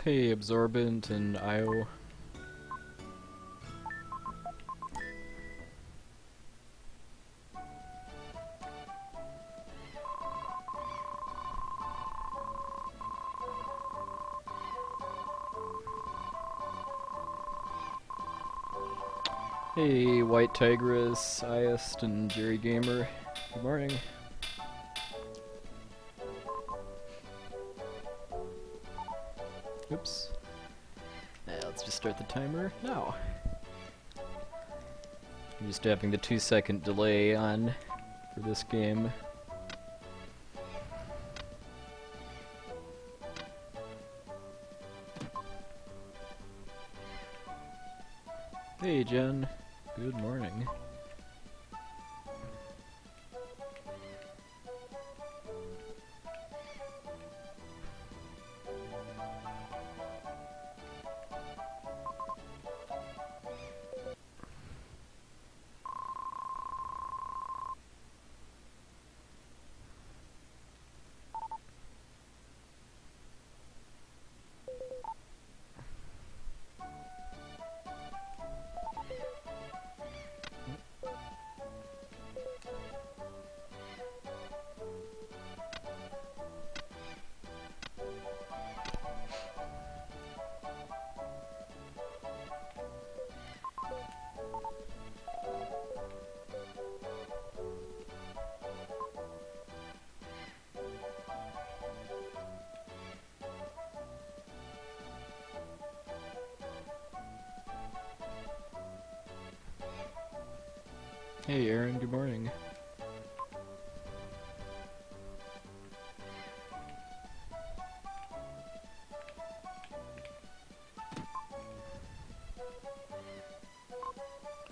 Hey, Absorbent and IO. Hey, White Tigress, Iest, and Jerry Gamer. Good morning. Oops. Let's just start the timer now. I'm just having the 2-second delay on for this game. Hey, Jen. Good morning. Hey, Aaron. Good morning.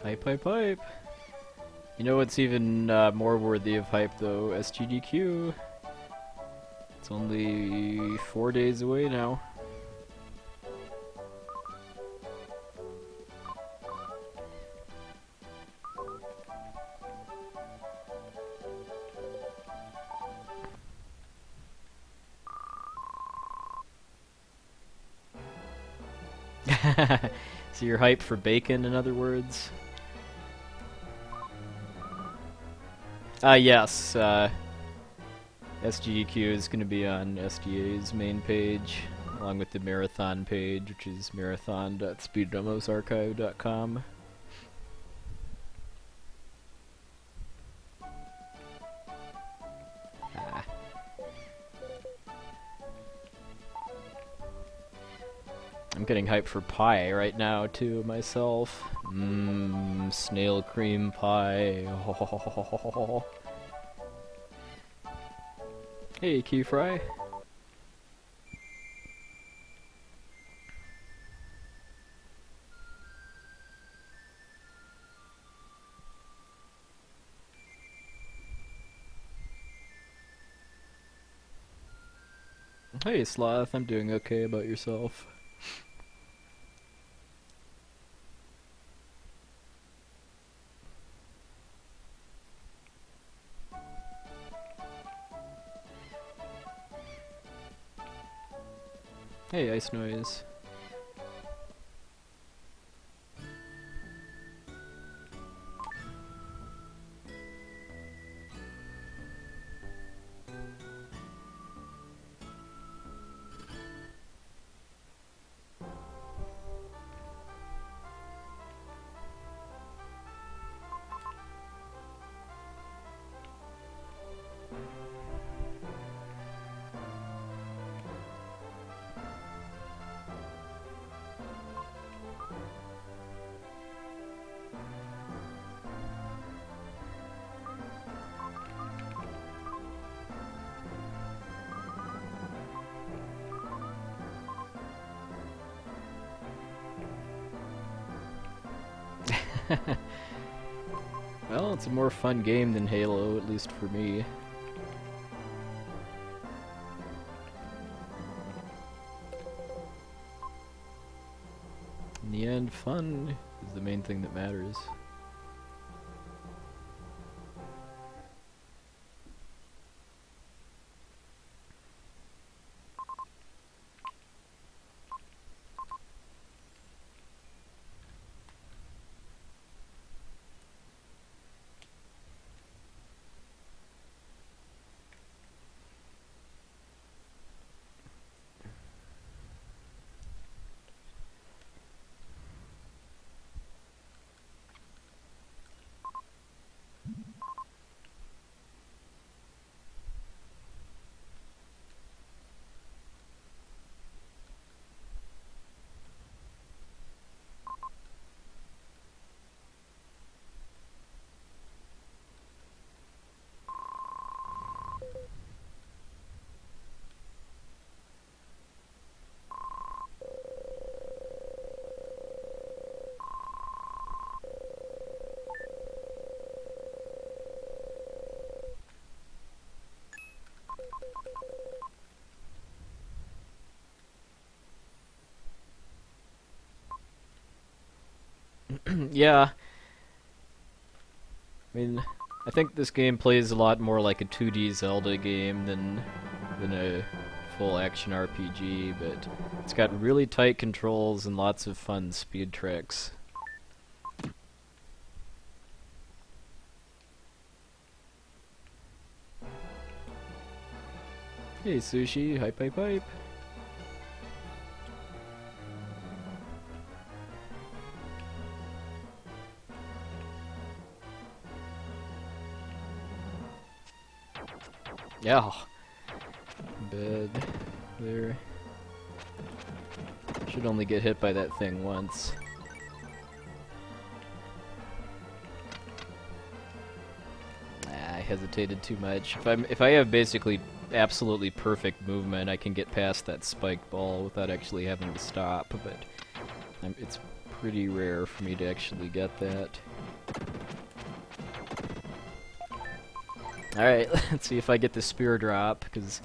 Hype, hype, hype. You know what's even more worthy of hype, though? SGDQ. It's only 4 days away now. So you're hyped for bacon, in other words? Yes. SGEQ is going to be on SDA's main page, along with the marathon page, which is marathon.speeddemosarchive.com. I'm getting hyped for pie right now, too, myself. Snail cream pie. Hey, Key Fry. Hey, Sloth. I'm doing okay. About yourself? Hey, Ice Noise. Well, it's a more fun game than Halo, at least for me. In the end, fun is the main thing that matters. Yeah, I mean, I think this game plays a lot more like a 2D Zelda game than a full action RPG, but it's got really tight controls and lots of fun speed tricks. Hey Sushi, hype hype hype. Yeah. Bed. There. Should only get hit by that thing once. I hesitated too much. If I have basically absolutely perfect movement, I can get past that spiked ball without actually having to stop, but it's pretty rare for me to actually get that. Alright, let's see if I get the spear drop, because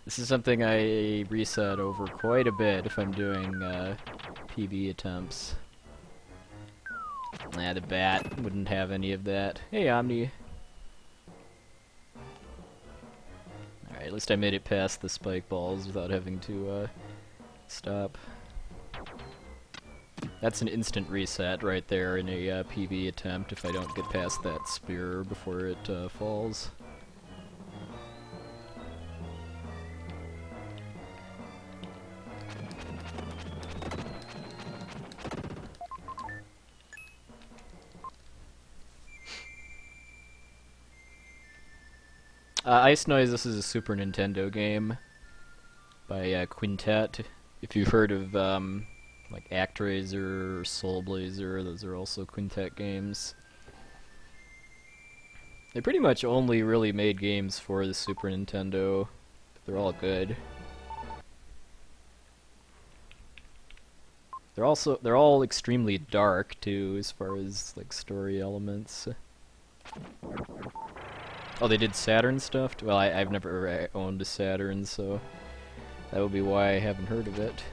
this is something I reset over quite a bit if I'm doing PB attempts. Nah, the bat wouldn't have any of that. Hey, Omni. Alright, at least I made it past the spike balls without having to stop. That's an instant reset right there in a PB attempt if I don't get past that spear before it falls. Ice Noise, this is a Super Nintendo game by Quintet. If you've heard of like ActRaiser or Soul Blazer, those are also Quintet games. They pretty much only really made games for the Super Nintendo. They're all good. They're all extremely dark too, as far as like story elements. Oh, they did Saturn stuff? Well, I've never owned a Saturn, so that would be why I haven't heard of it.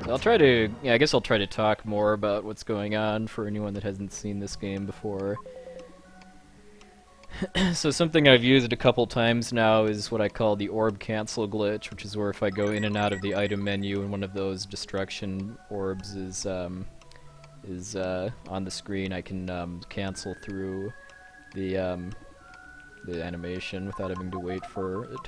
I'll try to, yeah, I guess I'll try to talk more about what's going on for anyone that hasn't seen this game before. So something I've used a couple times now is what I call the orb cancel glitch, which is where if I go in and out of the item menu and one of those destruction orbs is on the screen, I can cancel through the animation without having to wait for it.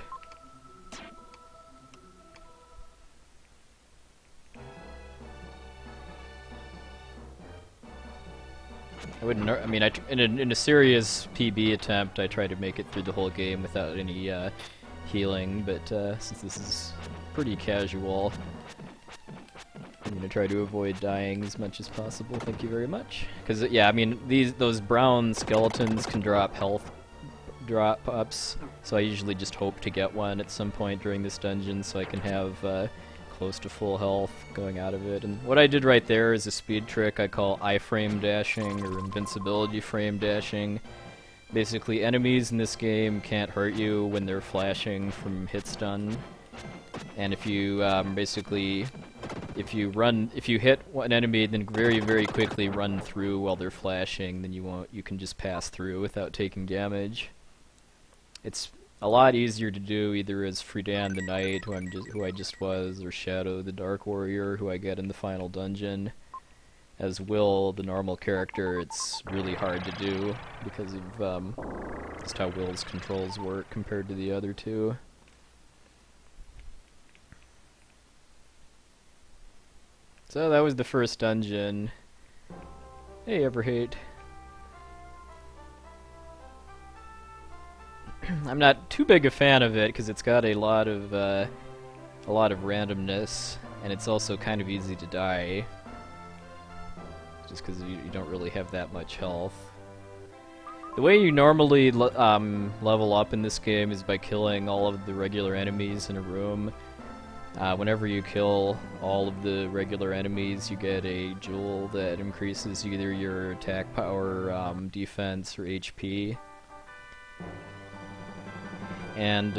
I wouldn't. I mean, in a serious PB attempt, I try to make it through the whole game without any healing. But since this is pretty casual, I'm gonna try to avoid dying as much as possible. Thank you very much. Because yeah, I mean, those brown skeletons can drop health drop-ups, so I usually just hope to get one at some point during this dungeon, so I can have close to full health going out of it. And what I did right there is a speed trick I call iframe dashing, or invincibility frame dashing. Basically, enemies in this game can't hurt you when they're flashing from hit stun. And if you basically, if you hit one enemy, then very quickly run through while they're flashing, then you can just pass through without taking damage. It's a lot easier to do either as Friedan the Knight, who I just was, or Shadow the Dark Warrior, who I get in the final dungeon. As Will, the normal character, it's really hard to do because of just how Will's controls work compared to the other two. So that was the first dungeon. Hey, Everhate. I'm not too big a fan of it because it's got a lot of randomness, and it's also kind of easy to die, just because you don't really have that much health. The way you normally level up in this game is by killing all of the regular enemies in a room. Whenever you kill all of the regular enemies, you get a jewel that increases either your attack power, defense, or HP. And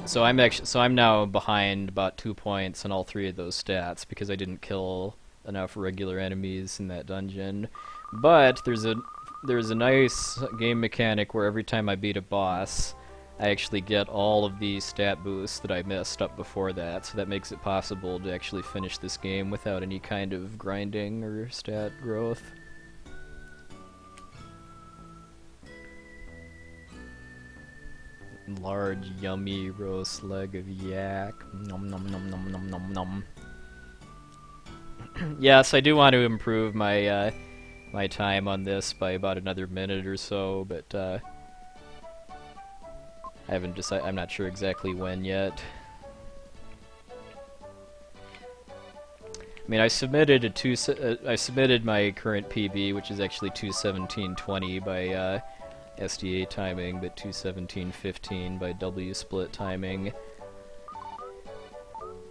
so I'm now behind about 2 points on all 3 of those stats because I didn't kill enough regular enemies in that dungeon. But there's a nice game mechanic where every time I beat a boss, I actually get all of the stat boosts that I messed up before that, so that makes it possible to actually finish this game without any kind of grinding or stat growth. Large, yummy roast leg of yak. Nom nom nom nom nom nom nom. Yes, I do want to improve my my time on this by about another minute or so, but I haven't decided. I'm not sure exactly when yet. I mean, I submitted I submitted my current PB, which is actually 2:17:20 by SDA timing, but 2:17:15 by W split timing.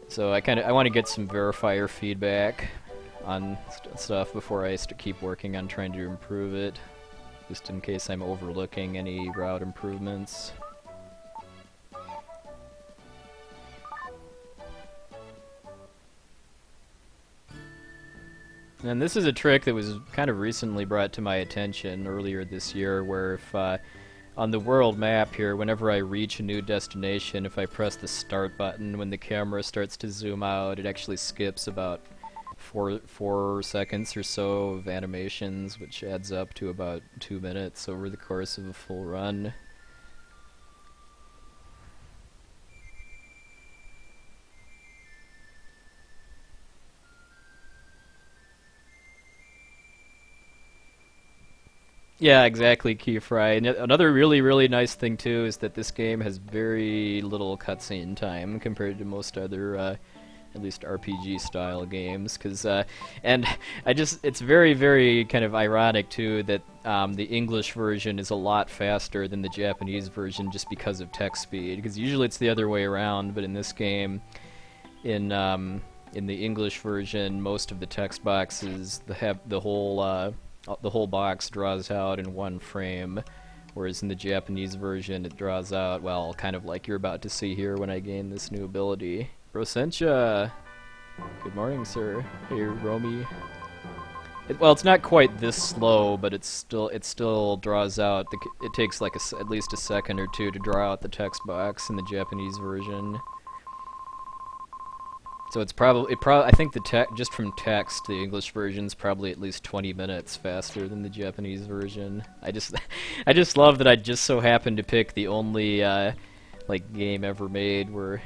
So I want to get some verifier feedback on stuff before I keep working on trying to improve it, just in case I'm overlooking any route improvements. And this is a trick that was kind of recently brought to my attention earlier this year, where if on the world map here, whenever I reach a new destination, if I press the start button when the camera starts to zoom out, it actually skips about 4 seconds or so of animations, which adds up to about 2 minutes over the course of a full run. Yeah, exactly, Keyfry. And another really nice thing too is that this game has very little cutscene time compared to most other, at least RPG style games. And it's very kind of ironic too that the English version is a lot faster than the Japanese version just because of text speed. Because usually it's the other way around, but in this game, in the English version, most of the text boxes have the whole box draws out in 1 frame, whereas in the Japanese version it draws out, well, kind of like you're about to see here when I gain this new ability. Rosentia! Good morning, sir. Hey, Romy. Well, it's not quite this slow, but it still draws out. It takes like at least a second or two to draw out the text box in the Japanese version. So it's I think just from text, the English version's probably at least 20 minutes faster than the Japanese version. I just love that I just so happened to pick the only like game ever made where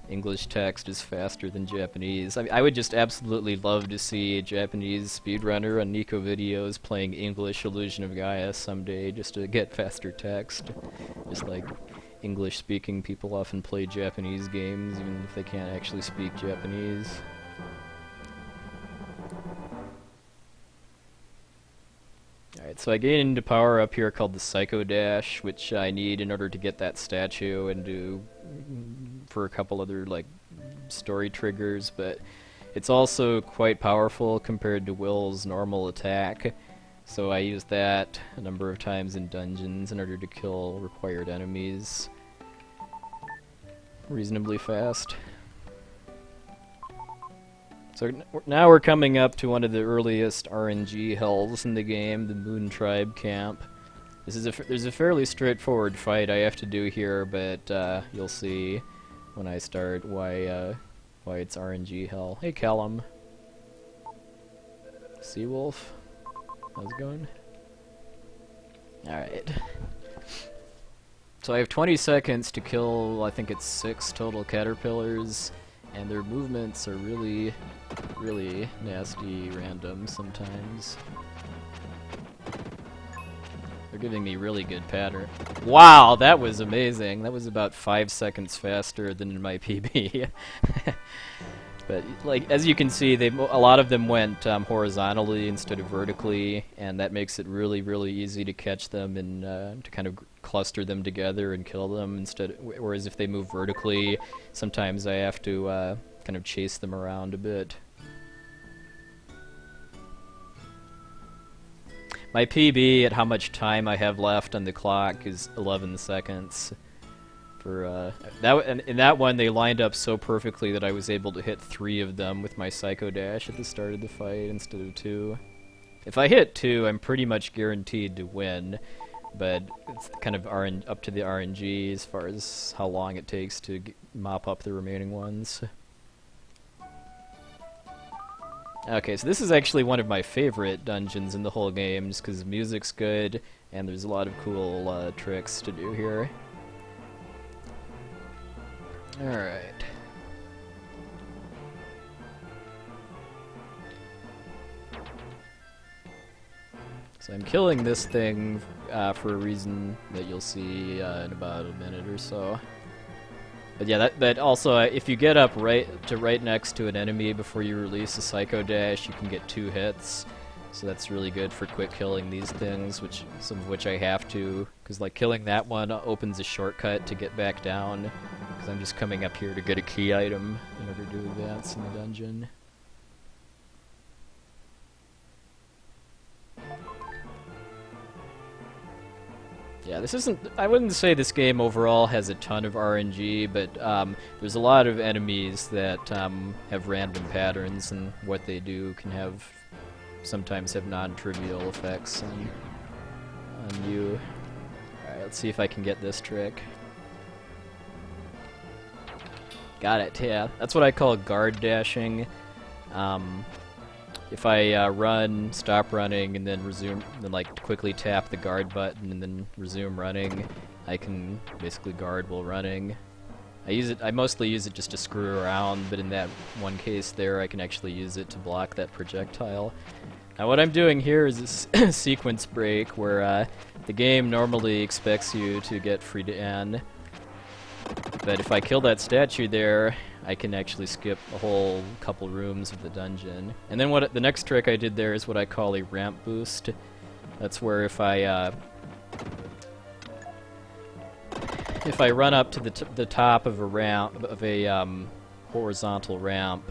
English text is faster than Japanese. I would just absolutely love to see a Japanese speedrunner on Nico videos playing English Illusion of Gaia someday, just to get faster text. Just like English-speaking people often play Japanese games, even if they can't actually speak Japanese. Alright, so I gained a power up here called the Psycho Dash, which I need in order to get that statue and for a couple other like story triggers, but it's also quite powerful compared to Will's normal attack. So I used that a number of times in dungeons in order to kill required enemies reasonably fast. So now we're coming up to one of the earliest RNG hells in the game, the Moon Tribe Camp. There's a fairly straightforward fight I have to do here, but you'll see when I start why it's RNG hell. Hey Callum. Seawolf. How's it going? Alright. So I have 20 seconds to kill, I think it's 6 total caterpillars, and their movements are really nasty random sometimes. They're giving me really good pattern. Wow, that was amazing. That was about 5 seconds faster than in my PB. But like as you can see, a lot of them went horizontally instead of vertically, and that makes it really easy to catch them and to kind of cluster them together and kill them. Whereas if they move vertically, sometimes I have to kind of chase them around a bit. My PB at how much time I have left on the clock is 11 seconds. For in that one, they lined up so perfectly that I was able to hit 3 of them with my Psycho Dash at the start of the fight instead of 2. If I hit 2, I'm pretty much guaranteed to win, but it's kind of up to the RNG as far as how long it takes to mop up the remaining ones. Okay, so this is actually one of my favorite dungeons in the whole game, just because the music's good, and there's a lot of cool tricks to do here. Alright. So I'm killing this thing for a reason that you'll see in about a minute or so. But yeah, that also, if you get up right next to an enemy before you release a Psycho Dash, you can get 2 hits. So that's really good for quick killing these things, some of which I have to, because like killing that one opens a shortcut to get back down, because I'm just coming up here to get a key item in order to advance in the dungeon. Yeah, this isn't... I wouldn't say this game overall has a ton of RNG, but there's a lot of enemies that have random patterns, and what they do can sometimes have non-trivial effects on you. Alright, let's see if I can get this trick. Got it, yeah. That's what I call guard dashing. If I stop running, and then resume, then like quickly tap the guard button and then resume running, I can basically guard while running. I mostly use it just to screw around, but in that one case there, I can actually use it to block that projectile. Now what I'm doing here is a sequence break where the game normally expects you to get free to N, but if I kill that statue there, I can actually skip a whole couple rooms of the dungeon. And then the next trick I did there is what I call a ramp boost. That's where if I run up to the top of a horizontal ramp,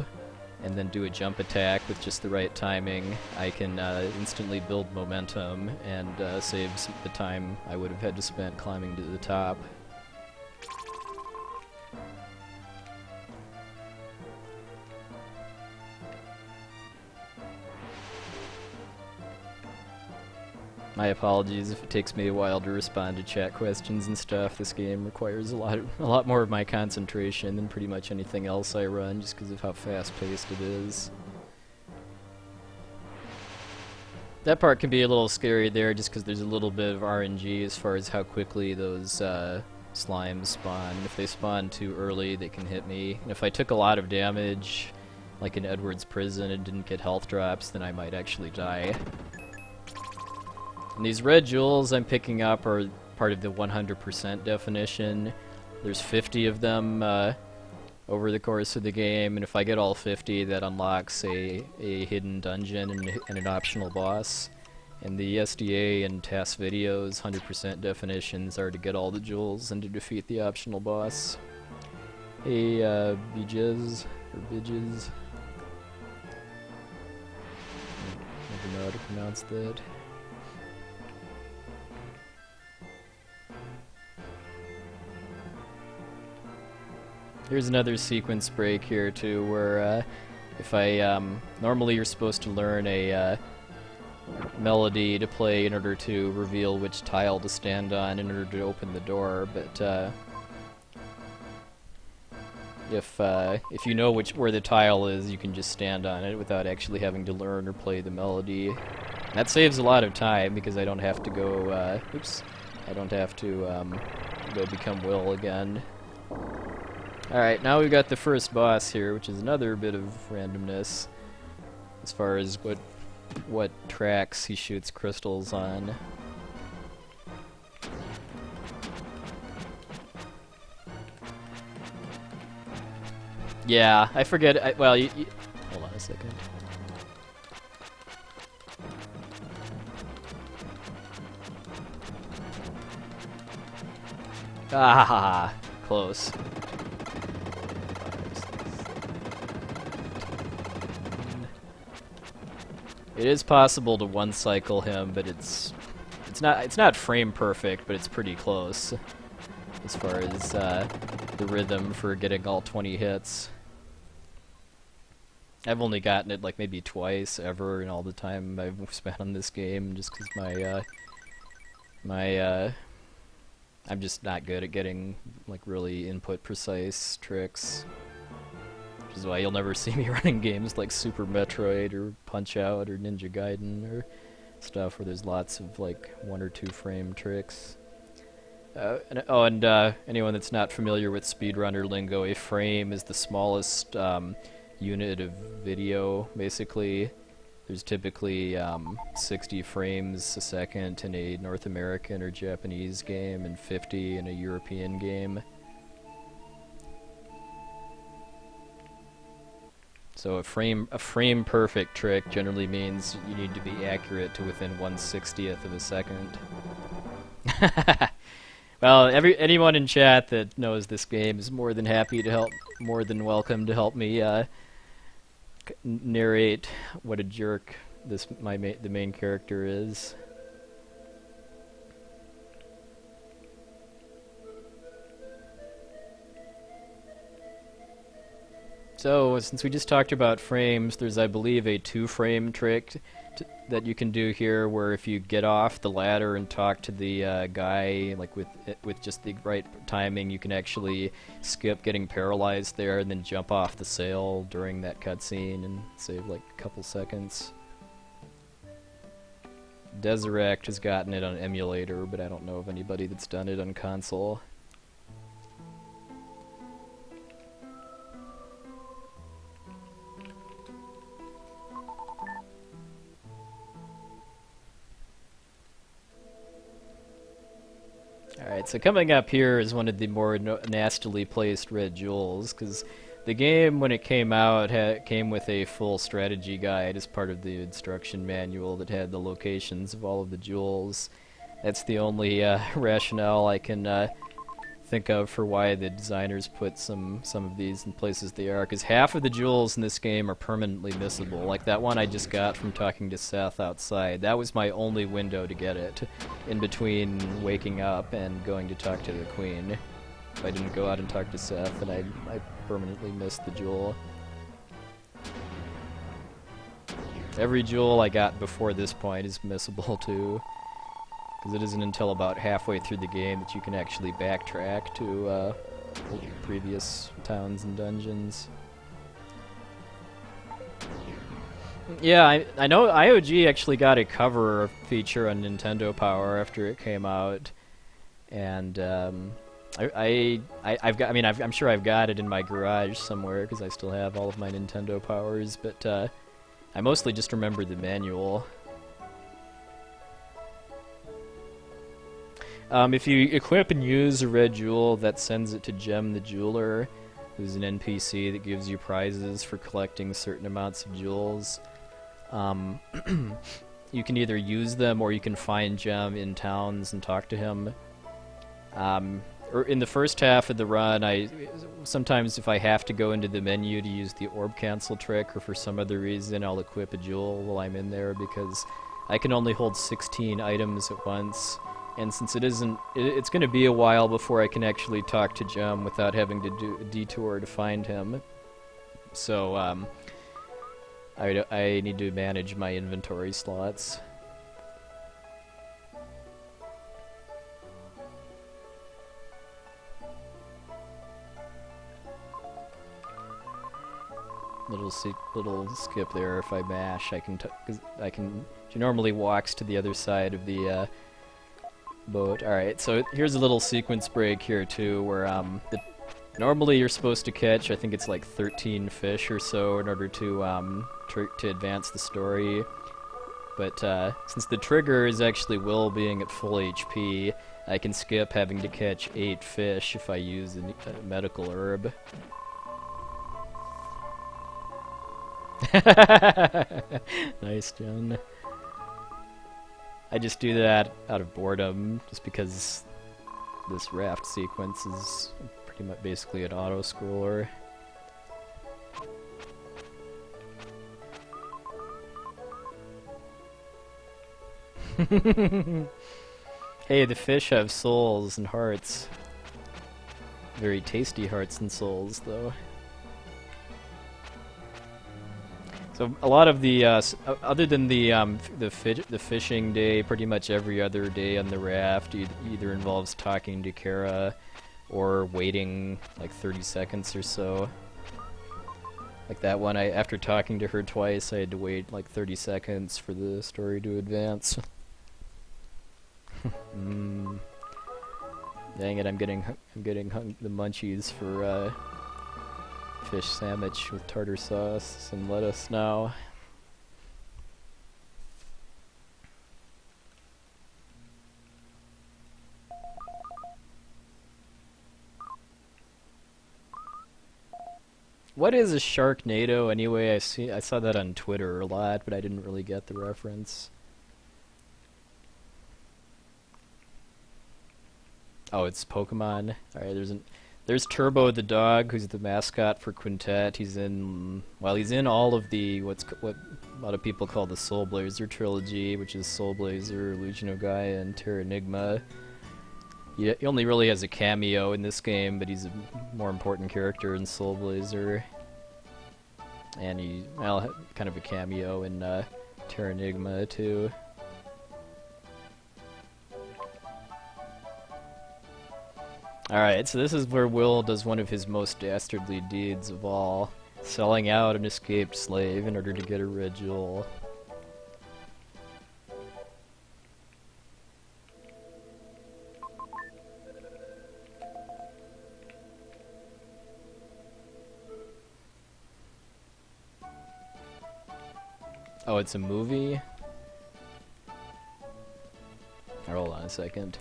and then do a jump attack with just the right timing, I can instantly build momentum and save the time I would have had to spend climbing to the top. My apologies if it takes me a while to respond to chat questions and stuff. This game requires a lot more of my concentration than pretty much anything else I run, just because of how fast-paced it is. That part can be a little scary there, just because there's a little bit of RNG as far as how quickly those slimes spawn. If they spawn too early, they can hit me. And if I took a lot of damage, like in Edward's prison, and didn't get health drops, then I might actually die. And these red jewels I'm picking up are part of the 100% definition. There's 50 of them over the course of the game, and if I get all 50, that unlocks a hidden dungeon and an optional boss. And the SDA and TAS videos 100% definitions are to get all the jewels and to defeat the optional boss. Hey, Bidges, or Bidges. Never know how to pronounce that. Here's another sequence break here too, where if I normally you're supposed to learn a melody to play in order to reveal which tile to stand on in order to open the door, but if you know where the tile is, you can just stand on it without actually having to learn or play the melody. And that saves a lot of time because I don't have to go go become Will again. Alright, now we've got the first boss here, which is another bit of randomness as far as what tracks he shoots crystals on. Yeah, I forget. Well, hold on a second. Ah, close. It is possible to one-cycle him, but it's not frame perfect, but it's pretty close as far as the rhythm for getting all 20 hits. I've only gotten it like maybe twice ever in all the time I've spent on this game, just because I'm just not good at getting like really input precise tricks. Which is why you'll never see me running games like Super Metroid or Punch-Out or Ninja Gaiden or stuff where there's lots of like 1 or 2 frame tricks. And anyone that's not familiar with speedrunner lingo, a frame is the smallest unit of video, basically. There's typically 60 frames a second in a North American or Japanese game and 50 in a European game. So a frame perfect trick generally means you need to be accurate to within 1/60th of a second. Well, anyone in chat that knows this game is more than happy to help, more than welcome to help me narrate what a jerk the main character is. So, since we just talked about frames, there's, I believe, a 2-frame trick that you can do here, where if you get off the ladder and talk to the guy, like with just the right timing, you can actually skip getting paralyzed there and then jump off the sail during that cutscene and save like a couple seconds. Desirect has gotten it on emulator, but I don't know of anybody that's done it on console. Alright, so coming up here is one of the more nastily placed red jewels, because the game, when it came out, came with a full strategy guide as part of the instruction manual that had the locations of all of the jewels. That's the only rationale I can think of for why the designers put some of these in places they are, because half of the jewels in this game are permanently missable. Like that one I just got from talking to Seth outside. That was my only window to get it, in between waking up and going to talk to the queen. If I didn't go out and talk to Seth, then I permanently missed the jewel. Every jewel I got before this point is missable too, because it isn't until about halfway through the game that you can actually backtrack to previous towns and dungeons. Yeah, I know IOG actually got a cover feature on Nintendo Power after it came out, and I'm sure I've got it in my garage somewhere because I still have all of my Nintendo Powers, but I mostly just remember the manual. If you equip and use a red jewel, that sends it to Gem the Jeweler, who's an NPC that gives you prizes for collecting certain amounts of jewels. You can either use them or you can find Gem in towns and talk to him. Or in the first half of the run, sometimes if I have to go into the menu to use the orb cancel trick or for some other reason, I'll equip a jewel while I'm in there because I can only hold 16 items at once. And since it's going to be a while before I can actually talk to Gem without having to do a detour to find him. So, I need to manage my inventory slots. Little skip there. If I mash, she normally walks to the other side of the boat. Alright, so here's a little sequence break here too, where normally you're supposed to catch, I think it's like 13 fish or so in order to advance the story. But since the trigger is actually Will being at full HP, I can skip having to catch 8 fish if I use a medical herb. Nice, Jen. I just do that out of boredom, just because this raft sequence is pretty much basically an auto-scroller. Hey, the fish have souls and hearts. Very tasty hearts and souls, though. So a lot of the, other than the fishing day, pretty much every other day on the raft either involves talking to Kara or waiting like 30 seconds or so. Like that one, after talking to her twice, I had to wait like 30 seconds for the story to advance. Dang it! I'm getting the munchies for fish sandwich with tartar sauce and lettuce now. What is a Sharknado anyway? I saw that on Twitter a lot, but I didn't really get the reference. Oh, it's Pokemon. All right, there's Turbo the dog, who's the mascot for Quintet. He's in all of the what a lot of people call the Soul Blazer trilogy, which is Soul Blazer, Illusion of Gaia, and Terranigma. He only really has a cameo in this game, but he's a more important character in Soul Blazer. And kind of a cameo in Terranigma too. Alright, so this is where Will does one of his most dastardly deeds of all, selling out an escaped slave in order to get a red jewel. Oh, it's a movie? Hold on a second.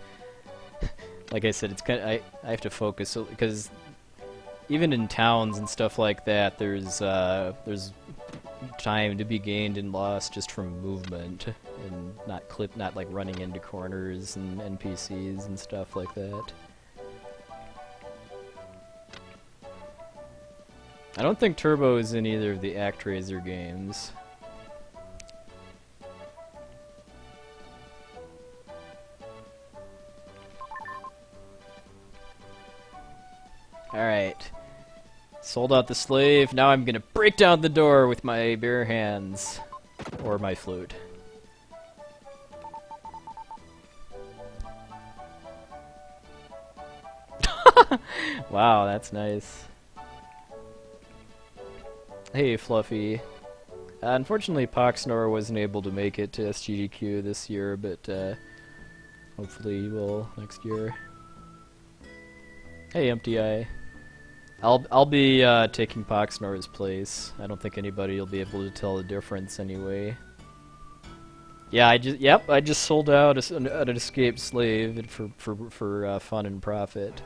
Like I said, it's kind of, I have to focus because even in towns and stuff like that, there's time to be gained and lost just from movement and not like running into corners and NPCs and stuff like that. I don't think Turbo is in either of the ActRaiser games. Alright. Sold out the slave. Now I'm gonna break down the door with my bare hands. Or my flute. Wow, that's nice. Hey, Fluffy. Unfortunately, Poxnor wasn't able to make it to SGDQ this year, but hopefully he will next year. Hey, Empty Eye. I'll be taking Poxnor's place. I don't think anybody will be able to tell the difference anyway. Yeah, I just sold out an escaped slave for fun and profit.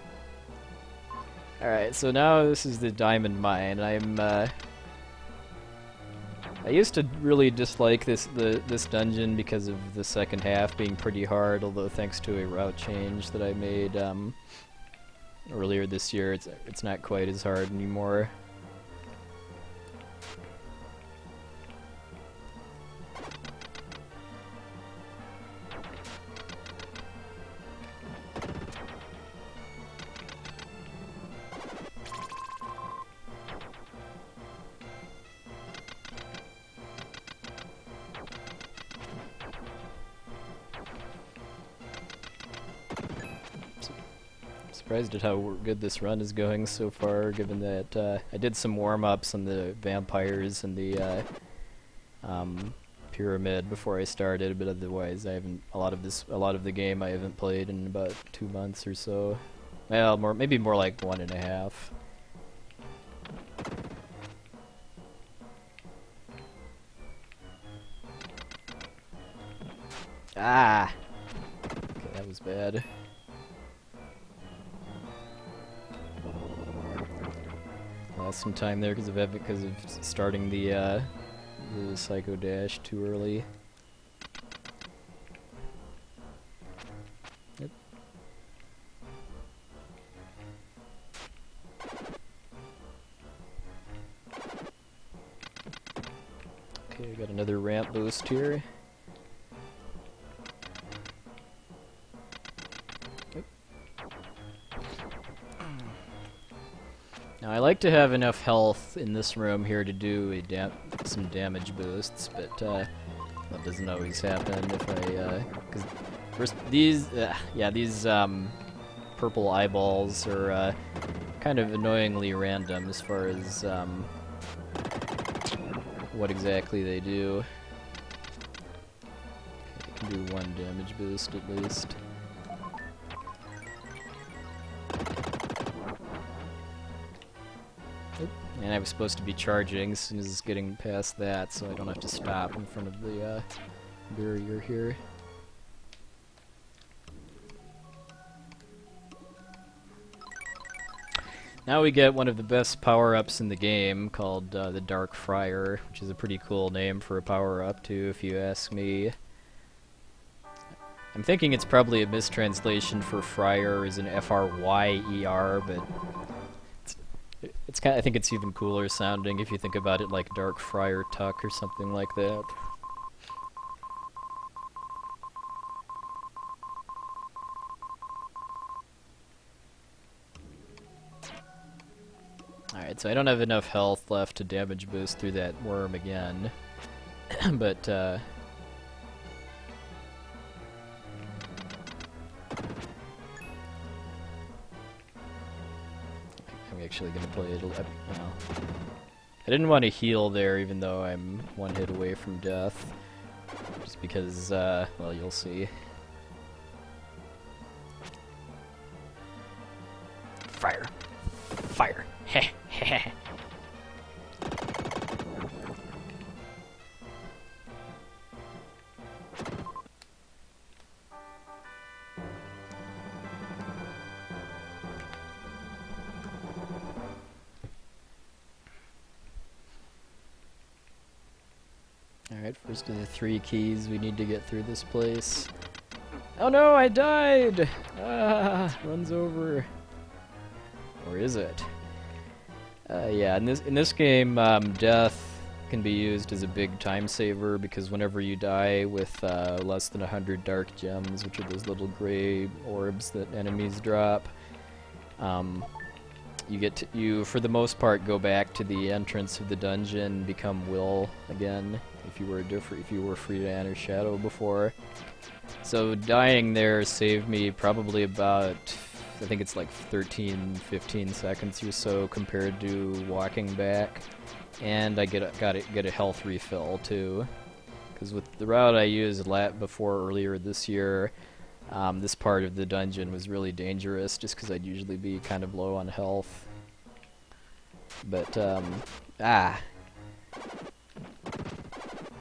All right, so now this is the diamond mine. I used to really dislike this dungeon because of the second half being pretty hard, although thanks to a route change that I made earlier this year, it's not quite as hard anymore. Surprised at how good this run is going so far, given that I did some warm-ups on the vampires and the pyramid before I started, but otherwise I haven't a lot of the game I haven't played in about 2 months or so. Well, maybe more like 1.5. Ah, okay, that was bad. Lost some time there because of starting the Psycho Dash too early. Yep. Okay, I got another ramp boost here. Now, I like to have enough health in this room here to do some damage boosts, but that doesn't always happen if I, because these purple eyeballs are kind of annoyingly random as far as what exactly they do. Okay, I can do one damage boost at least. And I was supposed to be charging as soon as it's getting past that, so I don't have to stop in front of the barrier here. Now we get one of the best power-ups in the game, called the Dark Friar, which is a pretty cool name for a power-up too, if you ask me. I'm thinking it's probably a mistranslation for Friar as an F-R-Y-E-R, but it's kind of, I think it's even cooler sounding if you think about it like Dark Friar Tuck or something like that. Alright, so I don't have enough health left to damage boost through that worm again, but I'm actually going to play it. Well, I didn't want to heal there, even though I'm one hit away from death, just because, well, you'll see. Fire! Fire! Heh heh. Alright, first of the 3 keys we need to get through this place. Oh no, I died! Ah, runs over. Or is it? Yeah, in this game, death can be used as a big time saver, because whenever you die with less than 100 dark gems, which are those little gray orbs that enemies drop, you for the most part go back to the entrance of the dungeon, become Will again, if you were Friedan or Shadow before. So dying there saved me probably about, I think it's like 13-15 seconds or so compared to walking back, and I get a health refill too, because with the route I used earlier this year, this part of the dungeon was really dangerous just because I'd usually be kind of low on health. But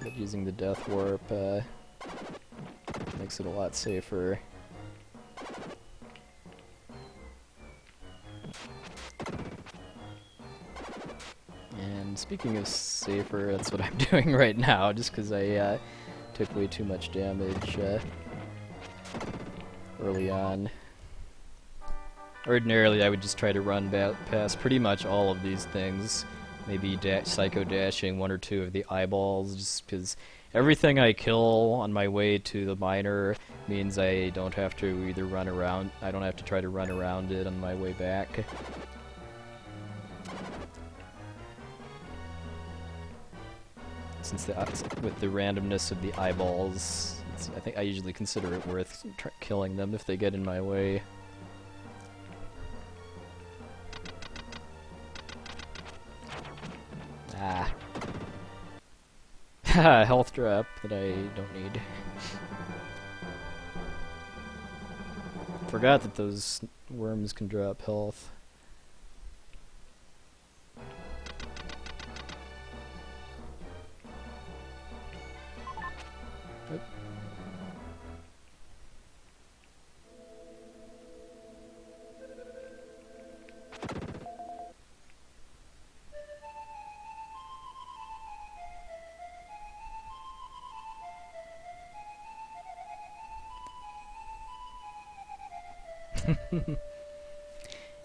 but using the death warp makes it a lot safer. And speaking of safer, that's what I'm doing right now, just because I took way too much damage early on. Ordinarily, I would just try to run past pretty much all of these things, maybe psycho dashing 1 or 2 of the eyeballs, just because everything I kill on my way to the miner means I don't have to either run around, I don't have to try to run around it on my way back. Since with the randomness of the eyeballs, I think I usually consider it worth killing them if they get in my way. Ah. Health drop that I don't need. Forgot that those worms can drop health. Oop.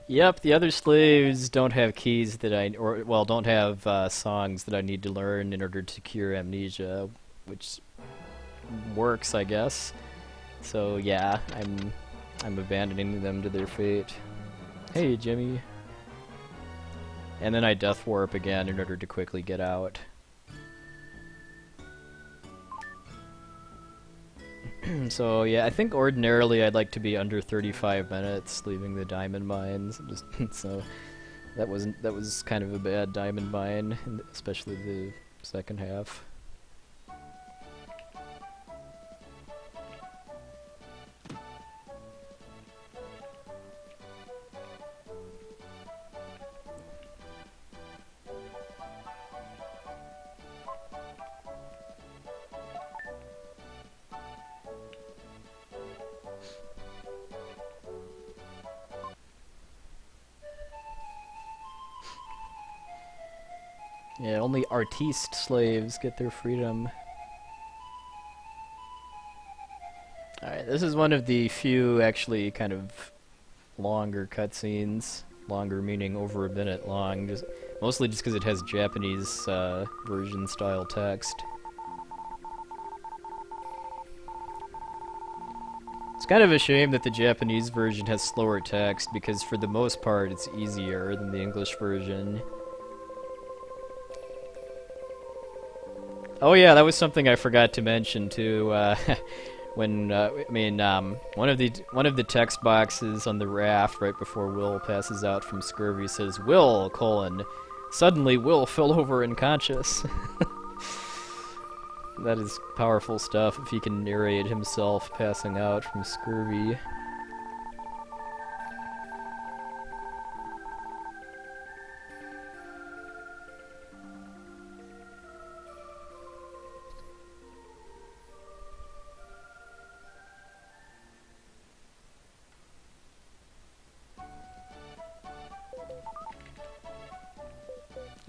Yep, the other slaves don't have keys that don't have songs that I need to learn in order to cure amnesia, which works, I guess. So yeah, I'm abandoning them to their fate. Hey, Jimmy. And then I death warp again in order to quickly get out. So yeah, I think ordinarily I'd like to be under 35 minutes leaving the diamond mines. Just so that was kind of a bad diamond mine, especially the second half. Yeah, only artiste slaves get their freedom. Alright, this is one of the few actually kind of longer cutscenes. Longer meaning over a minute long, mostly just because it has Japanese version style text. It's kind of a shame that the Japanese version has slower text, because for the most part it's easier than the English version. Oh yeah, that was something I forgot to mention too. When one of the text boxes on the raft right before Will passes out from scurvy says, "Will, suddenly Will fell over unconscious." That is powerful stuff if he can narrate himself passing out from scurvy.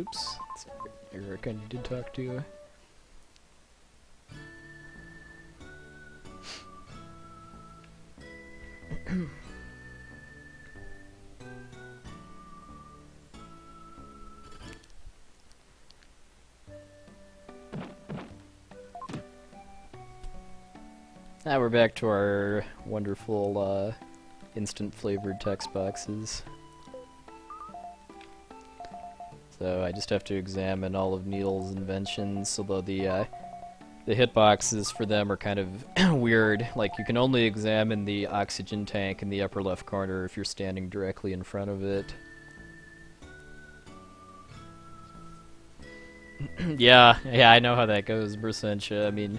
Oops, that's Eric I need to talk to. Now we're back to our wonderful instant flavored text boxes. So I just have to examine all of Needle's inventions, although the hitboxes for them are kind of weird. Like, you can only examine the oxygen tank in the upper left corner if you're standing directly in front of it. yeah, I know how that goes, Bersentia. I mean,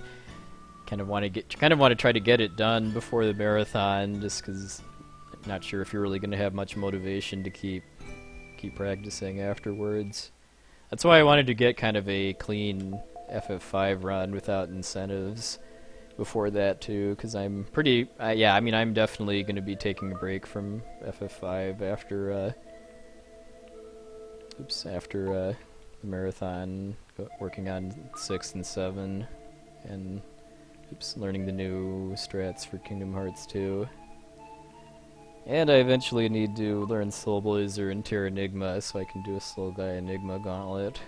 kind of want to try to get it done before the marathon, just because I'm not sure if you're really going to have much motivation to keep practicing afterwards. That's why I wanted to get kind of a clean FF5 run without incentives before that too, because I'm pretty yeah, I mean, I'm definitely going to be taking a break from FF5 after the marathon, working on 6 and 7 and learning the new strats for Kingdom Hearts 2. And I eventually need to learn Soul Blazer and Terranigma so I can do a Soul Gaia Enigma gauntlet.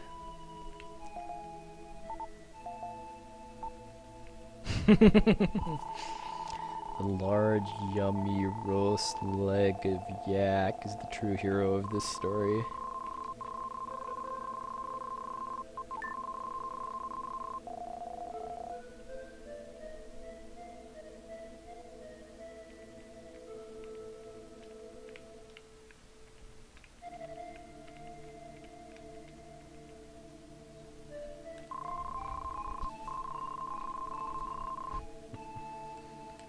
A large, yummy roast leg of yak is the true hero of this story.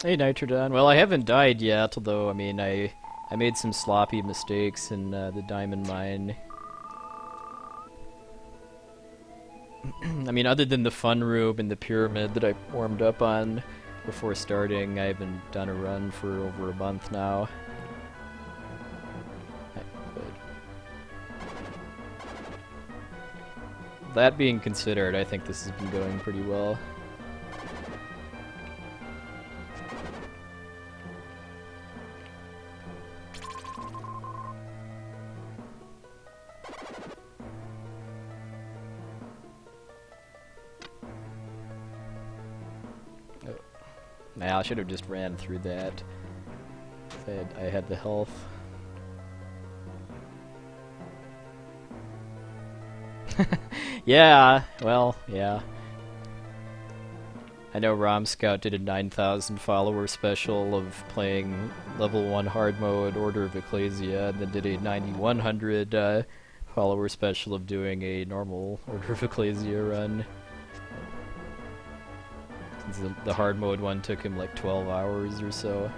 Hey Nitrodon. Well, I haven't died yet, although, I mean, I made some sloppy mistakes in the diamond mine. I mean, other than the fun room and the pyramid that I warmed up on before starting, I haven't done a run for over a month now. But that being considered, I think this has been going pretty well. Nah, I should have just ran through that. I had the health. Yeah, well, yeah. I know Scout did a 9,000 follower special of playing level 1 hard mode Order of Ecclesia, and then did a 9,100 follower special of doing a normal Order of Ecclesia run. Since the hard mode one took him like 12 hours or so.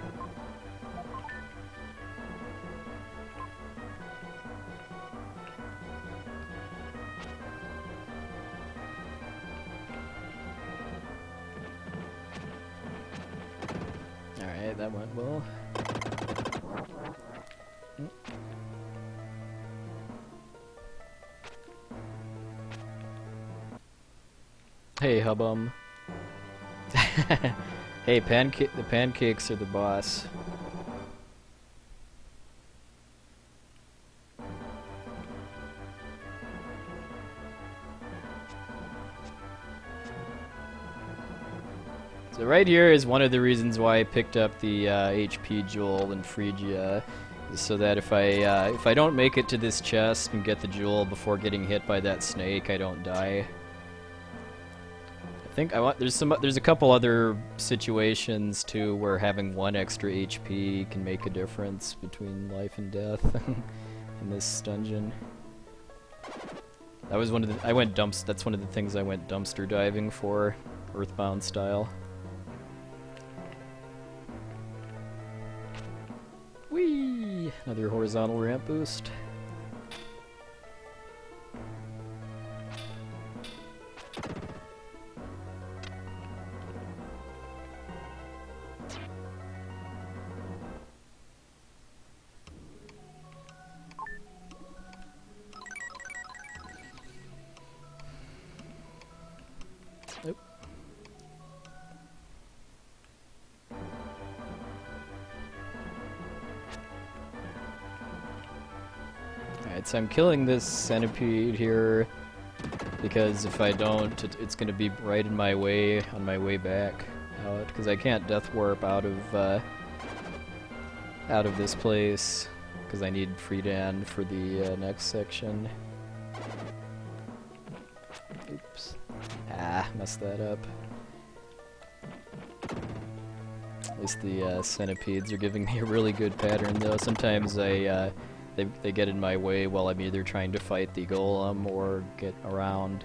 Alright, that went well. Hey, Hubbum. Hey, the pancakes are the boss. So right here is one of the reasons why I picked up the HP Jewel in Phrygia, is so that if I don't make it to this chest and get the jewel before getting hit by that snake, I don't die. There's a couple other situations too where having 1 extra HP can make a difference between life and death in this dungeon. That was one of the that's one of the things I went dumpster diving for, Earthbound style. Whee! Another horizontal ramp boost. So I'm killing this centipede here because if I don't, it's going to be right in my way on my way back out, because I can't death warp out of this place because I need Freedan for the next section. Oops. Messed that up. At least the centipedes are giving me a really good pattern though. Sometimes they get in my way while I'm either trying to fight the golem or get around.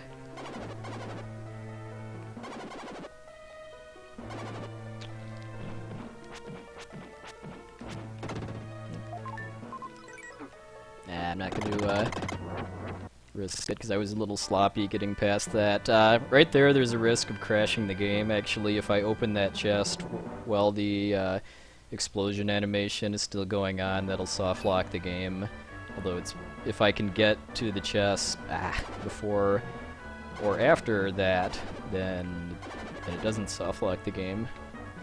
I'm not going to risk it because I was a little sloppy getting past that. Right there's a risk of crashing the game actually if I open that chest while the explosion animation is still going on. That'll soft lock the game. Although if I can get to the chest before or after that, then it doesn't soft lock the game.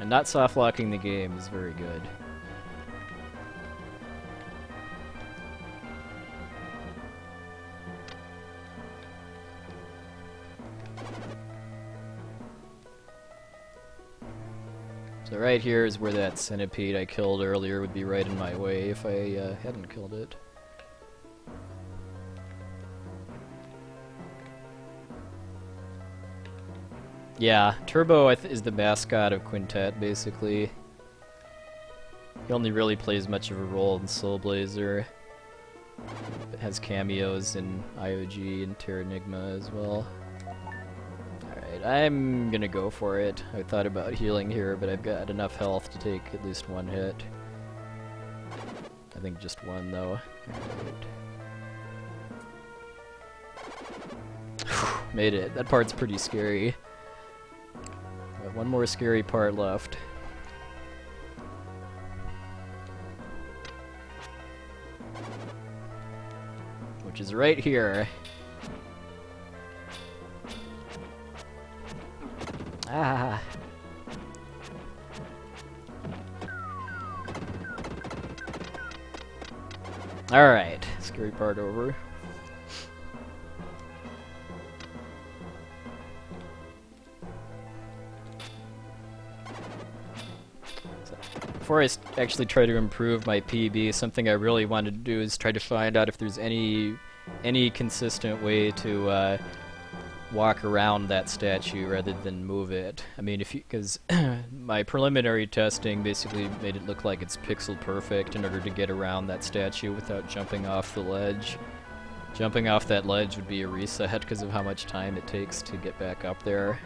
And not soft locking the game is very good. So right here is where that centipede I killed earlier would be right in my way if I hadn't killed it. Yeah, Turbo is the mascot of Quintet, basically. He only really plays much of a role in Soul Blazer. It has cameos in IOG and Terranigma as well. I'm gonna go for it. I thought about healing here, but I've got enough health to take at least 1 hit. I think just 1, though. Right. Made it. That part's pretty scary. Got 1 more scary part left. Which is right here. Alright, scary part over. So, before I actually try to improve my PB, something I really wanted to do is try to find out if there's any any consistent way to walk around that statue rather than move it. I mean, because my preliminary testing basically made it look like it's pixel perfect in order to get around that statue without jumping off the ledge. Jumping off that ledge would be a reset because of how much time it takes to get back up there.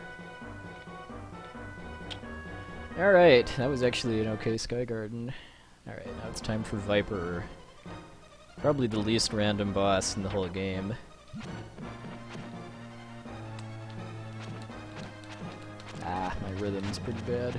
Alright, that was actually an okay Sky Garden. Alright, now it's time for Viper. Probably the least random boss in the whole game. Ah, my rhythm's pretty bad.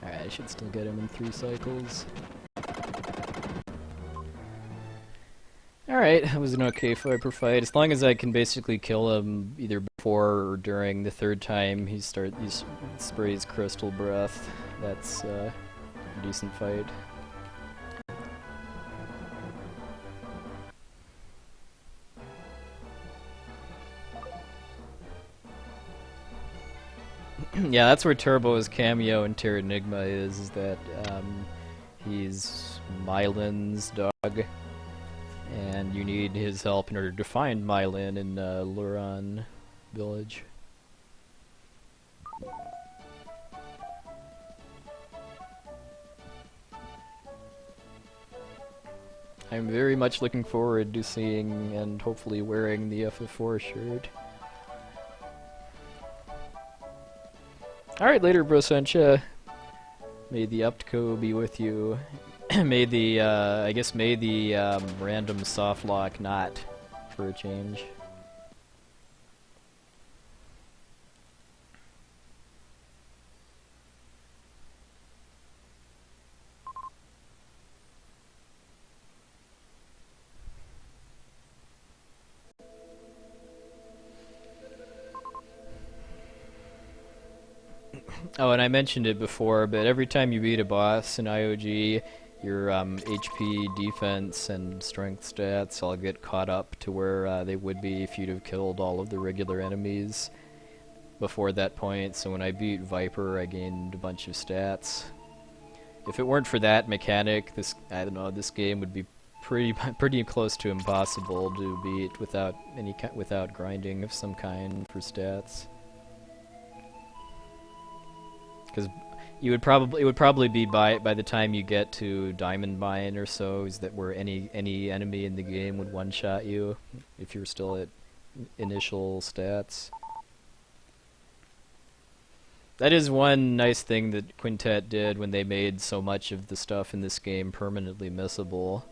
Alright, I should still get him in 3 cycles. Alright, that was an okay Viper fight. As long as I can basically kill him either before or during the 3rd time he sprays Crystal Breath, that's a decent fight. Yeah, that's where Turbo's cameo in Terranigma is that he's Mylin's dog, and you need his help in order to find Mylin in Luron village. I'm very much looking forward to seeing and hopefully wearing the FF4 shirt. Alright, later, Brosencha. May the Uptco be with you. May the, I guess may the random softlock not, for a change. Oh, and I mentioned it before, but every time you beat a boss in IOG, your HP, defense, and strength stats all get caught up to where they would be if you'd have killed all of the regular enemies before that point. So when I beat Viper, I gained a bunch of stats. If it weren't for that mechanic, I don't know, this game would be pretty close to impossible to beat without grinding of some kind for stats. Because it would probably be by the time you get to Diamond Mine or so, is that where any enemy in the game would one-shot you if you're still at initial stats. That is one nice thing that Quintet did when they made so much of the stuff in this game permanently missable.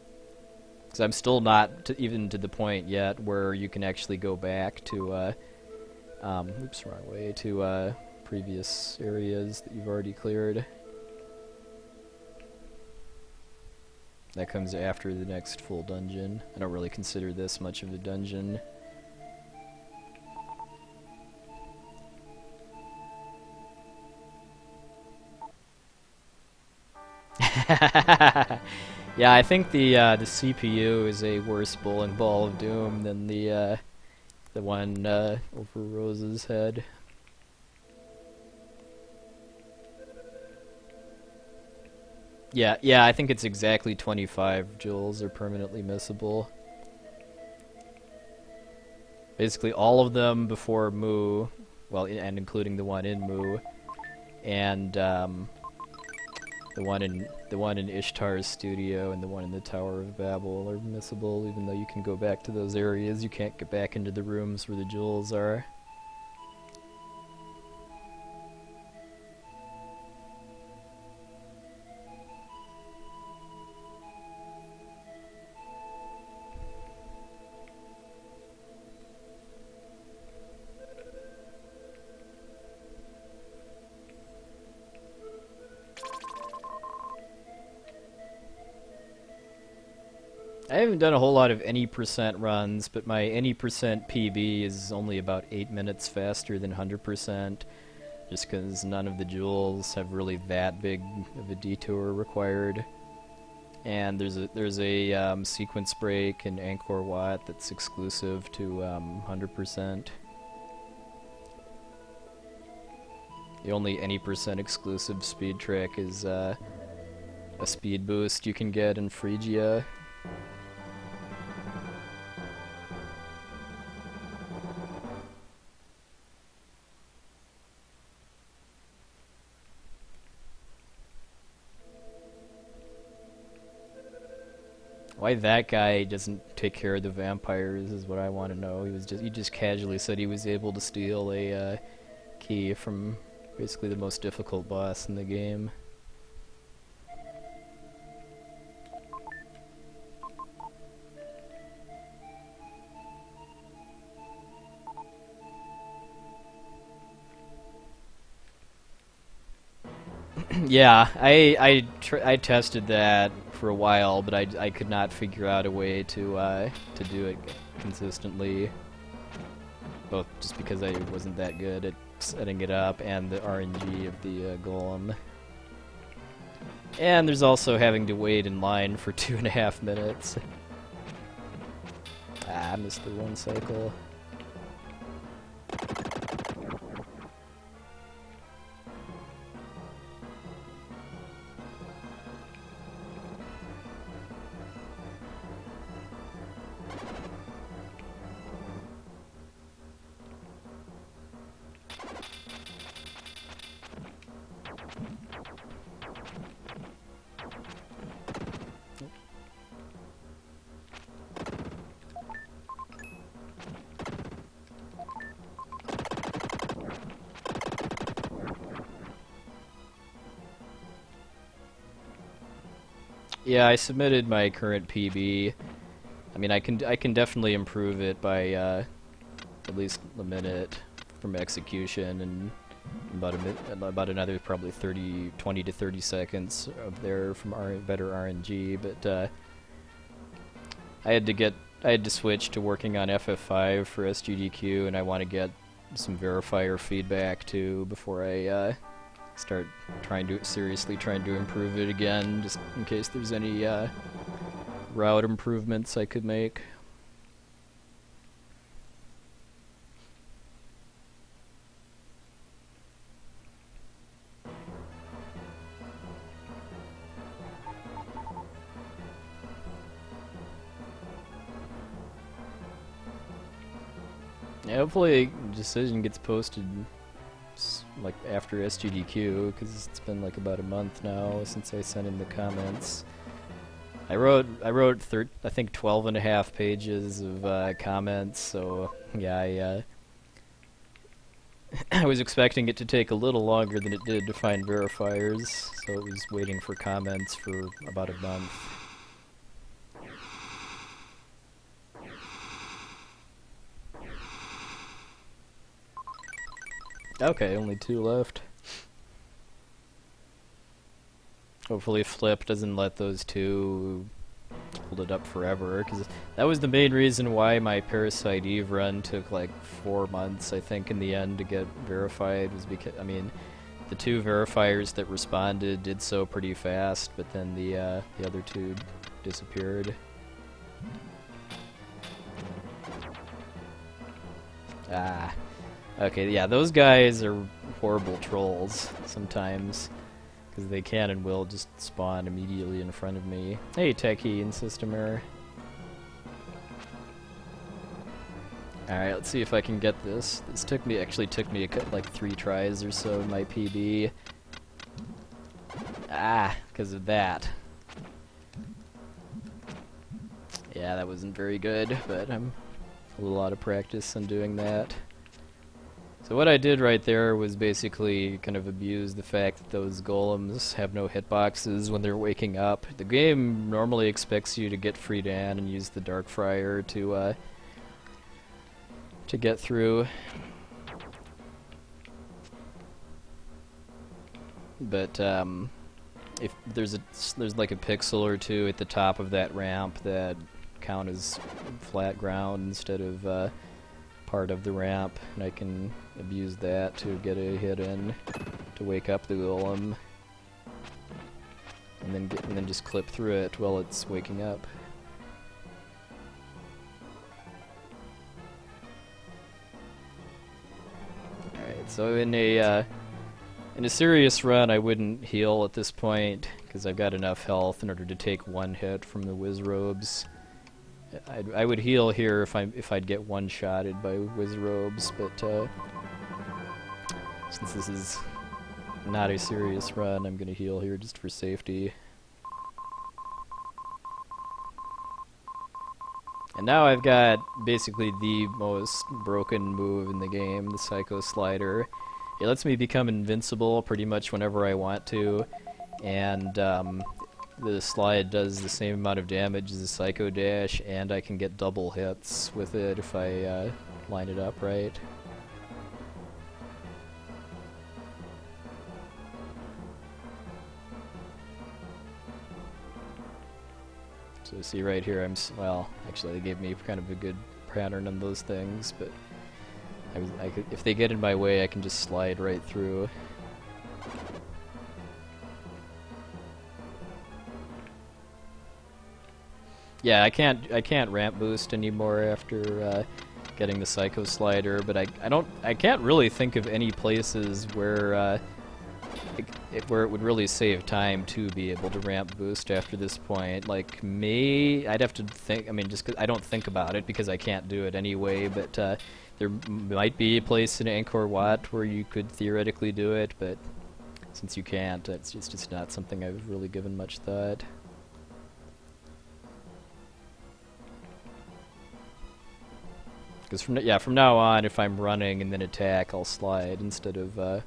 Because I'm still not even to the point yet where you can actually go back to oops, wrong way, to previous areas that you've already cleared. That comes after the next full dungeon. I don't really consider this much of a dungeon. Yeah, I think the CPU is a worse bowling ball of doom than the one over Rose's head. Yeah, I think it's exactly 25 joules are permanently missable. Basically all of them before Mu, well, and including the one in Mu, and the one in Ishtar's studio and the one in the Tower of Babel are missable, even though you can go back to those areas. You can't get back into the rooms where the jewels are. I haven't done a whole lot of any percent runs, but my any percent PB is only about 8 minutes faster than 100%, just because none of the jewels have really that big of a detour required. And there's a sequence break in Angkor Wat that's exclusive to 100%. The only any percent exclusive speed trick is a speed boost you can get in Phrygia. Why that guy doesn't take care of the vampires is what I want to know. He just casually said he was able to steal a key from basically the most difficult boss in the game. Yeah, I tested that for a while, but I could not figure out a way to do it consistently. Both just because I wasn't that good at setting it up and the RNG of the golem. And there's also having to wait in line for 2.5 minutes. I missed the one cycle. Yeah, I submitted my current PB. I mean, I can definitely improve it by at least a minute from execution, and about another probably 20 to 30 seconds of there from better RNG. But I had to switch to working on FF5 for SGDQ, and I want to get some verifier feedback too before I start seriously trying to improve it again, just in case there's any route improvements I could make. Yeah, hopefully the decision gets posted like after SGDQ, because it's been like about a month now since I sent in the comments. I wrote I think 12.5 pages of comments, so yeah, I was expecting it to take a little longer than it did to find verifiers, so it was waiting for comments for about a month. Okay, only 2 left. Hopefully Flip doesn't let those 2 hold it up forever, because that was the main reason why my Parasite Eve run took like 4 months, I think, in the end to get verified, was because, I mean, the 2 verifiers that responded did so pretty fast, but then the other 2 disappeared. Ah. Okay, yeah, those guys are horrible trolls sometimes, because they can and will just spawn immediately in front of me. Hey, Techie and System Error. Alright, let's see if I can get this. This actually took me like 3 tries or so in my PB. Ah, because of that. Yeah, that wasn't very good, but I'm a little out of practice on doing that. So what I did right there was basically kind of abuse the fact that those golems have no hitboxes when they're waking up. The game normally expects you to get Friedan and use the Dark Friar to get through. But if there's like a pixel or 2 at the top of that ramp that count as flat ground instead of part of the ramp, and I can abuse that to get a hit in to wake up the golem. and then just clip through it while it's waking up. Alright, so in a serious run, I wouldn't heal at this point, because I've got enough health in order to take one hit from the whiz robes. I would heal here if I'd get one-shotted by whiz robes, but since this is not a serious run, I'm gonna heal here just for safety. And now I've got basically the most broken move in the game, the Psycho Slider. It lets me become invincible pretty much whenever I want to, and the slide does the same amount of damage as the Psycho Dash, and I can get double hits with it if I line it up right. So see right here, well, actually they gave me kind of a good pattern on those things, but I could, if they get in my way, I can just slide right through. Yeah, I can't ramp boost anymore after getting the Psycho Slider, but I can't really think of any places where where it would really save time to be able to ramp boost after this point. Like, I'd have to think, I mean, just 'cause I don't think about it because I can't do it anyway, but there might be a place in Angkor Wat where you could theoretically do it, but since you can't, it's just not something I've really given much thought. Because from now on, if I'm running and then attack, I'll slide instead of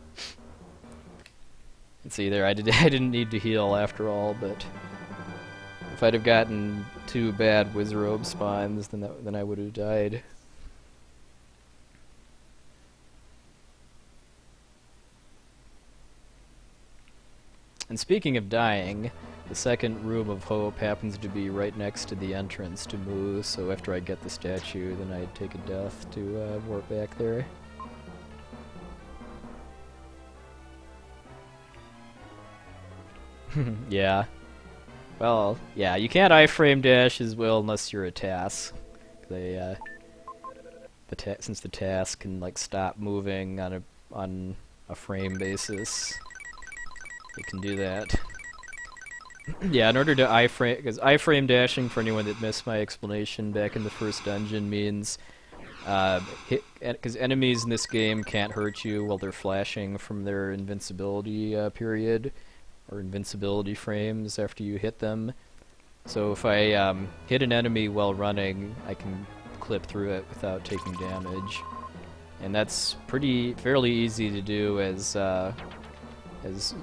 see there, I didn't need to heal after all, but if I'd have gotten 2 bad Wizrobe spawns, then I would have died. And speaking of dying, the second Room of Hope happens to be right next to the entrance to Mu, so after I get the statue, then I'd take a death to warp back there. Yeah. Well, yeah, you can't iframe dash as well unless you're a TAS. Since the TAS can like stop moving on a frame basis, it can do that. Yeah, in order to iframe, because iframe dashing, for anyone that missed my explanation back in the first dungeon, means because enemies in this game can't hurt you while they're flashing from their invincibility period, or invincibility frames after you hit them. So if I hit an enemy while running, I can clip through it without taking damage. And that's fairly easy to do as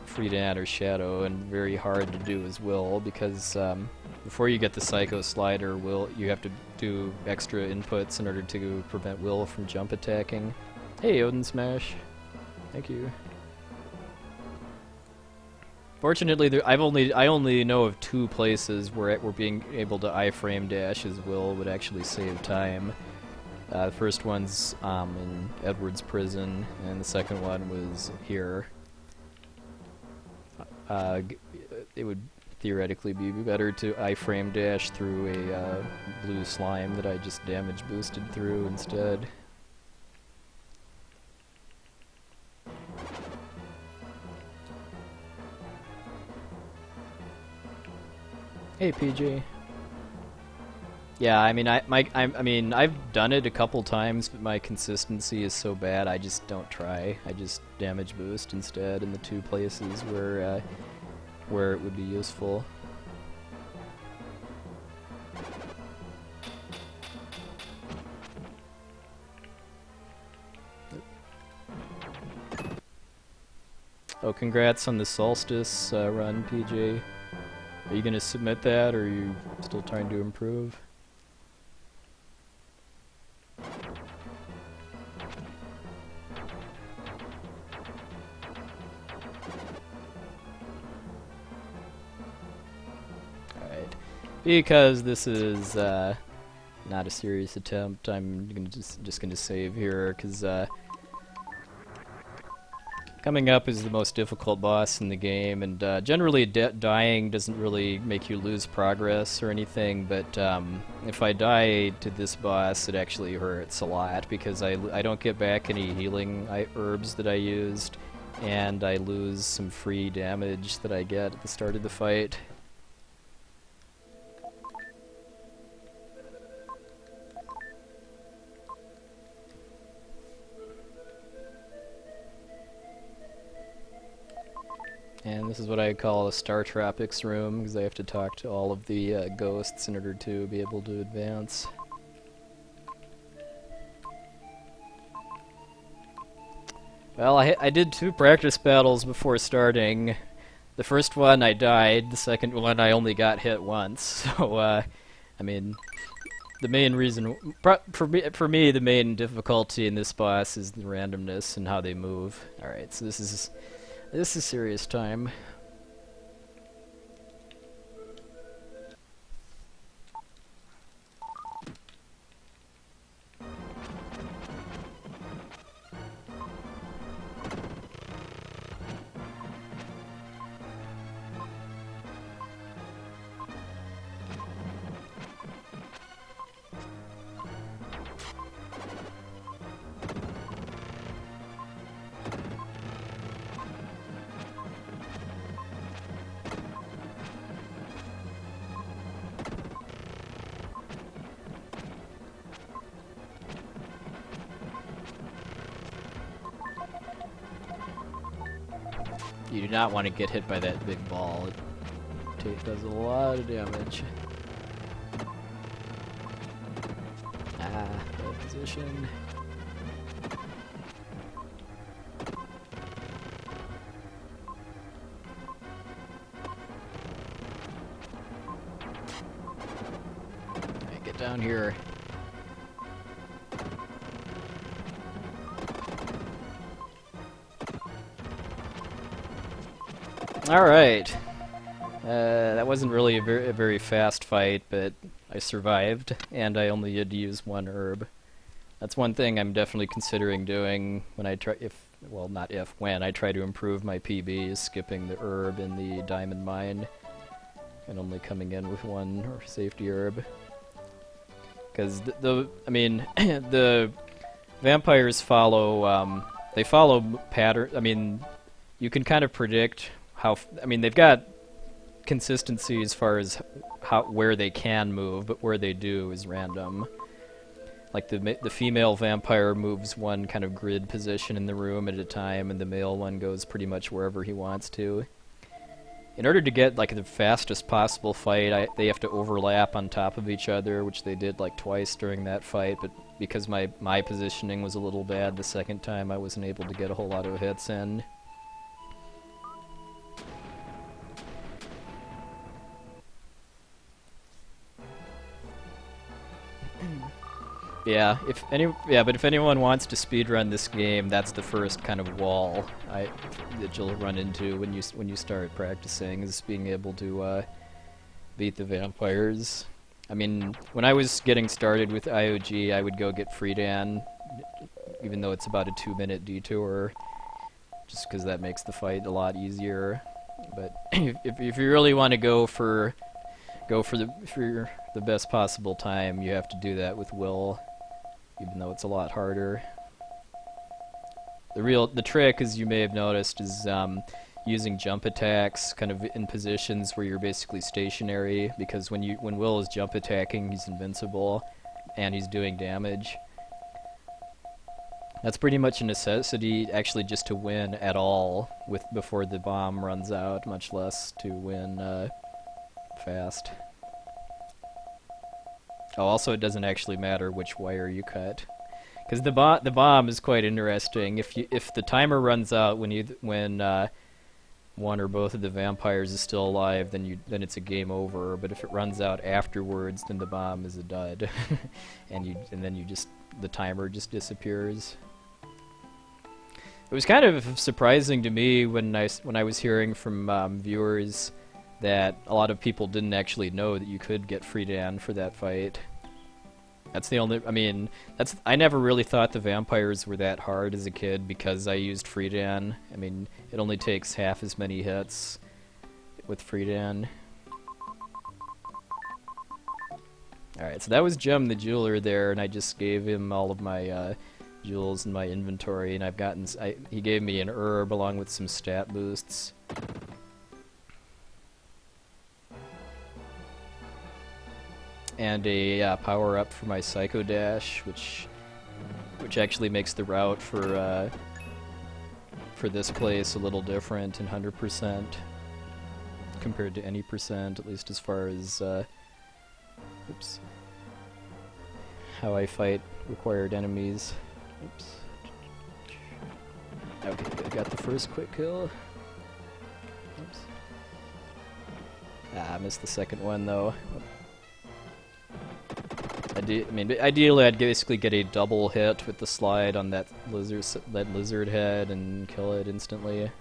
Freedan or Shadow, and very hard to do as Will, because before you get the Psycho Slider, you have to do extra inputs in order to prevent Will from jump attacking. Hey, Odin Smash. Thank you. Fortunately, I only know of 2 places where being able to iframe dash as Will would actually save time. The first one's in Edward's prison, and the second one was here. It would theoretically be better to iframe dash through a blue slime that I just damage boosted through instead. Hey, PJ. Yeah, I mean, I've done it a couple times, but my consistency is so bad, I just don't try. I just damage boost instead in the 2 places where it would be useful. Oh, congrats on the Solstice run, PJ. Are you going to submit that, or are you still trying to improve? Alright. Because this is not a serious attempt, I'm just going to save here, because Coming up is the most difficult boss in the game, and generally dying doesn't really make you lose progress or anything, but if I die to this boss, it actually hurts a lot, because I don't get back any healing herbs that I used, and I lose some free damage that I get at the start of the fight. And this is what I call a Star Tropics room, because I have to talk to all of the ghosts in order to be able to advance. Well, I did 2 practice battles before starting. The first one I died, the second one I only got hit once. So, I mean, the main reason, for me, the main difficulty in this boss is the randomness and how they move. Alright, so this is serious time. You do not want to get hit by that big ball. It does a lot of damage. Ah, bad position. Alright, get down here. Alright. That wasn't really a very fast fight, but I survived, and I only had to use 1 herb. That's one thing I'm definitely considering doing when I try, when I try to improve my PB, is skipping the herb in the diamond mine, and only coming in with 1 safety herb. Because the vampires follow, they follow pattern, you can kind of predict how, they've got consistency as far as where they can move, but where they do is random. Like the female vampire moves 1 kind of grid position in the room at a time, and the male one goes pretty much wherever he wants to. In order to get like the fastest possible fight, they have to overlap on top of each other, which they did like twice during that fight, but because my positioning was a little bad the second time, I wasn't able to get a whole lot of hits in. But if anyone wants to speedrun this game, that's the first kind of wall that you'll run into when you start practicing, is being able to beat the vampires. When I was getting started with IOG, I would go get Friedan, even though it's about a 2-minute detour, just because that makes the fight a lot easier. But if you really want to go for the best possible time, you have to do that with Will, even though it's a lot harder. The trick, as you may have noticed, is using jump attacks kind of in positions where you're basically stationary, because when Will is jump attacking, he's invincible and he's doing damage. That's pretty much a necessity, actually, just to win at all before the bomb runs out, much less to win fast. Oh, also, it doesn't actually matter which wire you cut, because the bomb is quite interesting. If the timer runs out when 1 or both of the vampires is still alive, then it's a game over. But if it runs out afterwards, then the bomb is a dud, and then the timer just disappears. It was kind of surprising to me when I was hearing from viewers that a lot of people didn't actually know that you could get Friedan for that fight. That's the only. I mean, that's. I never really thought the vampires were that hard as a kid because I used Freedan. I mean, it only takes half as many hits with Freedan. Alright, so that was Jem the Jeweler there, and I just gave him all of my jewels in my inventory, and I've gotten. He gave me an herb along with some stat boosts. And a power up for my Psycho Dash, which actually makes the route for this place a little different in 100% compared to any percent, at least as far as oops, how I fight required enemies. Oops. Okay, good. Got the first quick kill. Oops. Ah, I missed the second one though. I mean, ideally, I'd basically get a double hit with the slide on that lizard head and kill it instantly.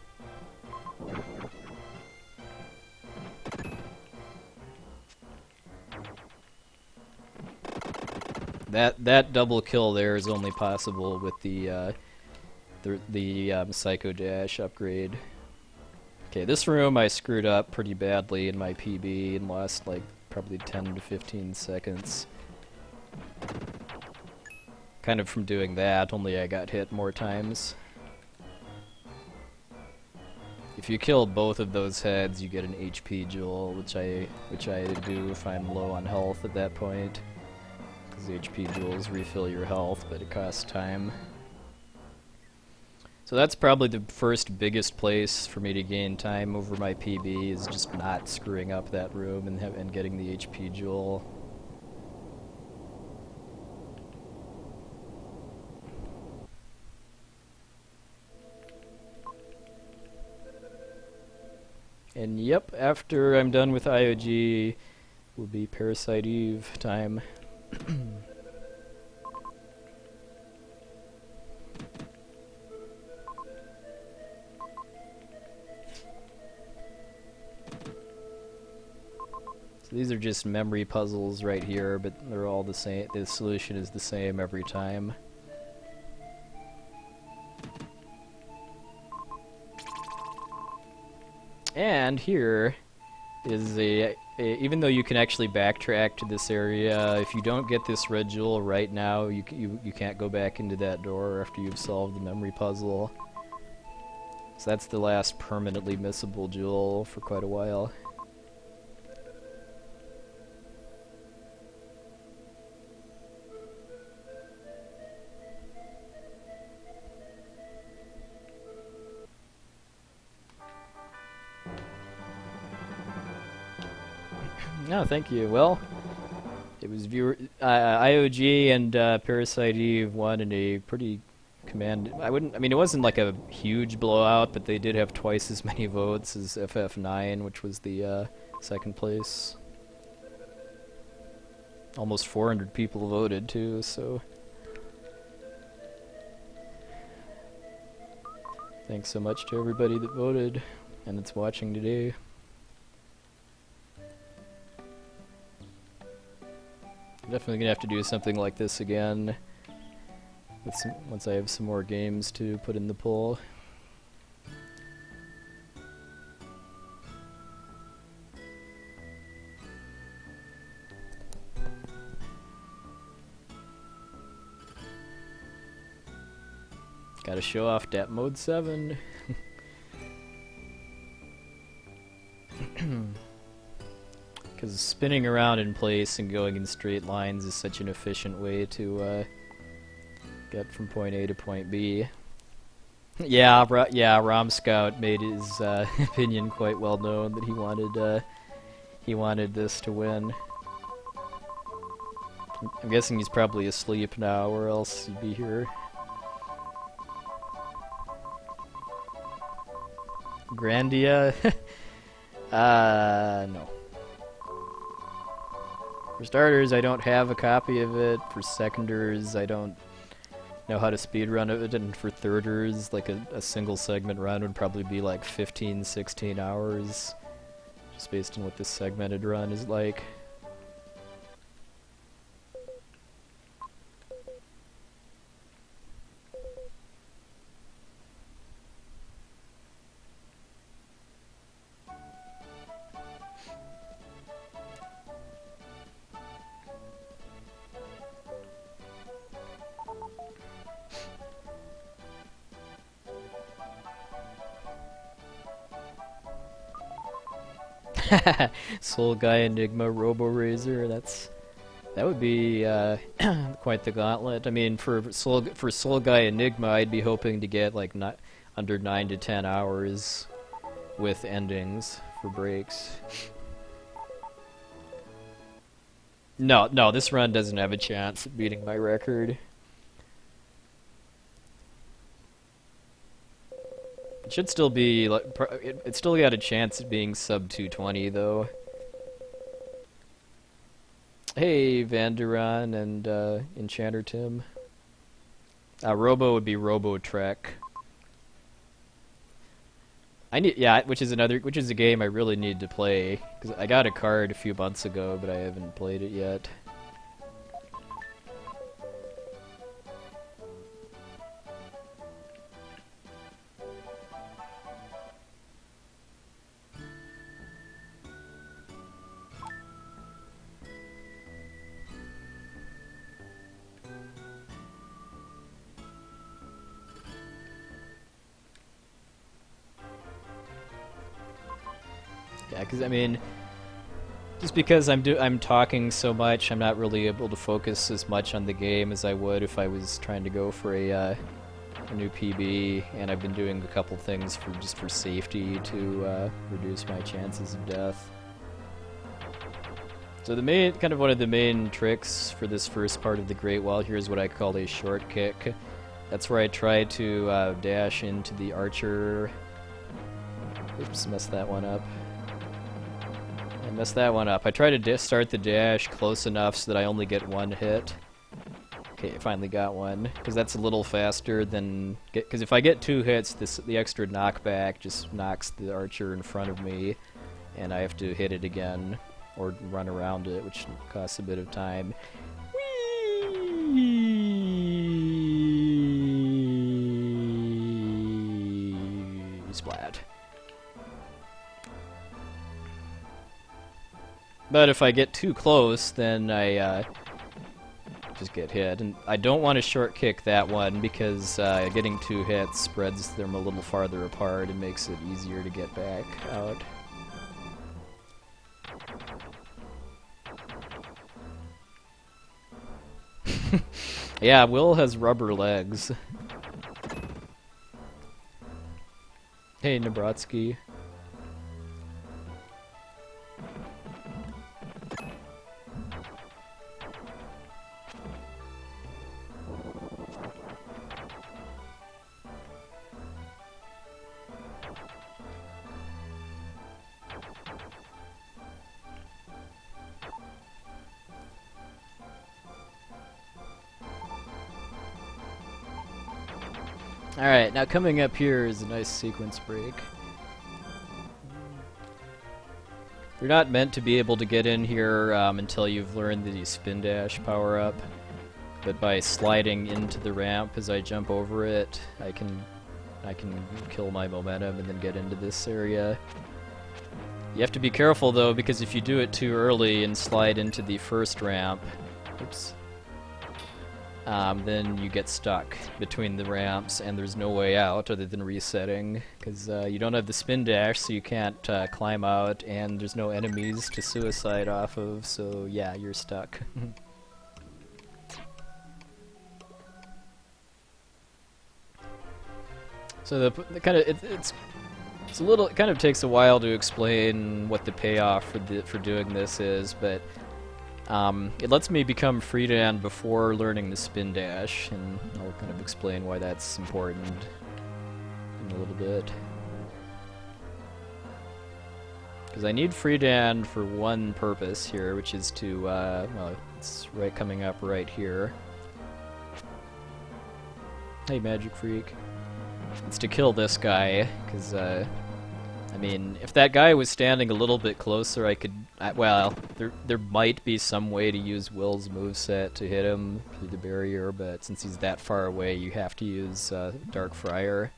That double kill there is only possible with the Psycho Dash upgrade. Okay, this room I screwed up pretty badly in my PB and lost like probably 10 to 15 seconds. Kind of from doing that, only I got hit more times. If you kill both of those heads, you get an HP jewel, which I do if I'm low on health at that point. Because the HP jewels refill your health, but it costs time. So that's probably the first biggest place for me to gain time over my PB, is just not screwing up that room and getting the HP jewel. And yep, after I'm done with IOG, will be Parasite Eve time. So these are just memory puzzles right here, but they're all the same. The solution is the same every time. And here is even though you can actually backtrack to this area, if you don't get this red jewel right now, you can't go back into that door after you've solved the memory puzzle. So that's the last permanently missable jewel for quite a while. No, thank you. Well, it was IOG and Parasite Eve won in a pretty I mean, it wasn't like a huge blowout, but they did have twice as many votes as FF9, which was the second place. Almost 400 people voted too, so thanks so much to everybody that voted and that's watching today. Definitely gonna have to do something like this again with once I have some more games to put in the poll. Gotta show off that mode 7. Because spinning around in place and going in straight lines is such an efficient way to get from point A to point B. Yeah, Rom Scout made his opinion quite well known that he wanted this to win. I'm guessing he's probably asleep now, or else he'd be here. Grandia? No. For starters, I don't have a copy of it. For seconders, I don't know how to speedrun it. And for thirders, like a single segment run would probably be like 15, 16 hours. Just based on what this segmented run is like. Soul Guy Enigma Robo Razor. That would be quite the gauntlet. I mean, for Soul Guy Enigma, I'd be hoping to get like not under 9 to 10 hours with endings for breaks. No, this run doesn't have a chance of beating my record. It should still be like it still got a chance of being sub 220 though. Hey, Vanderon and Enchanter Tim. Robo would be Robo Trek. Which is a game I really need to play because I got a card a few months ago, but I haven't played it yet. Yeah, because I mean, just because I'm talking so much, I'm not really able to focus as much on the game as I would if I was trying to go for a new PB, and I've been doing a couple things for safety to reduce my chances of death. So one of the main tricks for this first part of the Great Wall here is what I call a short kick. That's where I try to dash into the archer. Oops, messed that one up. I messed that one up. I try to start the dash close enough so that I only get one hit. Okay, I finally got one, because that's a little faster than... Because if I get 2 hits, the extra knockback just knocks the archer in front of me, and I have to hit it again, or run around it, which costs a bit of time. Whee! Splat. But if I get too close, then I just get hit. And I don't want to short kick that one because getting 2 hits spreads them a little farther apart and makes it easier to get back out. Yeah, Will has rubber legs. Hey, Nabratsky. Alright, now coming up here is a nice sequence break. You're not meant to be able to get in here until you've learned the spin dash power-up, but by sliding into the ramp as I jump over it, I can kill my momentum and then get into this area. You have to be careful though, because if you do it too early and slide into the first ramp, oops, then you get stuck between the ramps and there's no way out other than resetting, because you don't have the spin dash, so you can't climb out, and there's no enemies to suicide off of, so yeah, you're stuck. So the kind of it's a little, it kind of takes a while to explain what the payoff for doing this is, but it lets me become Freedan before learning the spin dash, and I'll kind of explain why that's important in a little bit. Because I need Freedan for one purpose here, which is to, well, it's coming up right here. Hey, Magic Freak. It's to kill this guy, because, I mean, if that guy was standing a little bit closer, I could... well, there might be some way to use Will's moveset to hit him through the barrier, but since he's that far away, you have to use Dark Friar.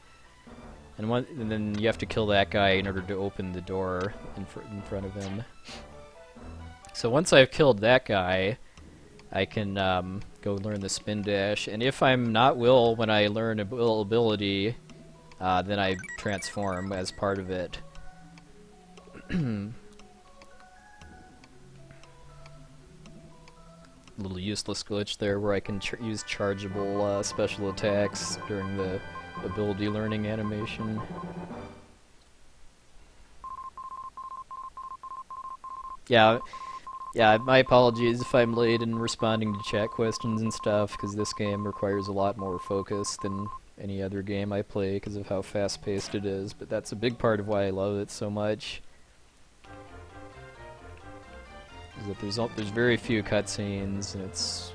And then you have to kill that guy in order to open the door in front of him. So once I've killed that guy, I can go learn the spin dash, and if I'm not Will when I learn a Will ability, then I transform as part of it. little useless glitch there where I can use chargeable special attacks during the ability learning animation. Yeah, my apologies if I'm late in responding to chat questions and stuff, because this game requires a lot more focus than any other game I play because of how fast-paced it is, but that's a big part of why I love it so much. Is that there's very few cutscenes, and it's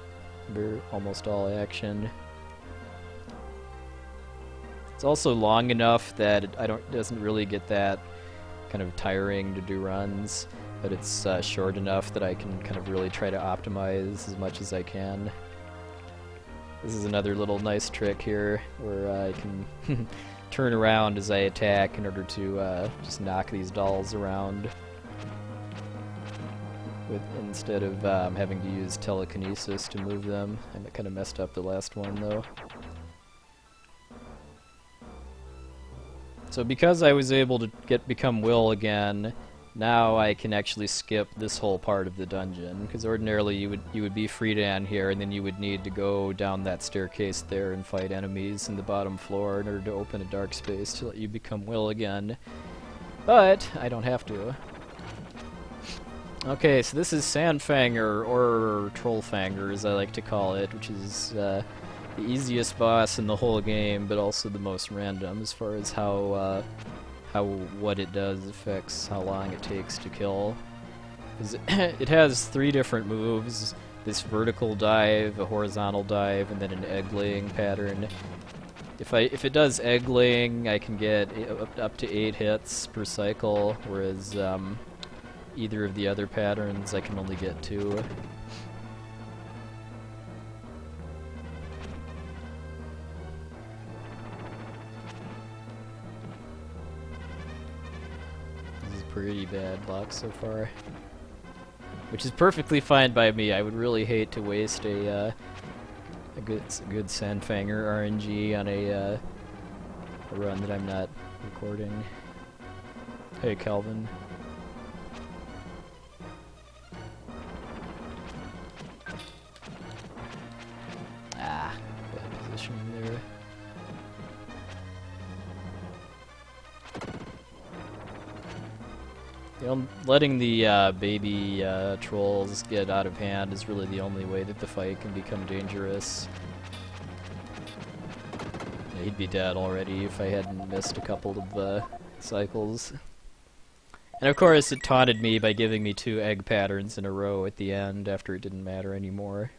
almost all action. It's also long enough that it doesn't really get that kind of tiring to do runs, but it's short enough that I can kind of really try to optimize as much as I can. This is another little nice trick here, where I can turn around as I attack in order to just knock these dolls around, instead of having to use telekinesis to move them. I kind of messed up the last one, though. So because I was able to become Will again, now I can actually skip this whole part of the dungeon, because ordinarily you would be Friedan here, and then you would need to go down that staircase there and fight enemies in the bottom floor in order to open a dark space to let you become Will again. But I don't have to. Okay, so this is Sandfanger, or Trollfanger as I like to call it, which is the easiest boss in the whole game, but also the most random as far as how what it does affects how long it takes to kill. It has 3 different moves: this vertical dive, a horizontal dive, and then an egg-laying pattern. If it does egg-laying, I can get up to 8 hits per cycle, whereas either of the other patterns I can only get 2. Pretty bad luck so far, which is perfectly fine by me. I would really hate to waste a good Sandfanger RNG on a run that I'm not recording. Hey, Calvin. Ah, bad positioning there. Letting the baby trolls get out of hand is really the only way that the fight can become dangerous. Yeah, he'd be dead already if I hadn't missed a couple of cycles. And of course it taunted me by giving me 2 egg patterns in a row at the end after it didn't matter anymore.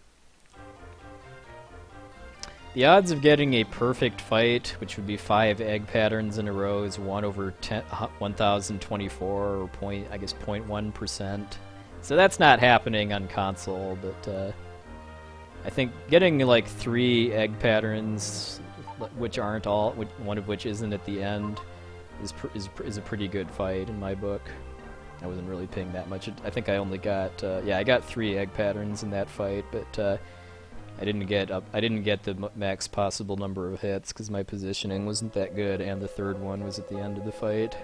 The odds of getting a perfect fight, which would be 5 egg patterns in a row, is 1 over 1024, or I guess 0.1%. So that's not happening on console, but I think getting like 3 egg patterns, which aren't all, one of which isn't at the end, is a pretty good fight in my book. I wasn't really paying that much. I think I only got I got 3 egg patterns in that fight, but I didn't get the max possible number of hits because my positioning wasn't that good, and the third one was at the end of the fight.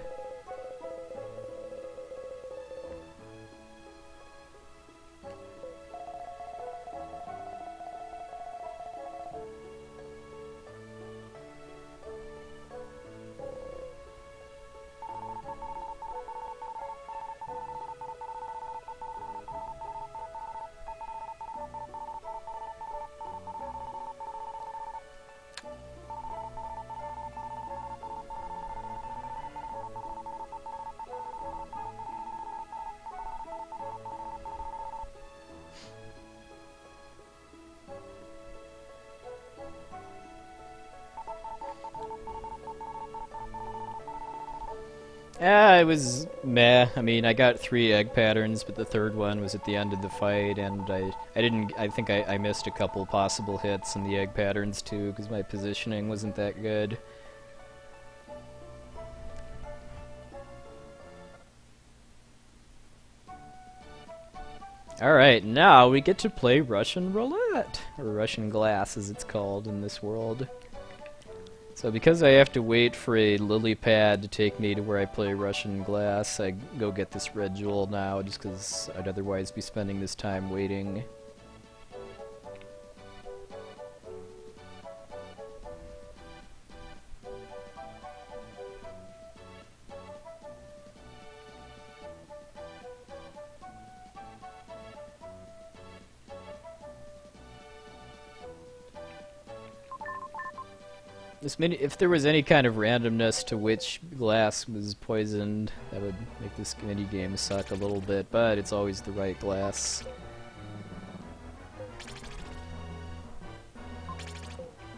It was meh. I mean, I got 3 egg patterns, but the third one was at the end of the fight, and I think I missed a couple possible hits in the egg patterns too, because my positioning wasn't that good. Alright, now we get to play Russian Roulette, or Russian Glass as it's called in this world. So because I have to wait for a lily pad to take me to where I play Russian Glass, I go get this red jewel now, just because I'd otherwise be spending this time waiting. If there was any kind of randomness to which glass was poisoned, that would make this mini game suck a little bit, but it's always the right glass.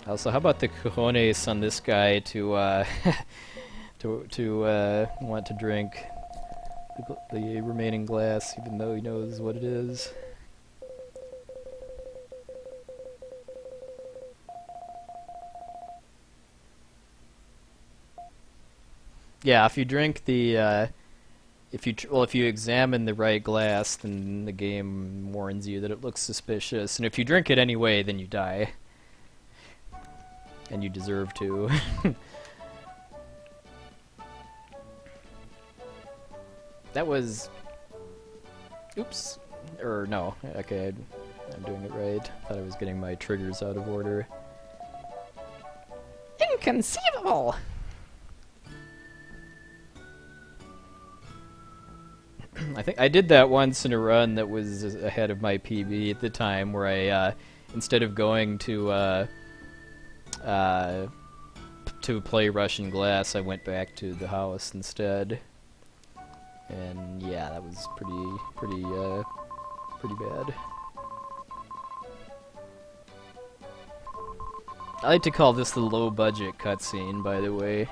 Also, how about the cojones on this guy to want to drink the remaining glass, even though he knows what it is? Yeah, if you drink the, if you examine the right glass, then the game warns you that it looks suspicious, and if you drink it anyway, then you die. And you deserve to. That was... Oops. Or, no. Okay, I'm doing it right. Thought I was getting my triggers out of order. Inconceivable! I think I did that once in a run that was ahead of my PB at the time, where I, instead of going to play Russian Glass, I went back to the house instead. And yeah, that was pretty bad. I like to call this the low-budget cutscene, by the way.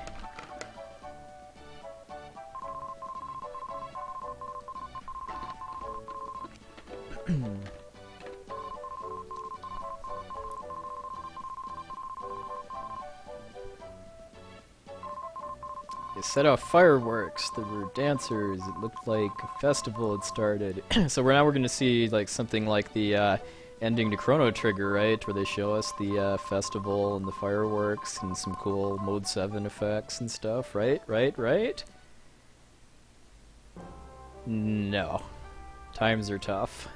They set off fireworks. There were dancers. It looked like a festival had started. So now we're going to see like something like the ending to Chrono Trigger, right? Where they show us the festival and the fireworks and some cool Mode 7 effects and stuff, right? Right? No. Times are tough.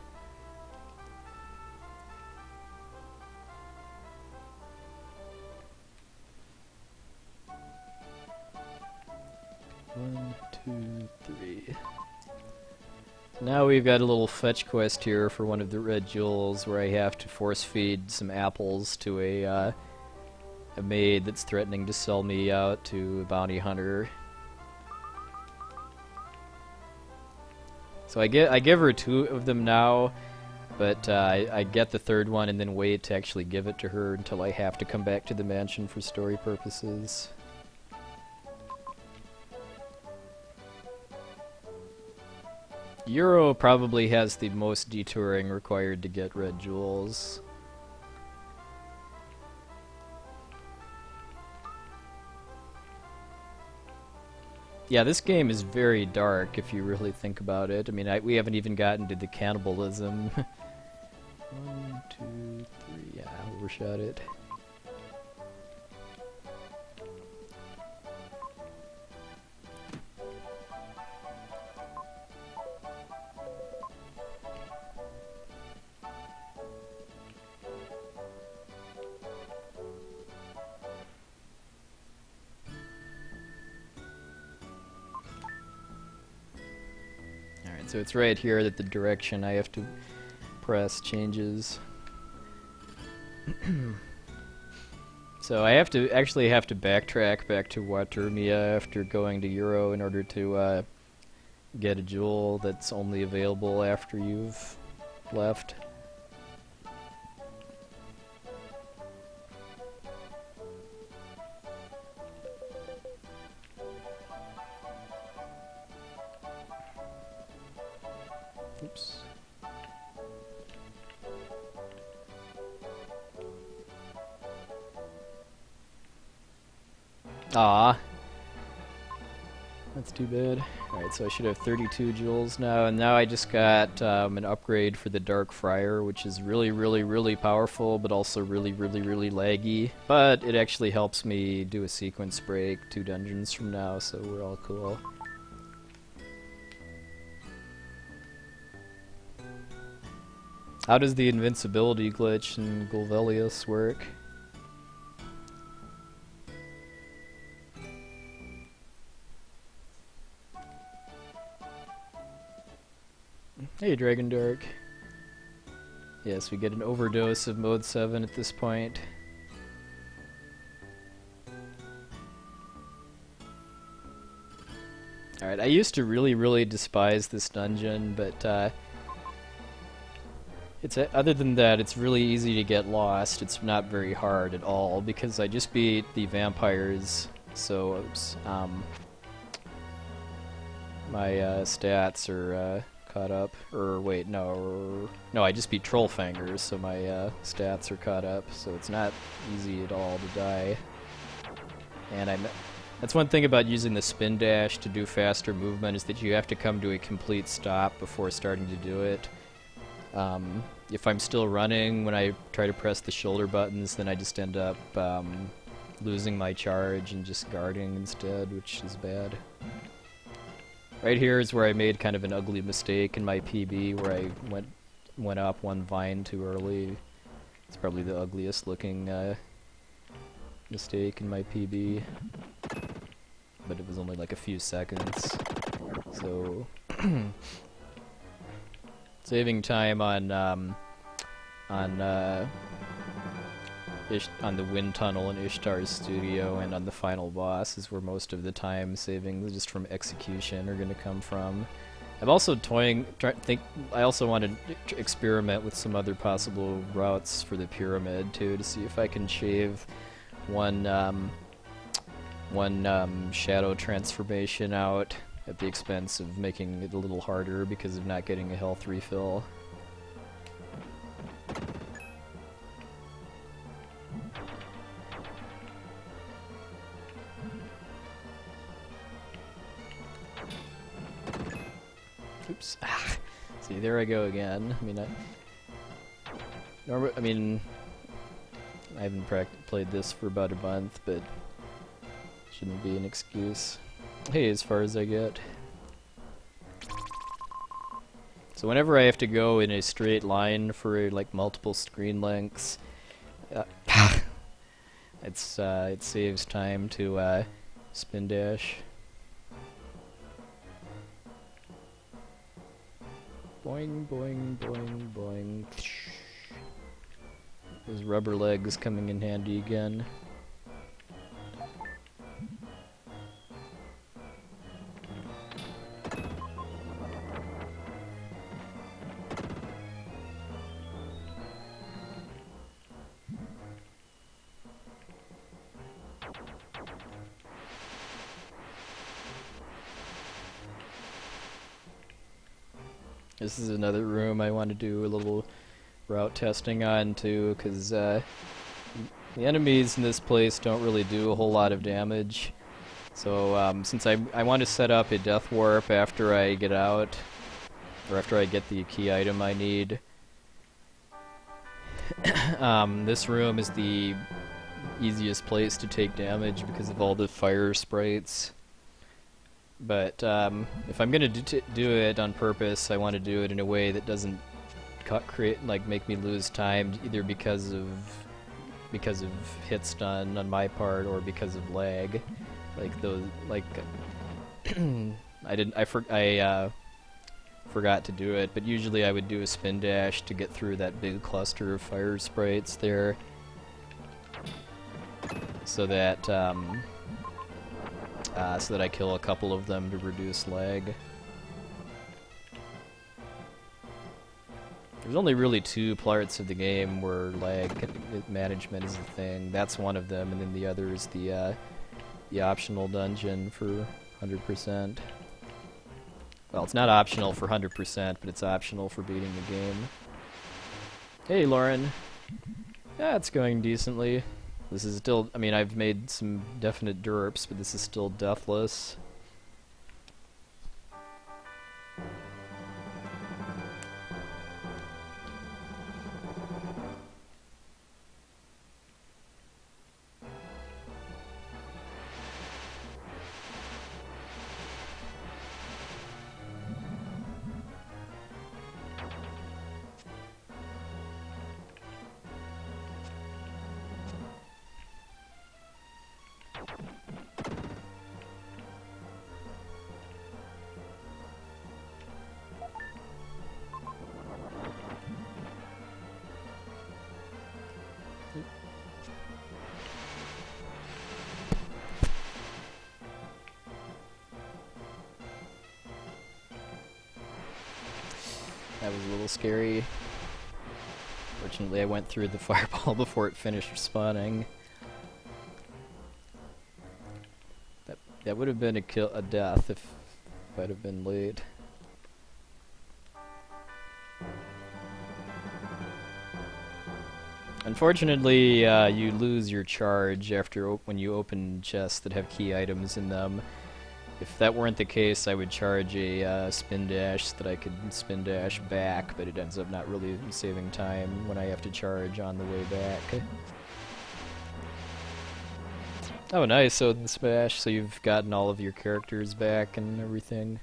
One, two, three. Now we've got a little fetch quest here for one of the red jewels where I have to force feed some apples to a maid that's threatening to sell me out to a bounty hunter. So I give her 2 of them now, but I get the 3rd one and then wait to actually give it to her until I have to come back to the mansion for story purposes. Euro probably has the most detouring required to get red jewels. Yeah, this game is very dark if you really think about it. I mean, we haven't even gotten to the cannibalism. 1, 2, 3, yeah, overshot it. So it's right here that the direction I have to press changes. So I have to backtrack back to Watermia after going to Euro in order to get a jewel that's only available after you've left. Oops. Ah, that's too bad. Alright, so I should have 32 jewels now, and now I just got an upgrade for the Dark Friar, which is really powerful, but also really laggy. But it actually helps me do a sequence break 2 dungeons from now, so we're all cool. How does the invincibility glitch in Golvelius work? Hey, Dragon Dark. Yes, we get an overdose of Mode 7 at this point. Alright, I used to really despise this dungeon, but it's other than that, it's really easy to get lost. It's not very hard at all because I just beat the vampires, so it's, my stats are caught up. Or wait, no, I just beat Trollfangers, so my stats are caught up. So it's not easy at all to die. And that's one thing about using the spin dash to do faster movement is that you have to come to a complete stop before starting to do it. If I'm still running when I try to press the shoulder buttons, then I just end up losing my charge and just guarding instead, which is bad. Right here is where I made kind of an ugly mistake in my PB, where I went up one vine too early. It's probably the ugliest looking mistake in my PB, but it was only like a few seconds. So saving time on the wind tunnel in Ishtar's studio and on the final boss is where most of the time savings just from execution are going to come from. I'm also I also want to experiment with some other possible routes for the pyramid too, to see if I can shave one shadow transformation out at the expense of making it a little harder because of not getting a health refill. Oops. Ah. See, there I go again. I mean, I haven't played this for about a month, but shouldn't be an excuse. Hey, as far as I get. So whenever I have to go in a straight line for like multiple screen lengths, it saves time to spin dash. Boing, boing, boing, boing. Those rubber legs coming in handy again. This is another room I want to do a little route testing on too, because the enemies in this place don't really do a whole lot of damage. So since I want to set up a death warp after I get out, or after I get the key item I need, this room is the easiest place to take damage because of all the fire sprites. But if I'm gonna do it on purpose, I want to do it in a way that doesn't make me lose time, either because of hit stun on my part or because of lag. I forgot to do it, but usually I would do a spin dash to get through that big cluster of fire sprites there, so that I kill a couple of them to reduce lag. There's only really two parts of the game where lag management is a thing. That's one of them, and then the other is the optional dungeon for 100%. Well, it's not optional for 100%, but it's optional for beating the game. Hey, Lauren. Yeah, it's going decently. This is still, I mean, I've made some definite derps, but this is still deathless. That was a little scary. Fortunately, I went through the fireball before it finished spawning. That would have been a death if I'd have been late. Unfortunately, you lose your charge after when you open chests that have key items in them. If that weren't the case, I would charge a spin dash so that I could spin dash back, but it ends up not really saving time when I have to charge on the way back. Oh, nice, so the smash, so you've gotten all of your characters back and everything.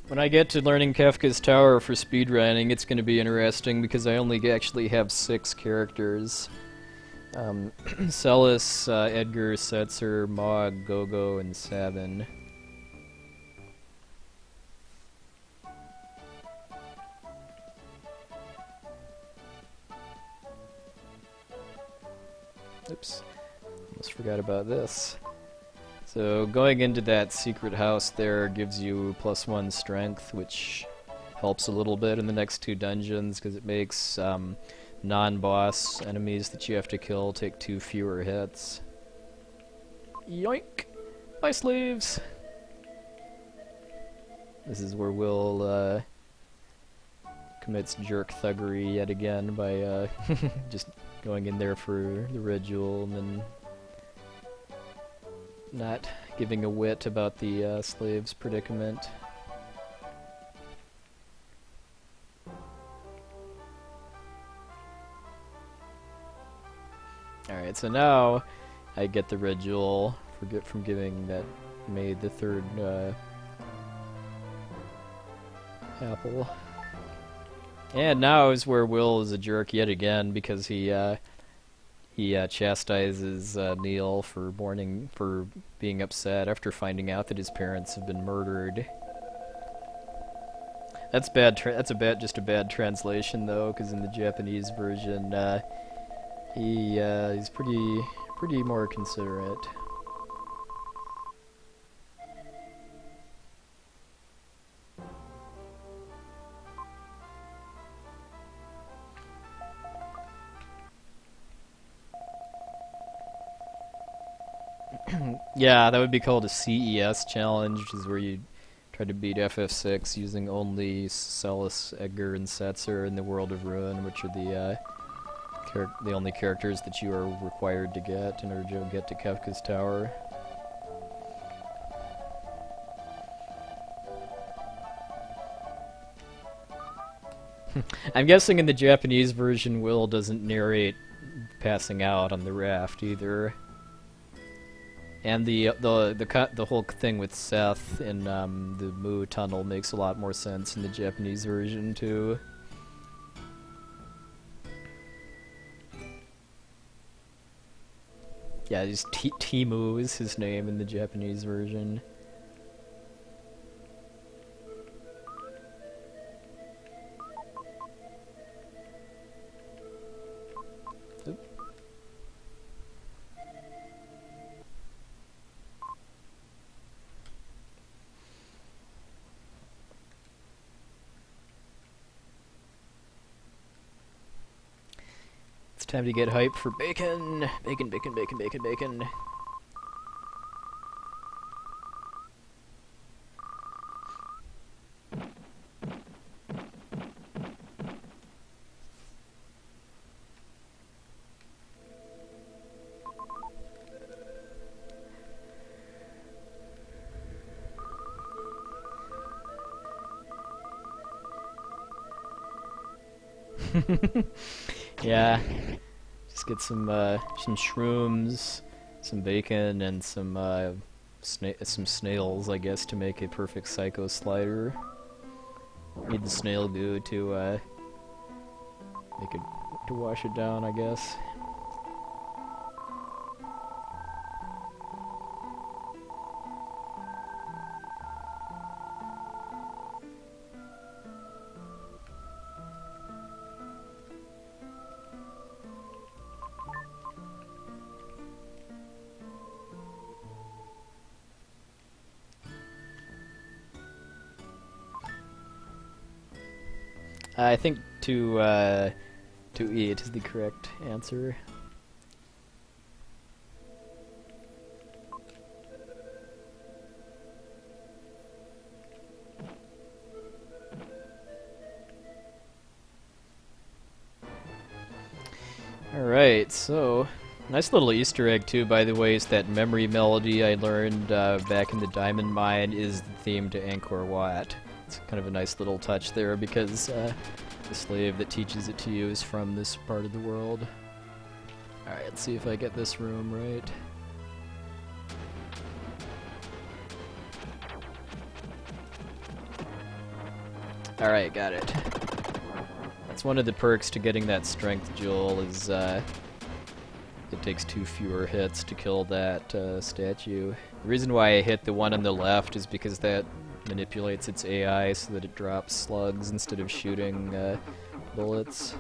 When I get to learning Kafka's Tower for speedrunning, it's going to be interesting because I only actually have 6 characters. Celis, Edgar, Setzer, Mog, Gogo, and Sabin. Oops, almost forgot about this. So going into that secret house there gives you +1 strength, which helps a little bit in the next 2 dungeons because it makes non-boss enemies that you have to kill take 2 fewer hits. Yoink! My sleeves! This is where Will commits jerk thuggery yet again by just going in there for the red jewel and then not giving a whit about the slave's predicament. Alright, so now I get the red jewel from giving that maid the 3rd apple. And now is where Will is a jerk yet again because he chastises Neil for being upset after finding out that his parents have been murdered. That's bad. Just a bad translation though, because in the Japanese version, he's pretty more considerate. Yeah, that would be called a CES challenge, which is where you try to beat FF6 using only Celis, Edgar, and Setzer in the World of Ruin, which are the only characters that you are required to get in order to get to Kafka's Tower. I'm guessing in the Japanese version, Will doesn't narrate passing out on the raft either. And the whole thing with Seth in the Mu tunnel makes a lot more sense in the Japanese version too. Yeah, just Timu is his name in the Japanese version. It's time to get hype for bacon! Bacon, bacon, bacon, bacon, bacon. Yeah, just get some shrooms, some bacon, and some snails, I guess, to make a perfect psycho slider. Need the snail goo to wash it down, I guess. I think to E is the correct answer. Alright, so nice little Easter egg too, by the way, is that memory melody I learned back in the Diamond Mine is the theme to Angkor Wat. It's kind of a nice little touch there because the slave that teaches it to you is from this part of the world. Alright, let's see if I get this room right. Alright, got it. That's one of the perks to getting that strength jewel is it takes 2 fewer hits to kill that statue. The reason why I hit the one on the left is because that manipulates its AI so that it drops slugs instead of shooting bullets.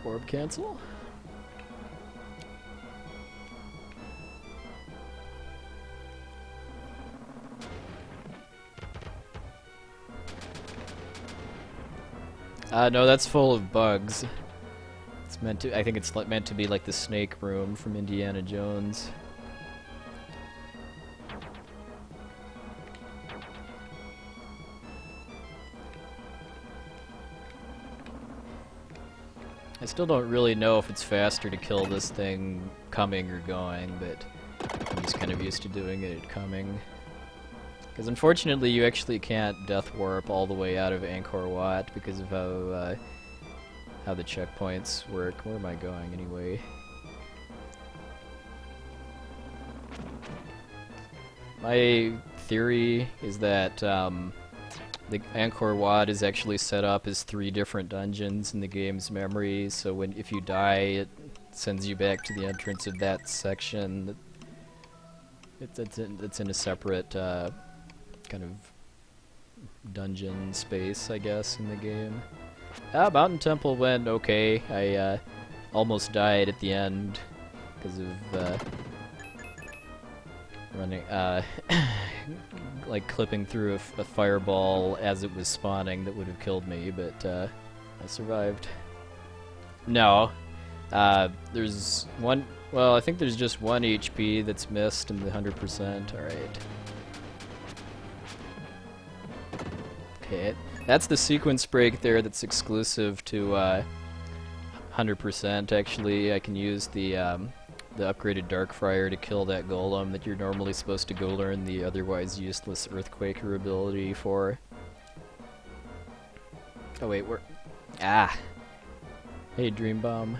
Orb cancel? No, that's full of bugs. It's meant to. I think it's meant to be like the snake room from Indiana Jones. I still don't really know if it's faster to kill this thing coming or going, but I'm just kind of used to doing it coming. Because unfortunately you actually can't death warp all the way out of Angkor Wat because of how the checkpoints work. Where am I going anyway? My theory is that the Angkor Wat is actually set up as 3 different dungeons in the game's memory, so if you die it sends you back to the entrance of that section. It's in a separate kind of dungeon space, I guess, in the game. Mountain Temple went okay. I almost died at the end because of running, like clipping through a fireball as it was spawning that would have killed me, but I survived. No, there's one. Well, I think there's just 1 HP that's missed in the 100%. All right. Okay, that's the sequence break there that's exclusive to 100%. Actually, I can use the upgraded Darkfriar to kill that golem that you're normally supposed to go learn the otherwise useless Earthquaker ability for. Oh wait, we're... Ah! Hey, Dream Bomb.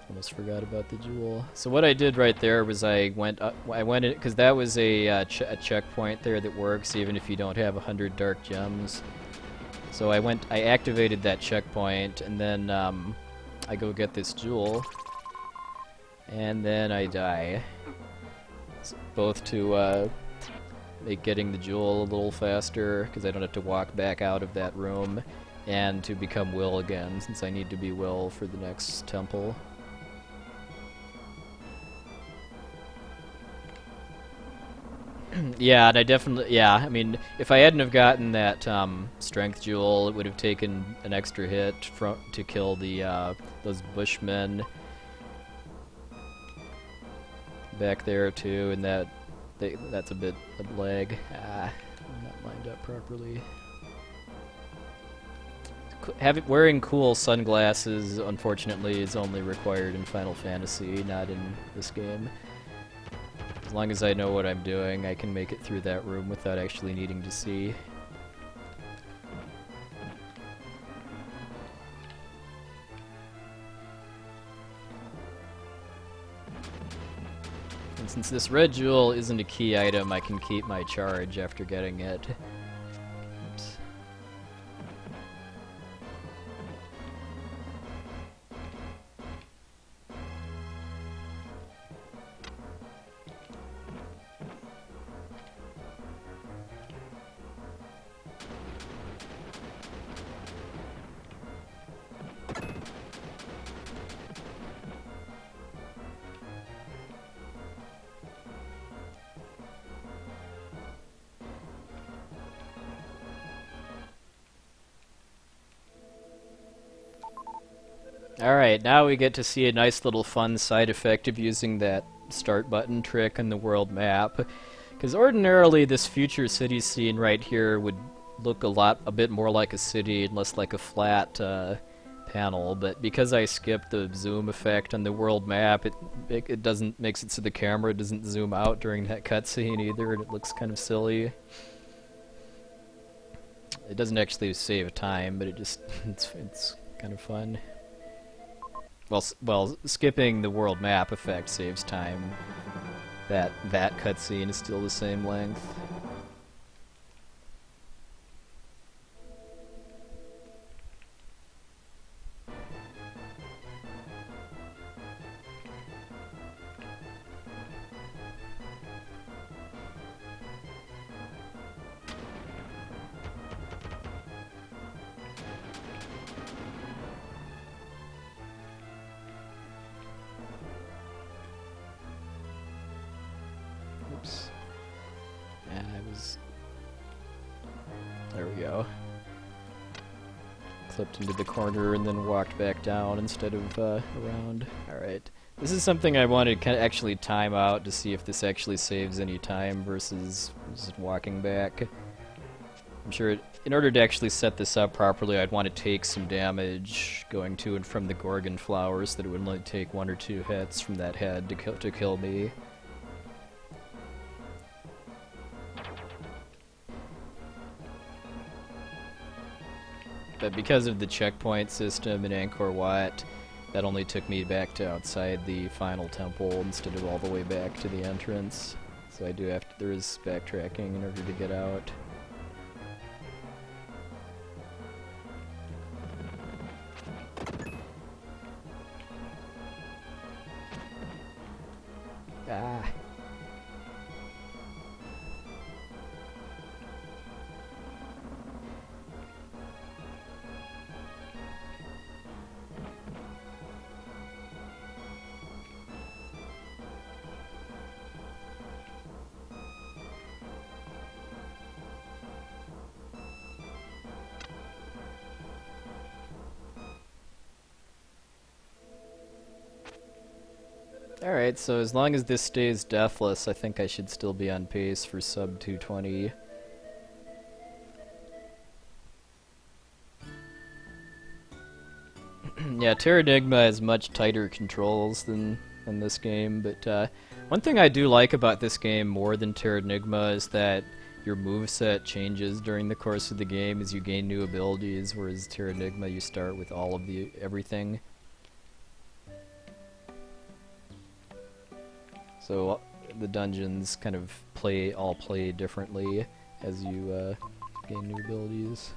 Almost forgot about the jewel. So what I did right there was I went in, because that was a checkpoint there that works even if you don't have 100 dark gems. So I activated that checkpoint, and then I go get this jewel, and then I die. So both to make getting the jewel a little faster, because I don't have to walk back out of that room, and to become Will again, since I need to be Will for the next temple. Yeah, and I definitely, yeah, I mean, if I hadn't have gotten that strength jewel, it would have taken an extra hit to kill the those bushmen back there too, and that's a bit of lag. I'm not lined up properly. Wearing cool sunglasses, unfortunately, is only required in Final Fantasy, not in this game. As long as I know what I'm doing, I can make it through that room without actually needing to see. And since this red jewel isn't a key item, I can keep my charge after getting it. Oops. Alright, now we get to see a nice little fun side effect of using that start button trick on the world map. Because ordinarily this future city scene right here would look a bit more like a city and less like a flat panel, but because I skipped the zoom effect on the world map, it doesn't makes it so the camera doesn't zoom out during that cutscene either, and it looks kind of silly. It doesn't actually save time, but it just it's kind of fun. Well, skipping the world map effect saves time. That cutscene is still the same length. Oops. Yeah, there we go. Clipped into the corner and then walked back down instead of around. Alright. This is something I wanted to actually time out to see if this actually saves any time versus just walking back. I'm sure in order to actually set this up properly, I'd want to take some damage going to and from the Gorgon flowers, that it would only take 1 or 2 hits from that head to kill me. But because of the checkpoint system in Angkor Wat, that only took me back to outside the final temple instead of all the way back to the entrance. So I do have to, there is backtracking in order to get out. Ah. Alright, so as long as this stays deathless, I think I should still be on pace for sub 220. Yeah, Terranigma has much tighter controls than this game, but one thing I do like about this game more than Terranigma is that your moveset changes during the course of the game as you gain new abilities, whereas Terranigma you start with all of the everything. So the dungeons kind of all play differently as you gain new abilities.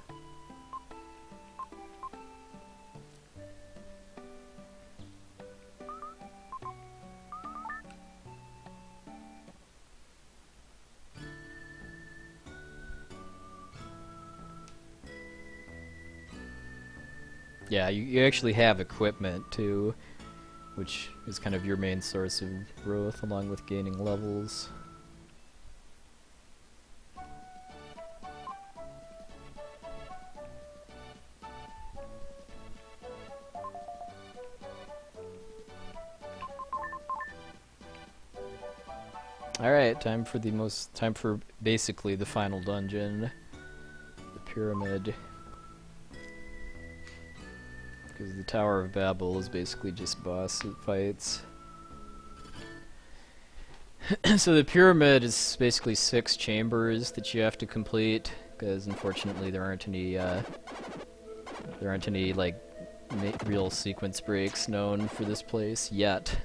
Yeah, you actually have equipment too, which is kind of your main source of growth along with gaining levels. Alright, time for basically the final dungeon, the pyramid. Because the Tower of Babel is basically just boss fights. So the pyramid is basically 6 chambers that you have to complete, because unfortunately there aren't any like real sequence breaks known for this place yet.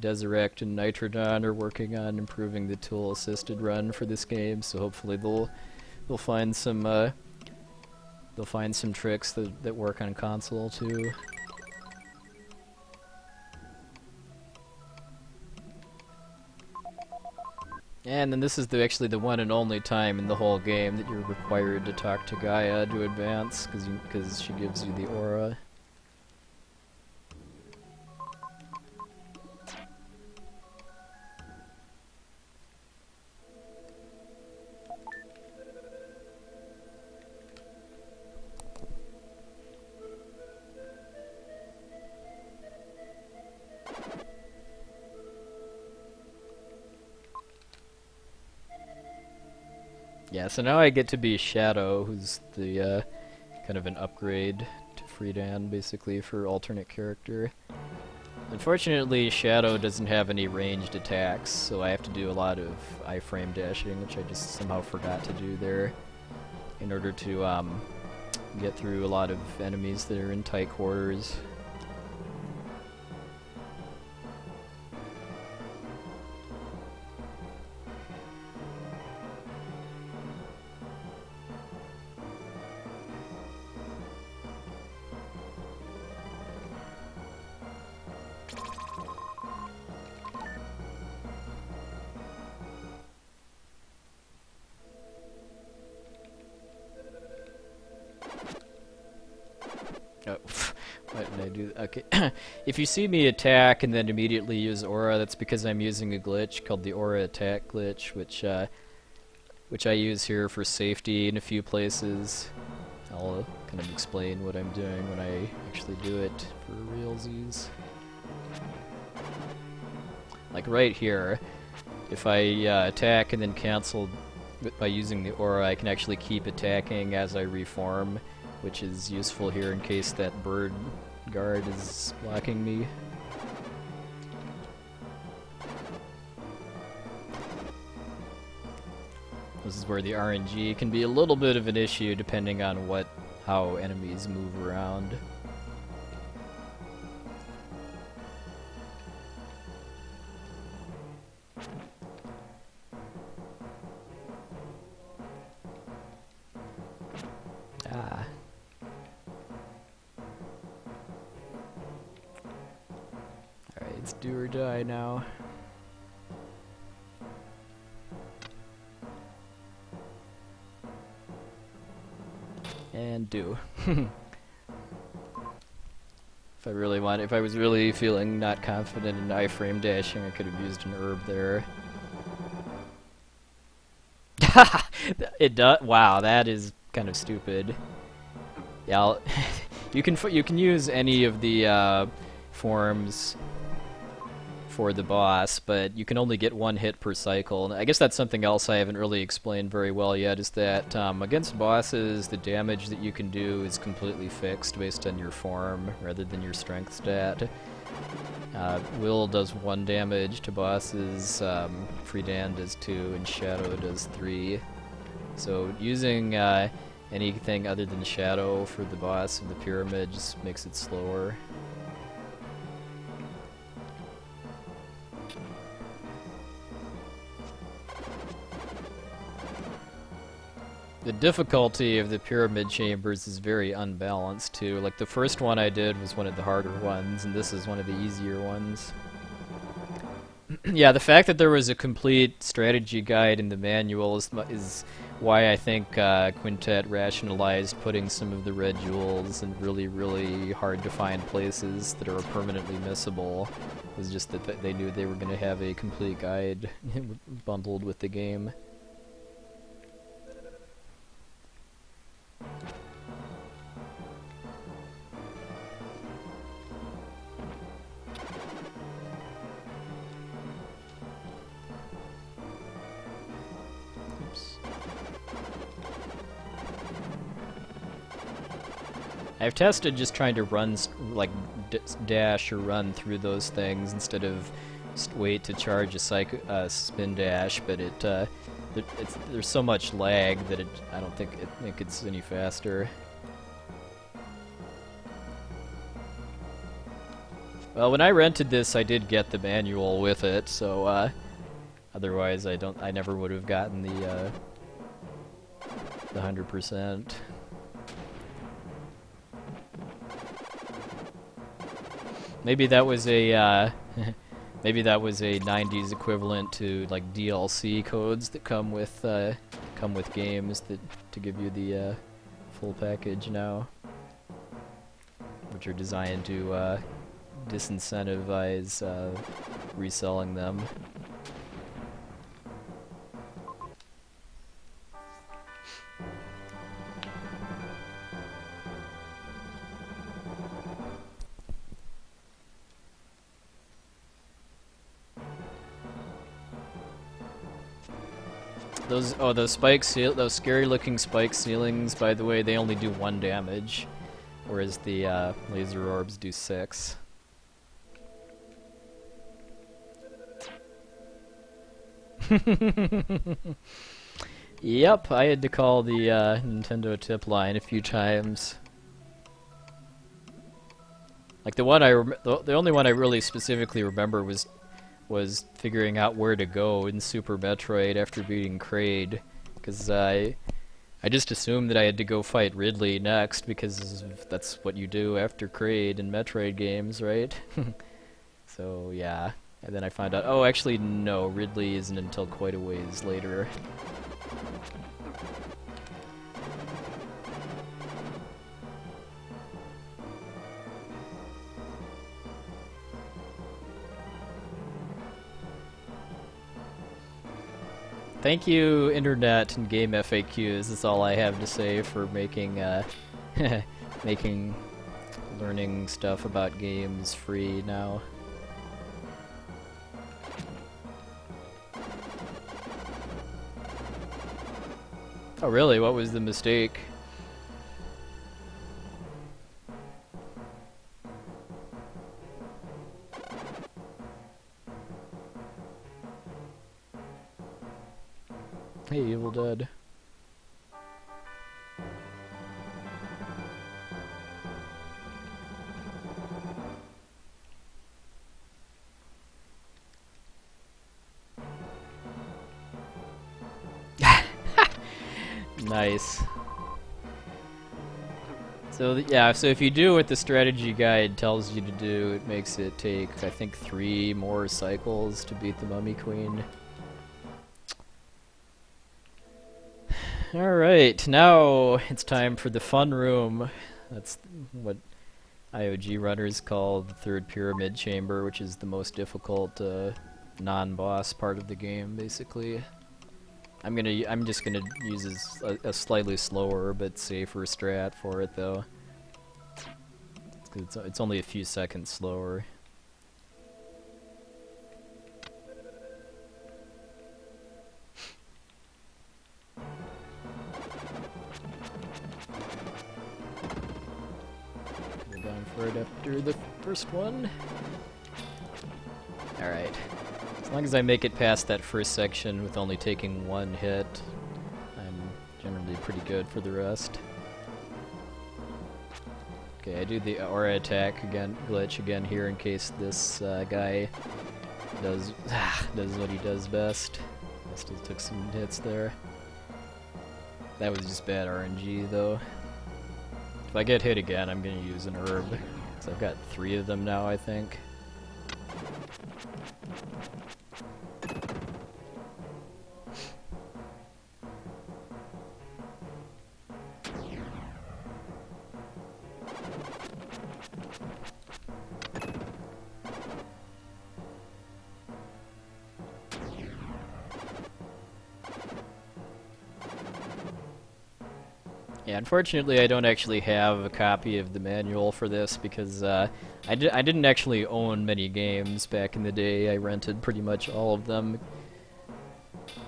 Desirect and Nitrodon are working on improving the tool-assisted run for this game, so hopefully they'll find some tricks that work on console too. And then this is actually the one and only time in the whole game that you're required to talk to Gaia to advance, because she gives you the aura. Yeah, so now I get to be Shadow, who's the kind of an upgrade to Friedan, basically, for alternate character. Unfortunately, Shadow doesn't have any ranged attacks, so I have to do a lot of iframe dashing, which I just somehow forgot to do there, in order to get through a lot of enemies that are in tight quarters. Oh, why did I do that? Okay. If you see me attack and then immediately use aura, that's because I'm using a glitch called the aura attack glitch, which I use here for safety in a few places. I'll kind of explain what I'm doing when I actually do it for realsies. Like right here, if I attack and then cancel by using the aura, I can actually keep attacking as I reform, which is useful here in case that bird guard is blocking me. This is where the RNG can be a little bit of an issue depending on how enemies move around. Ah. Alright, it's do or die now. And do. If I was really feeling not confident in iframe dashing, I could have used an herb there. It does. Wow, that is kind of stupid. Yeah, you can use any of the forms for the boss, but you can only get one hit per cycle. And I guess that's something else I haven't really explained very well yet, is that against bosses, the damage that you can do is completely fixed based on your form rather than your strength stat. Will does 1 damage to bosses, Friedan does 2, and Shadow does 3. So using anything other than Shadow for the boss of the pyramid just makes it slower. The difficulty of the pyramid chambers is very unbalanced too. Like the first one I did was one of the harder ones, and this is one of the easier ones. Yeah, the fact that there was a complete strategy guide in the manual is why I think Quintet rationalized putting some of the red jewels in really, really hard to find places that are permanently missable. It was just that they knew they were going to have a complete guide bundled with the game. I've tested just trying to run, dash or run through those things instead of wait to charge a spin dash, but there's so much lag that I don't think it's any faster. Well, when I rented this, I did get the manual with it, so otherwise I never would have gotten the 100%. Maybe that was a maybe that was a 90s equivalent to like DLC codes that come with games to give you the full package now, which are designed to disincentivize reselling them. those those scary looking spike ceilings, by the way, they only do 1 damage, whereas the laser orbs do 6. Yep, I had to call the Nintendo tip line a few times. Like the one the only one I really specifically remember was figuring out where to go in Super Metroid after beating Kraid, because I just assumed that I had to go fight Ridley next because that's what you do after Kraid in Metroid games, right? So yeah, and then I found out, oh, actually no, Ridley isn't until quite a ways later. Thank you, Internet and Game FAQs. That's all I have to say for making making learning stuff about games free now. Oh really? What was the mistake? Hey, Evil Dead. Nice. So yeah, so if you do what the strategy guide tells you to do, it makes it take, I think, 3 more cycles to beat the Mummy Queen. Alright, now it's time for the fun room. That's what IOG runners call the 3rd pyramid chamber, which is the most difficult non-boss part of the game, basically. I'm just gonna use a slightly slower but safer strat for it, though. It's only a few seconds slower. Right after the first one. Alright. As long as I make it past that first section with only taking 1 hit, I'm generally pretty good for the rest. Okay, I do the aura attack again, glitch again here in case this guy does what he does best. I still took some hits there. That was just bad RNG though. If I get hit again, I'm gonna use an herb. So I've got 3 of them now, I think. Yeah, unfortunately I don't actually have a copy of the manual for this because I didn't actually own many games back in the day. I rented pretty much all of them.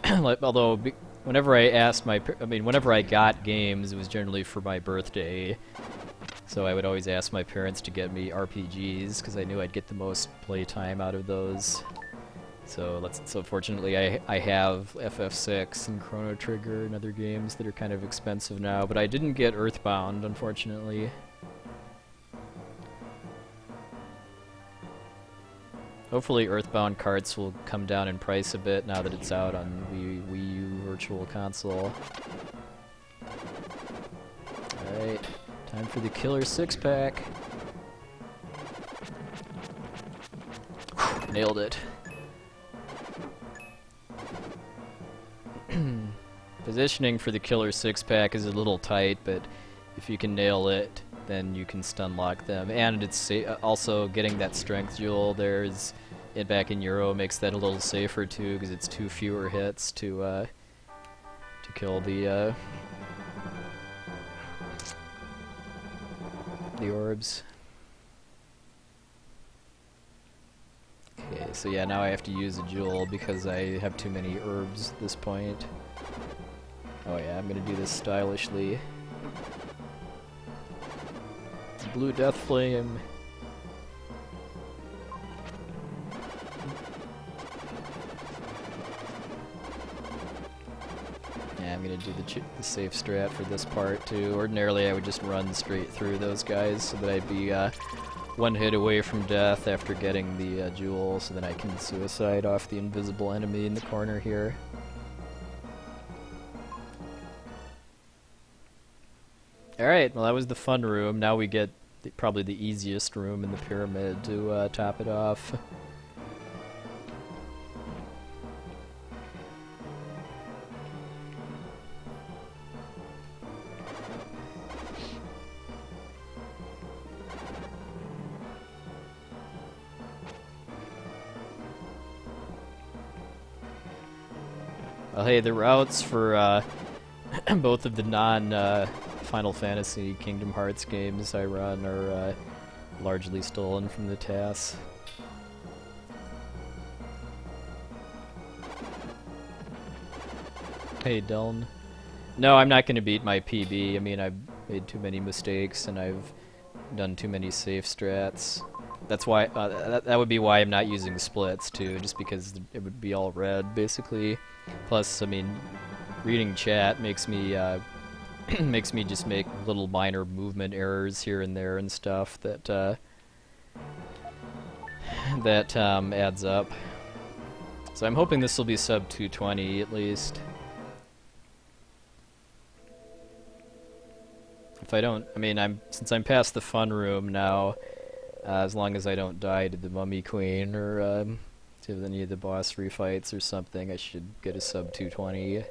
Although whenever whenever I got games, it was generally for my birthday. So I would always ask my parents to get me RPGs because I knew I'd get the most playtime out of those. So fortunately I have FF6 and Chrono Trigger and other games that are kind of expensive now, but I didn't get Earthbound, unfortunately. Hopefully Earthbound carts will come down in price a bit now that it's out on Wii U Virtual Console. Alright, time for the killer 6-pack. Nailed it. Positioning for the killer 6-pack is a little tight, but if you can nail it, then you can stun lock them. And it's also getting that strength jewel. There's it back in Euro makes that a little safer too, because it's 2 fewer hits to kill the orbs. Okay, so yeah, now I have to use a jewel because I have too many herbs at this point. Oh yeah, I'm gonna do this stylishly. Blue Death Flame. Yeah, I'm gonna do the safe strat for this part too. Ordinarily I would just run straight through those guys so that I'd be one hit away from death after getting the jewel, so then I can suicide off the invisible enemy in the corner here. Alright, well that was the fun room. Now we get probably the easiest room in the pyramid to top it off. Well, hey, the routes for both of the non-Final Fantasy Kingdom Hearts games I run are largely stolen from the TAS. Hey, Dylan. No, I'm not going to beat my PB. I mean, I've made too many mistakes and I've done too many safe strats. That's why that would be why I'm not using splits too, just because it would be all red basically. Plus, I mean, reading chat makes me makes me just make little minor movement errors here and there and stuff that adds up. So I'm hoping this will be sub 220 at least. If I don't, I mean, since I'm past the fun room now, as long as I don't die to the Mummy Queen or to any of the boss refights or something, I should get a sub 220,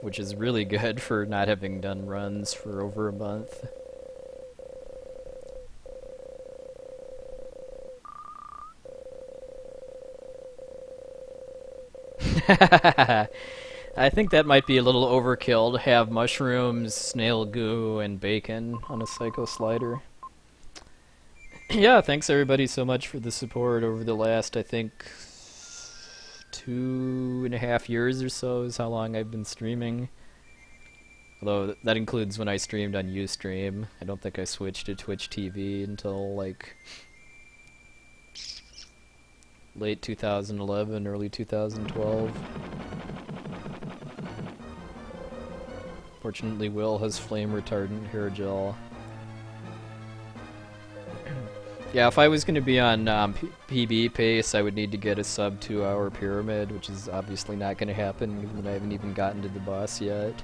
which is really good for not having done runs for over a month. I think that might be a little overkill to have mushrooms, snail goo, and bacon on a Psycho Slider. Yeah, thanks everybody so much for the support over the last, I think, 2.5 years or so is how long I've been streaming. Although that includes when I streamed on Ustream. I don't think I switched to Twitch TV until like late 2011, early 2012. Fortunately, Will has flame retardant hair gel. Yeah, if I was going to be on PB pace, I would need to get a sub 2-hour pyramid, which is obviously not going to happen, given that I haven't even gotten to the boss yet.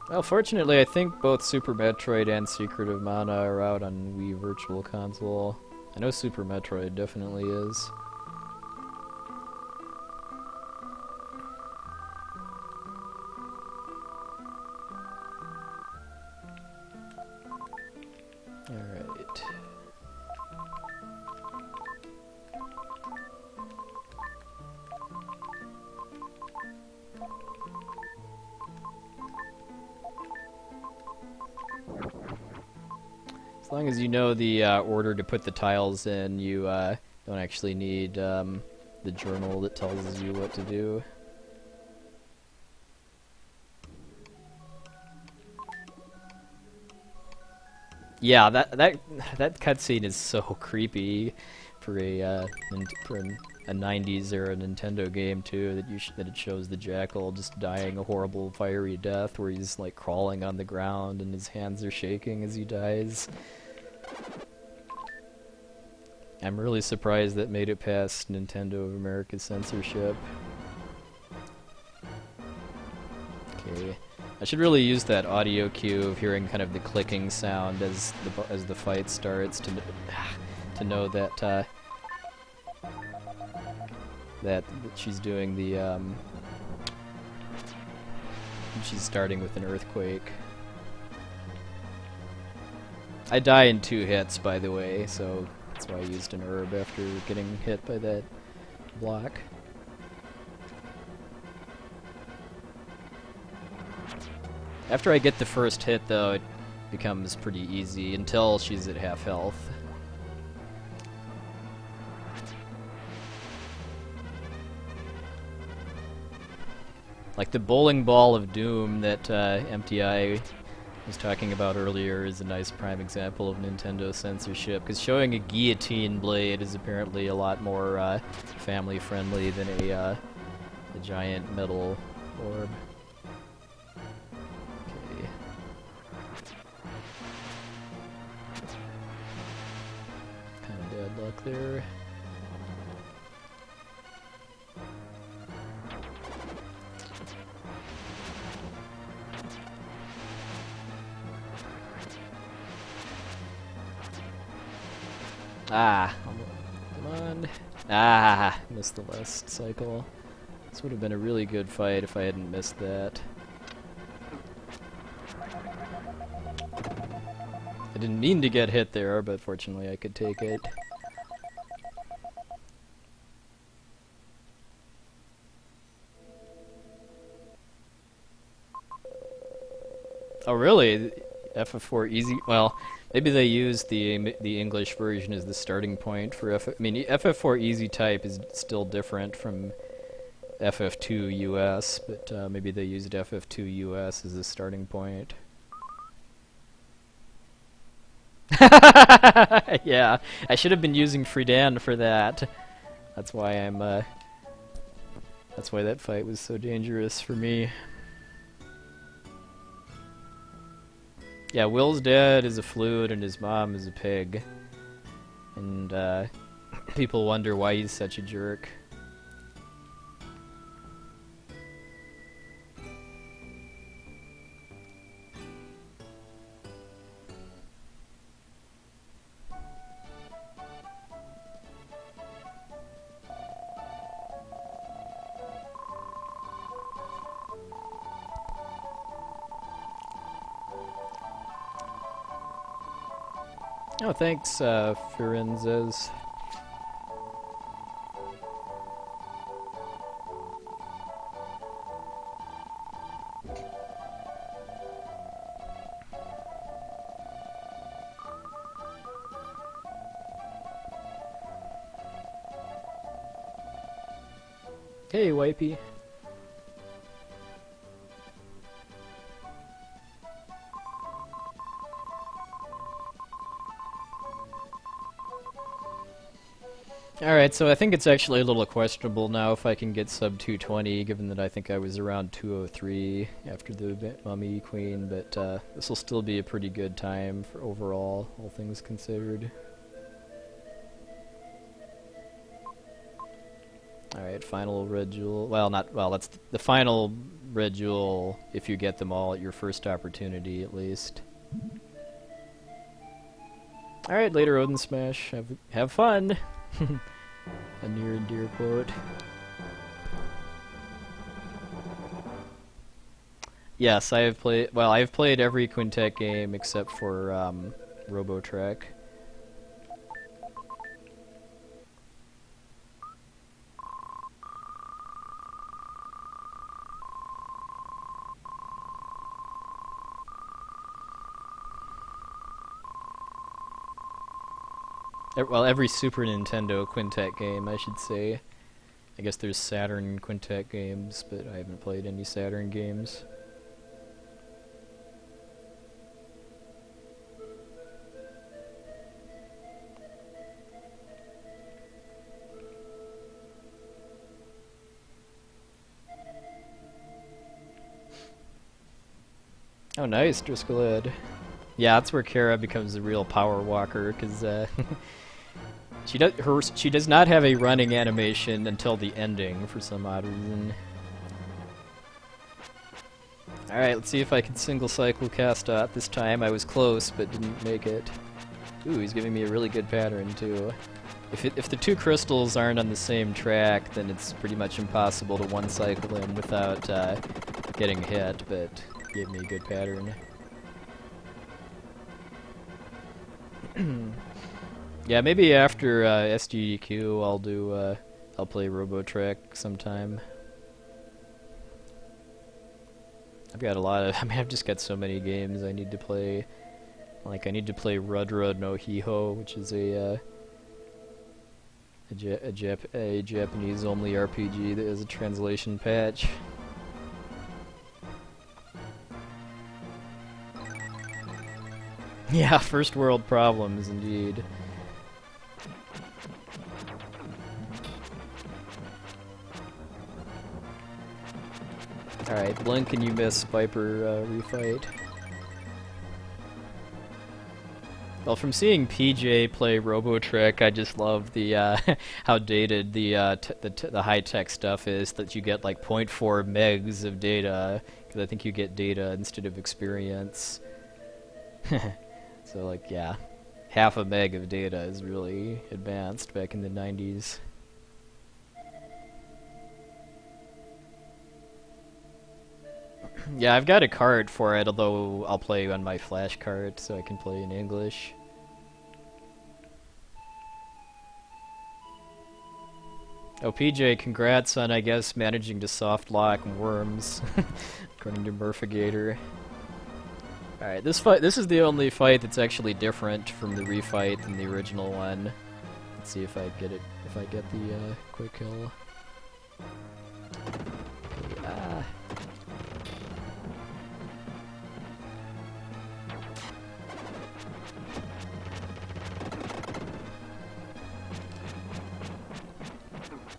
Well, fortunately, I think both Super Metroid and Secret of Mana are out on Wii Virtual Console. I know Super Metroid definitely is. Alright. As long as you know the order to put the tiles in, you don't actually need the journal that tells you what to do. Yeah, that cutscene is so creepy for a 90s era Nintendo game too. That it shows the jackal just dying a horrible fiery death, where he's like crawling on the ground and his hands are shaking as he dies. I'm really surprised that made it past Nintendo of America censorship. Okay. I should really use that audio cue of hearing kind of the clicking sound as the fight starts to know that that she's doing the she's starting with an earthquake. I die in 2 hits, by the way, so that's why I used an herb after getting hit by that block. After I get the first hit, though, it becomes pretty easy until she's at half health. Like the bowling ball of doom that MTI was talking about earlier is a nice prime example of Nintendo censorship, because showing a guillotine blade is apparently a lot more family friendly than a giant metal orb. Okay. Kind of bad luck there. Ah, come on. Ah, missed the last cycle. This would have been a really good fight if I hadn't missed that. I didn't mean to get hit there, but fortunately I could take it. Oh really? FF4 easy? Well, maybe they used the English version as the starting point for I mean, FF4 easy type is still different from FF2 US, but maybe they used FF2 US as the starting point. Yeah, I should have been using Friedan for that. That's why I'm. That's why that fight was so dangerous for me. Yeah, Will's dad is a flute and his mom is a pig. And people wonder why he's such a jerk. Oh, thanks, Firenzes. Hey, Wipey. Alright, so I think it's actually a little questionable now if I can get sub 220, given that I think I was around 203 after the Mummy Queen, but this will still be a pretty good time for overall, all things considered. Alright, final red jewel. Well, that's the final red jewel if you get them all at your first opportunity, at least. Alright, later Odin Smash. Have fun! A near and dear quote. Yes, I have played. Well, I've played every Quintet game except for Robotrek. Well, every Super Nintendo Quintet game, I should say. I guess there's Saturn Quintet games, but I haven't played any Saturn games. Oh, nice, Driscoll Ed. Yeah, that's where Kara becomes a real power walker, because she does not have a running animation until the ending for some odd reason. Alright, let's see if I can single cycle Castot this time. I was close, but didn't make it. Ooh, he's giving me a really good pattern, too. If the two crystals aren't on the same track, then it's pretty much impossible to one-cycle him without getting hit, but he gave me a good pattern. Yeah, maybe after SGDQ I'll play Robotrek sometime. I've got a lot of, I've just got so many games I need to play. Like, I need to play Rudra no Hiho, which is a Japanese-only RPG that has a translation patch. Yeah, first world problems indeed. Alright, blink and you miss Viper refight. Well, from seeing PJ play Robotrick, I just love the how dated the high-tech stuff is, that you get like 0.4 megs of data, because I think you get data instead of experience. So like, yeah, half a meg of data is really advanced back in the 90s. Yeah, I've got a card for it, although I'll play on my flash card so I can play in English. Oh, PJ, congrats on, I guess, managing to soft lock worms, according to Murphigator. Alright, this is the only fight that's actually different from the refight than the original one. Let's see if I get it, if I get the quick kill.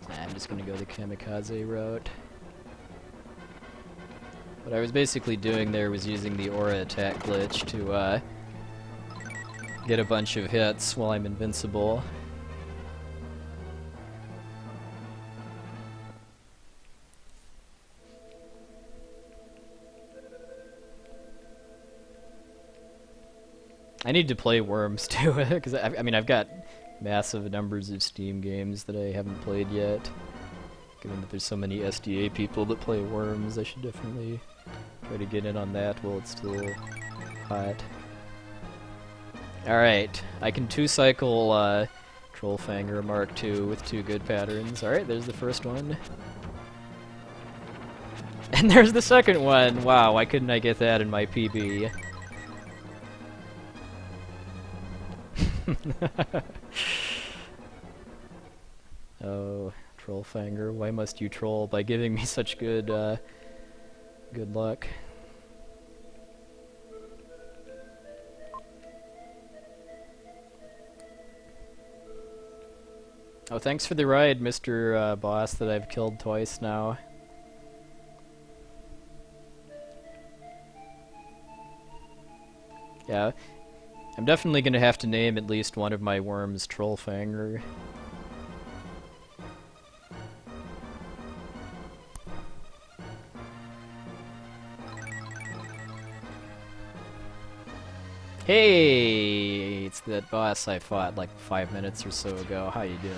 Okay, I'm just gonna go the kamikaze route. What I was basically doing there was using the aura attack glitch to get a bunch of hits while I'm invincible. I need to play Worms too, because I mean I've got massive numbers of Steam games that I haven't played yet. Given that there's so many SDA people that play Worms, I should definitely try to get in on that while it's still hot. Alright, I can 2-cycle Trollfanger Mark II with 2 good patterns. Alright, there's the first one. And there's the second one! Wow, why couldn't I get that in my PB? Oh, Trollfanger, why must you troll by giving me such good, good luck? Oh, thanks for the ride, Mr. Boss, that I've killed twice now. Yeah, I'm definitely gonna have to name at least one of my worms Trollfanger. Hey, it's that boss I fought like 5 minutes or so ago. How you doing?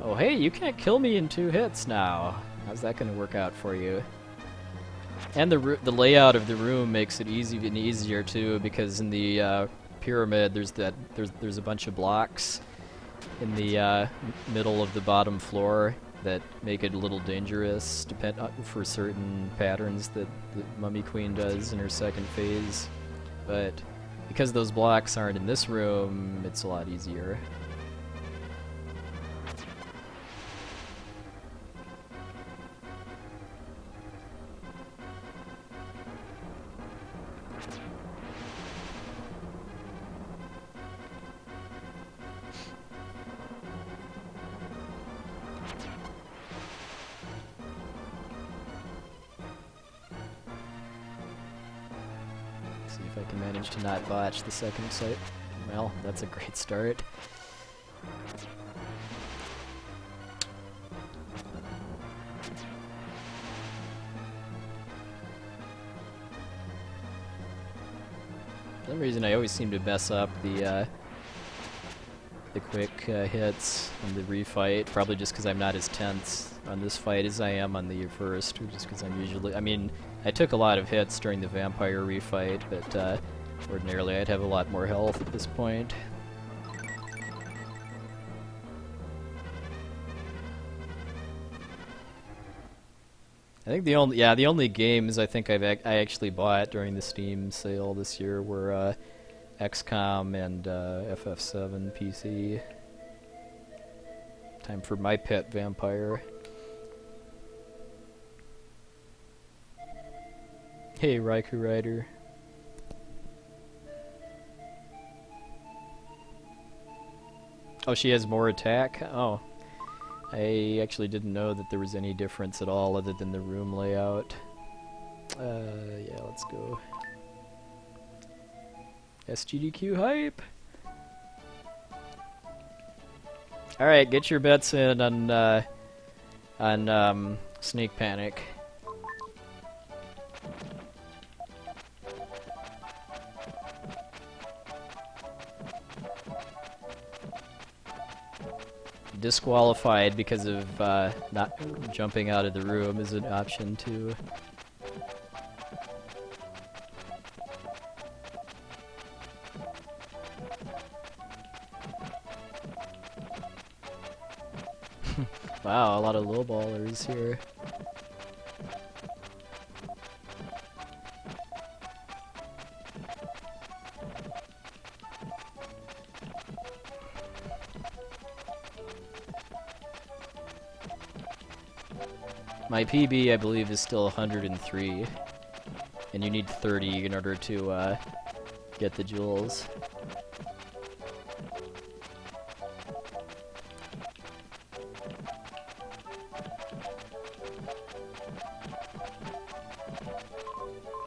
Oh, hey, you can't kill me in 2 hits now. How's that gonna work out for you? And the layout of the room makes it easier too, because in the pyramid there's a bunch of blocks in the middle of the bottom floor that make it a little dangerous for certain patterns that the Mummy Queen does in her second phase. But because those blocks aren't in this room, it's a lot easier. See if I can manage to not botch the second site. Well, that's a great start. For some reason I always seem to mess up the quick hits on the refight, probably just because I'm not as tense on this fight as I am on the first, or just because I'm usually... I mean, I took a lot of hits during the vampire refight, but ordinarily I'd have a lot more health at this point. I think the only games I think I actually bought during the Steam sale this year were XCOM and FF7 PC. Time for my pet vampire. Hey, Raikou Rider. Oh, she has more attack? Oh. I actually didn't know that there was any difference at all other than the room layout. Yeah, let's go. SGDQ hype! Alright, get your bets in on Snake Panic. Disqualified because of not jumping out of the room is an option too. Wow, a lot of lowballers here. My PB, I believe, is still 103, and you need 30 in order to get the jewels.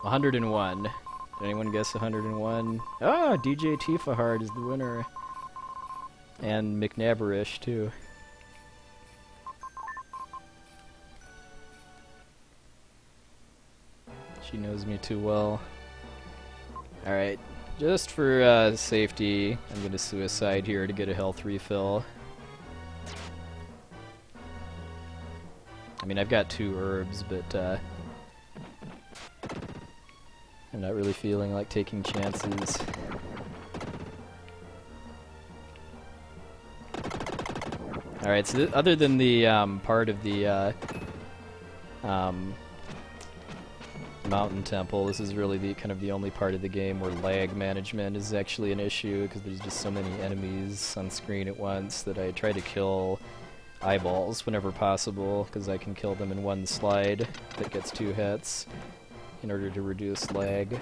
$101. Did anyone guess 101? Ah, DJ Tifahard is the winner. And McNabberish, too. She knows me too well. Alright, just for safety, I'm gonna suicide here to get a health refill. I mean, I've got 2 herbs, but I'm not really feeling like taking chances. Alright, so other than the part of the mountain temple, this is really the kind of the only part of the game where lag management is actually an issue, because there's just so many enemies on screen at once that I try to kill eyeballs whenever possible, because I can kill them in one slide that gets 2 hits in order to reduce lag.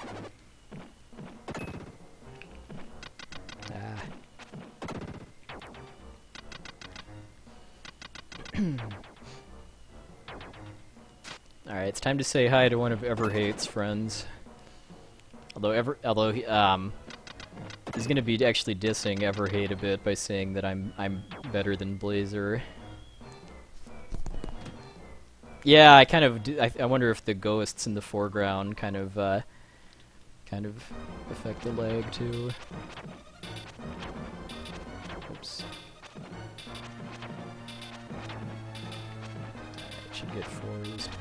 Alright, it's time to say hi to one of Everhate's friends. Although he's gonna be actually dissing Everhate a bit by saying that I'm better than Blazer. Yeah, I kind of I wonder if the ghosts in the foreground kind of affect the lag too. Oops. I should get 4 this time.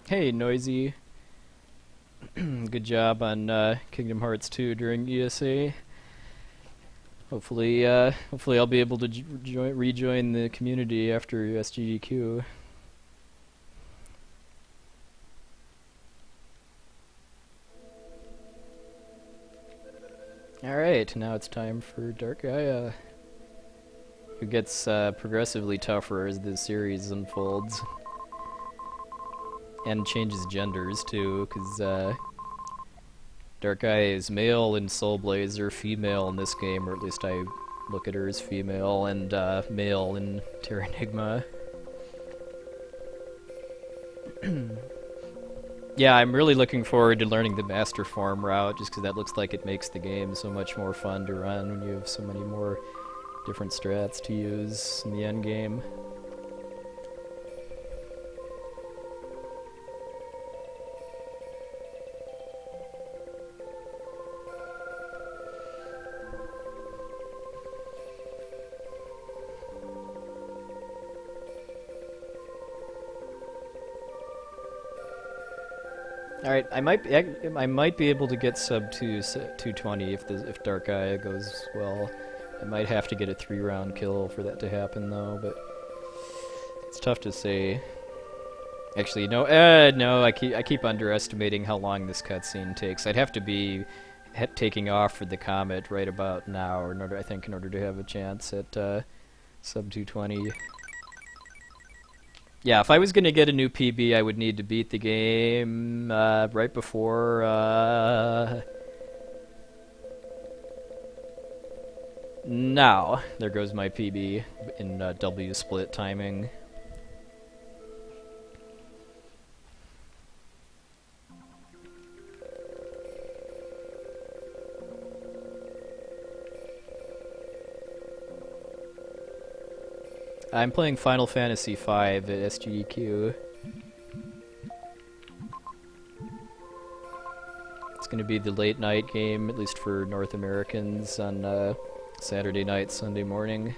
Hey, Noisy. Good job on Kingdom Hearts 2 during ESA. Hopefully I'll be able to rejoin the community after SGDQ. Alright, now it's time for Dark Gaia, who gets progressively tougher as the series unfolds. And changes genders too, because Dark Gaia is male in Soul Blazer, female in this game, or at least I look at her as female, and male in Terranigma. Yeah, I'm really looking forward to learning the Master Form route, just because that looks like it makes the game so much more fun to run when you have so many more different strats to use in the end game. Alright, I might be able to get sub 220 if Dark Gaia goes well. I might have to get a 3-round kill for that to happen though, but it's tough to say. Actually, no, no. I keep underestimating how long this cutscene takes. I'd have to be taking off for the comet right about now, in order, I think, in order to have a chance at sub 220. Yeah, if I was gonna get a new PB, I would need to beat the game right before. Now, there goes my PB in W split timing. I'm playing Final Fantasy V at SGDQ. It's going to be the late night game, at least for North Americans, on Saturday night, Sunday morning.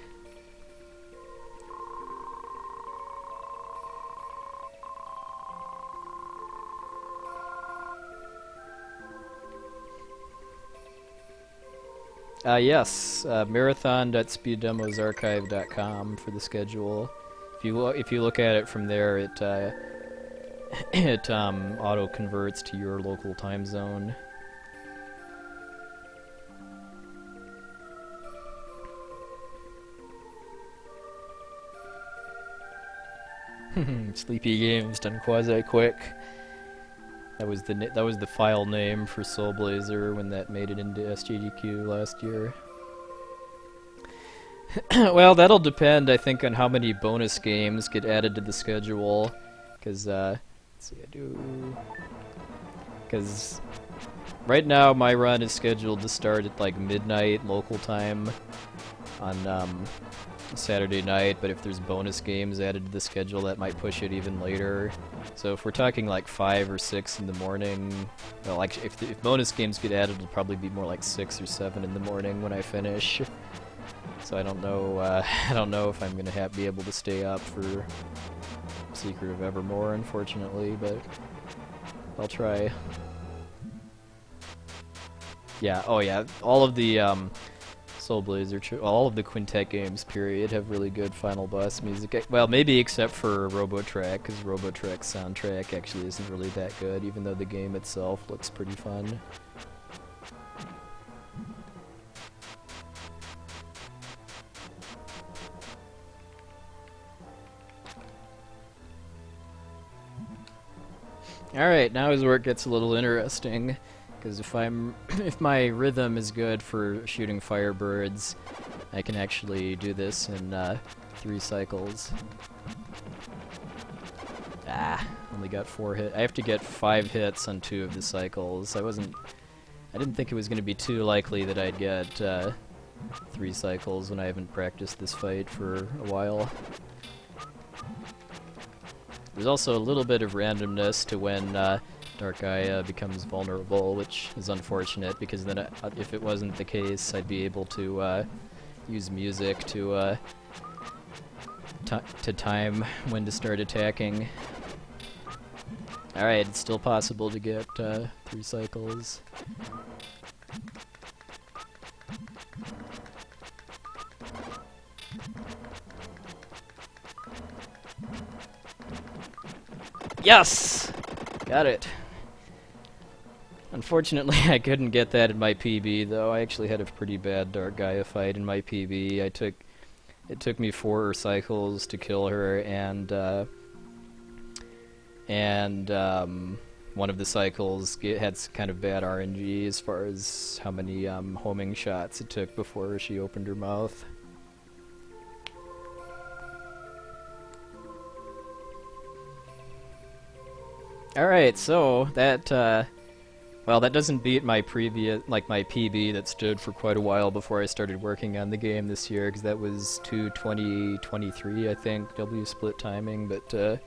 Yes, marathon.speeddemosarchive.com for the schedule. If you look at it from there, it it auto converts to your local time zone. Sleepy Games done quasi quick. That was the file name for Soul Blazer when that made it into SGDQ last year. Well, that'll depend, I think, on how many bonus games get added to the schedule. Because, let's see, because right now my run is scheduled to start at like midnight local time on Saturday night, but if there's bonus games added to the schedule, that might push it even later. So if we're talking like 5 or 6 in the morning, well, like if bonus games get added, it'll probably be more like 6 or 7 in the morning when I finish. So I don't know. I don't know if I'm gonna be able to stay up for Secret of Evermore, unfortunately, but I'll try. Yeah. Oh yeah. All of the Soul Blazer, all of the Quintet games, period, have really good final boss music. Well, maybe except for Robotrack, because Robotrack's soundtrack actually isn't really that good, even though the game itself looks pretty fun. Alright, now is where it gets a little interesting. Because if my rhythm is good for shooting Firebirds, I can actually do this in 3 cycles. Only got 4 hits. I have to get 5 hits on 2 of the cycles. I didn't think it was going to be too likely that I'd get 3 cycles when I haven't practiced this fight for a while. There's also a little bit of randomness to when Dark Gaia becomes vulnerable, which is unfortunate, because then if it wasn't the case, I'd be able to use music to time when to start attacking. Alright, it's still possible to get 3 cycles. Yes! Got it. Unfortunately, I couldn't get that in my PB, though. I actually had a pretty bad Dark Gaia fight in my PB. It took me 4 cycles to kill her, and one of the cycles had kind of bad RNG as far as how many homing shots it took before she opened her mouth. Alright, so that, well, that doesn't beat my previous, like my PB that stood for quite a while before I started working on the game this year, because that was 2:20:23, I think, W split timing, but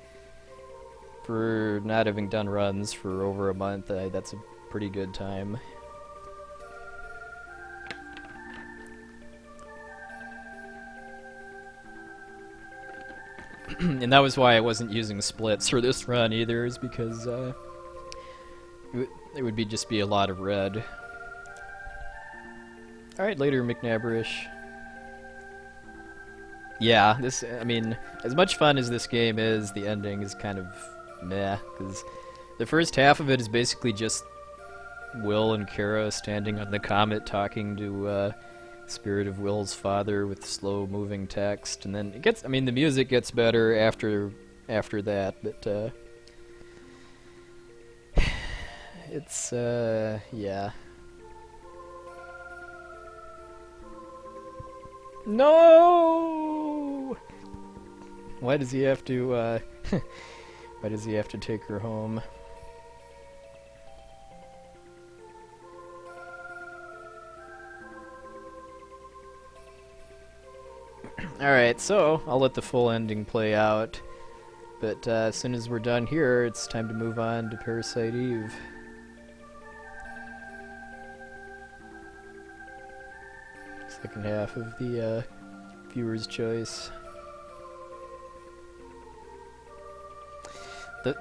for not having done runs for over a month, that's a pretty good time. And that was why I wasn't using splits for this run either, is because it would just be a lot of red. Alright, later, McNabberish. Yeah, I mean, as much fun as this game is, the ending is kind of meh, because the first half of it is basically just Will and Kara standing on the comet talking to Spirit of Will's father with slow-moving text, and then it gets. I mean, the music gets better after that, but it's yeah. No! Why does he have to, why does he have to take her home? Alright, so I'll let the full ending play out, but as soon as we're done here, it's time to move on to Parasite Eve. Second half of the viewer's choice.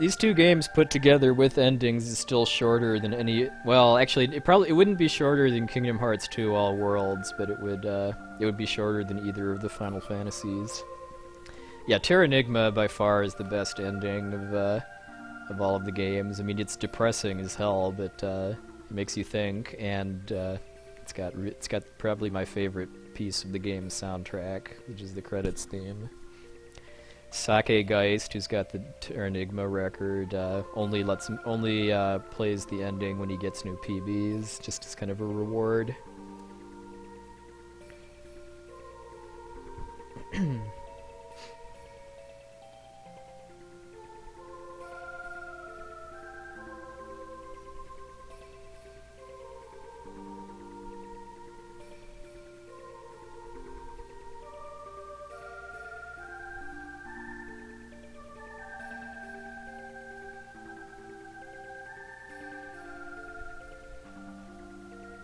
These two games put together with endings is still shorter than any. Well, actually, it wouldn't be shorter than Kingdom Hearts 2 All Worlds, but it would be shorter than either of the Final Fantasies. Yeah, Terranigma by far is the best ending of all of the games. I mean, it's depressing as hell, but it makes you think, and it's got probably my favorite piece of the game's soundtrack, which is the credits theme. Sake Geist, who's got the Terranigma record, only plays the ending when he gets new PBs, just as kind of a reward.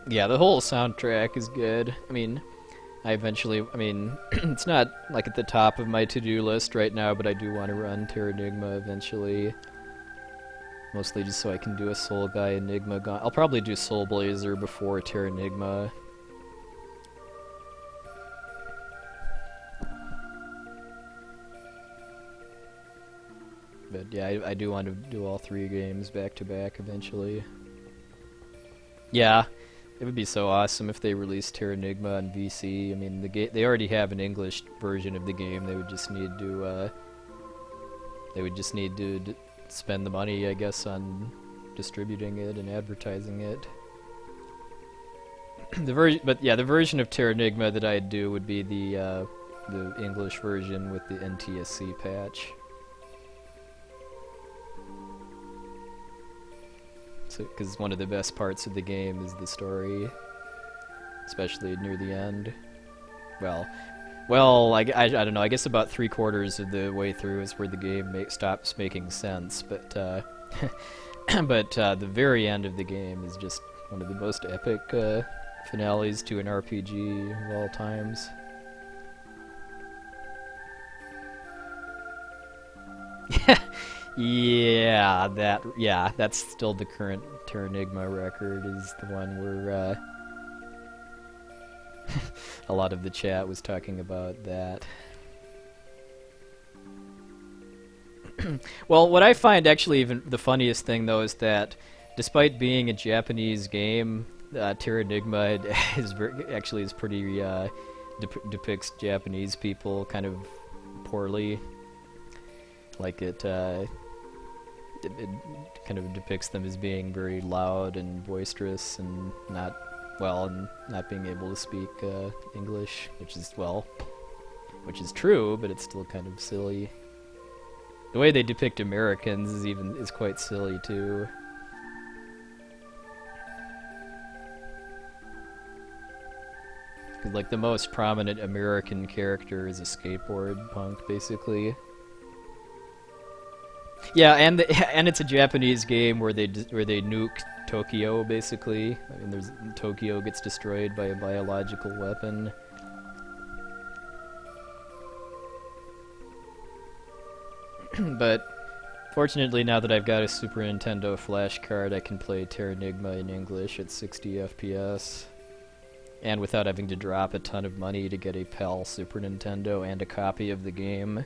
Yeah, the whole soundtrack is good. I mean, it's not like at the top of my to-do list right now, but I do want to run Terranigma eventually. Mostly just so I can do a Soul Guy Enigma. I'll probably do Soul Blazer before Terranigma. But yeah, I do want to do all three games back to back eventually. Yeah. It would be so awesome if they released Terranigma on VC. I mean, they already have an English version of the game. They would just need to spend the money, I guess, on distributing it and advertising it. The version of Terranigma that I'd do would be the English version with the NTSC patch. Because one of the best parts of the game is the story, especially near the end. Well, I don't know. I guess about 3/4 of the way through is where the game stops making sense. But the very end of the game is just one of the most epic finales to an RPG of all times. Yeah, that's still the current Terranigma record, is the one where a lot of the chat was talking about that. Well, what I find actually even the funniest thing, though, is that despite being a Japanese game, Terranigma is pretty depicts Japanese people kind of poorly. Like it kind of depicts them as being very loud and boisterous and not being able to speak English, which is true, but it's still kind of silly. The way they depict Americans is quite silly too. Like the most prominent American character is a skateboard punk, basically. Yeah, and it's a Japanese game where they nuke Tokyo, basically. I mean, Tokyo gets destroyed by a biological weapon. But fortunately, now that I've got a Super Nintendo flash card, I can play Terranigma in English at 60 FPS, and without having to drop a ton of money to get a PAL Super Nintendo and a copy of the game.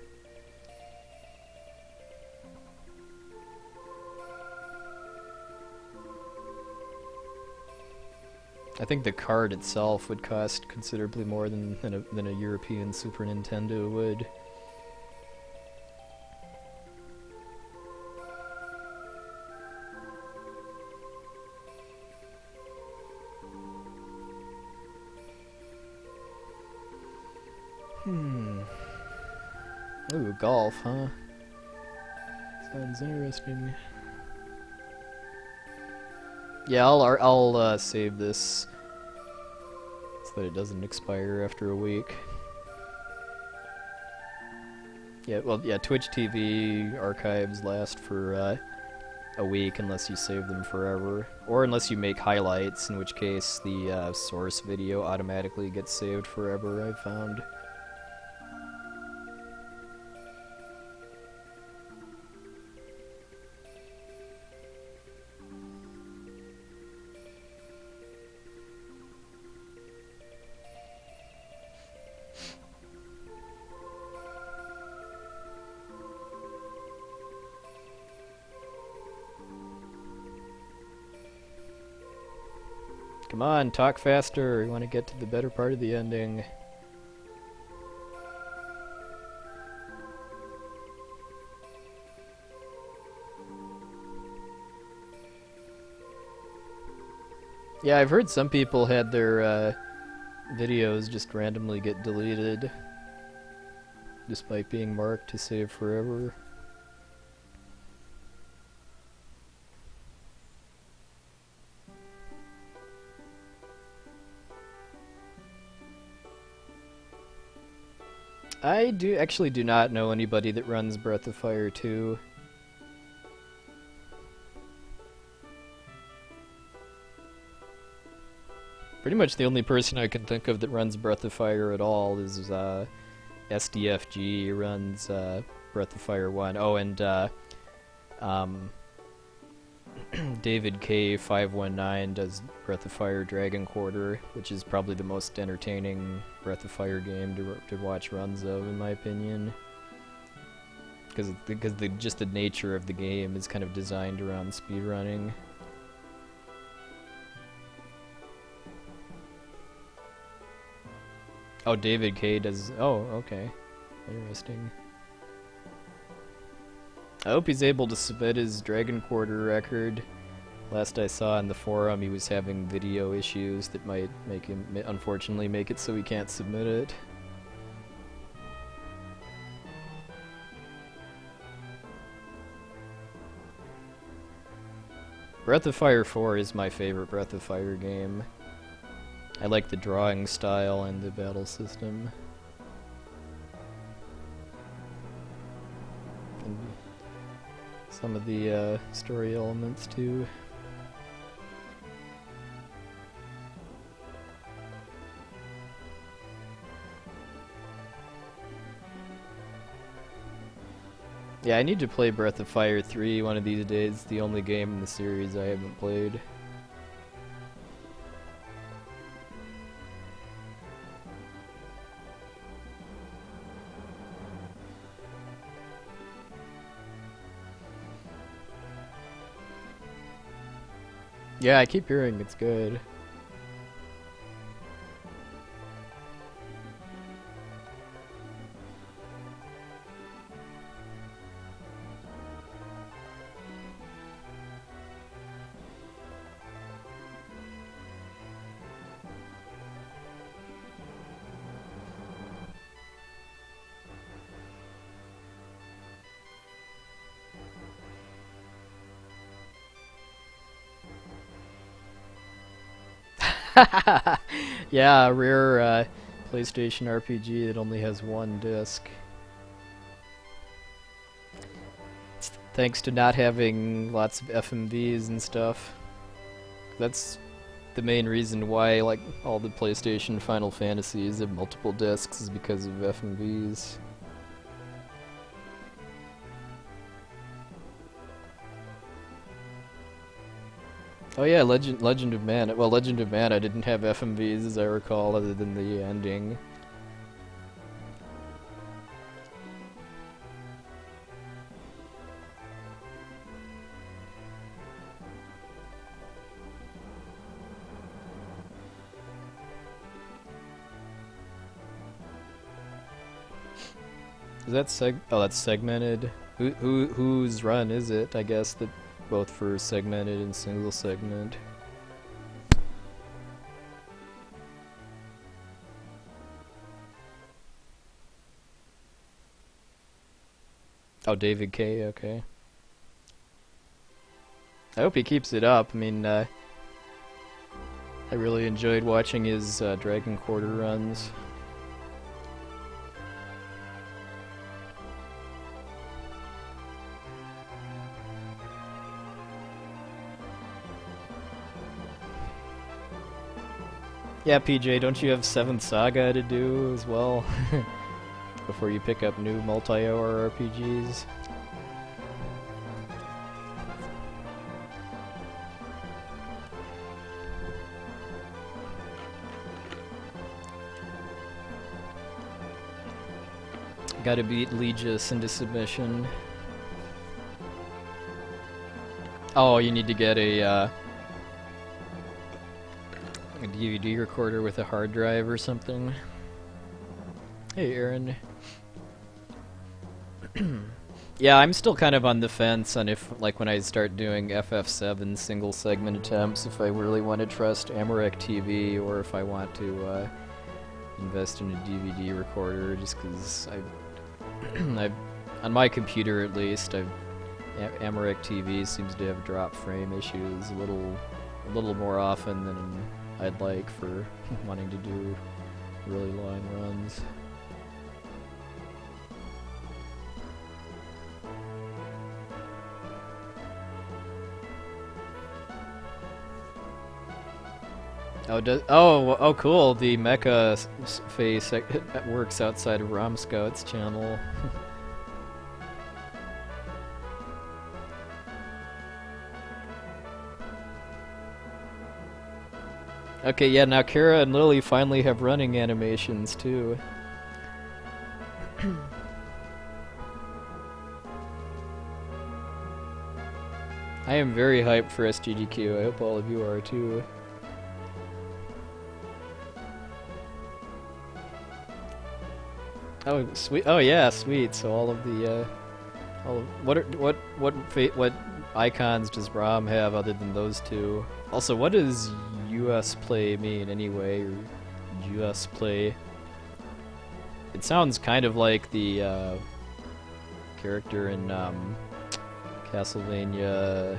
I think the card itself would cost considerably more than a European Super Nintendo would. Ooh, golf, huh? Sounds interesting. Yeah, I'll save this so that it doesn't expire after a week. Yeah, well, yeah, Twitch TV archives last for a week unless you save them forever, or unless you make highlights, in which case the source video automatically gets saved forever, I've found. Come on, talk faster. We want to get to the better part of the ending. Yeah, I've heard some people had their videos just randomly get deleted despite being marked to save forever. I actually do not know anybody that runs Breath of Fire 2. Pretty much the only person I can think of that runs Breath of Fire at all is SDFG runs Breath of Fire 1. Oh, and David K519 does Breath of Fire Dragon Quarter, which is probably the most entertaining Breath of Fire game to watch runs of, in my opinion. Because just the nature of the game is kind of designed around speedrunning. Oh, David K does... Oh, okay. Interesting. I hope he's able to submit his Dragon Quarter record. Last I saw in the forum, he was having video issues that might make him, unfortunately, make it so he can't submit it. Breath of Fire 4 is my favorite Breath of Fire game. I like the drawing style and the battle system. And some of the story elements too. Yeah, I need to play Breath of Fire 3 one of these days. It's the only game in the series I haven't played. Yeah, I keep hearing it's good. Yeah, a rare PlayStation RPG that only has one disc. Thanks to not having lots of FMVs and stuff. That's the main reason why, like, all the PlayStation Final Fantasies have multiple discs is because of FMVs. Oh yeah, Legend of Mana. Well, Legend of Mana didn't have FMVs as I recall, other than the ending. Is that oh, that's segmented. Whose run is it? I guess that both for segmented and single segment. Oh, David K. Okay. I hope he keeps it up. I mean, I really enjoyed watching his Dragon Quarter runs. Yeah, PJ, don't you have 7th Saga to do as well? Before you pick up new multi-hour RPGs? Gotta beat Legis into submission. Oh, you need to get a DVD recorder with a hard drive or something. Hey, Aaron. Yeah, I'm still kind of on the fence on if, like, when I start doing FF7 single segment attempts, if I really want to trust Amarek TV or if I want to invest in a DVD recorder, just because I've on my computer at least, Amarek TV seems to have drop frame issues a little more often than I'd like for wanting to do really long runs. Oh, cool. The mecha face works outside of Rom Scout's channel. Okay, yeah, now Kara and Lily finally have running animations too. I am very hyped for SGDQ. I hope all of you are too. Oh, sweet. Oh yeah, sweet. So all of the what icons does ROM have other than those two? Also, what does US Play mean anyway, or US Play? It sounds kind of like the character in Castlevania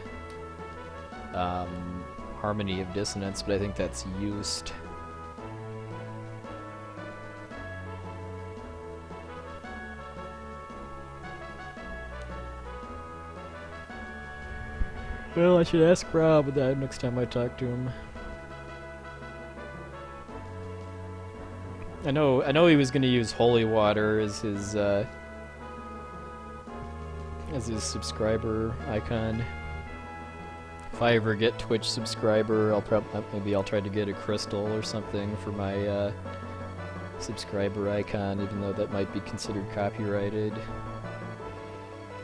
Harmony of Dissonance, but I think that's used. Well, I should ask Rob that next time I talk to him. I know he was going to use Holy Water as his subscriber icon. If I ever get Twitch subscriber, maybe I'll try to get a crystal or something for my subscriber icon, even though that might be considered copyrighted.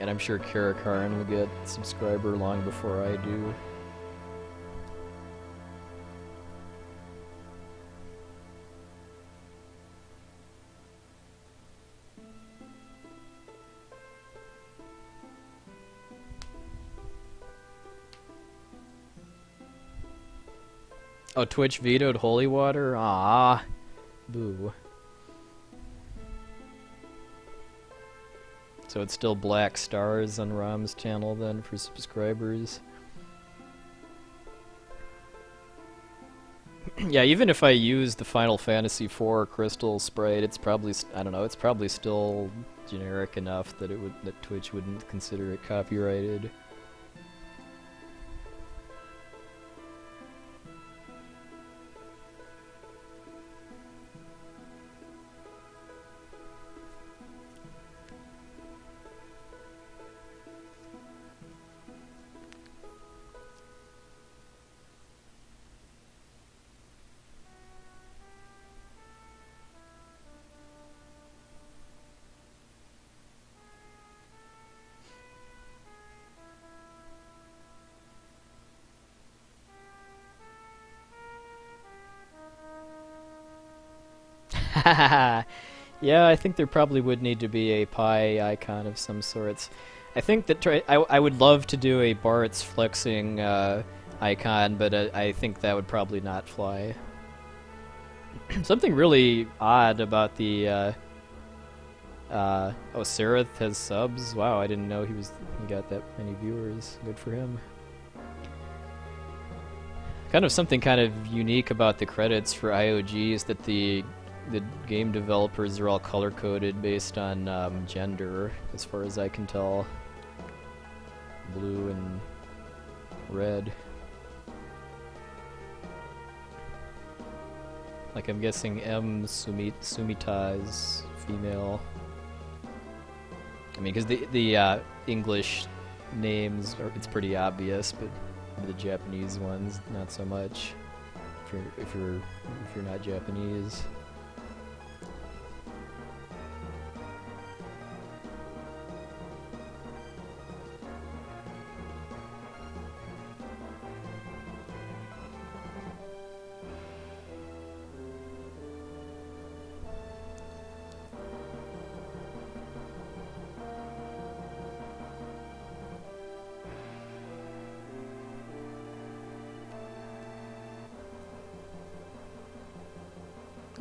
And I'm sure Kara Karn will get subscriber long before I do. Oh, Twitch vetoed Holy Water? Ah, boo. So it's still black stars on Rom's channel then for subscribers. Yeah, even if I use the Final Fantasy IV crystal sprite, it's probably, I don't know, it's probably still generic enough that that Twitch wouldn't consider it copyrighted. Yeah, I think there probably would need to be a pie icon of some sorts. I think that I would love to do a Bart's flexing icon, but I think that would probably not fly. Something really odd about the oh, Sereth has subs. Wow, I didn't know he got that many viewers. Good for him. Something kind of unique about the credits for IOG is that the game developers are all color coded based on gender, as far as I can tell. Blue and red. Like, I'm guessing Sumita is female. I mean, because the English names it's pretty obvious, but the Japanese ones not so much. If you're not Japanese.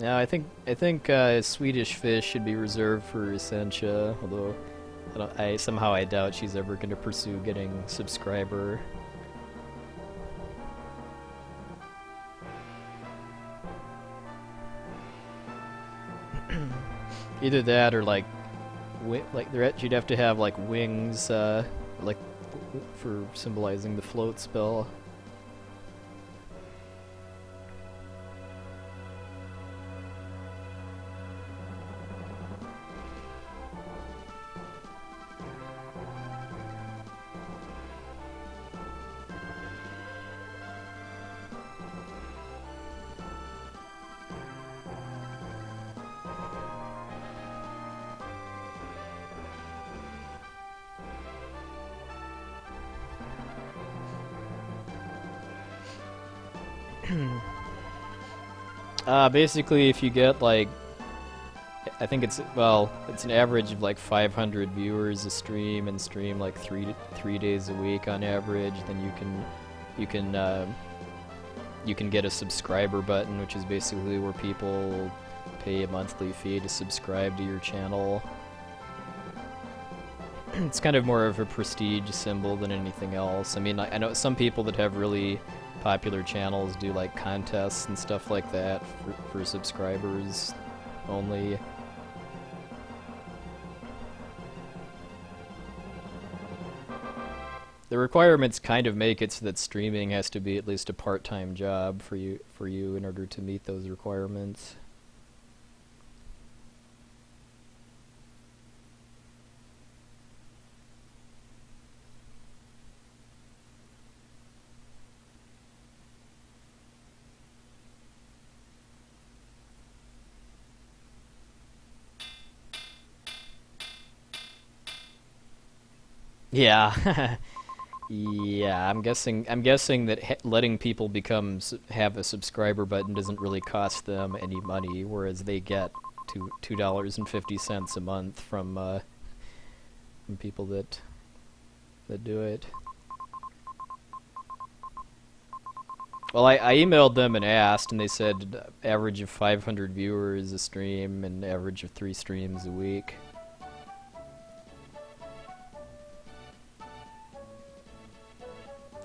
Yeah, I think Swedish Fish should be reserved for Essentia, although somehow I doubt she's ever going to pursue getting subscriber. Either that or like she'd have to have like wings, like for symbolizing the float spell. Basically, if you get like, I think it's an average of like 500 viewers a stream, and stream like three days a week on average, then you can get a subscriber button, which is basically where people pay a monthly fee to subscribe to your channel. It's kind of more of a prestige symbol than anything else. I mean, I know some people that have really popular channels do like contests and stuff like that for subscribers only. The requirements kind of make it so that streaming has to be at least a part-time job for you in order to meet those requirements. Yeah. Yeah, I'm guessing that letting people have a subscriber button doesn't really cost them any money, whereas they get $2.50 a month from people that do it. Well, I emailed them and asked, and they said average of 500 viewers a stream and average of 3 streams a week.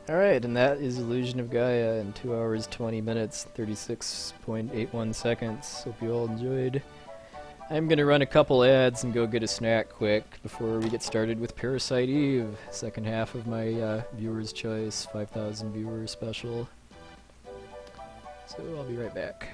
Alright, and that is Illusion of Gaia in 2 hours, 20 minutes, 36.81 seconds. Hope you all enjoyed. I'm gonna run a couple ads and go get a snack quick before we get started with Parasite Eve, second half of my Viewer's Choice 5,000 viewer special. So I'll be right back.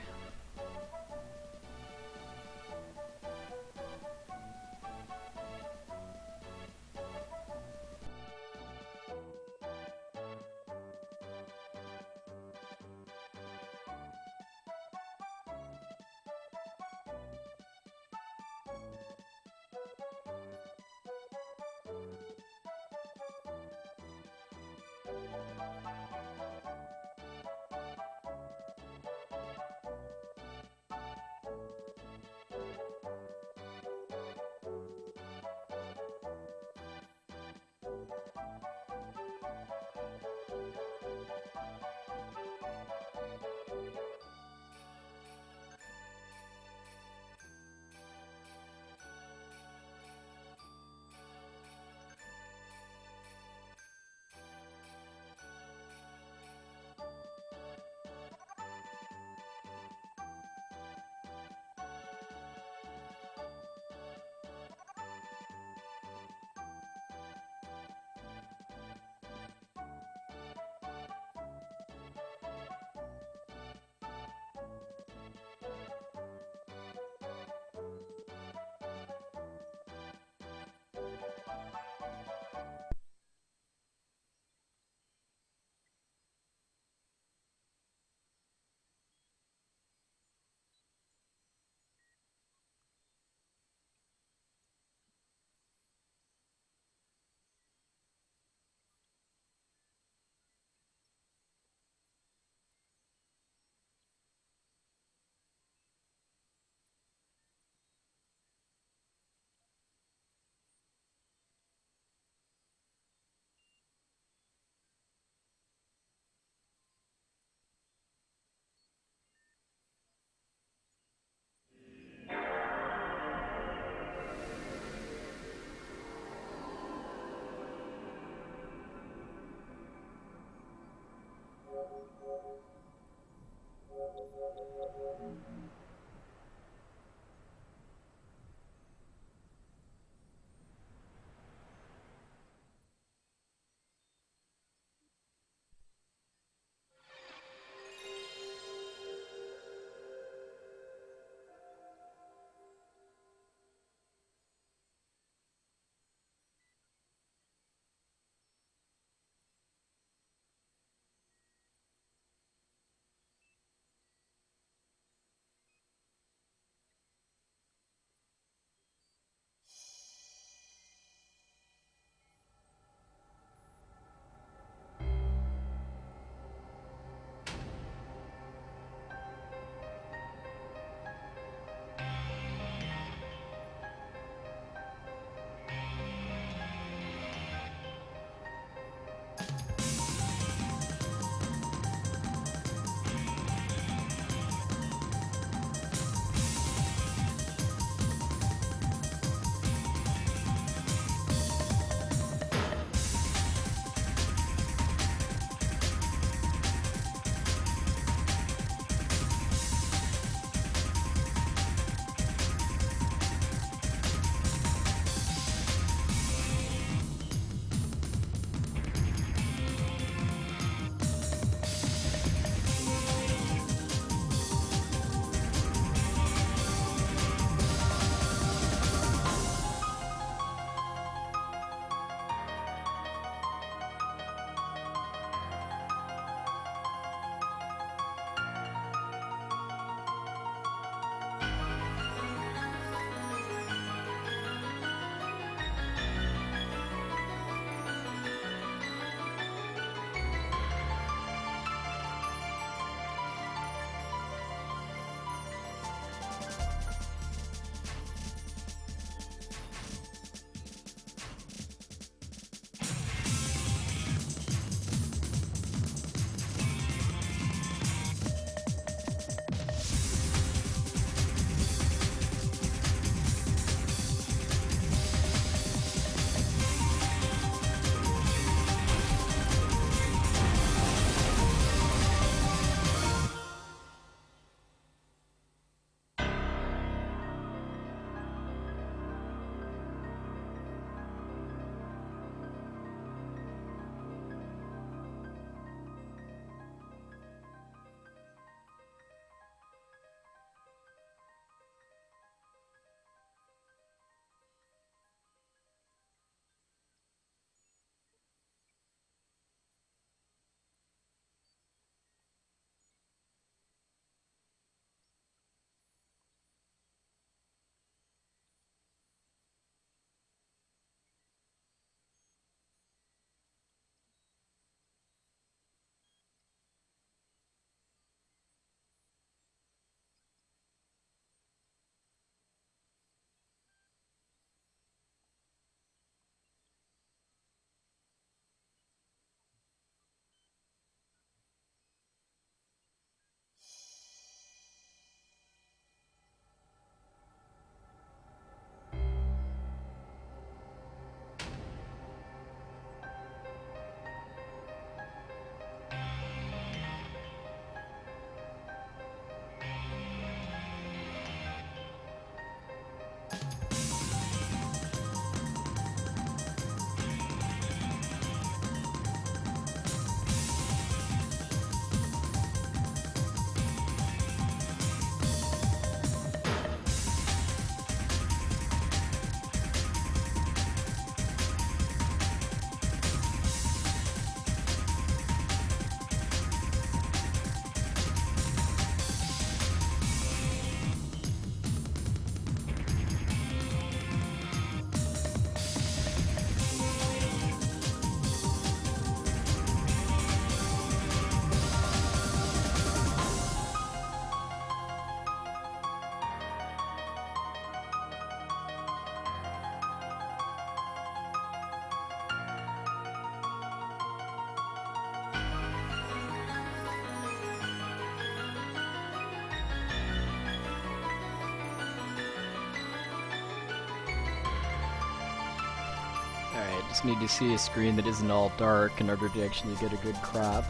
Alright, just need to see a screen that isn't all dark in order to actually get a good crop.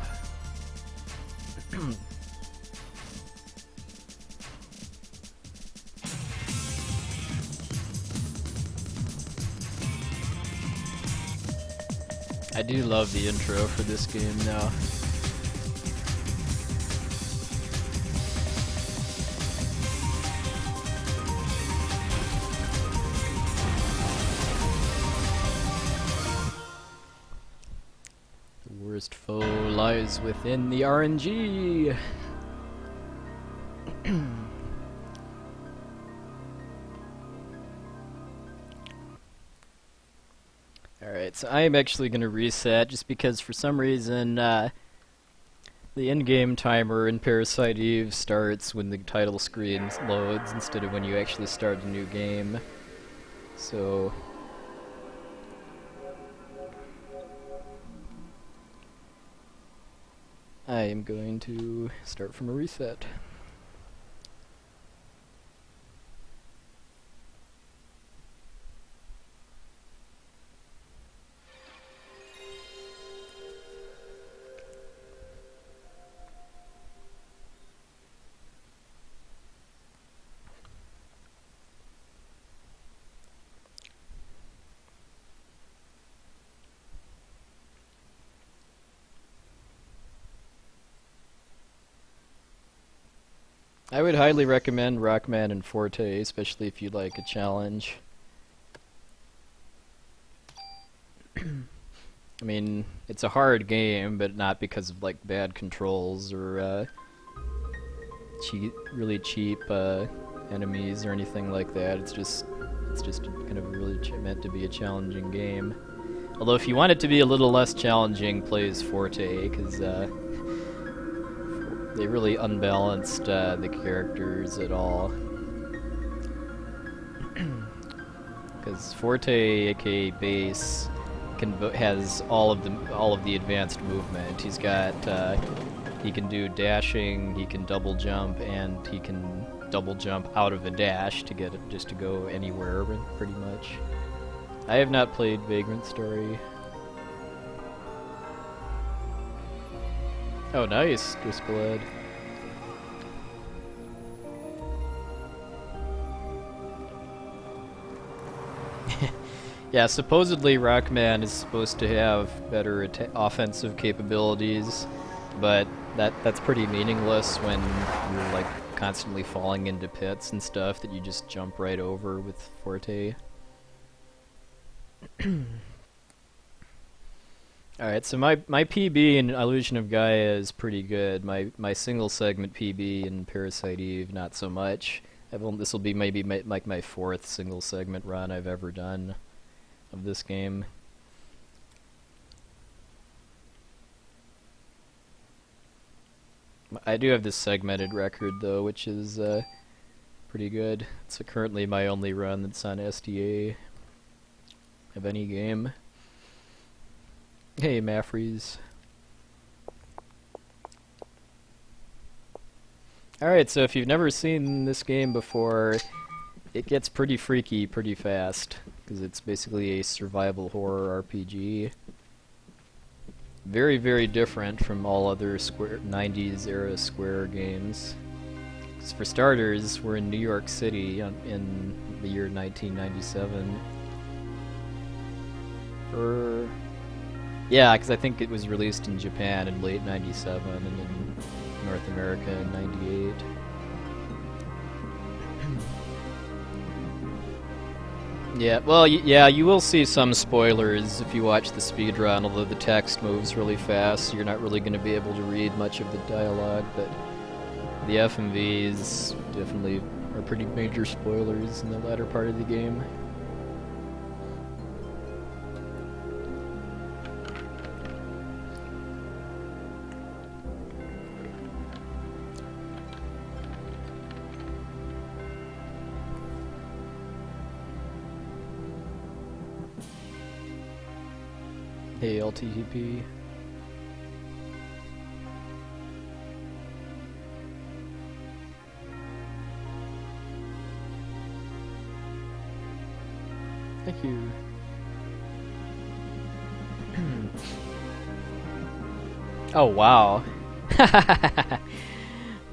I do love the intro for this game now. The worst foe lies within the RNG. Alright, so I am actually going to reset just because for some reason the in-game timer in Parasite Eve starts when the title screen loads instead of when you actually start a new game. So I am going to start from a reset. I would highly recommend Rockman and Forte, especially if you like a challenge. I mean, it's a hard game, but not because of like bad controls or really cheap enemies or anything like that. It's just kind of really meant to be a challenging game. Although if you want it to be a little less challenging, play as Forte, because they really unbalanced the characters at all. Because Forte, aka Base, has all of the advanced movement. He's got he can do dashing, he can double jump, and he can double jump out of a dash to get it just to go anywhere, pretty much. I have not played Vagrant Story. Oh, nice, Driscollhead. Yeah, supposedly Rockman is supposed to have better offensive capabilities, but that's pretty meaningless when you're like constantly falling into pits and stuff that you just jump right over with Forte. Alright, so my PB in Illusion of Gaia is pretty good. My single segment PB in Parasite Eve, not so much. This will be maybe like my 4th single segment run I've ever done of this game. I do have this segmented record though, which is pretty good. It's currently my only run that's on SDA of any game. Hey, Maffreys. Alright, so if you've never seen this game before, it gets pretty freaky pretty fast, because it's basically a survival horror RPG. Very, very different from all other 90s era Square games. For starters, we're in New York City in the year 1997. Yeah, because I think it was released in Japan in late 97 and in North America in 98. Yeah, well, yeah, you will see some spoilers if you watch the speedrun, although the text moves really fast, so you're not really going to be able to read much of the dialogue, but the FMVs definitely are pretty major spoilers in the latter part of the game. Hey, LTTP. Thank you. Oh, wow.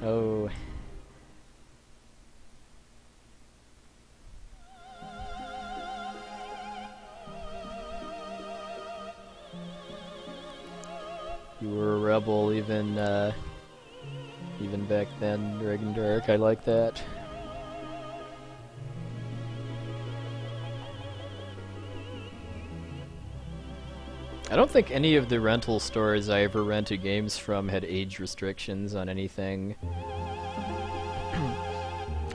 Oh. You were a rebel even back then, Dragon Dark. I like that. I don't think any of the rental stores I ever rented games from had age restrictions on anything.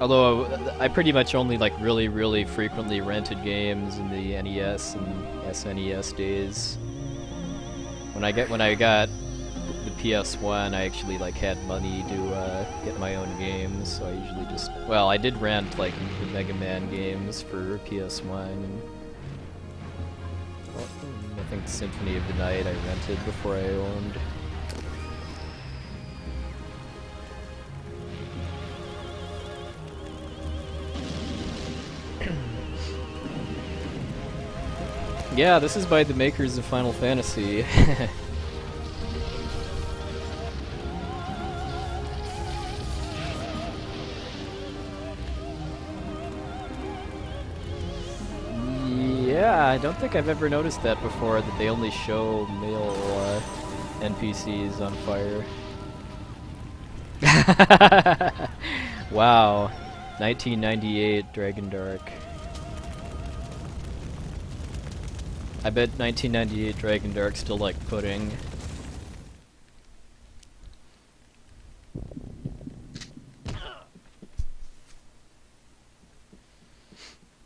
Although I pretty much only like really frequently rented games in the NES and SNES days. When I got the PS1, I actually like had money to get my own games, so I usually just, well, I did rent like the Mega Man games for PS1. And, well, I think Symphony of the Night I rented before I owned. Yeah, this is by the makers of Final Fantasy. Yeah, I don't think I've ever noticed that before, that they only show male NPCs on fire. Wow. 1998 Dragon Dark. I bet 1998 Dragon Dark still like pudding.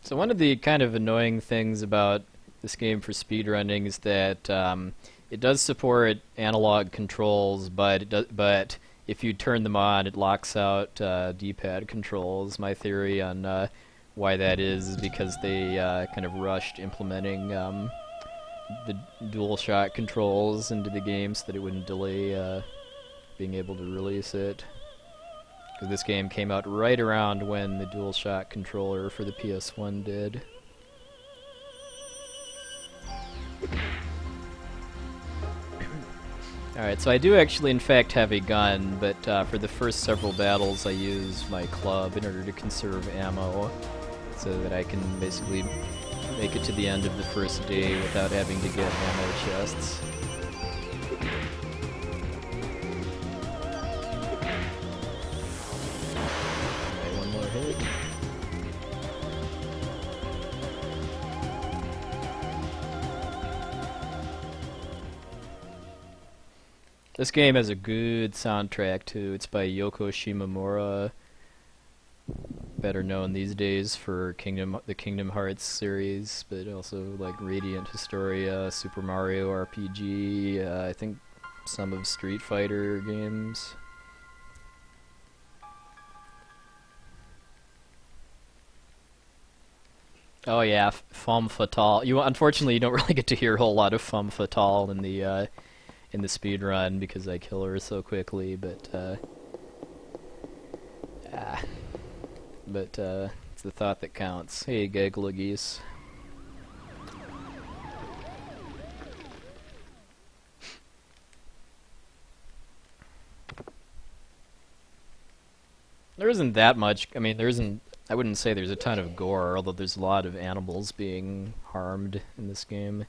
So one of the kind of annoying things about this game for speedrunning is that it does support analog controls, but if you turn them on, it locks out D-pad controls. My theory on why that is because they kind of rushed implementing the DualShock controls into the game so that it wouldn't delay being able to release it. Because this game came out right around when the DualShock controller for the PS1 did. Alright, so I do actually in fact have a gun, but for the first several battles I use my club in order to conserve ammo, so that I can basically make it to the end of the first day without having to get ammo chests. Alright, one more hit. This game has a good soundtrack too. It's by Yoko Shimomura, better known these days for the Kingdom Hearts series, but also like Radiant Historia, Super Mario RPG, I think some of Street Fighter games. Oh yeah, Femme Fatale. Unfortunately you don't really get to hear a whole lot of Femme Fatale in the speedrun because I kill her so quickly, but it's the thought that counts. Hey, Gaggle Geese. There isn't that much, I mean, I wouldn't say there's a ton of gore, although there's a lot of animals being harmed in this game.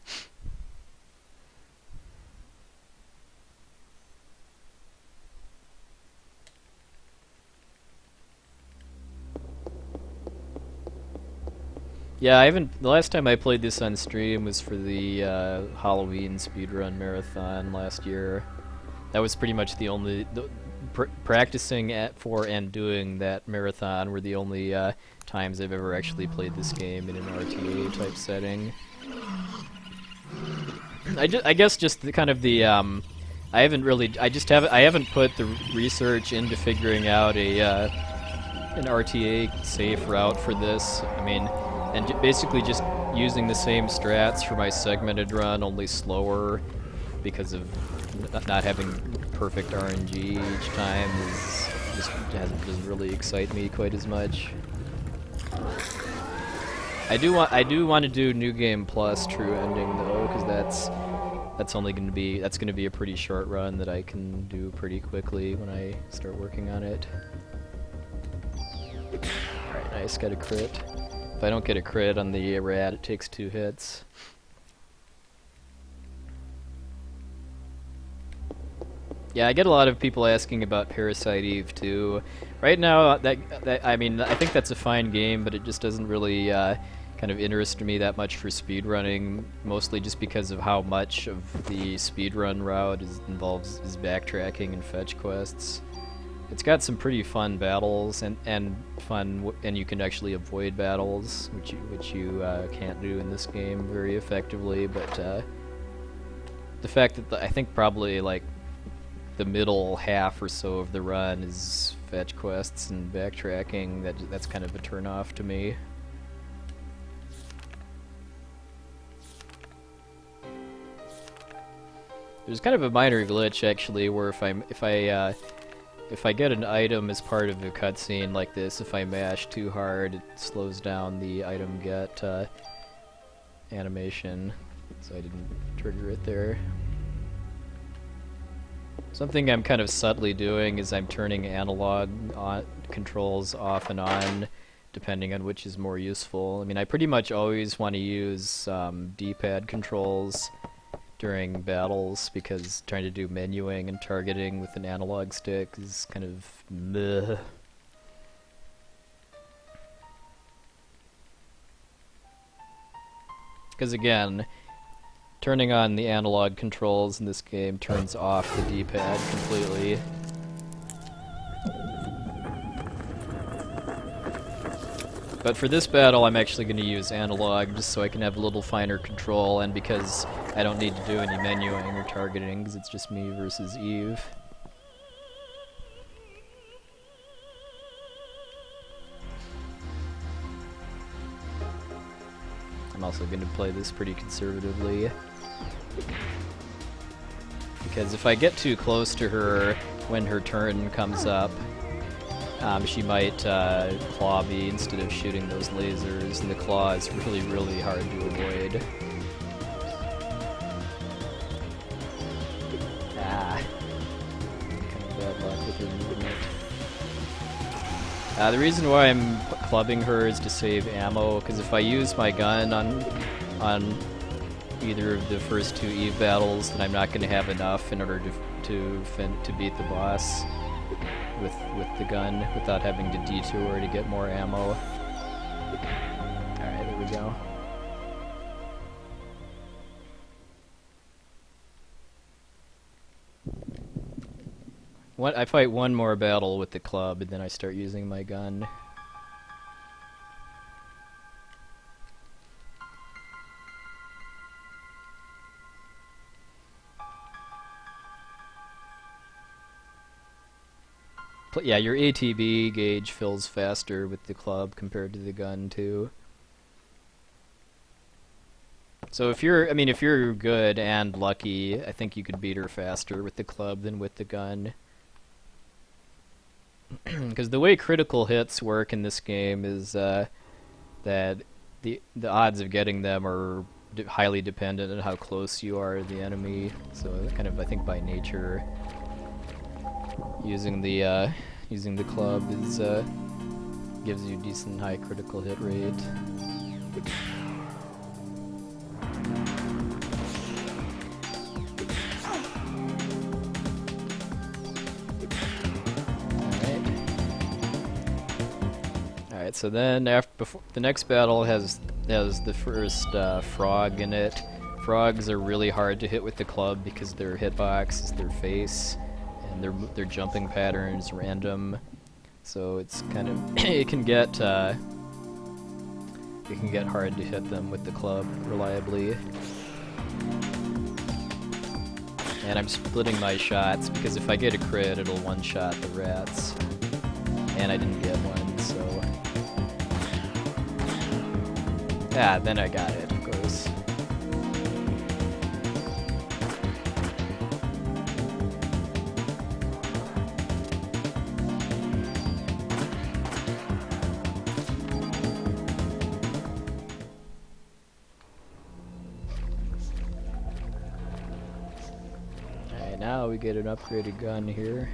Yeah, the last time I played this on stream was for the Halloween speedrun marathon last year. That was pretty much the only... practicing for and doing that marathon were the only times I've ever actually played this game in an RTA type setting. I guess just the kind of the... I haven't put the research into figuring out an RTA safe route for this. I mean... And basically just using the same strats for my segmented run, only slower, because of not having perfect RNG each time doesn't really excite me quite as much. I do want to do New Game Plus True Ending though, because that's going to be a pretty short run that I can do pretty quickly when I start working on it. Alright, nice, got a crit. If I don't get a crit on the rat, it takes 2 hits. Yeah, I get a lot of people asking about Parasite Eve too. Right now, I mean, I think that's a fine game, but it just doesn't really kind of interest me that much for speedrunning, mostly just because of how much of the speedrun route involves backtracking and fetch quests. It's got some pretty fun battles and you can actually avoid battles, which you can't do in this game very effectively. But the fact that I think probably like the middle half or so of the run is fetch quests and backtracking, that's kind of a turnoff to me. There's kind of a minor glitch actually, where if I get an item as part of a cutscene like this, if I mash too hard, it slows down the item get animation, so I didn't trigger it there. Something I'm kind of subtly doing is I'm turning analog controls off and on, depending on which is more useful. I mean, I pretty much always want to use D-pad controls during battles, because trying to do menuing and targeting with an analog stick is kind of meh. Because again, turning on the analog controls in this game turns off the D-pad completely. But for this battle, I'm actually going to use analog just so I can have a little finer control, and because I don't need to do any menuing or targeting, because it's just me versus Eve. I'm also going to play this pretty conservatively, because if I get too close to her when her turn comes up, she might claw me instead of shooting those lasers, and the claw is really, really hard to avoid. Kind of bad luck with her movement. The reason why I'm clubbing her is to save ammo, because if I use my gun on either of the first two Eve battles, then I'm not going to have enough in order to beat the boss with the gun without having to detour to get more ammo. Alright, there we go. I fight one more battle with the club, and then I start using my gun. Yeah, your ATB gauge fills faster with the club compared to the gun too. So if you're good and lucky, I think you could beat her faster with the club than with the gun. Because the way critical hits work in this game is that the odds of getting them are highly dependent on how close you are to the enemy. So kind of, I think by nature, using the club gives you decent high critical hit rate. Alright, so then before the next battle has the first frog in it. Frogs are really hard to hit with the club because their hitbox is their face, and their jumping patterns random. So it's kind of it can get hard to hit them with the club reliably. And I'm splitting my shots because if I get a crit, it'll one-shot the rats. And I didn't get one, so... Ah, then I got it, of course. Alright, now we get an upgraded gun here.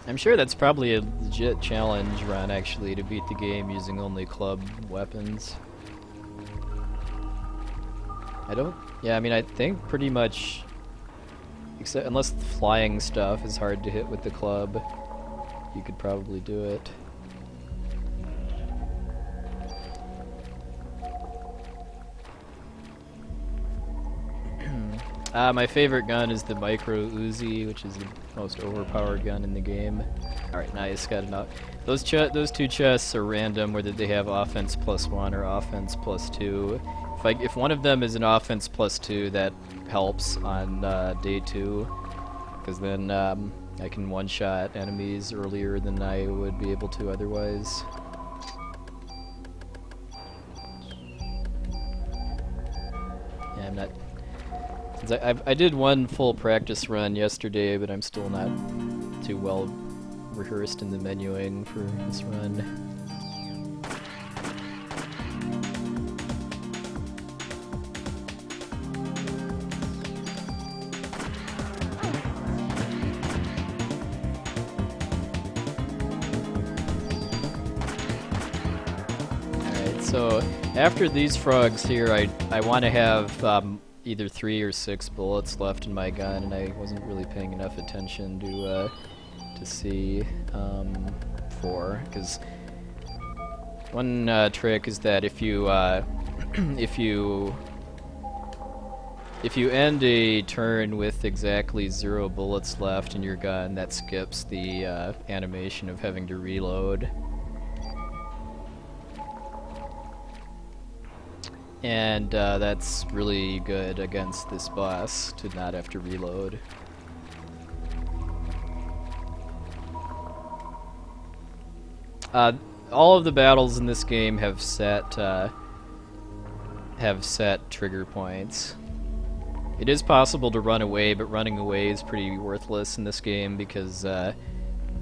I'm sure that's probably a legit challenge run, actually, to beat the game using only club weapons. I don't... Yeah, I mean, I think pretty much... Except unless the flying stuff is hard to hit with the club, you could probably do it. My favorite gun is the Micro Uzi, which is the most overpowered gun in the game. Alright, nice, got enough. Those two chests are random, whether they have offense +1 or offense +2. If one of them is an offense +2, that helps on day 2, because then I can one-shot enemies earlier than I would be able to otherwise. Yeah, I'm not... I did one full practice run yesterday, but I'm still not too well rehearsed in the menuing for this run. Alright, so after these frogs here, I want to have either 3 or 6 bullets left in my gun, and I wasn't really paying enough attention to see 4, because one trick is that if you if you end a turn with exactly 0 bullets left in your gun, that skips the animation of having to reload. And that's really good against this boss, to not have to reload. All of the battles in this game have set trigger points. It is possible to run away, but running away is pretty worthless in this game because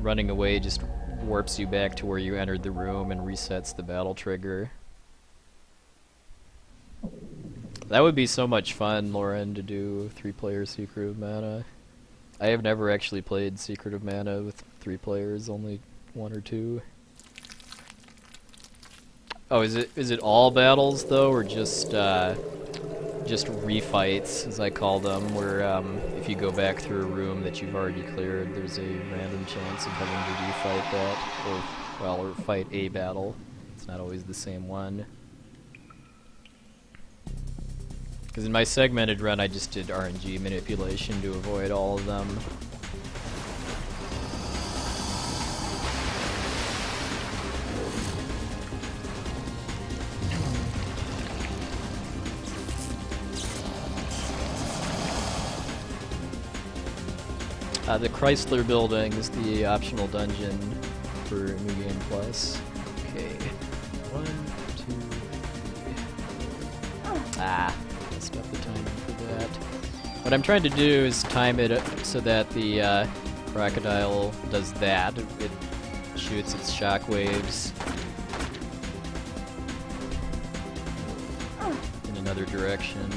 running away just warps you back to where you entered the room and resets the battle trigger. That would be so much fun, Lauren, to do 3-player Secret of Mana. I have never actually played Secret of Mana with 3 players, only 1 or 2. Oh, is it all battles though, or just refights, as I call them, where if you go back through a room that you've already cleared, there's a random chance of having to refight that, or fight a battle. It's not always the same one. Because in my segmented run, I just did RNG manipulation to avoid all of them. The Chrysler Building is the optional dungeon for New Game Plus. Okay. 1, 2, 3. Ah. Up the timing for that. What I'm trying to do is time it so that the crocodile does that. It shoots its shockwaves in another direction.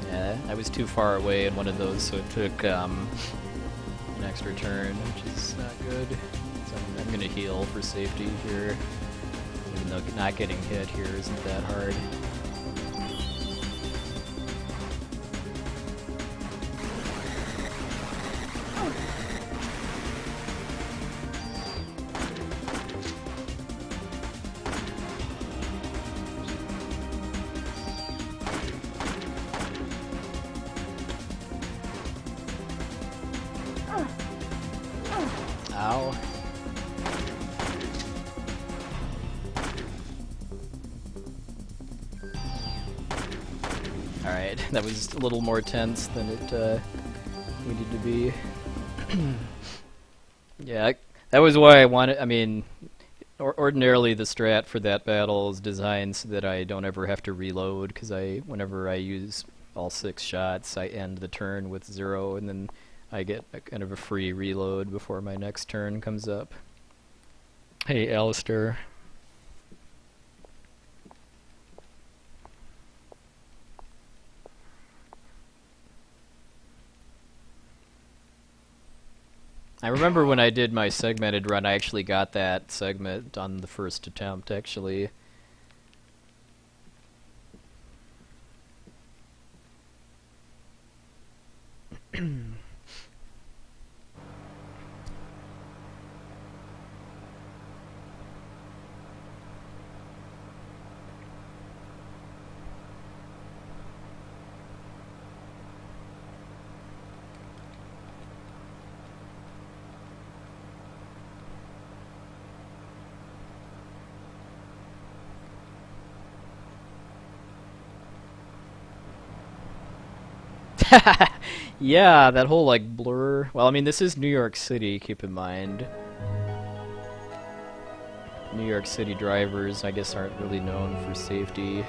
Yeah, I was too far away in one of those, so it took an extra turn, which is not good. So I'm gonna heal for safety here, even though not getting hit here isn't that hard. Ow. Alright, that was a little more tense than it needed to be. Yeah, that was why I wanted, I mean, ordinarily the strat for that battle is designed so that I don't ever have to reload, because whenever I use all 6 shots, I end the turn with 0, and then I get kind of a free reload before my next turn comes up. Hey, Alistair. I remember when I did my segmented run, I actually got that segment on the first attempt, actually. Yeah, that whole like blur. Well, I mean, this is New York City, keep in mind. New York City drivers, I guess, aren't really known for safety.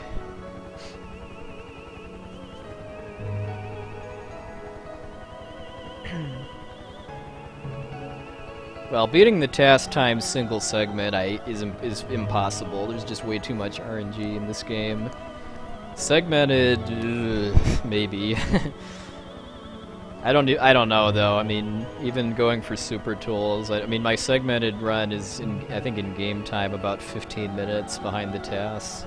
Well, beating the task time single segment is impossible. There's just way too much RNG in this game. Segmented, maybe. I don't know though. I mean, even going for super tools. I mean, my segmented run is I think in game time about 15 minutes behind the tasks.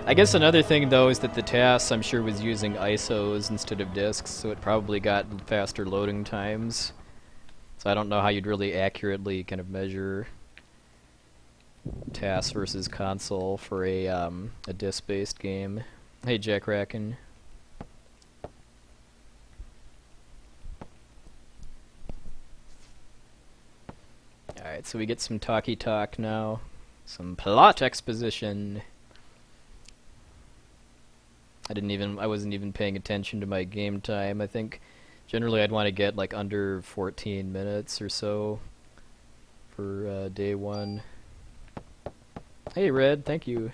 I guess another thing though is that the tasks I'm sure was using ISOs instead of disks, so it probably got faster loading times. So I don't know how you'd really accurately kind of measure tasks versus console for a disc-based game. Hey, Jack Racken. Alright, so we get some talky talk now. Some plot exposition. I wasn't even paying attention to my game time. I think generally I'd want to get like under 14 minutes or so for day one. Hey, Red, thank you.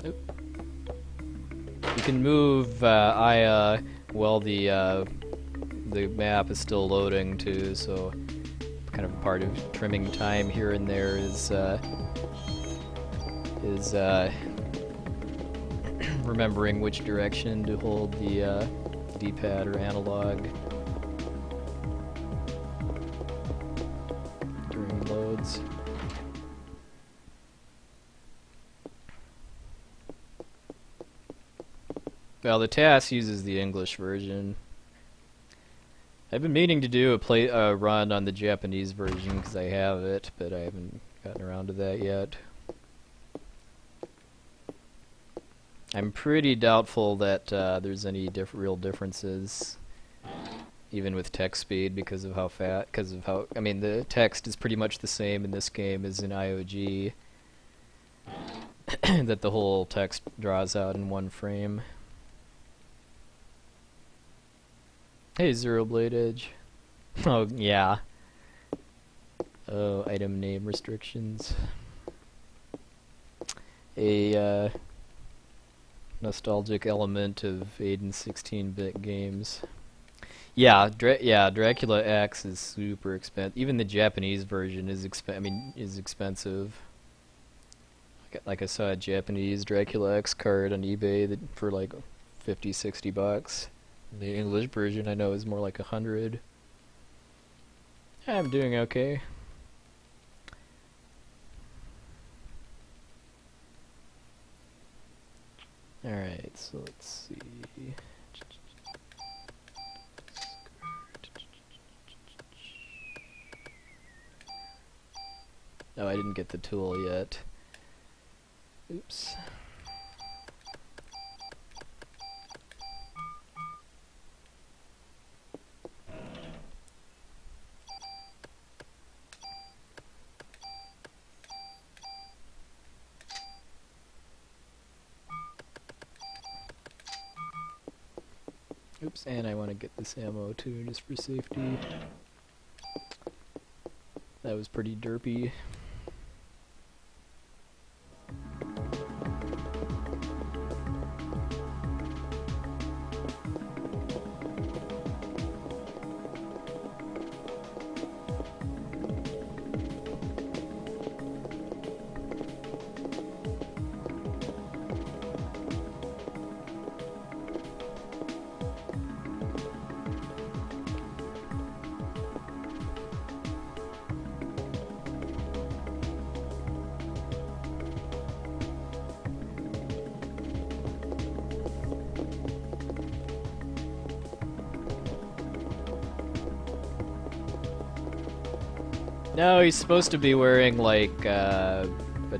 Oop. You can move Aya while the map is still loading too, so kind of part of trimming time here and there is remembering which direction to hold the D-pad or analog during loads. Well, the task uses the English version. I've been meaning to do a run on the Japanese version because I have it, but I haven't gotten around to that yet. I'm pretty doubtful that there's any real differences, even with text speed, because of how I mean, the text is pretty much the same in this game as in IOG. That the whole text draws out in one frame. Hey, Zero Blade Edge. Oh, yeah. Oh, item name restrictions. A nostalgic element of 8 and 16-bit games. Yeah, Dracula X is super expensive. Even the Japanese version is expensive. Like I saw a Japanese Dracula X card on eBay for like 50, 60 bucks. The English version I know is more like 100. I'm doing okay. Alright, so let's see. Oh, I didn't get the tool yet. Oops. Oops, and I want to get this ammo too, just for safety. That was pretty derpy. No, he's supposed to be wearing like a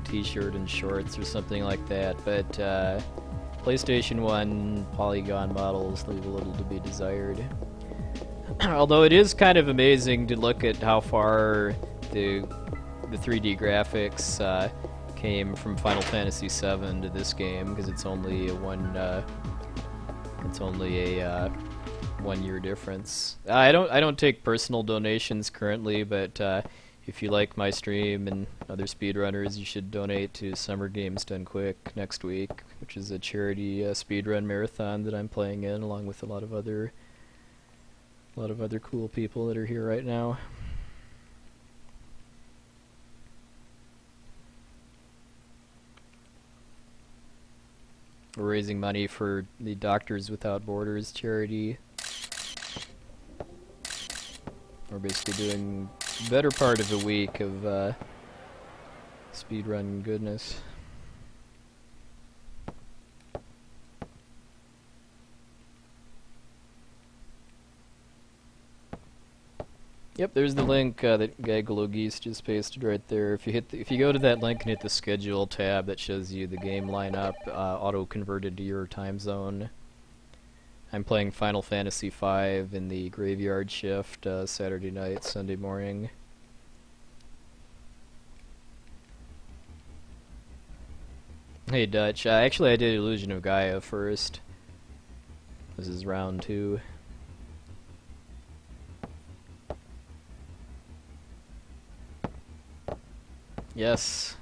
t-shirt and shorts or something like that, but PlayStation 1 polygon models leave a little to be desired. Although it is kind of amazing to look at how far the 3D graphics came from Final Fantasy VII to this game, because it's only a 1 year difference. I don't take personal donations currently, but if you like my stream and other speedrunners, you should donate to Summer Games Done Quick next week, which is a charity speedrun marathon that I'm playing in, along with a lot of other cool people that are here right now. We're raising money for the Doctors Without Borders charity. We're basically doing the better part of a week of speedrun goodness. Yep, there's the link that Gaia just pasted right there. If you go to that link and hit the schedule tab, that shows you the game lineup auto converted to your time zone. I'm playing Final Fantasy V in the graveyard shift Saturday night, Sunday morning. Hey Dutch, actually I did Illusion of Gaia first. This is round 2. Yes.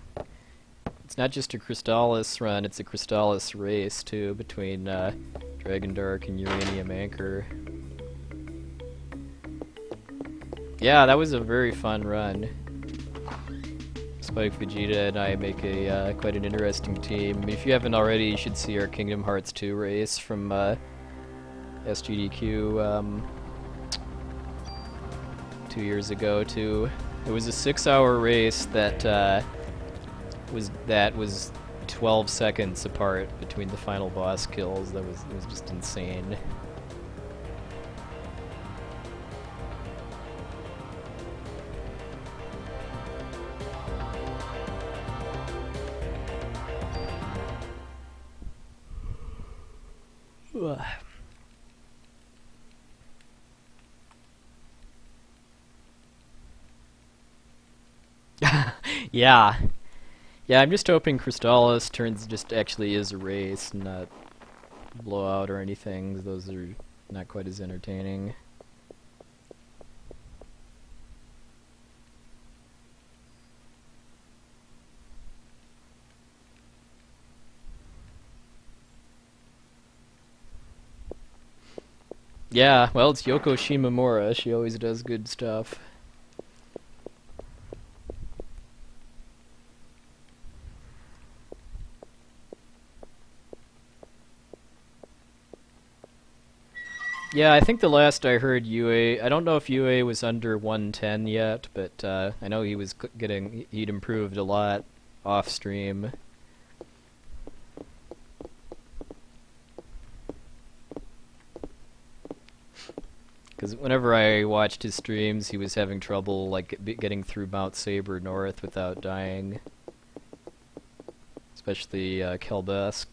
It's not just a Crystallis run, it's a Crystallis race too, between Dragon Dark and Uranium Anchor. Yeah, that was a very fun run. Spike, Vegeta, and I make a quite an interesting team. If you haven't already, you should see our Kingdom Hearts 2 race from SGDQ 2 years ago too. It was a 6-hour race that was 12 seconds apart between the final boss kills. It was just insane. Yeah. Yeah, I'm just hoping Crystallis turns just actually is a race, not blowout or anything. Those are not quite as entertaining. Yeah, well, it's Yoko Shimomura. She always does good stuff. Yeah, I think the last I heard UA, I don't know if UA was under 110 yet, but I know he was he'd improved a lot off stream. Because whenever I watched his streams, he was having trouble like getting through Mount Saber North without dying. Especially Kelbesk.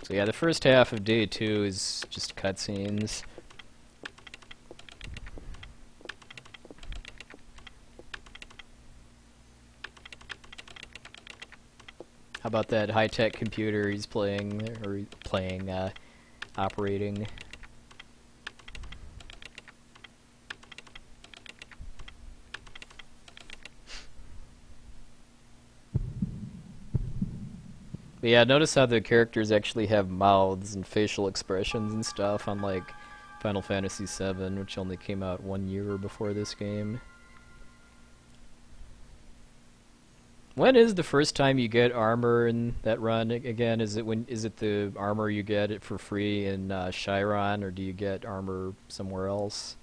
So yeah, the first half of day 2 is just cutscenes. How about that high-tech computer he's playing, or operating? But yeah, notice how the characters actually have mouths and facial expressions and stuff, unlike Final Fantasy VII, which only came out 1 year before this game. When is the first time you get armor in that run again? Is it the armor you get it for free in Chiron, or do you get armor somewhere else?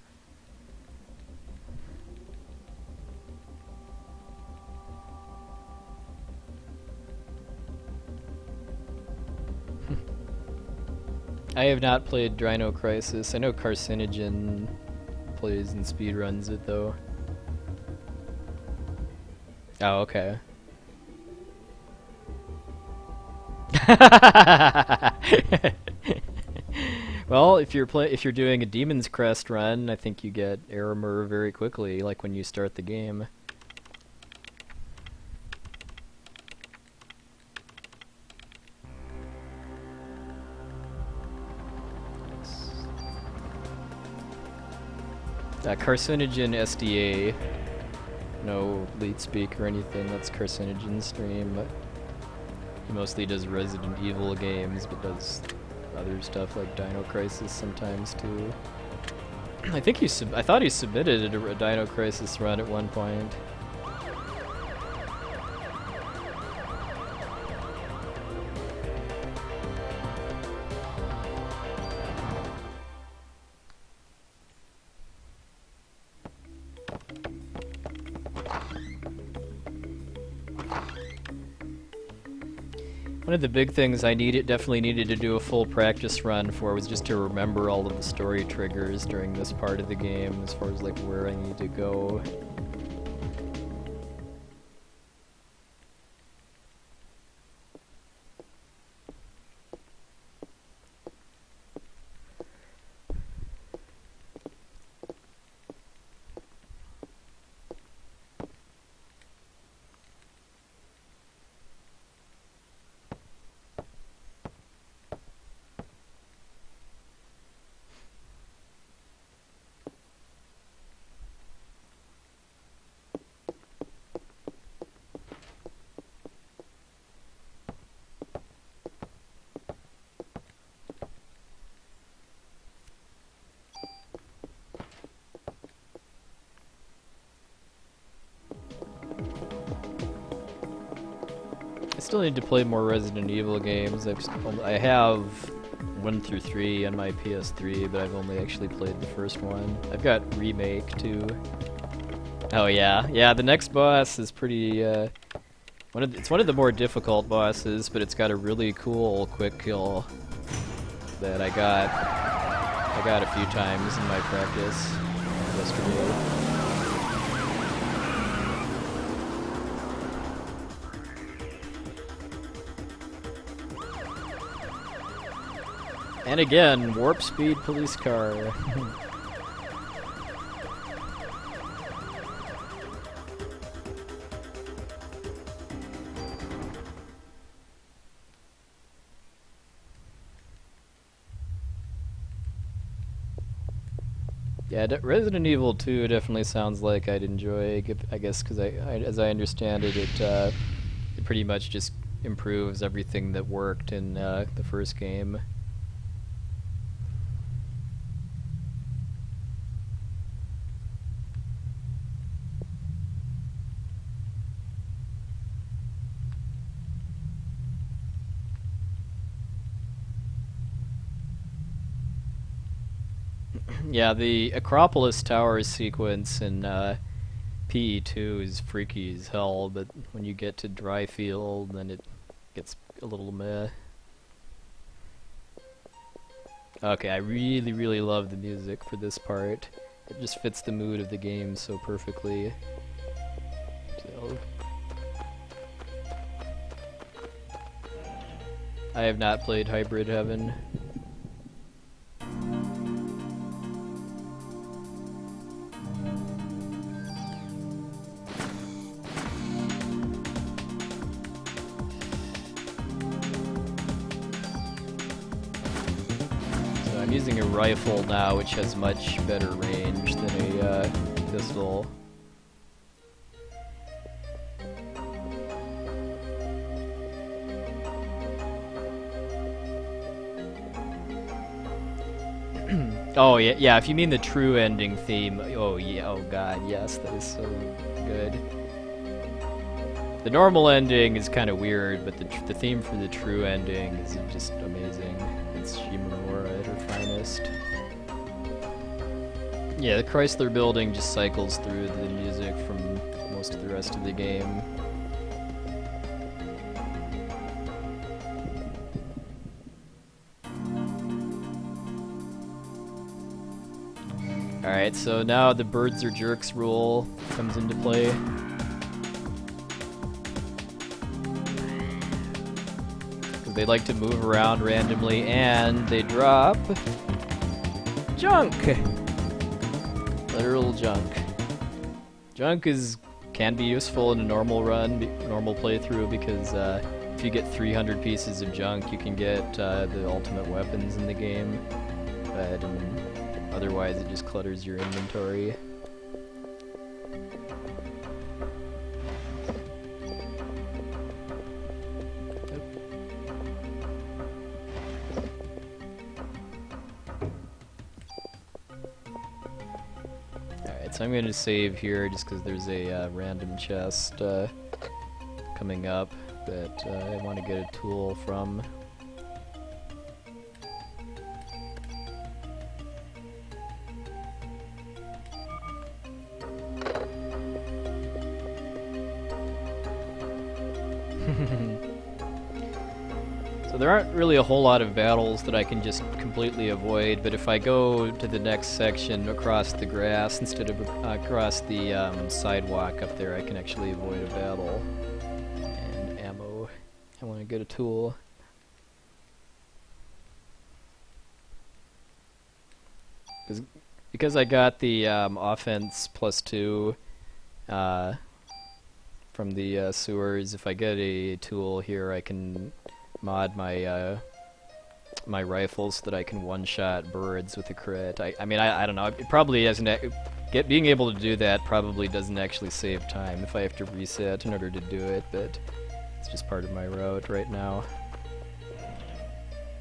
I have not played Dino Crisis. I know Carcinogen plays and speedruns it though. Oh, okay. Well, if you're doing a Demon's Crest run, I think you get Aramur very quickly, like when you start the game. Carcinogen SDA. No lead speak or anything, that's Carcinogen stream, but he mostly does Resident Evil games, but does other stuff like Dino Crisis sometimes too. I think I thought he submitted a Dino Crisis run at one point. One of the big things I definitely needed to do a full practice run for was just to remember all of the story triggers during this part of the game, as far as like where I need to go. I still need to play more Resident Evil games. I have 1 through 3 on my PS3, but I've only actually played the first one. I've got Remake too. Oh yeah, the next boss is pretty. It's one of the more difficult bosses, but it's got a really cool quick kill that I got a few times in my practice yesterday. And again, warp speed police car. Yeah, Resident Evil 2 definitely sounds like I'd enjoy. I guess because as I understand it, it pretty much just improves everything that worked in the first game. Yeah, the Acropolis Tower sequence in PE2 is freaky as hell, but when you get to Dryfield, then it gets a little meh. Okay, I really, really love the music for this part. It just fits the mood of the game so perfectly. So, I have not played Hybrid Heaven. I'm using a rifle now, which has much better range than a pistol. Oh yeah, if you mean the true ending theme, oh yeah, oh god, yes, that is so good. The normal ending is kind of weird, but the theme for the true ending is just amazing. It's Shimomura at her finest. Yeah, the Chrysler Building just cycles through the music from most of the rest of the game. Alright, so now the birds are jerks rule comes into play. They like to move around randomly, and they drop junk. Literal junk. Junk can be useful in a normal run, normal playthrough, because if you get 300 pieces of junk, you can get the ultimate weapons in the game. But otherwise, it just clutters your inventory. So I'm going to save here just because there's a random chest coming up that I want to get a tool from. So there aren't really a whole lot of battles that I can just completely avoid, but if I go to the next section across the grass instead of across the sidewalk up there, I can actually avoid a battle. And ammo. I want to get a tool. Because I got the offense +2 from the sewers, if I get a tool here, I can mod my my rifle so that I can one-shot birds with a crit. I mean, I don't know. It probably doesn't. Being able to do that probably doesn't actually save time if I have to reset in order to do it, but it's just part of my route right now.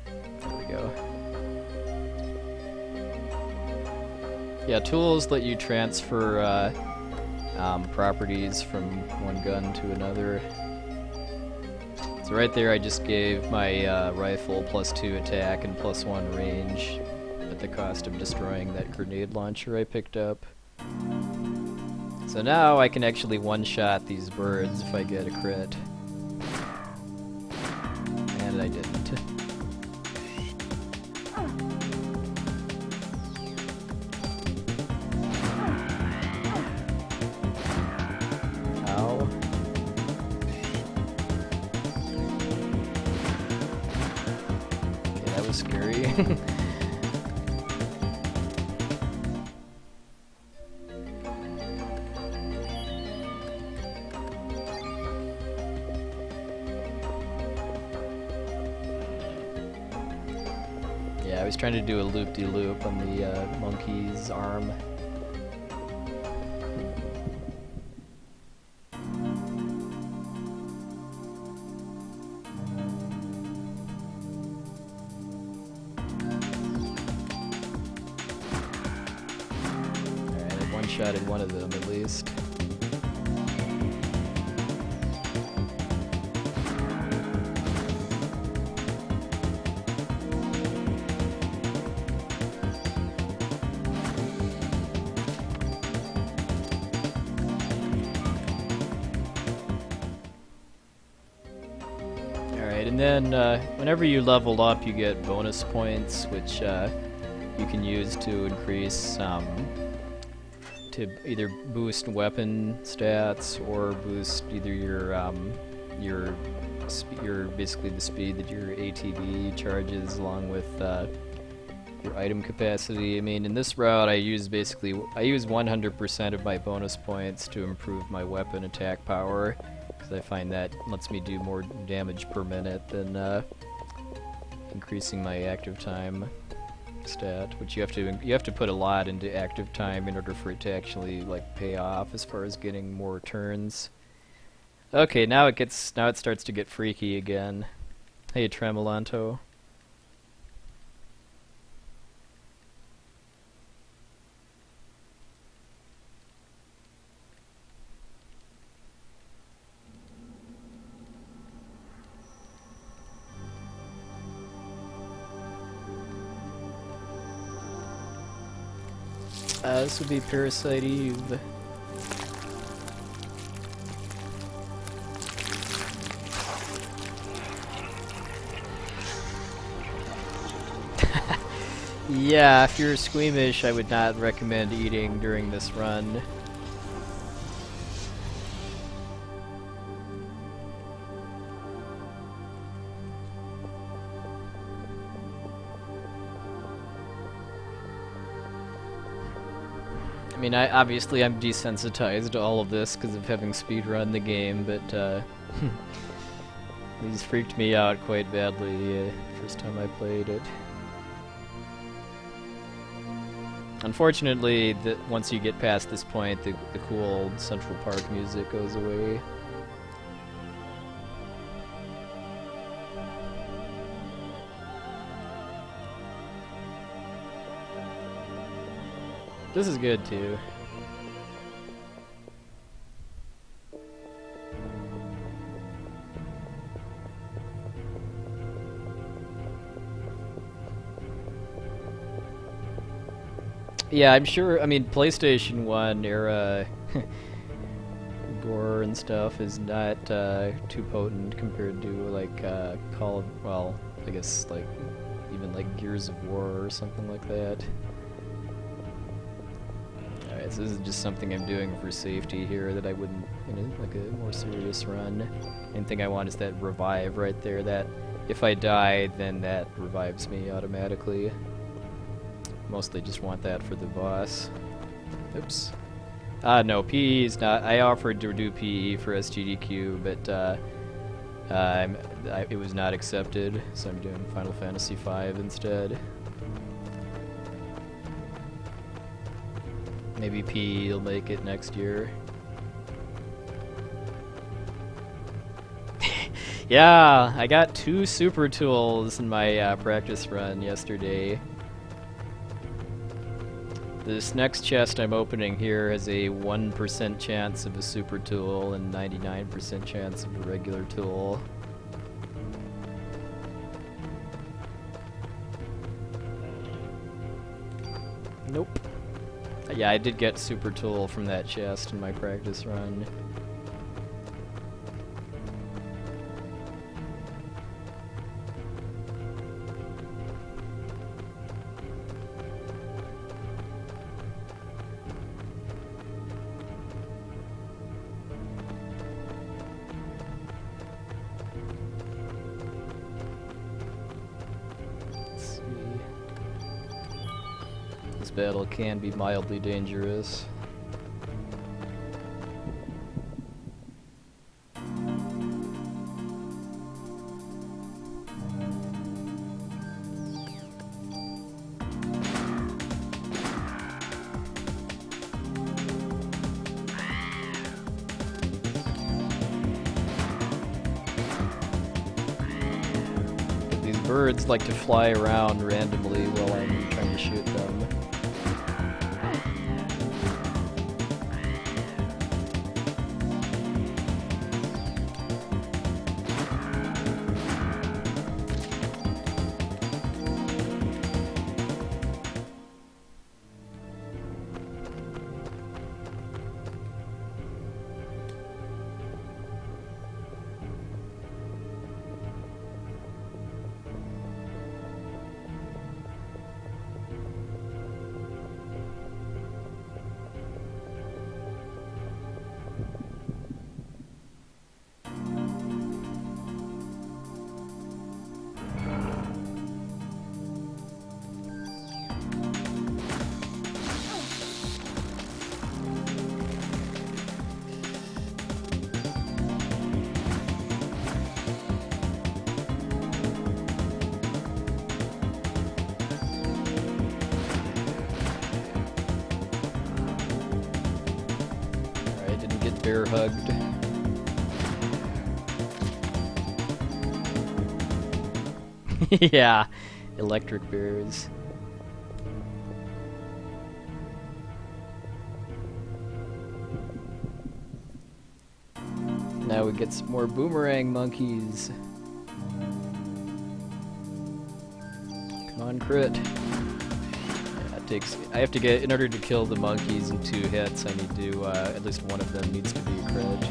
There we go. Yeah, tools let you transfer properties from one gun to another. So right there I just gave my rifle +2 attack and +1 range at the cost of destroying that grenade launcher I picked up. So now I can actually one-shot these birds if I get a crit. And I didn't. Ow. That was scary. Yeah, I was trying to do a loop-de-loop on the monkey's arm. One-shotted one of them at least. Alright, and then whenever you level up you get bonus points, which you can use to increase to either boost weapon stats or boost either your basically the speed that your ATV charges along with your item capacity. I mean, in this route I use 100% of my bonus points to improve my weapon attack power, because I find that lets me do more damage per minute than increasing my active time stat, which you have to put a lot into active time in order for it to actually like pay off as far as getting more turns. Okay, now it starts to get freaky again. Hey, Tremolanto. This would be Parasite Eve. Yeah, if you're squeamish, I would not recommend eating during this run. I mean, obviously I'm desensitized to all of this because of having speedrun the game, but these freaked me out quite badly first time I played it. Unfortunately, once you get past this point, the cool Central Park music goes away. This is good too. Yeah, I'm sure, I mean, PlayStation 1 era gore and stuff is not too potent compared to, like, Call of, well, I guess, like, even, like, Gears of War or something like that. Alright, so this is just something I'm doing for safety here that I wouldn't, like a more serious run. Main thing I want is that revive right there, that if I die, then that revives me automatically. Mostly just want that for the boss. Oops. No, PE is not. I offered to do PE for SGDQ, but it was not accepted, so I'm doing Final Fantasy V instead. Maybe PE will make it next year. Yeah, I got 2 super tools in my practice run yesterday. This next chest I'm opening here has a 1% chance of a super tool and 99% chance of a regular tool. Nope. Yeah, I did get super tool from that chest in my practice run. Battle can be mildly dangerous. These birds like to fly around randomly while I'm trying to shoot them. Bear hugged. Yeah, electric bears. Now we get some more boomerang monkeys. Come on, crit. I have to get, in order to kill the monkeys in 2 hits, I need to, at least one of them needs to be a crit.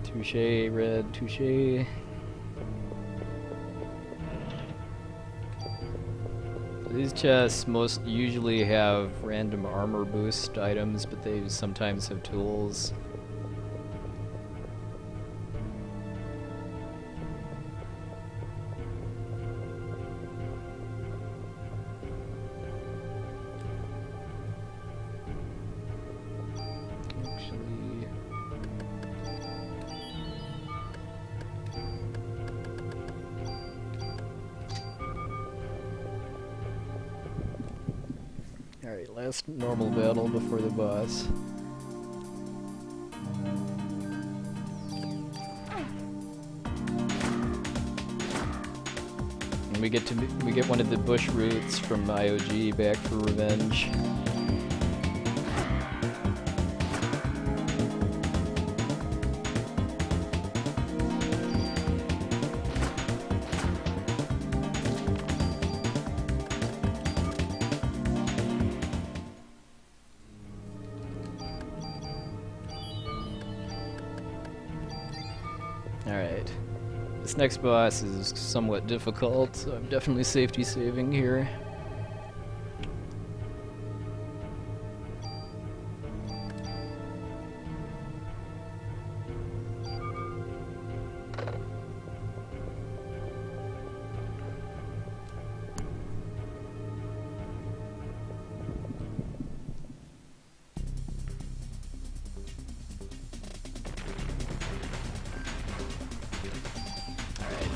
Touche, red, touche. These chests usually have random armor boost items, but they sometimes have tools. Alright, last normal battle before the boss. And we get one of the bush roots from IOG back for revenge. Alright. This next boss is somewhat difficult, so I'm definitely safety saving here.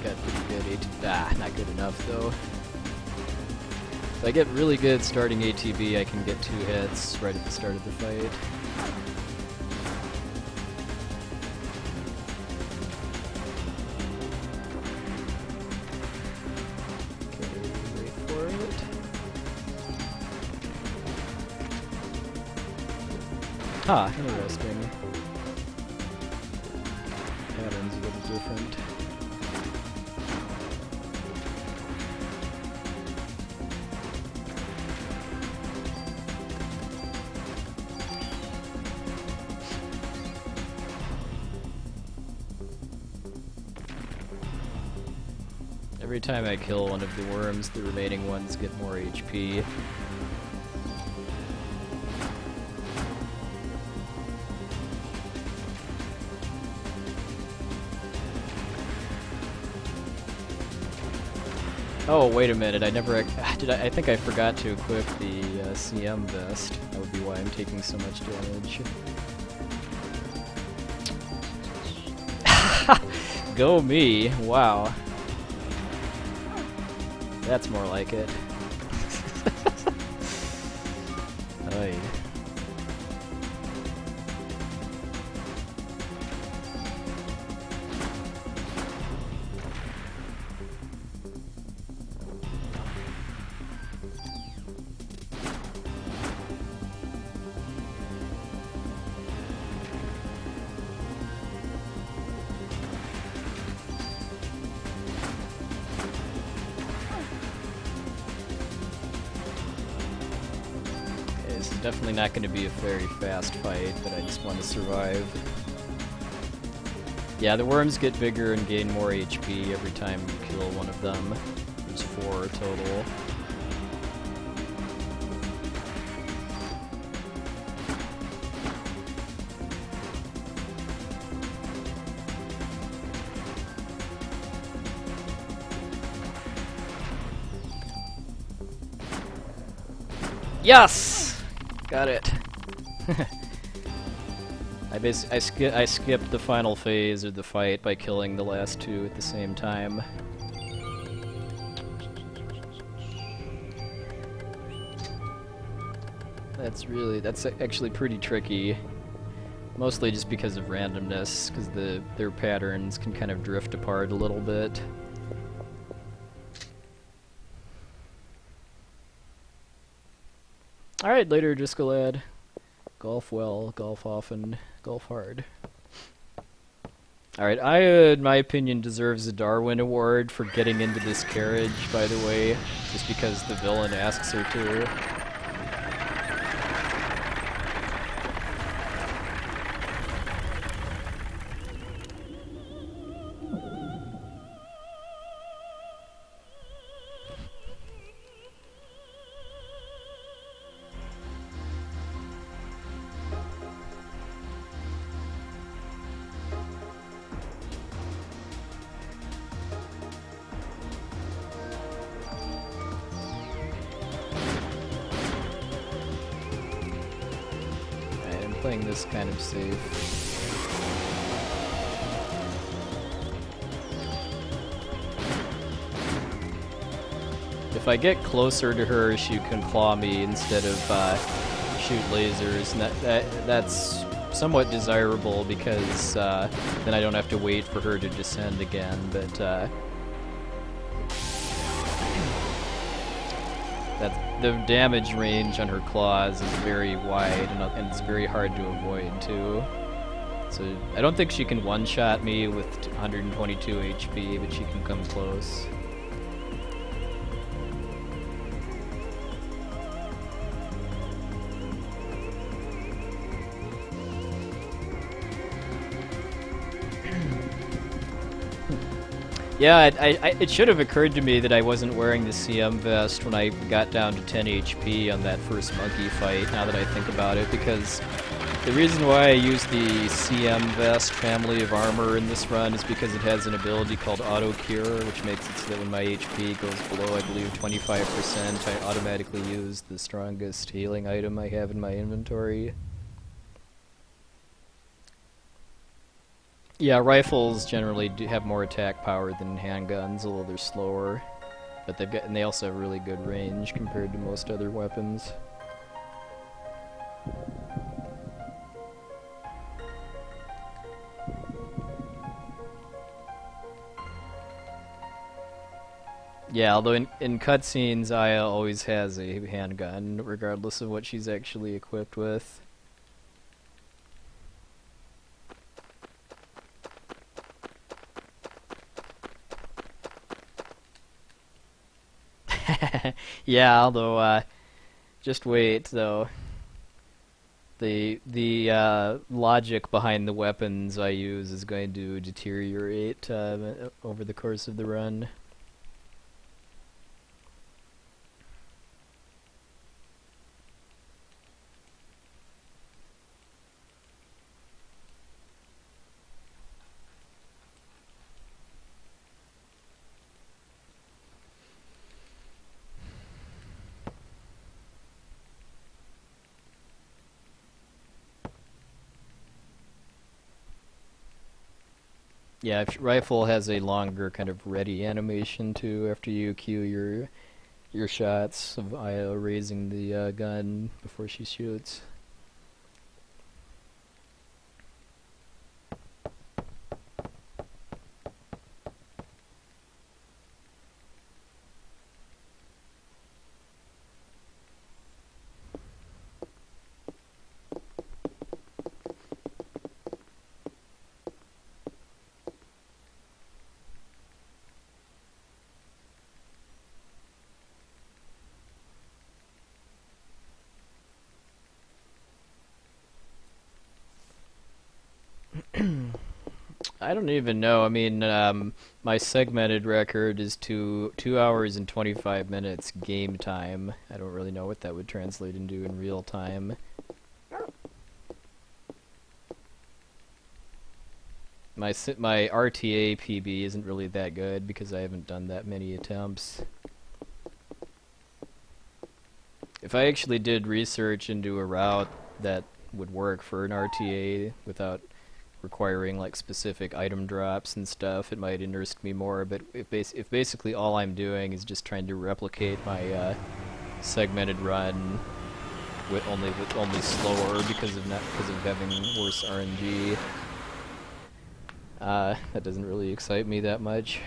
Got pretty good not good enough though. If I get really good starting ATB, I can get 2 hits right at the start of the fight. Okay, wait for it. Ah, interesting. Pattern's a little different. Every time I kill one of the worms, the remaining ones get more HP. Oh, wait a minute, I never... I think I forgot to equip the CM vest. That would be why I'm taking so much damage. Go me! Wow. That's more like it. Oy. This is definitely not going to be a very fast fight, but I just want to survive. Yeah, the worms get bigger and gain more HP every time you kill one of them. There's 4 total. Yes! Got it. I skipped the final phase of the fight by killing the last 2 at the same time. That's actually pretty tricky. Mostly just because of randomness, because their patterns can kind of drift apart a little bit. Alright, later, Disco Lad. Golf well, golf often, golf hard. Alright, Aya, in my opinion, deserves a Darwin Award for getting into this carriage, by the way, just because the villain asks her to. playing this kind of safe. If I get closer to her, she can claw me instead of shoot lasers, and that's somewhat desirable because then I don't have to wait for her to descend again, but the damage range on her claws is very wide, and it's very hard to avoid too. So I don't think she can one-shot me with 122 HP, but she can come close. Yeah, it should have occurred to me that I wasn't wearing the CM vest when I got down to 10 HP on that first monkey fight, now that I think about it, because the reason why I use the CM vest family of armor in this run is because it has an ability called Auto Cure, which makes it so that when my HP goes below, I believe, 25%, I automatically use the strongest healing item I have in my inventory. Yeah, rifles generally do have more attack power than handguns, although they're slower. But they also have really good range compared to most other weapons. Yeah, although in cutscenes, Aya always has a handgun, regardless of what she's actually equipped with. Yeah, although, just wait, though. The logic behind the weapons I use is going to deteriorate over the course of the run. Yeah, rifle has a longer kind of ready animation too after you cue your shots of Io raising the gun before she shoots. I don't even know. I mean, my segmented record is 2 hours and 25 minutes game time. I don't really know what that would translate into in real time. My RTA PB isn't really that good because I haven't done that many attempts. If I actually did research into a route that would work for an RTA without requiring like specific item drops and stuff, it might interest me more. But if basically all I'm doing is just trying to replicate my segmented run with only slower because of having worse RNG, that doesn't really excite me that much.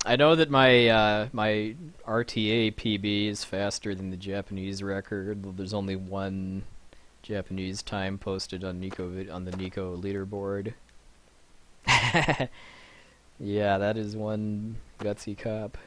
I know that my my RTA PB is faster than the Japanese record. There's only one Japanese time posted on the Nico leaderboard. Yeah, that is one gutsy cop.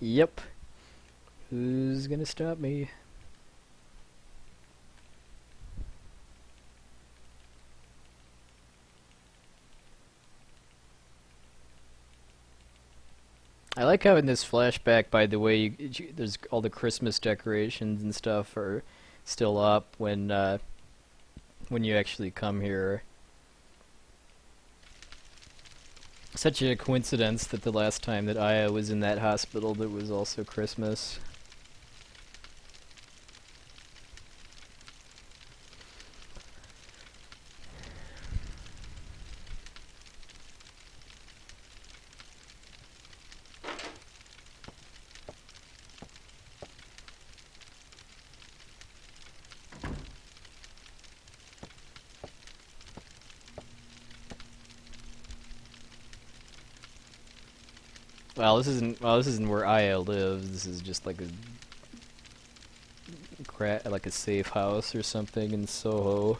Yep. Who's gonna stop me? I like how in this flashback, by the way, there's all the Christmas decorations and stuff are still up when you actually come here. Such a coincidence that the last time that Aya was in that hospital, that was also Christmas. Well, this isn't where Aya lives. This is just like a safe house or something in Soho.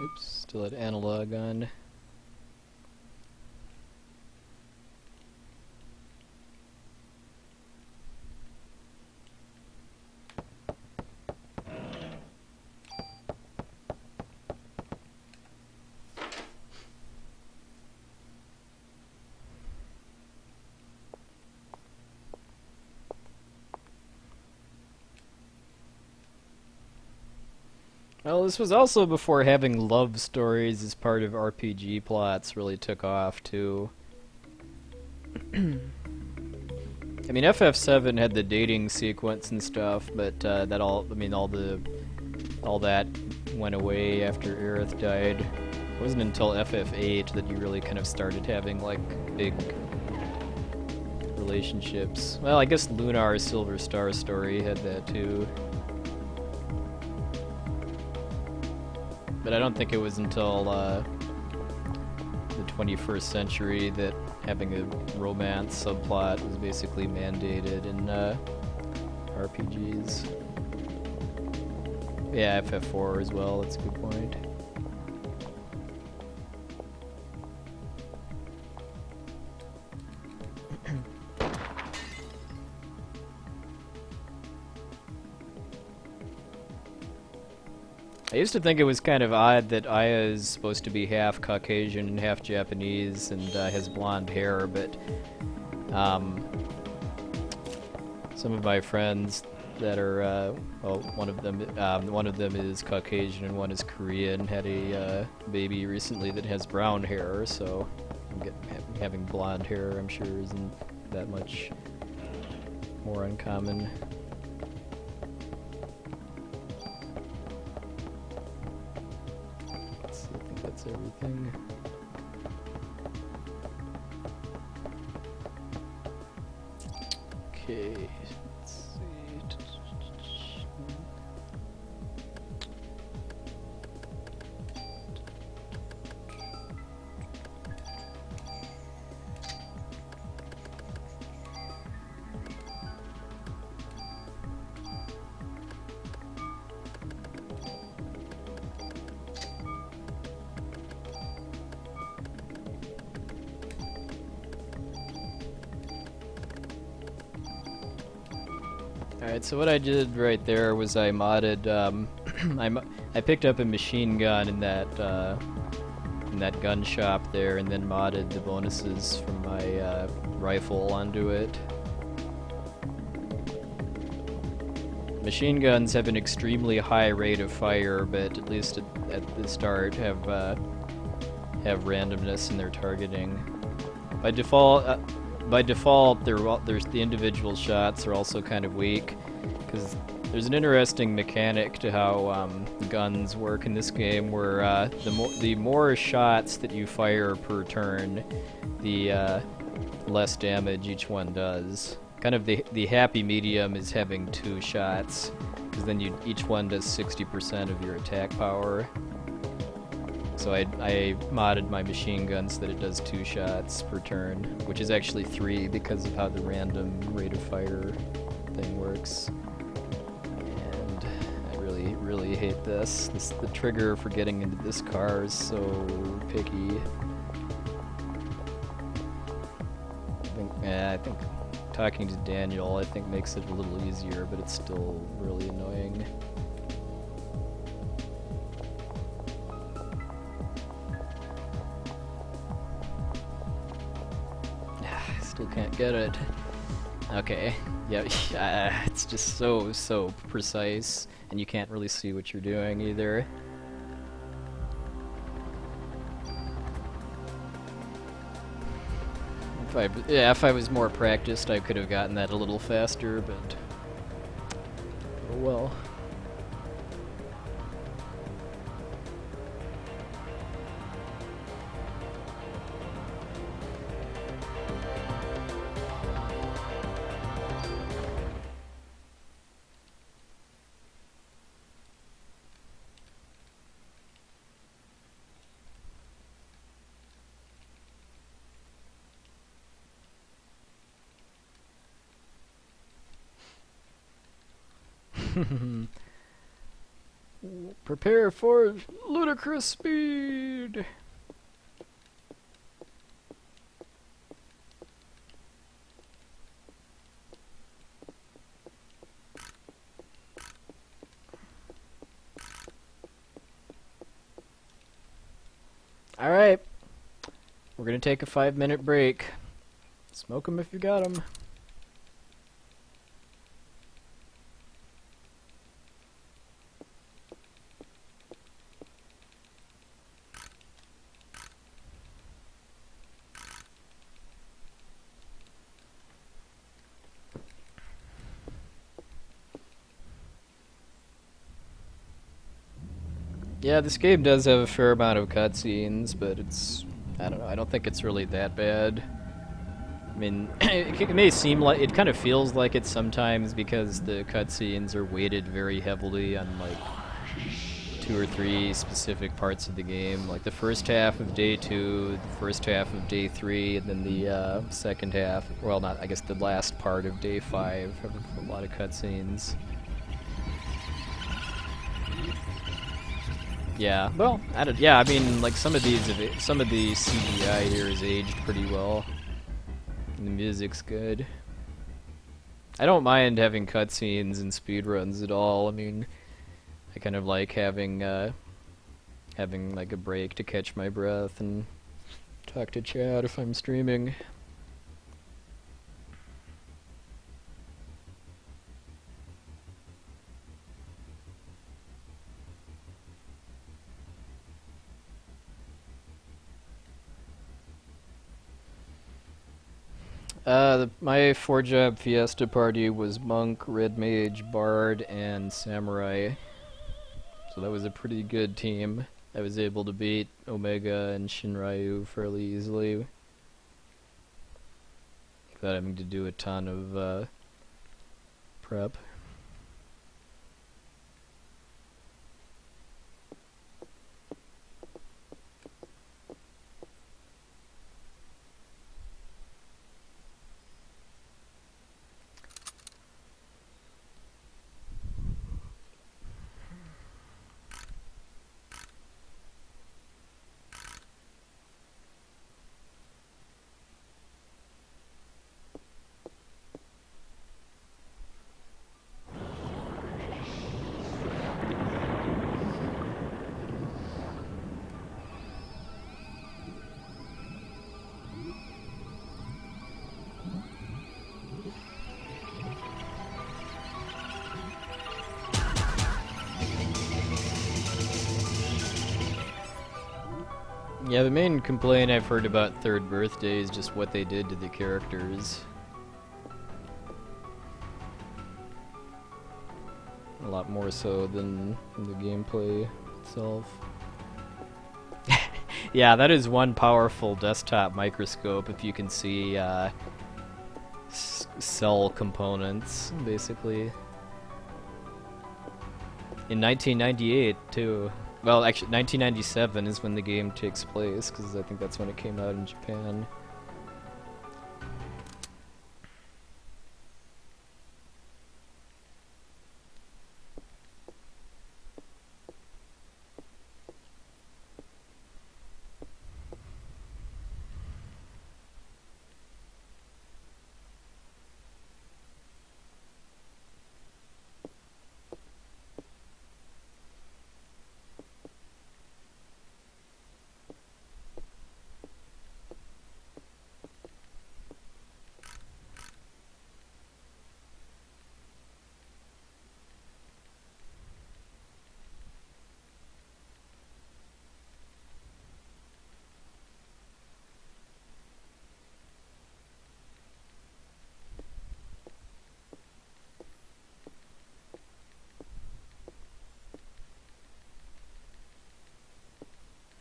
Oops, still had analog on. Well, this was also before having love stories as part of RPG plots really took off, too. I mean, FF7 had the dating sequence and stuff, but all that went away after Aerith died. It wasn't until FF8 that you really kind of started having, like, big relationships. Well, I guess Lunar Silver Star story had that, too. But I don't think it was until the 21st century that having a romance subplot was basically mandated in RPGs. Yeah, FF4 as well, that's a good point. I used to think it was kind of odd that Aya is supposed to be half Caucasian and half Japanese and has blonde hair, but some of my friends that are well, one of them is Caucasian and one is Korean, had a baby recently that has brown hair, so having blonde hair I'm sure isn't that much more uncommon. Let's see, I think that's everything. Okay, let's see. Alright, so what I did right there was I modded, I picked up a machine gun in that gun shop there, and then modded the bonuses from my rifle onto it. Machine guns have an extremely high rate of fire, but at least at the start have randomness in their targeting. By default, there's the individual shots are also kind of weak, because there's an interesting mechanic to how guns work in this game, where the more shots that you fire per turn, the less damage each one does. Kind of the happy medium is having 2 shots, because then each one does 60% of your attack power. So I modded my machine gun so that it does 2 shots per turn, which is actually 3 because of how the random rate of fire thing works. And I really hate this. The trigger for getting into this car is so picky. I think talking to Daniel, I think, makes it a little easier, but it's still really annoying. Still can't get it. Okay. Yeah, it's just so precise, and you can't really see what you're doing either. If I was more practiced, I could have gotten that a little faster, but oh well. Prepare for ludicrous speed! Alright, we're gonna take a 5-minute break. Smoke 'em if you got 'em. Yeah, this game does have a fair amount of cutscenes, but it's... I don't know, I don't think it's really that bad. I mean, it may seem like... It kind of feels like it sometimes because the cutscenes are weighted very heavily on, like, 2 or 3 specific parts of the game. Like the first half of day 2, the first half of day 3, and then the second half... Well, not... I guess the last part of day 5 have a lot of cutscenes. Yeah, well, I mean, like some of the CGI here is aged pretty well, and the music's good. I don't mind having cutscenes and speedruns at all. I mean, I kind of like having like a break to catch my breath and talk to chat if I'm streaming. My 4-job Fiesta party was Monk, Red Mage, Bard, and Samurai. So that was a pretty good team. I was able to beat Omega and Shinryu fairly easily without having to do a ton of prep. Yeah, the main complaint I've heard about Third Birthday is just what they did to the characters. A lot more so than the gameplay itself. Yeah, that is one powerful desktop microscope if you can see cell components, basically. In 1998, too. Well, actually, 1997 is when the game takes place, because I think that's when it came out in Japan.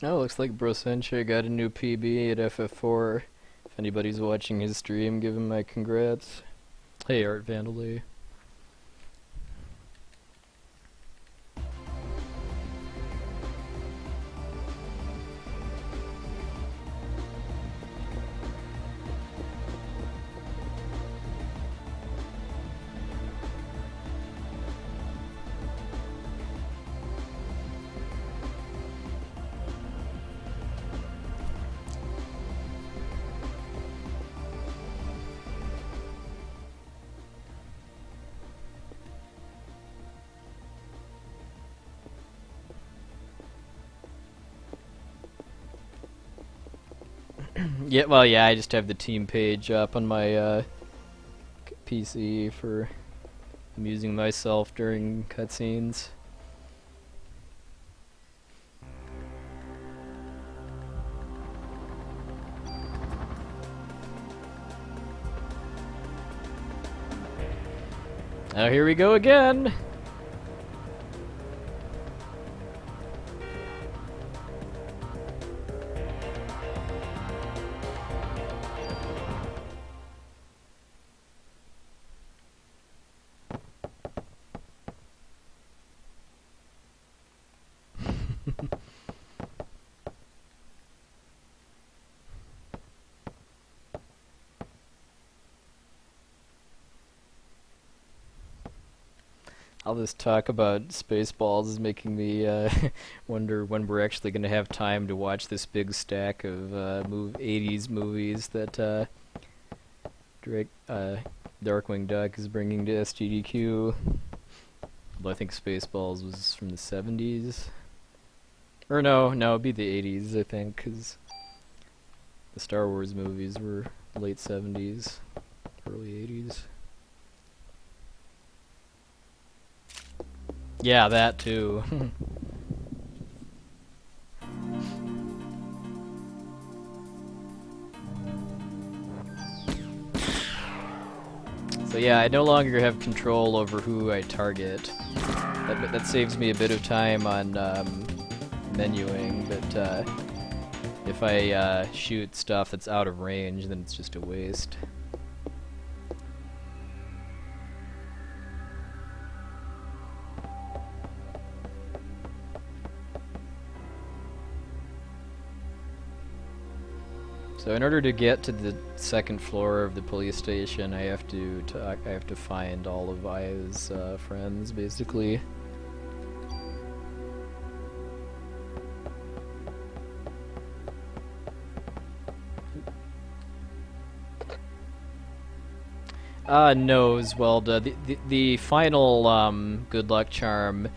Oh, looks like Brosenche got a new PB at FF4. If anybody's watching his stream, give him my congrats. Hey, Art Vandalay. Yeah, well, yeah, I just have the team page up on my PC for amusing myself during cutscenes. Now here we go again! All this talk about Spaceballs is making me wonder when we're actually going to have time to watch this big stack of 80s movies that Darkwing Duck is bringing to SGDQ. Although I think Spaceballs was from the 70s. Or no, it'd be the 80s, I think, because the Star Wars movies were late 70s, early 80s. Yeah, that too. yeah, I no longer have control over who I target. That saves me a bit of time on menuing, but if I shoot stuff that's out of range, then it's just a waste. So in order to get to the second floor of the police station, I have to find all of Aya's friends, basically. No, Zwelda. The final good luck charm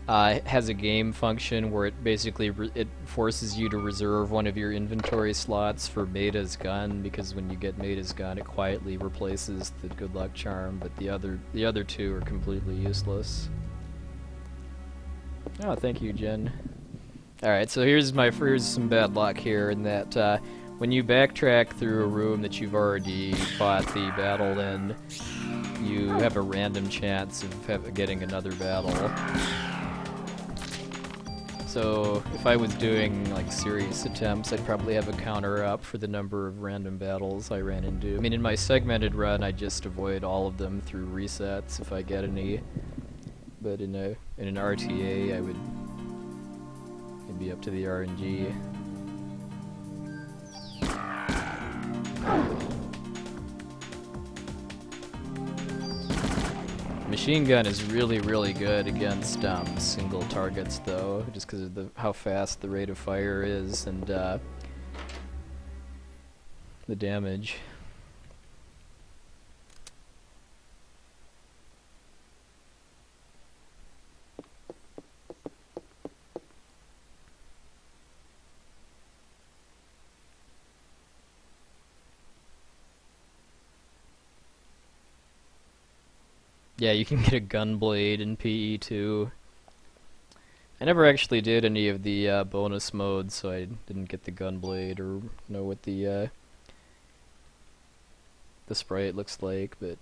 has a game function where it basically it forces you to reserve one of your inventory slots for Maida's gun, because when you get Maida's gun, it quietly replaces the good luck charm. But the other two are completely useless. Oh, thank you, Jen. All right, so here's some bad luck here in that when you backtrack through a room that you've already fought the battle in, you have a random chance of getting another battle. So if I was doing like serious attempts, I'd probably have a counter up for the number of random battles I ran into. I mean, in my segmented run, I just avoid all of them through resets if I get any. But in an RTA, it'd be up to the RNG. Machine gun is really, really good against single targets, though, just because of how fast the rate of fire is and the damage. Yeah, you can get a gun blade in PE too. I never actually did any of the bonus modes, so I didn't get the gun blade or know what the sprite looks like, but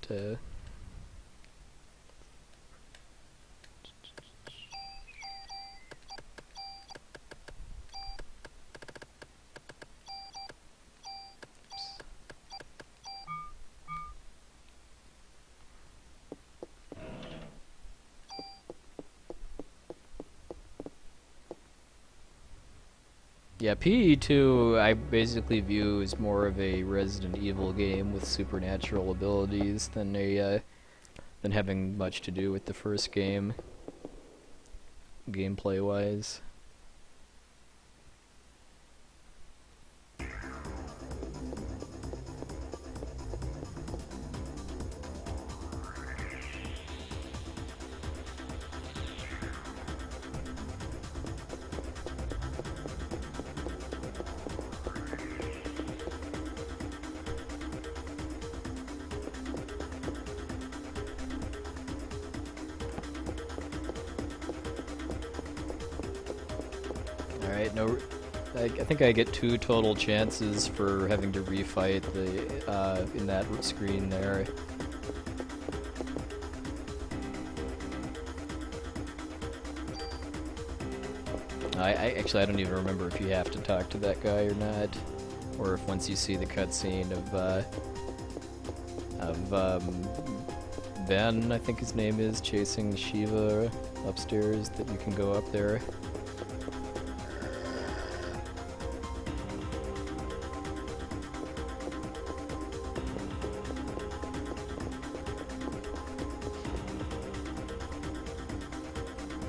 yeah, PE2 I basically view as more of a Resident Evil game with supernatural abilities than having much to do with the first game, gameplay-wise. Alright, no, I think I get 2 total chances for having to refight the in that screen there. I don't even remember if you have to talk to that guy or not, or if once you see the cutscene of Ben, I think his name is, chasing Shiva upstairs, that you can go up there.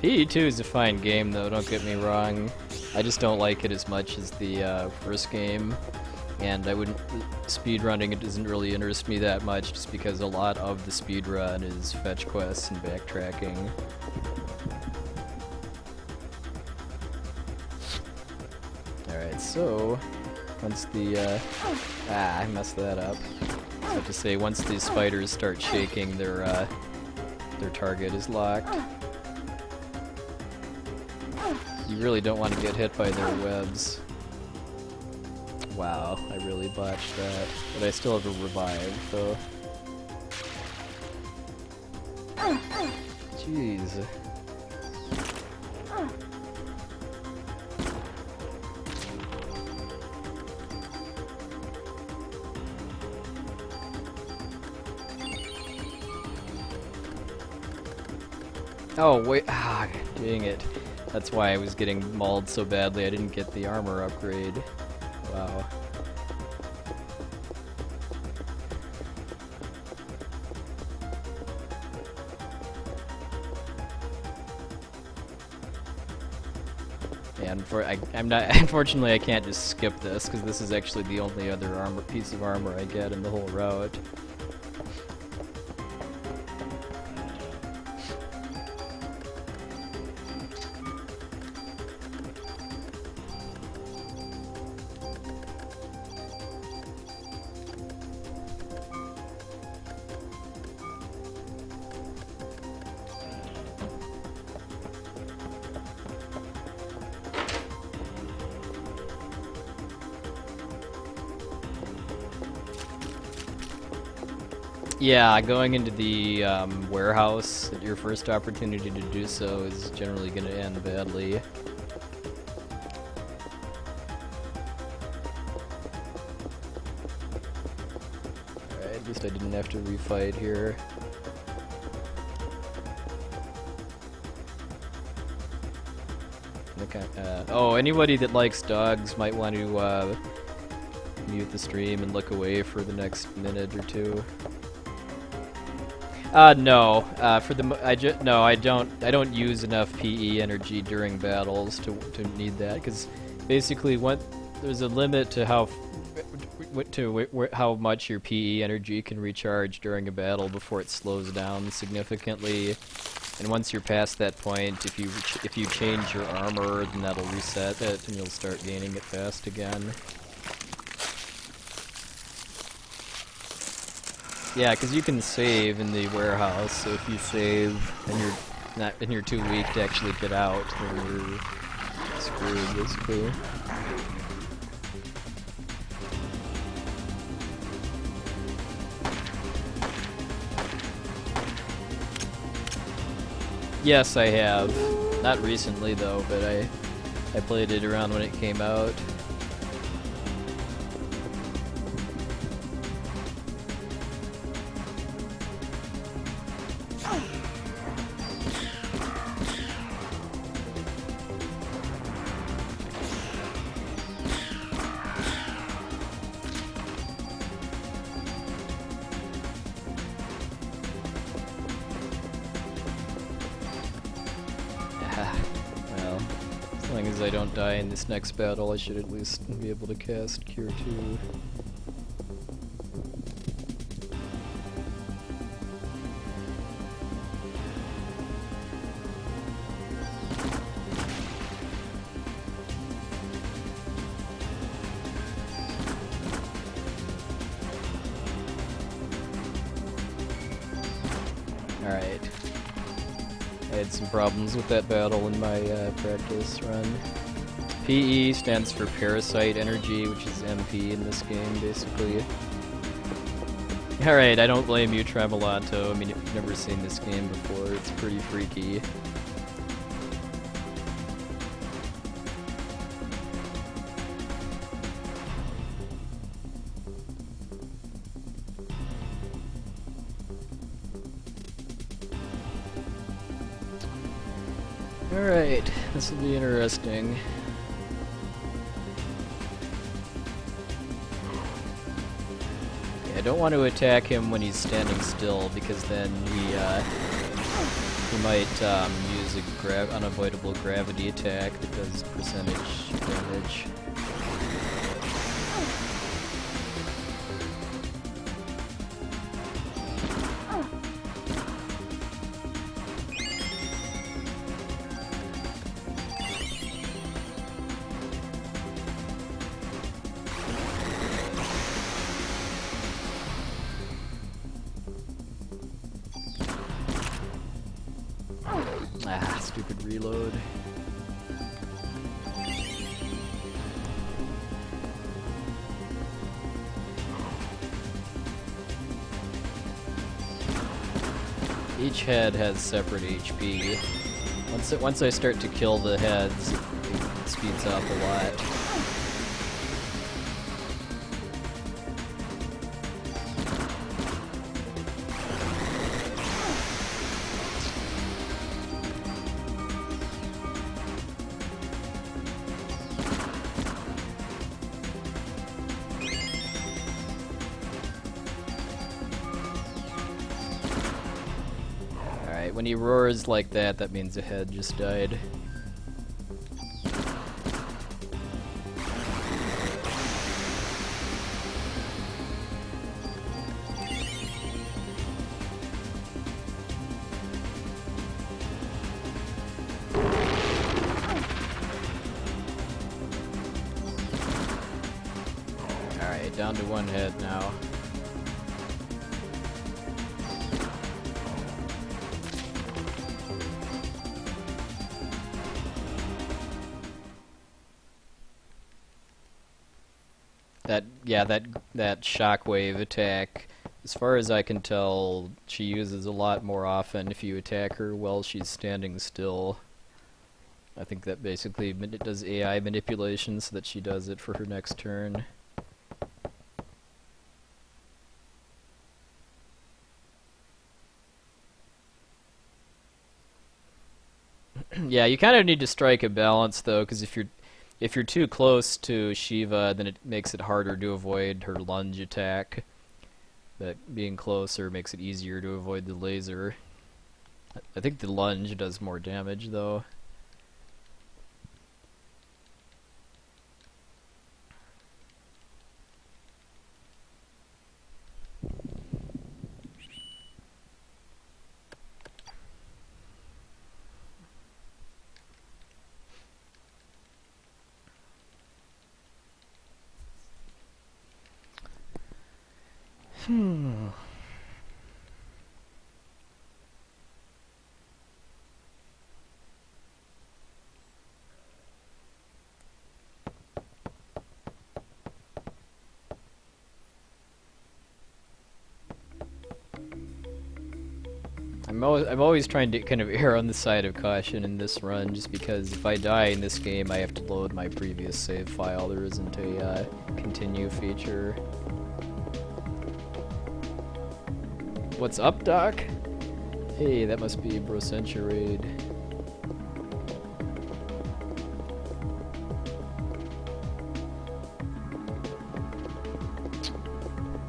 PE2 is a fine game, though, don't get me wrong. I just don't like it as much as the first game, and I wouldn't... speedrunning, it doesn't really interest me that much, just because a lot of the speedrun is fetch quests and backtracking. Alright, so... once the, I messed that up. I have to say, once these spiders start shaking, their target is locked. You really don't want to get hit by their webs. Wow, I really botched that. But I still have a revive, so... Jeez. Oh, wait. Ah, dang it. That's why I was getting mauled so badly. I didn't get the armor upgrade. Wow. Yeah, I'm not. Unfortunately, I can't just skip this because this is actually the only other piece of armor I get in the whole route. Yeah, going into the warehouse at your first opportunity to do so is generally going to end badly. Alright, at least I didn't have to refight here. Okay. Oh, anybody that likes dogs might want to mute the stream and look away for the next minute or two. No. I don't use enough PE energy during battles to need that, because basically there's a limit to how much your PE energy can recharge during a battle before it slows down significantly. And once you're past that point, if you change your armor, then that'll reset it, and you'll start gaining it fast again. Yeah, because you can save in the warehouse, so if you save and you're too weak to actually get out, then you're screwed, basically. Yes, I have. Not recently, though, but I played it around when it came out. Well, as long as I don't die in this next battle, I should at least be able to cast Cure 2. Alright. I had some problems with that battle in my practice run. PE stands for Parasite Energy, which is MP in this game, basically. Alright, I don't blame you, Tremolato. I mean, if you've never seen this game before, it's pretty freaky. Alright, this will be interesting. I don't want to attack him when he's standing still, because then he might use a unavoidable gravity attack that does percentage damage. Ah, stupid reload. Each head has separate HP. Once I start to kill the heads, it speeds up a lot. When he roars like that, that means a head just died. Alright, down to one head now. That shockwave attack, as far as I can tell, she uses a lot more often if you attack her while she's standing still. I think that basically it does AI manipulation so that she does it for her next turn. Yeah, you kind of need to strike a balance though, because if you're too close to Shiva, then it makes it harder to avoid her lunge attack. But being closer makes it easier to avoid the laser. I think the lunge does more damage, though. I'm always trying to kind of err on the side of caution in this run, just because if I die in this game, I have to load my previous save file. There isn't a continue feature. What's up, Doc? Hey, that must be Brocentia raid.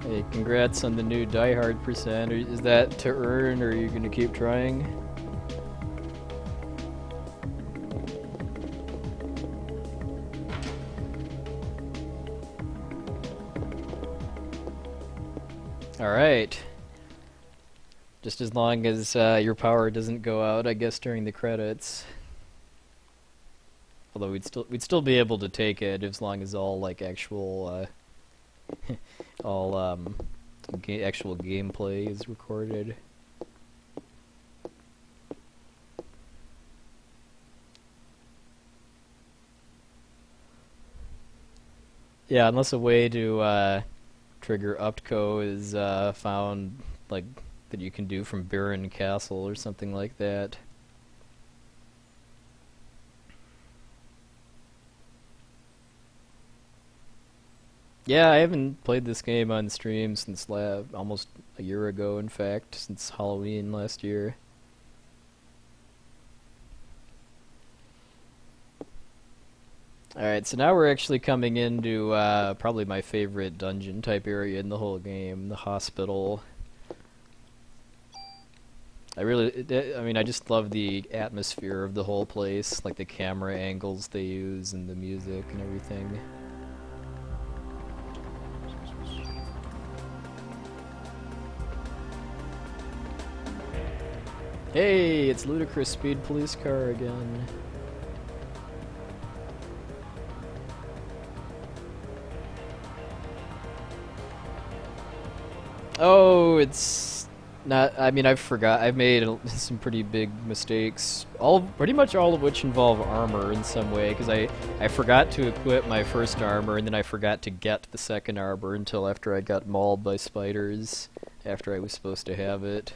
Hey, congrats on the new Die Hard percent. Is that to earn, or are you gonna keep trying? Alright. Just as long as your power doesn't go out, I guess, during the credits. Although we'd still be able to take it as long as all like actual actual gameplay is recorded. Yeah, unless a way to trigger Upco is found, like that you can do from Baron Castle or something like that. Yeah, I haven't played this game on stream since almost a year ago, in fact, since Halloween last year. Alright, so now we're actually coming into probably my favorite dungeon type area in the whole game, the hospital. I mean, I just love the atmosphere of the whole place, like the camera angles they use and the music and everything. Hey, it's Ludicrous Speed Police Car again. Oh, it's not. I mean, I've made some pretty big mistakes. Pretty much all of which involve armor in some way, because I forgot to equip my first armor, and then I forgot to get the second armor until after I got mauled by spiders, after I was supposed to have it.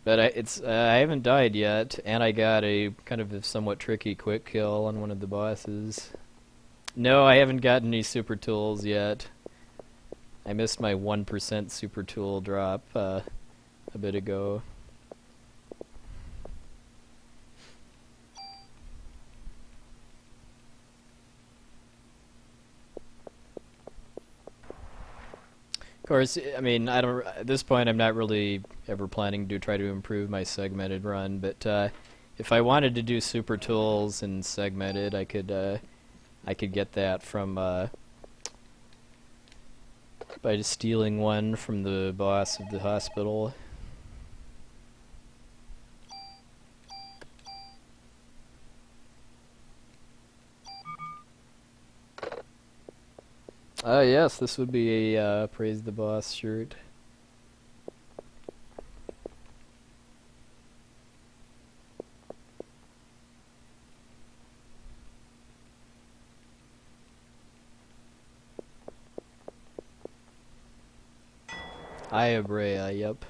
But I haven't died yet, and I got a kind of a somewhat tricky quick kill on one of the bosses. No, I haven't gotten any super tools yet. I missed my 1% super tool drop a bit ago. Of course, I mean, I don't. At this point, I'm not really ever planning to try to improve my segmented run. But if I wanted to do super tools and segmented, I could get that from by just stealing one from the boss of the hospital. Yes, this would be a Praise the Boss shirt. Iabrea, yep.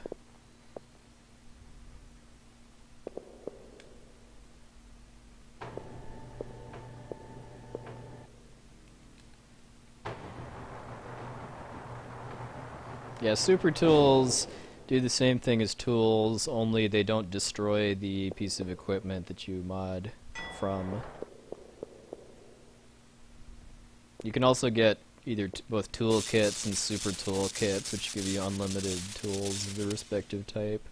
Yeah, super tools do the same thing as tools, only they don't destroy the piece of equipment that you mod from. You can also get either both toolkits and super toolkits, which give you unlimited tools of the respective type.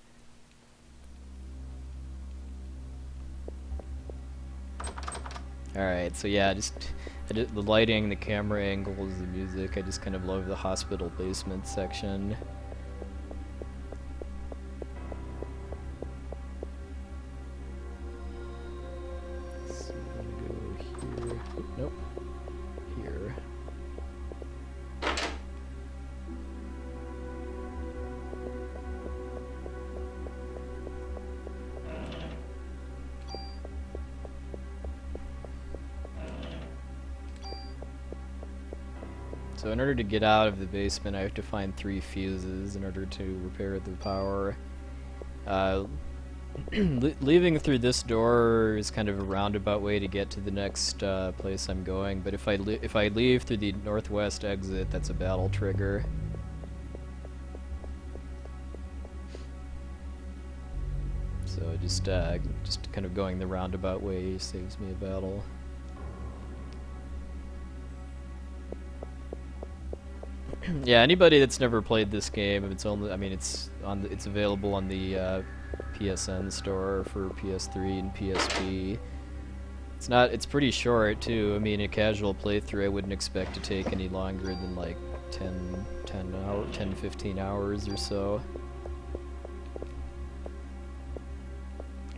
Alright, so yeah, the lighting, the camera angles, the music, I just kind of love the hospital basement section. So I'm gonna go here. Nope. Here. So in order to get out of the basement, I have to find 3 fuses in order to repair the power. Leaving through this door is kind of a roundabout way to get to the next place I'm going, but if I leave through the northwest exit, that's a battle trigger. So just kind of going the roundabout way saves me a battle. Yeah, anybody that's never played this game, it's available on the PSN store for PS3 and PSP. It's pretty short too. I mean, a casual playthrough I wouldn't expect to take any longer than like 10-15 hours or so.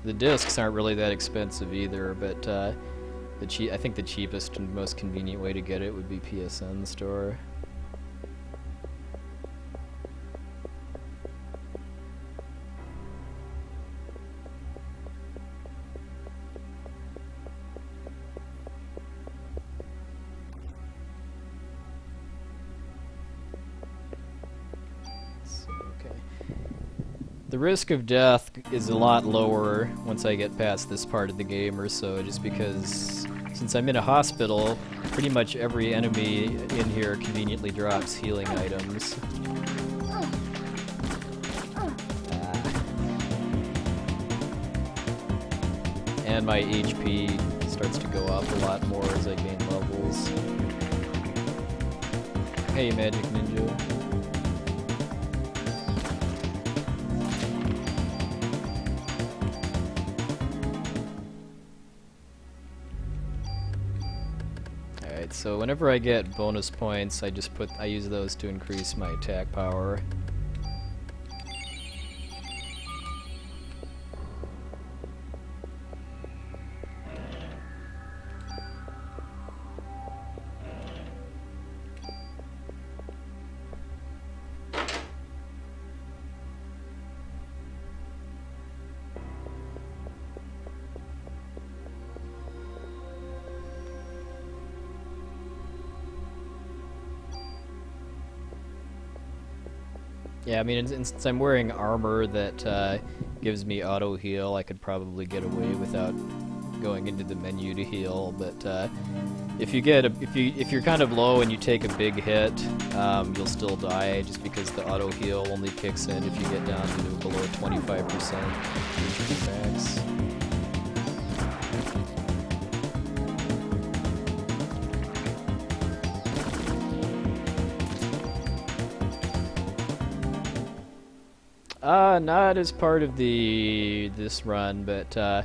The discs aren't really that expensive either, but I think the cheapest and most convenient way to get it would be PSN store. The risk of death is a lot lower once I get past this part of the game or so, just because since I'm in a hospital, pretty much every enemy in here conveniently drops healing items. And my HP starts to go up a lot more as I gain levels. Hey, Magic Ninja. So whenever I get bonus points, I use those to increase my attack power. Yeah, I mean, since I'm wearing armor that gives me auto heal, I could probably get away without going into the menu to heal. But if you're kind of low and you take a big hit, you'll still die just because the auto heal only kicks in if you get down to below 25% max. Not as part of this run, but I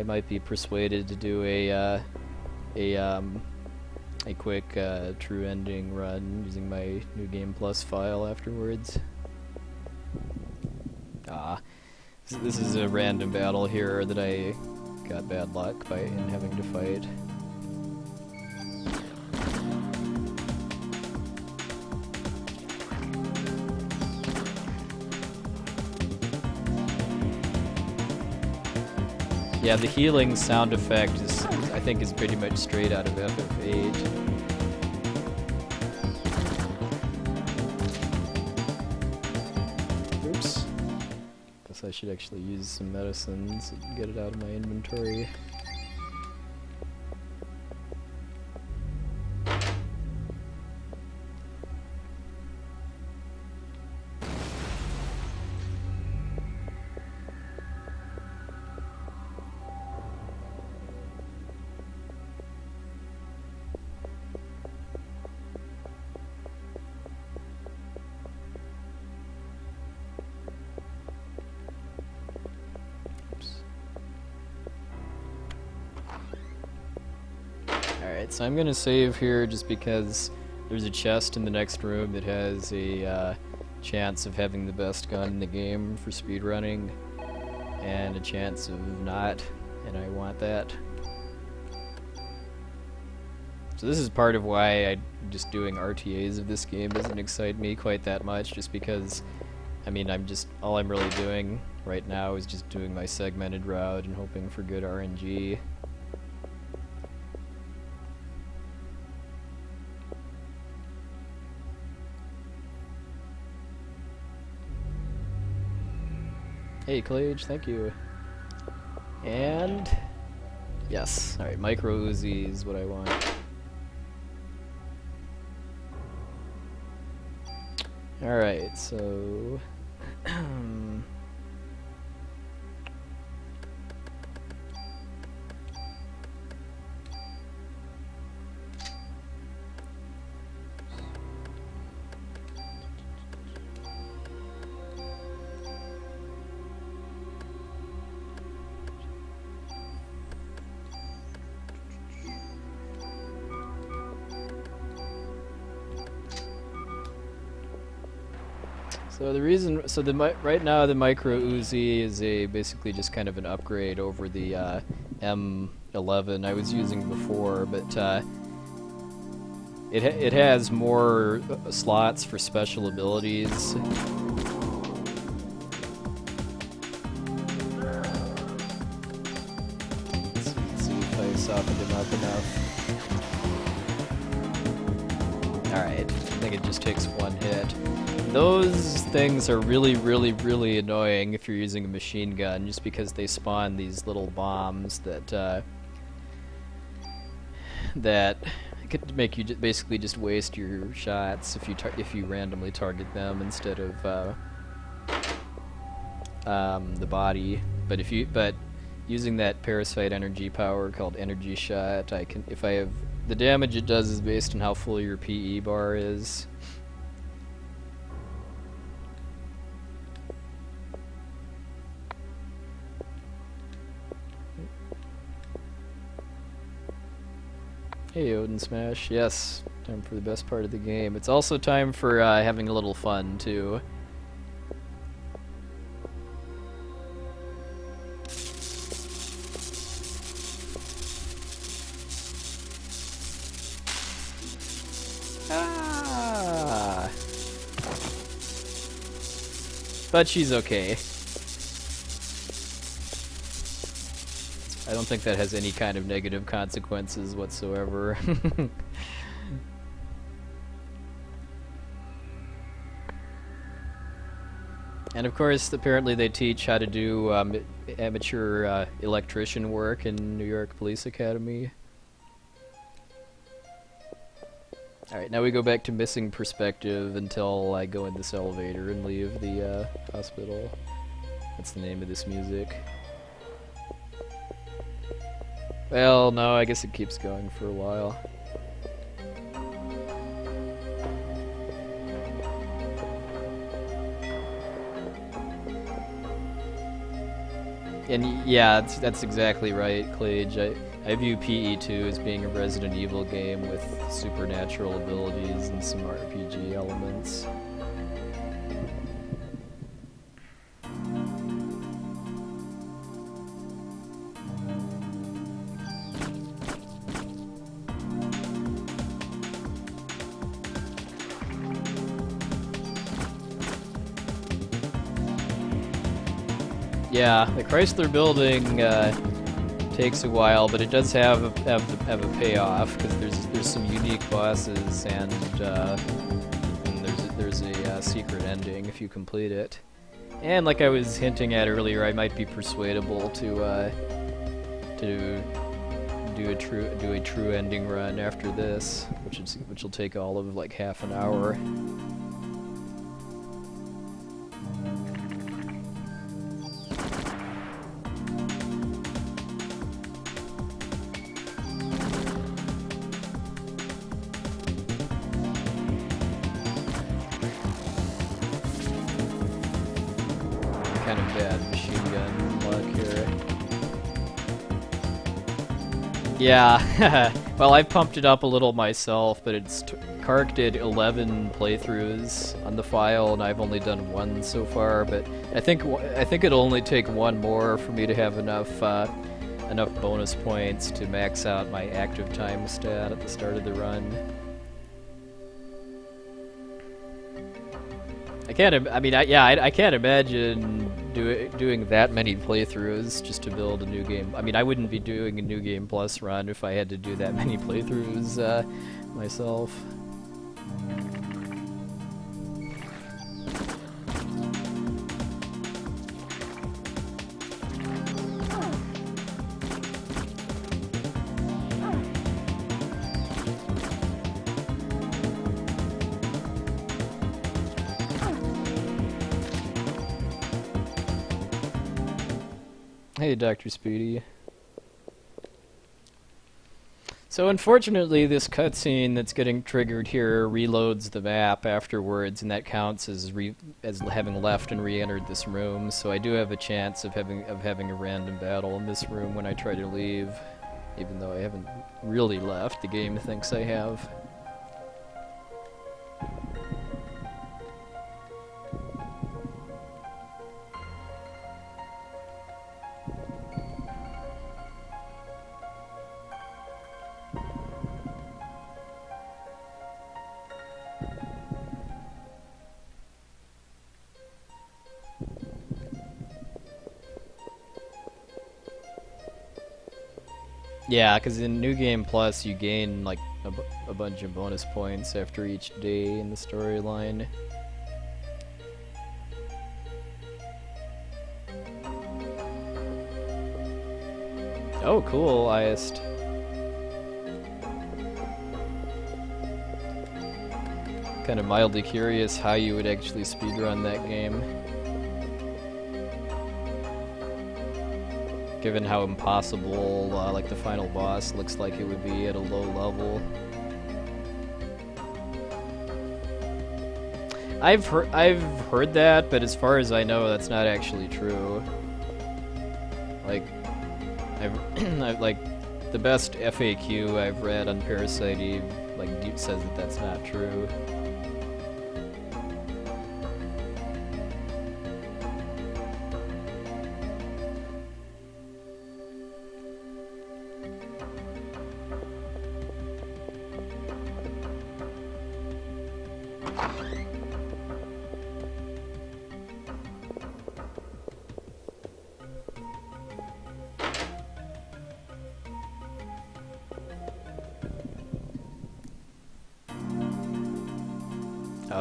might be persuaded to do a quick true ending run using my New Game Plus file afterwards. So this is a random battle here that I got bad luck in having to fight. Yeah, the healing sound effect I think is pretty much straight out of FF8. Oops. Guess I should actually use some medicines and get it out of my inventory. Alright, so I'm gonna save here just because there's a chest in the next room that has a chance of having the best gun in the game for speedrunning, and a chance of not, and I want that. So this is part of why just doing RTAs of this game doesn't excite me quite that much, just because, I mean, all I'm really doing right now is just doing my segmented route and hoping for good RNG. Hey, Clage, thank you. And yes, alright, micro Uzi is what I want. Alright, so right now the micro Uzi is basically just kind of an upgrade over the M11 I was using before, but it has more slots for special abilities. Let's see if I softened him up enough. Alright, I think it just takes one hit. Those things are really, really, really annoying if you're using a machine gun, just because they spawn these little bombs that could make you basically just waste your shots if you randomly target them instead of the body. But using that parasite energy power called energy shot, the damage it does is based on how full your PE bar is. Hey, Odin Smash. Yes, time for the best part of the game. It's also time for having a little fun, too. Ah! But she's okay. I don't think that has any kind of negative consequences whatsoever. And of course, apparently they teach how to do amateur electrician work in New York Police Academy. Alright, now we go back to missing perspective until I go in this elevator and leave the hospital. That's the name of this music. Well, no, I guess it keeps going for a while. And yeah, that's exactly right, Clage. I view PE2 as being a Resident Evil game with supernatural abilities and some RPG elements. Yeah, the Chrysler Building takes a while, but it does have a payoff because there's some unique bosses and there's a secret ending if you complete it. And like I was hinting at earlier, I might be persuadable to do a true ending run after this, which will take all of like half an hour. Kind of bad machine gun luck here. Yeah, well, I pumped it up a little myself, but Kark did 11 playthroughs on the file, and I've only done one so far. But I think it'll only take one more for me to have enough bonus points to max out my active time stat at the start of the run. I can't imagine doing that many playthroughs just to build a new game. I mean, I wouldn't be doing a New Game Plus run if I had to do that many playthroughs myself. Hey, Dr. Speedy. So unfortunately, this cutscene that's getting triggered here reloads the map afterwards, and that counts as having left and re-entered this room. So I do have a chance of having a random battle in this room when I try to leave, even though I haven't really left. The game thinks I have. Yeah, because in New Game Plus you gain like a bunch of bonus points after each day in the storyline. Oh, cool, Iest. Kind of mildly curious how you would actually speedrun that game, given how impossible like the final boss looks like it would be at a low level. I've heard that, but as far as I know, that's not actually true. Like, I've like the best FAQ I've read on Parasite Eve like says that that's not true.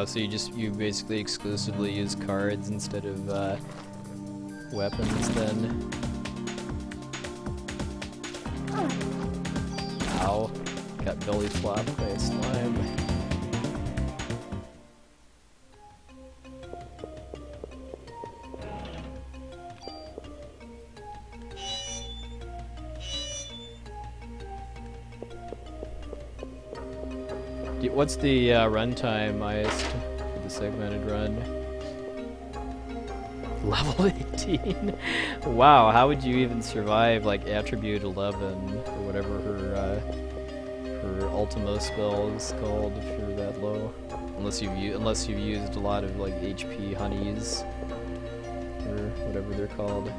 Oh, so you basically exclusively use cards instead of weapons then? Ow. Got belly flopped by a slime. What's the runtime, highest for the segmented run? Level 18? Wow, how would you even survive, like, attribute 11, or whatever her Ultima spell is called, if you're that low? Unless you've used a lot of, like, HP honeys, or whatever they're called.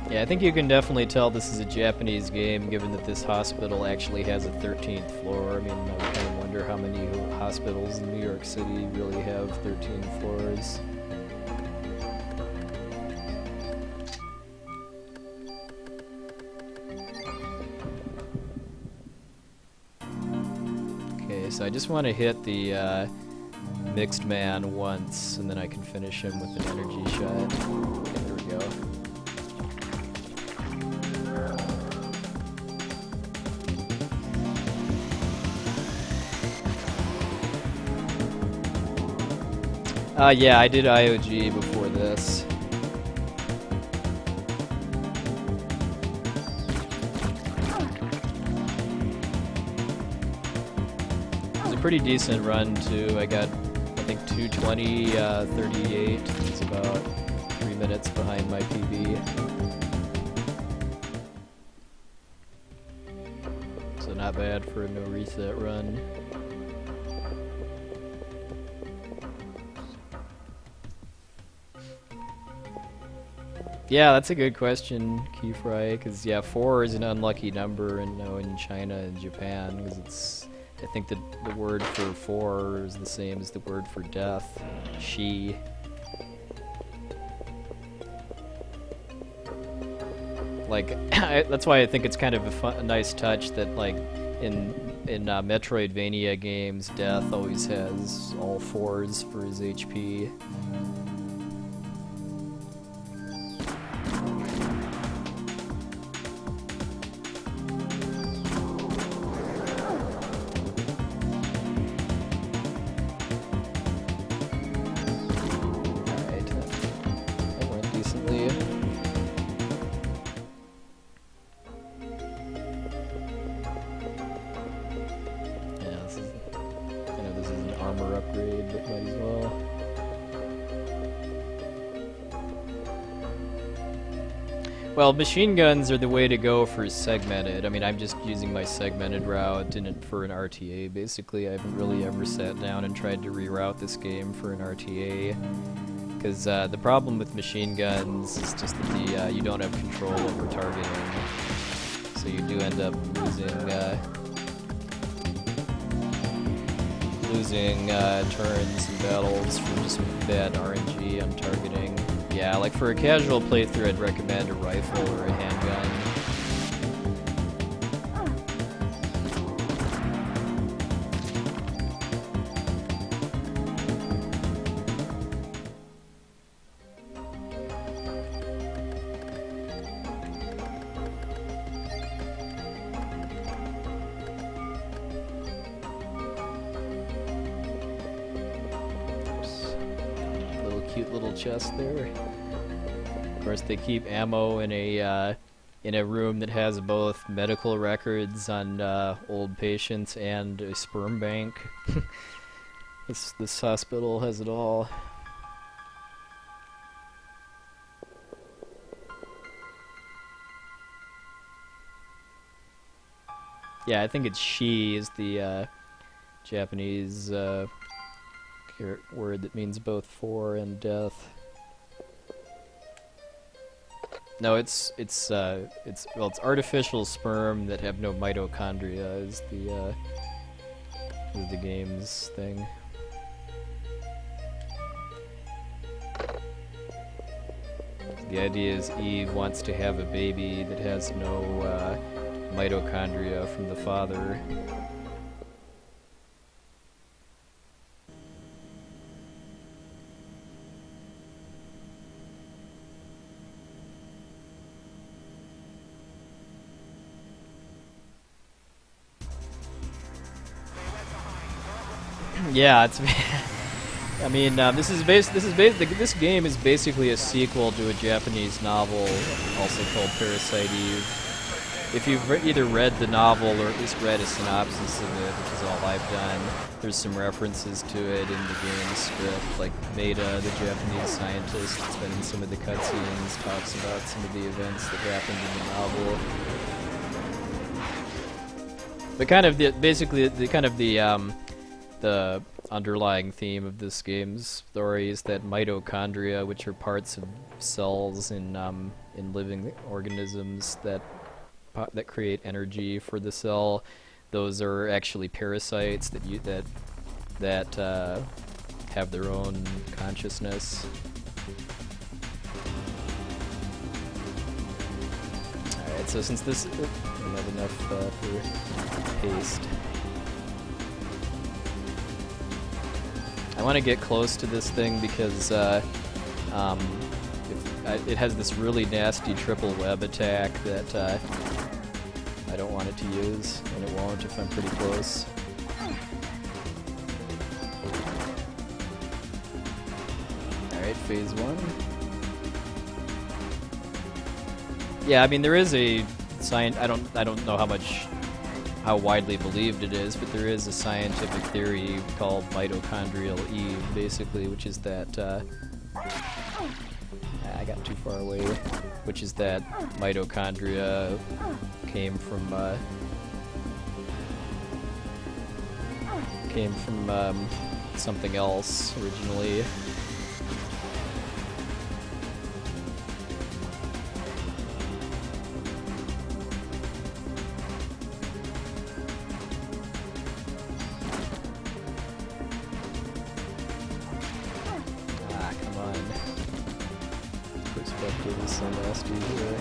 Yeah, I think you can definitely tell this is a Japanese game, given that this hospital actually has a 13th floor. I mean, I kind of wonder how many hospitals in New York City really have 13 floors. Okay, so I just want to hit the mixed man once, and then I can finish him with an energy shot. Okay, there we go. Yeah, I did IOG before this. It was a pretty decent run, too. I got, I think, 220, 38. It's about 3 minutes behind my PB. So not bad for a no reset run. Yeah, that's a good question, Keyfry, because yeah, 4 is an unlucky number in China and Japan, because it's, I think that the word for 4 is the same as the word for death, she. Like, that's why I think it's kind of a nice touch that, like, in Metroidvania games, Death always has all 4s for his HP. Well, machine guns are the way to go for segmented. I mean, I'm just using my segmented route for an RTA. Basically, I haven't really ever sat down and tried to reroute this game for an RTA. Because the problem with machine guns is just that you don't have control over targeting. So you do end up losing turns and battles from just bad RNG on targeting. Yeah, like for a casual playthrough, I'd recommend a rifle or a handgun. Cute little chest there. Of course, they keep ammo in a room that has both medical records on old patients and a sperm bank. This hospital has it all. Yeah, I think it's she is the Japanese word that means both 4 and death. No, it's artificial sperm that have no mitochondria is the game's thing. The idea is Eve wants to have a baby that has no mitochondria from the father. Yeah, it's. I mean, this game is basically a sequel to a Japanese novel, also called Parasite Eve. If you've either read the novel or at least read a synopsis of it, which is all I've done, there's some references to it in the game script. Like Maeda, the Japanese scientist, that's been in some of the cutscenes, talks about some of the events that happened in the novel. But kind of the underlying theme of this game's story is that mitochondria, which are parts of cells in living organisms that create energy for the cell, those are actually parasites that have their own consciousness. Alright, so since this I don't have enough for paste. I want to get close to this thing because it has this really nasty triple web attack that I don't want it to use, and it won't if I'm pretty close. Alright, phase 1. Yeah, I mean there is a I don't know how widely believed it is, but there is a scientific theory called mitochondrial Eve, basically, which is that I got too far away. Which is that mitochondria came from something else originally. Perspective is so nasty here.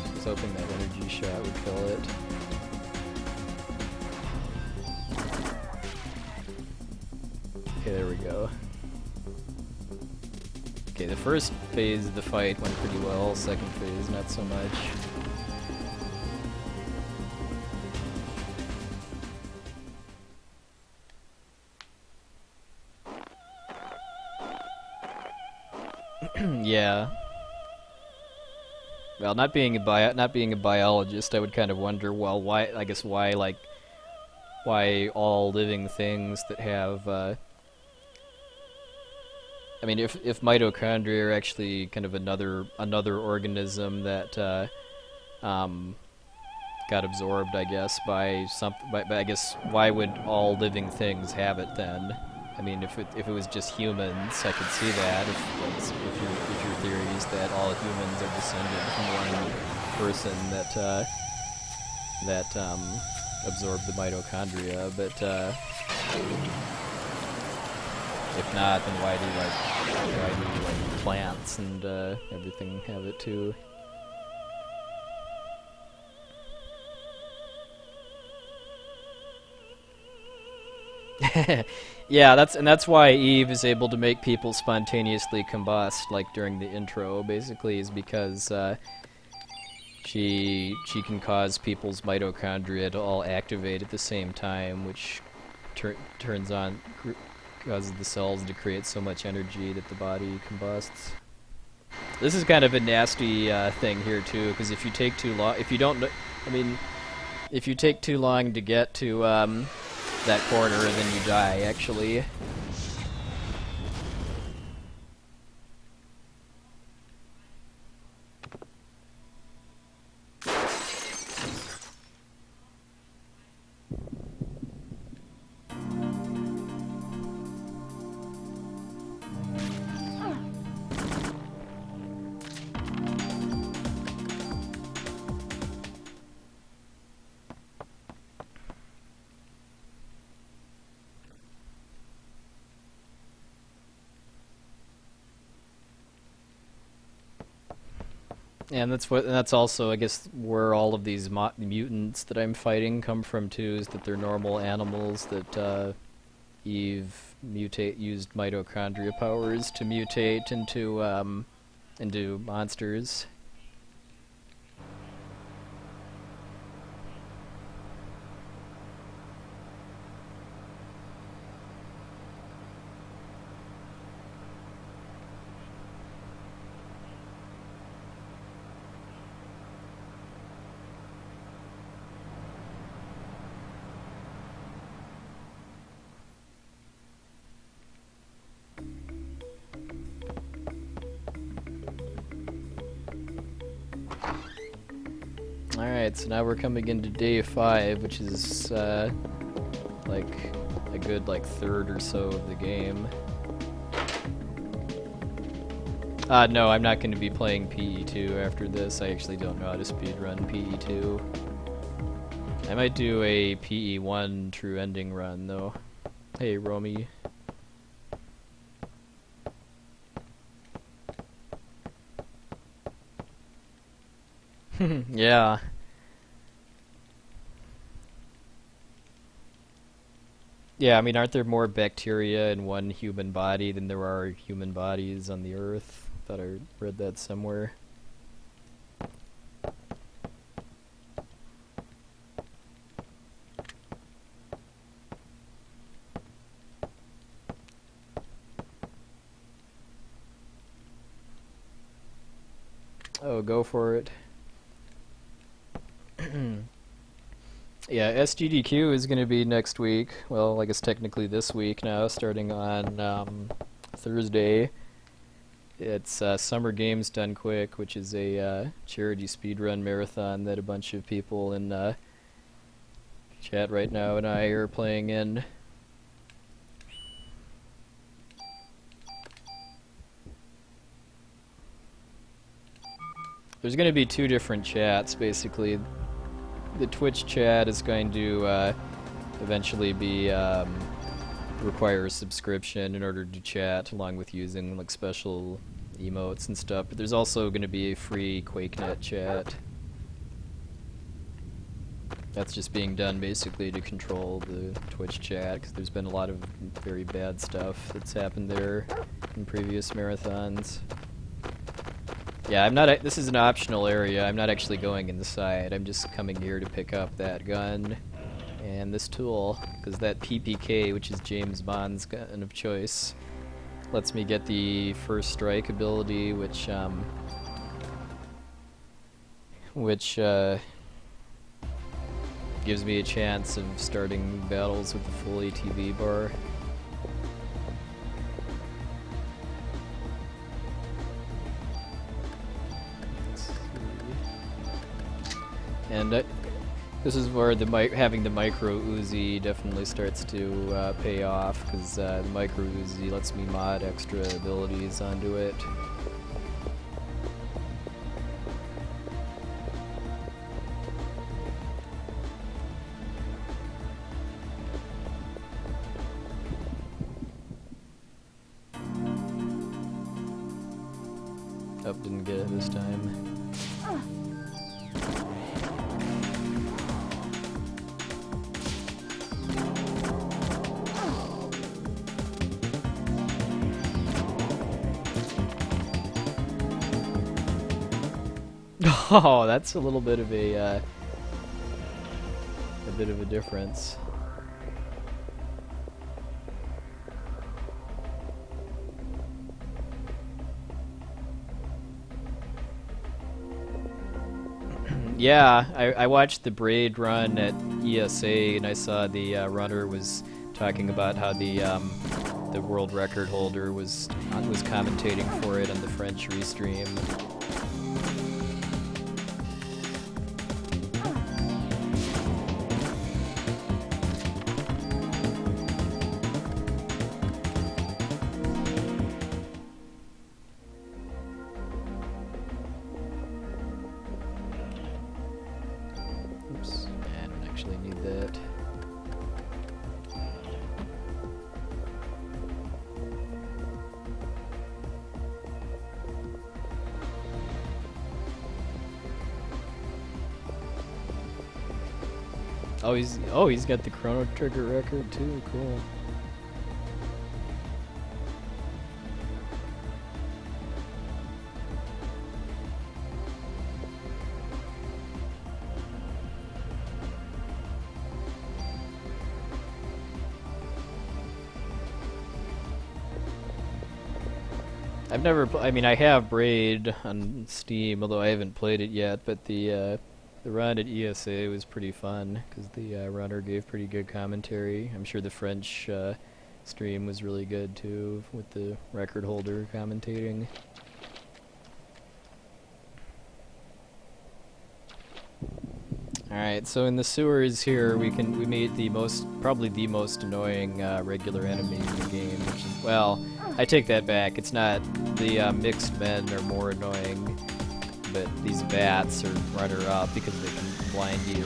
I was hoping that energy shot would kill it. Okay, there we go. Okay, the first phase of the fight went pretty well, second phase not so much. Yeah. Well, not being a biologist, I would kind of wonder, well, why all living things that have I mean, if mitochondria are actually kind of another organism that got absorbed, I guess, by I guess why would all living things have it then? I mean, if it was just humans, I could see that. If your theory is that all humans are descended from one person that absorbed the mitochondria, but if not, then why do plants and everything have it too? Yeah, that's why Eve is able to make people spontaneously combust, like during the intro, basically, is because she can cause people's mitochondria to all activate at the same time, which causes the cells to create so much energy that the body combusts. This is kind of a nasty thing here too, because if you take too long, if you take too long to get to that corner, then you die, actually. And that's also, I guess, where all of these mutants that I'm fighting come from too. Is that they're normal animals that Eve used mitochondria powers to mutate into monsters. Alright, so now we're coming into day 5, which is like a good third or so of the game. No, I'm not going to be playing PE2 after this. I actually don't know how to speedrun PE2. I might do a PE1 true ending run though. Hey, Romy. Yeah. Yeah, I mean, aren't there more bacteria in one human body than there are human bodies on the Earth? Thought I read that somewhere. Oh, go for it. Yeah, SGDQ is going to be next week. Well, I guess technically this week now, starting on Thursday. It's Summer Games Done Quick, which is a charity speedrun marathon that a bunch of people in chat right now and I are playing in. There's going to be 2 different chats, basically. The Twitch chat is going to eventually be require a subscription in order to chat, along with using special emotes and stuff. But there's also going to be a free QuakeNet chat. That's just being done basically to control the Twitch chat, because there's been a lot of very bad stuff that's happened there in previous marathons. Yeah, I'm not. This is an optional area. I'm not actually going inside. I'm just coming here to pick up that gun and this tool, because that PPK, which is James Bond's gun of choice, lets me get the first strike ability, which gives me a chance of starting battles with the full ATV bar. And this is where having the micro Uzi definitely starts to pay off, because the micro Uzi lets me mod extra abilities onto it. Oh, didn't get it this time. Oh, that's a little bit of a difference. Yeah, I watched the Braid run at ESA, and I saw the runner was talking about how the world record holder was commentating for it on the French restream. Oops, I don't actually need that. He's got the Chrono Trigger record too. Cool. I've never. I mean, I have Braid on Steam, although I haven't played it yet. But the run at ESA was pretty fun because the runner gave pretty good commentary. I'm sure the French stream was really good too, with the record holder commentating. Alright, so in the sewers here we made probably the most annoying regular enemy in the game, which is, well, I take that back. It's not. The mixed men are more annoying, but these bats are runner-up because they can blind you.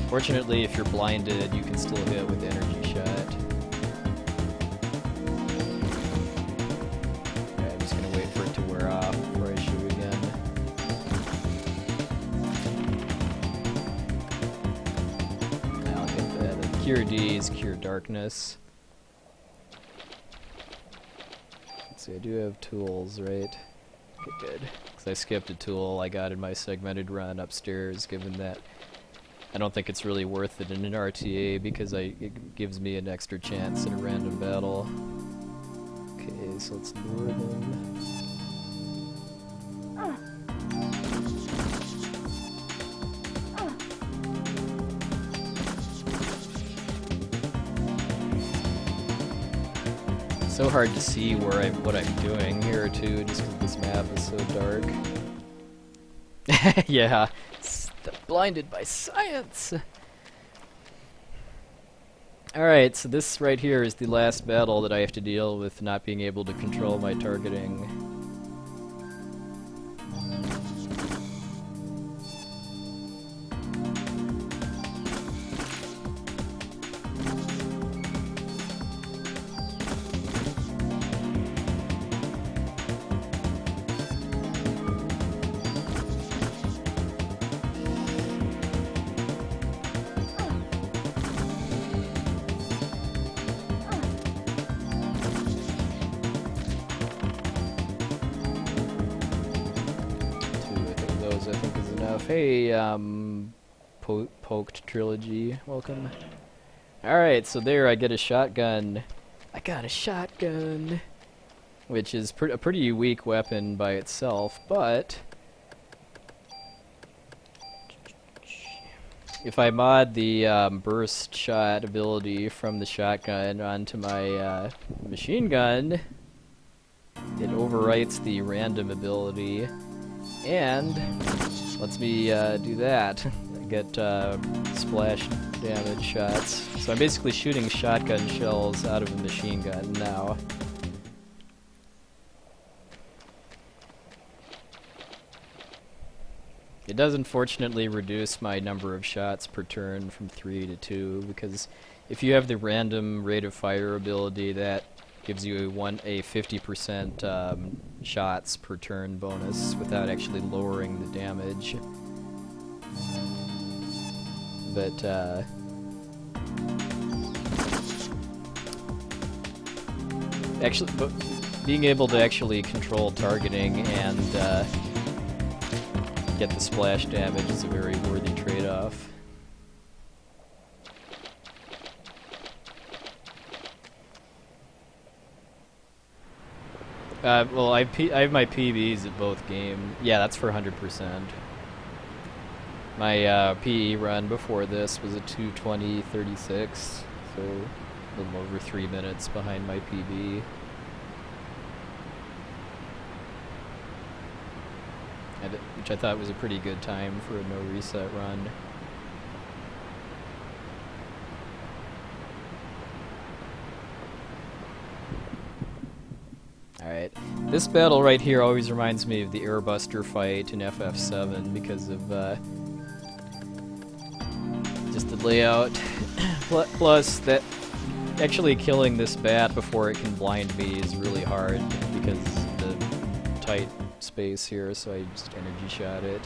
Fortunately, if you're blinded, you can still hit with energy shot. Okay, I'm just gonna wait for it to wear off before I shoot again. I'll get that. Cure D is Cure Darkness. Let's see, I do have tools, right? Okay, good. Because I skipped a tool I got in my segmented run upstairs, given that I don't think it's really worth it in an RTA because it gives me an extra chance in a random battle. Okay, so let's lure them. So hard to see what I'm doing here too, just because this map is so dark. Yeah, blinded by science. Alright, so this right here is the last battle that I have to deal with not being able to control my targeting. I think is enough. Hey, Poked Trilogy, welcome. Alright, so there I get a shotgun. I got a shotgun! Which is a pretty weak weapon by itself, but if I mod the burst shot ability from the shotgun onto my machine gun, it overwrites the random ability and lets me do that. I get splash damage shots. So I'm basically shooting shotgun shells out of a machine gun now. It does unfortunately reduce my number of shots per turn from 3 to 2, because if you have the random rate of fire ability, that gives you a 50% shots per turn bonus without actually lowering the damage. But being able to actually control targeting and get the splash damage is a very worthy trade-off. Well, I have my PBs at both games. Yeah, that's for 100%. My PE run before this was a 2:20:36, so a little over 3 minutes behind my PB. Which I thought was a pretty good time for a no reset run. Alright, this battle right here always reminds me of the Airbuster fight in FF7 because of just the layout. Plus, that actually killing this bat before it can blind me is really hard because of the tight space here, so I just energy shot it.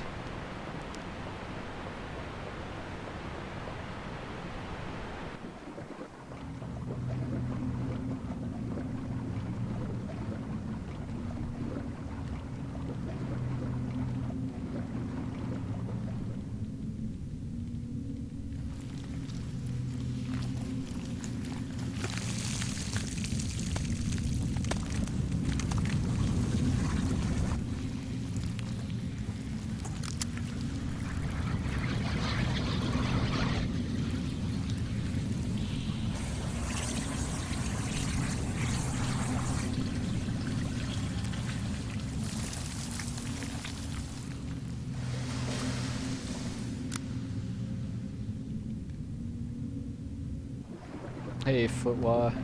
Hey, Footwa.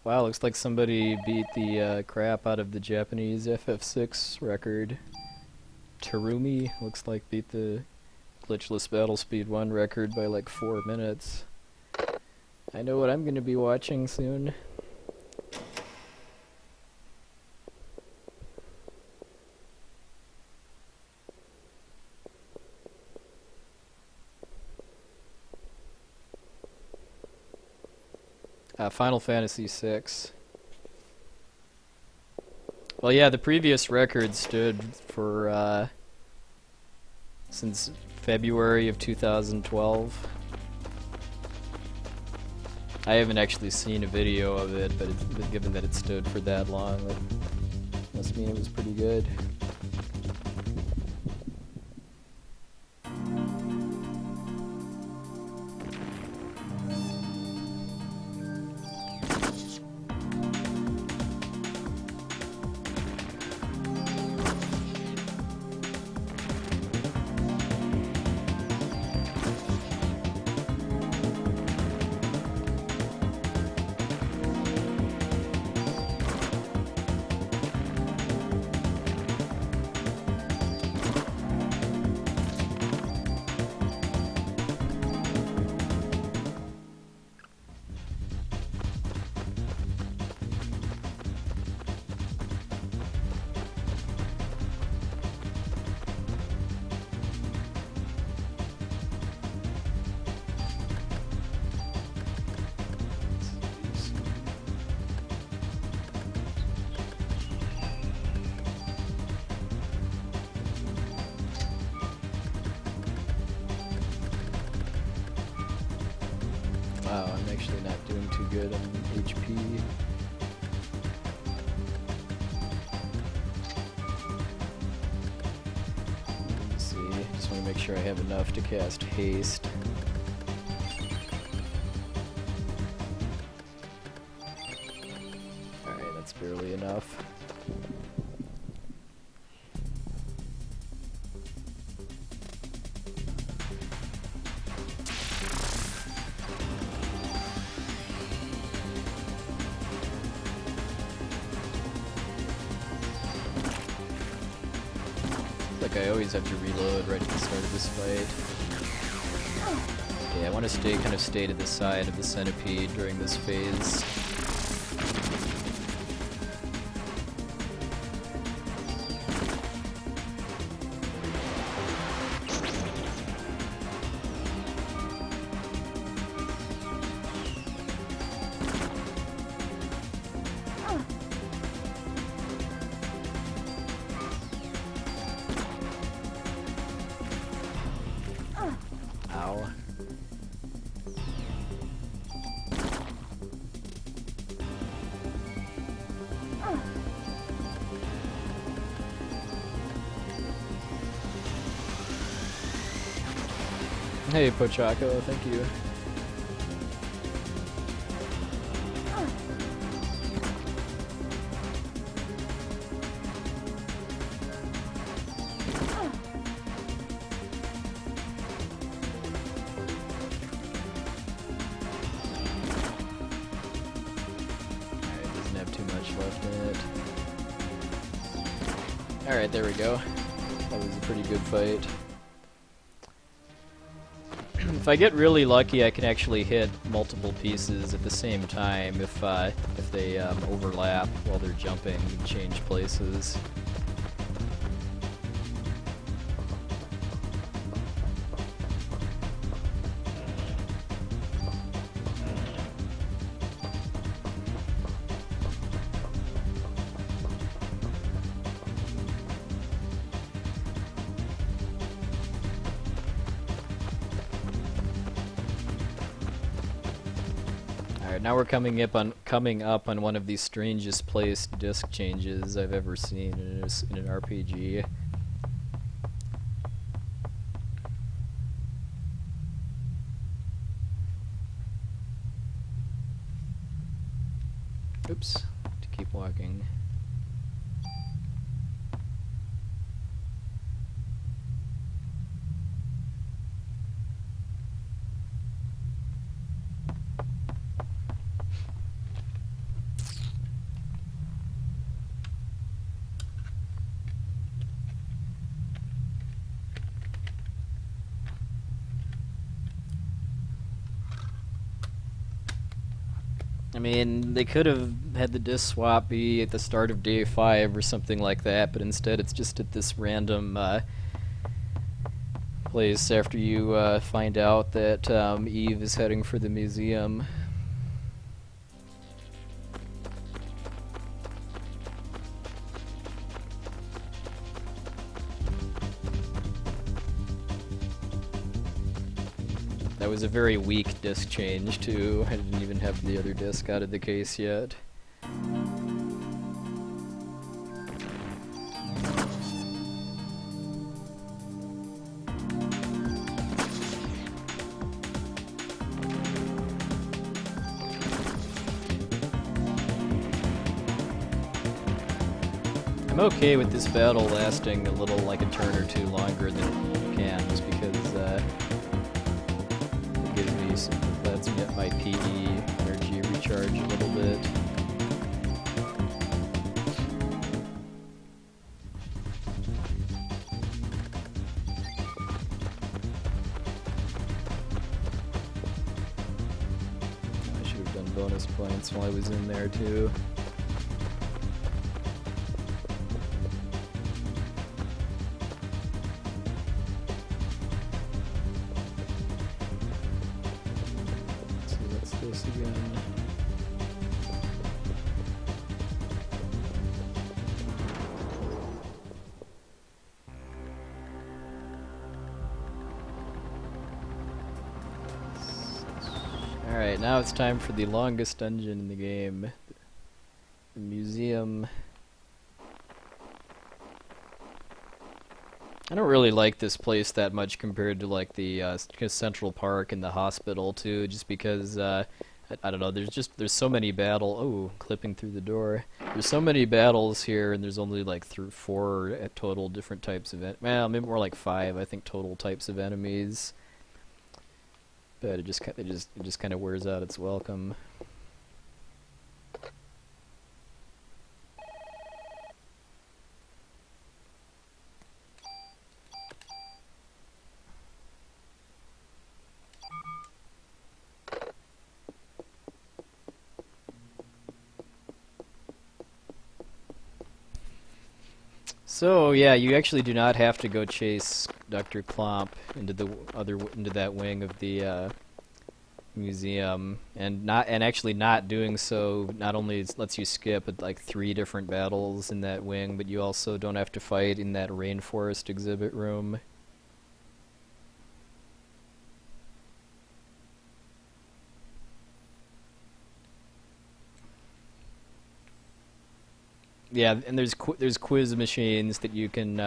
Wow, looks like somebody beat the crap out of the Japanese FF6 record. Terumi looks like beat the glitchless battle speed 1 record by like 4 minutes. I know what I'm going to be watching soon. Final Fantasy VI. Well, yeah, the previous record stood for, since February of 2012. I haven't actually seen a video of it, but given that it stood for that long, that must mean it was pretty good. Wow, I'm actually not doing too good on HP. Let's see, just want to make sure I have enough to cast haste. Alright, that's barely enough. Like I always have to reload right at the start of this fight. Yeah, I want to kind of stay to the side of the centipede during this phase. Ow. Hey, Pochako, thank you. Alright, there we go. That was a pretty good fight. If I get really lucky, I can actually hit multiple pieces at the same time if they overlap while they're jumping and change places. Now we're coming up on one of the strangest placed disc changes I've ever seen in an RPG. Oops, to keep walking. I mean, they could have had the disc swap be at the start of day 5 or something like that, but instead it's just at this random place after you find out that Eve is heading for the museum. That was a very weak disc change, too. I didn't even have the other disc out of the case yet. I'm okay with this battle lasting a little, like a turn or two longer than it can, just because lets me get my PE energy recharge a little bit. I should have done bonus points while I was in there too. Alright, now it's time for the longest dungeon in the game. The museum. I don't really like this place that much compared to like the Central Park and the hospital too, just because I don't know, there's so many clipping through the door. There's so many battles here, and there's only like 4 total different types of well, maybe more like 5, I think, total types of enemies. But it just kind of wears out its welcome. So yeah, you actually do not have to go chase Dr. Klomp into that wing of the museum, and actually not doing so not only lets you skip like 3 different battles in that wing, but you also don't have to fight in that rainforest exhibit room. Yeah, and there's quiz machines that you can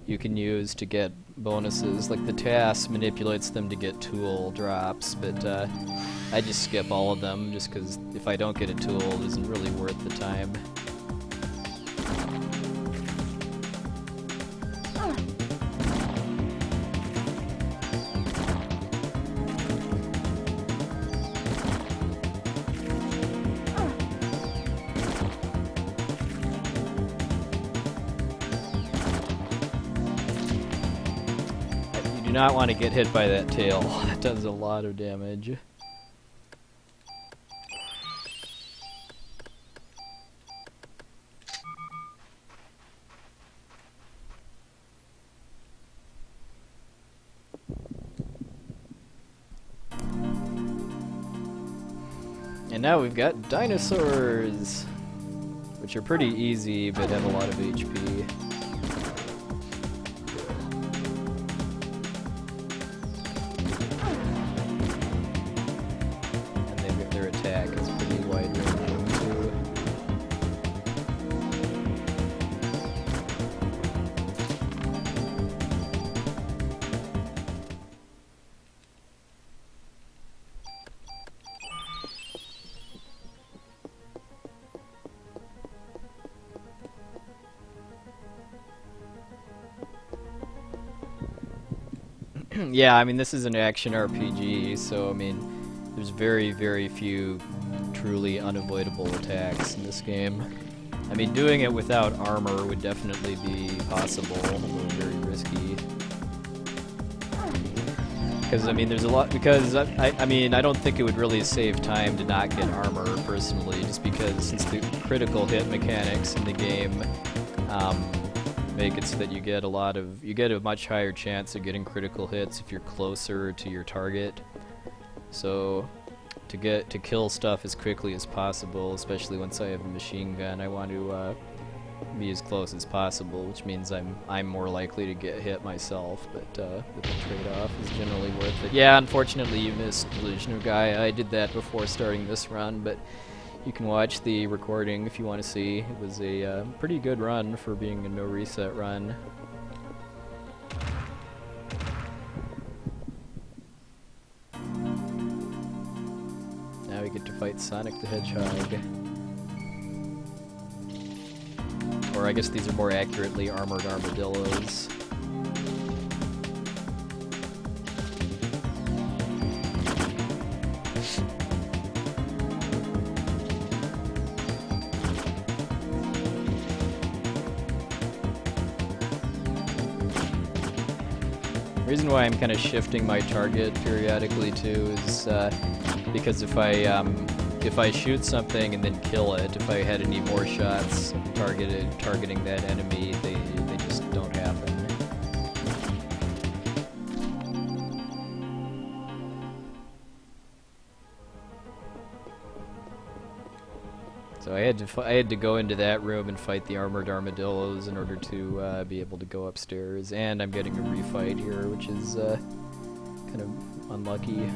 use to get bonuses. Like the TAS manipulates them to get tool drops, but I just skip all of them just because if I don't get a tool, it isn't really worth the time. do not want to get hit by that tail. That does a lot of damage. And now we've got dinosaurs, which are pretty easy but have a lot of HP. And their attack is pretty wide ranging too. Yeah, I mean, this is an action RPG, so, I mean, there's very, very few truly unavoidable attacks in this game. I mean, doing it without armor would definitely be possible, although very risky. Because, I mean, there's a lot, because, I mean, I don't think it would really save time to not get armor, personally, just because since the critical hit mechanics in the game, make it so that you get a much higher chance of getting critical hits if you're closer to your target. So to kill stuff as quickly as possible, especially once I have a machine gun, I want to be as close as possible, which means I'm more likely to get hit myself, but the trade-off is generally worth it. Yeah, unfortunately you missed Illusion of Gaia. I did that before starting this run, but you can watch the recording if you want to see. It was a pretty good run for being a no reset run. Now we get to fight Sonic the Hedgehog. Or I guess these are more accurately armored armadillos. The reason why I'm kind of shifting my target periodically too is because if I shoot something and then kill it, if I had any more shots targeting that enemy, they just don't happen. So I had to go into that room and fight the armored armadillos in order to be able to go upstairs, and I'm getting a refight here, which is kind of unlucky.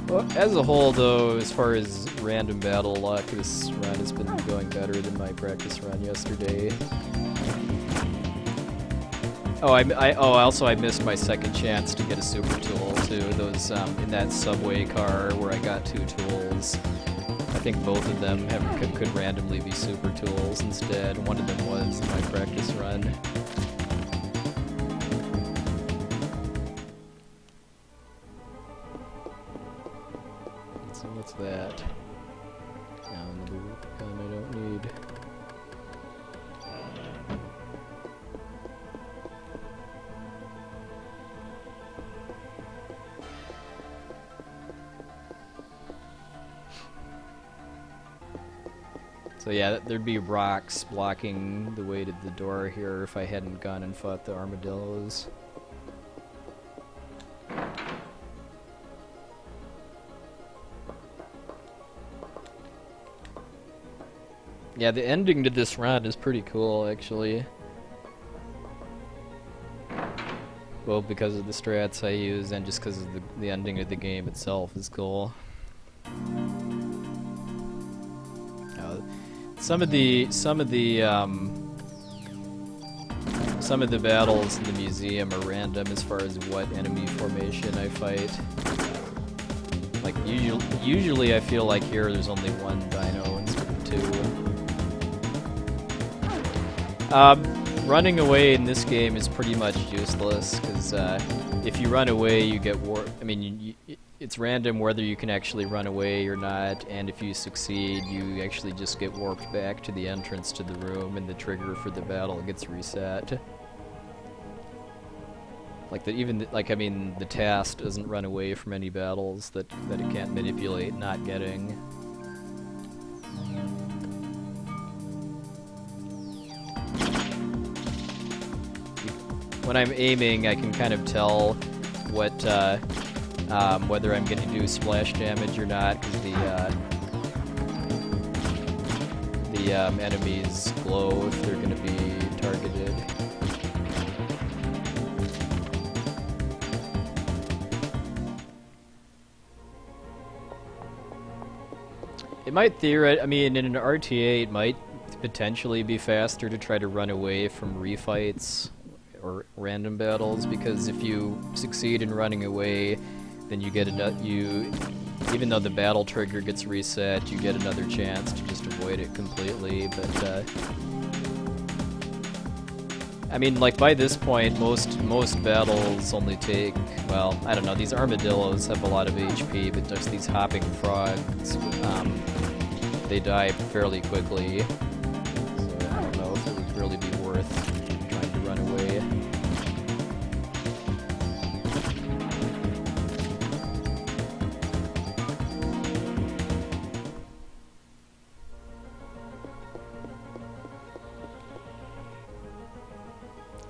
Well, as a whole, though, as far as random battle luck, this run has been going better than my practice run yesterday. Oh, also I missed my second chance to get a super tool too. Those in that subway car where I got 2 tools. I think both of them could randomly be super tools instead. One of them was in my practice run. So what's that? Another gun I don't need. So yeah, there'd be rocks blocking the way to the door here if I hadn't gone and fought the armadillos. Yeah, the ending to this run is pretty cool, actually. Well, because of the strats I use and just because of the ending of the game itself is cool. Some of the battles in the museum are random as far as what enemy formation I fight. Like usually I feel like here there's only one dino instead of 2. Running away in this game is pretty much useless because if you run away you get warped. I mean, it's random whether you can actually run away or not, and if you succeed, you actually just get warped back to the entrance to the room, and the trigger for the battle gets reset. Like I mean, the task doesn't run away from any battles that it can't manipulate not getting. When I'm aiming, I can kind of tell what whether I'm going to do splash damage or not, because the enemies glow if they're going to be targeted. It might I mean, in an RTA, it might potentially be faster to try to run away from refights or random battles, because if you succeed in running away, then you get even though the battle trigger gets reset, you get another chance to just avoid it completely. But I mean, like, by this point, most battles only take, well, I don't know, these armadillos have a lot of HP, but just these hopping frogs, they die fairly quickly. So I don't know if it would really be worth trying to run away.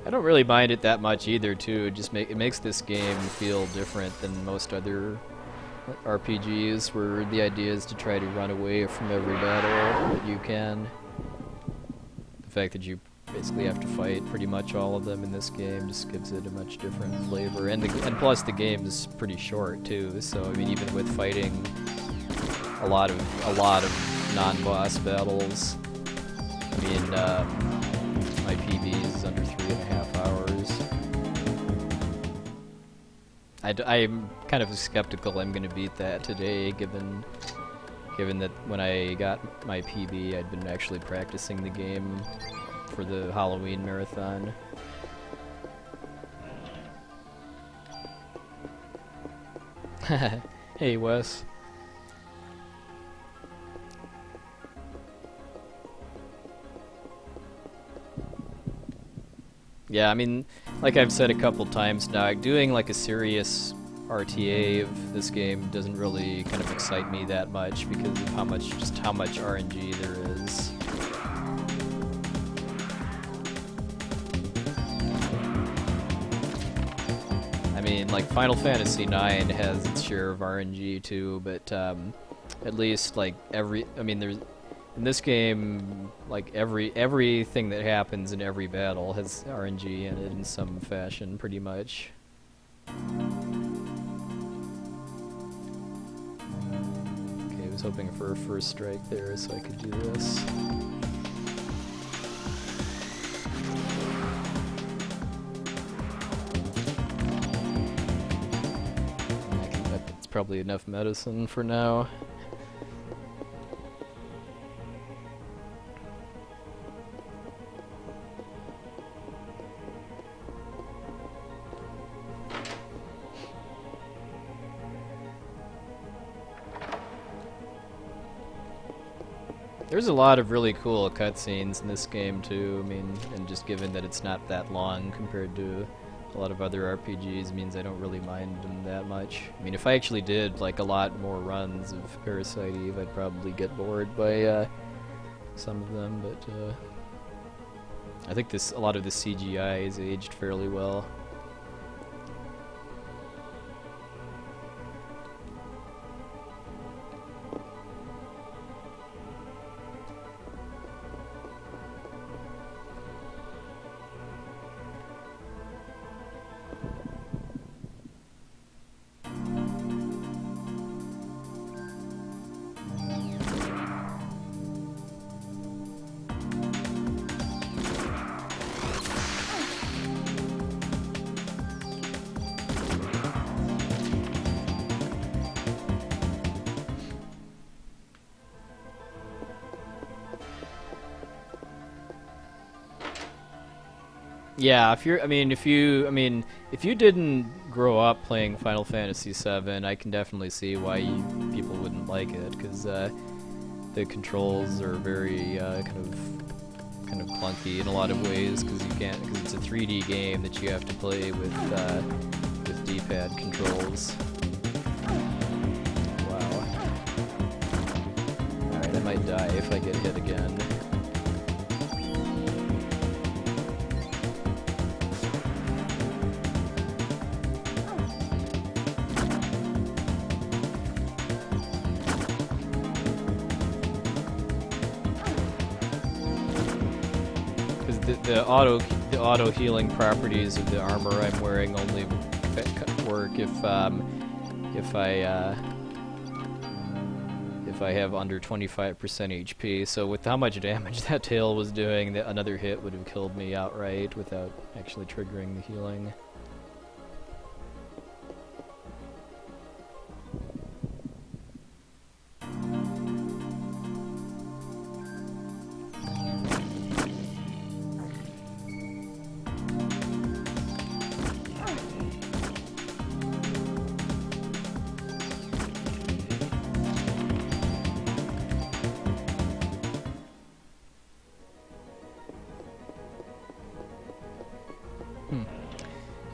I don't really mind it that much either, too. It makes this game feel different than most other RPGs, where the idea is to try to run away from every battle that you can. The fact that you basically have to fight pretty much all of them in this game just gives it a much different flavor, and plus the game is pretty short too. So I mean, even with fighting a lot of non-boss battles, I mean, my PB is under 3.5 hours. I'm kind of skeptical I'm going to beat that today, given that when I got my PB, I'd been actually practicing the game for the Halloween marathon. Hey, Wes. Yeah, I mean, like I've said a couple times now, doing like a serious RTA of this game doesn't really kind of excite me that much because of how much RNG there is. I mean, like Final Fantasy IX has its share of RNG too, but at least like there's in this game, like everything that happens in every battle has RNG in it in some fashion, pretty much. Okay, I was hoping for a first strike there so I could do this. That's probably enough medicine for now. There's a lot of really cool cutscenes in this game too, I mean, and just given that it's not that long compared to a lot of other RPGs means I don't really mind them that much. I mean, if I actually did like a lot more runs of Parasite Eve, I'd probably get bored by some of them, but I think a lot of the CGI is aged fairly well. Yeah, if you didn't grow up playing Final Fantasy VII, I can definitely see why people wouldn't like it, because the controls are very kind kind of clunky in a lot of ways because you can't, because it's a 3D game that you have to play with D-pad controls. Wow. Alright, I might die if I get hit again. The auto healing properties of the armor I'm wearing only work if I have under 25% HP. So with how much damage that tail was doing, another hit would have killed me outright without actually triggering the healing.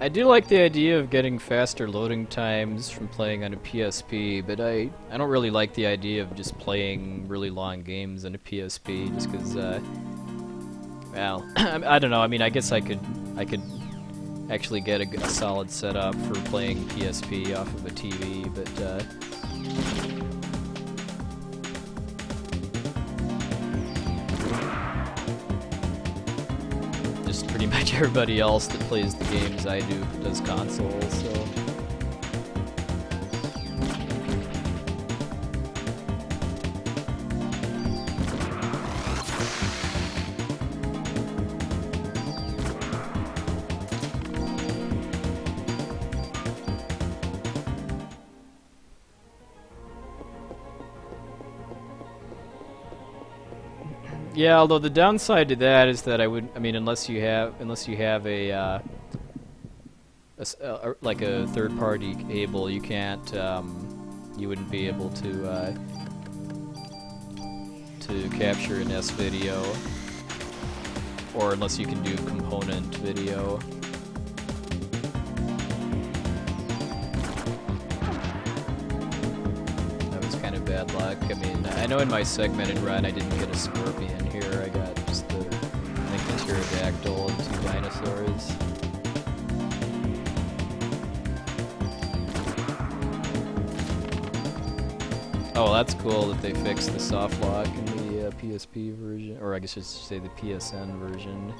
I do like the idea of getting faster loading times from playing on a PSP, but I don't really like the idea of just playing really long games on a PSP, just because, well, I don't know, I mean, I guess I could actually get a solid setup for playing PSP off of a TV, but, pretty much everybody else that plays the games I do does consoles, so... Yeah, although the downside to that is that I mean, unless you have a like a third-party cable, you can't, you wouldn't be able to capture an S video, or unless you can do component video. Bad luck. I mean, I know in my segmented run I didn't get a scorpion here. I got just the, I think, the pterodactyl and 2 dinosaurs. Oh, that's cool that they fixed the soft lock in the PSP version, or I guess I should say the PSN version.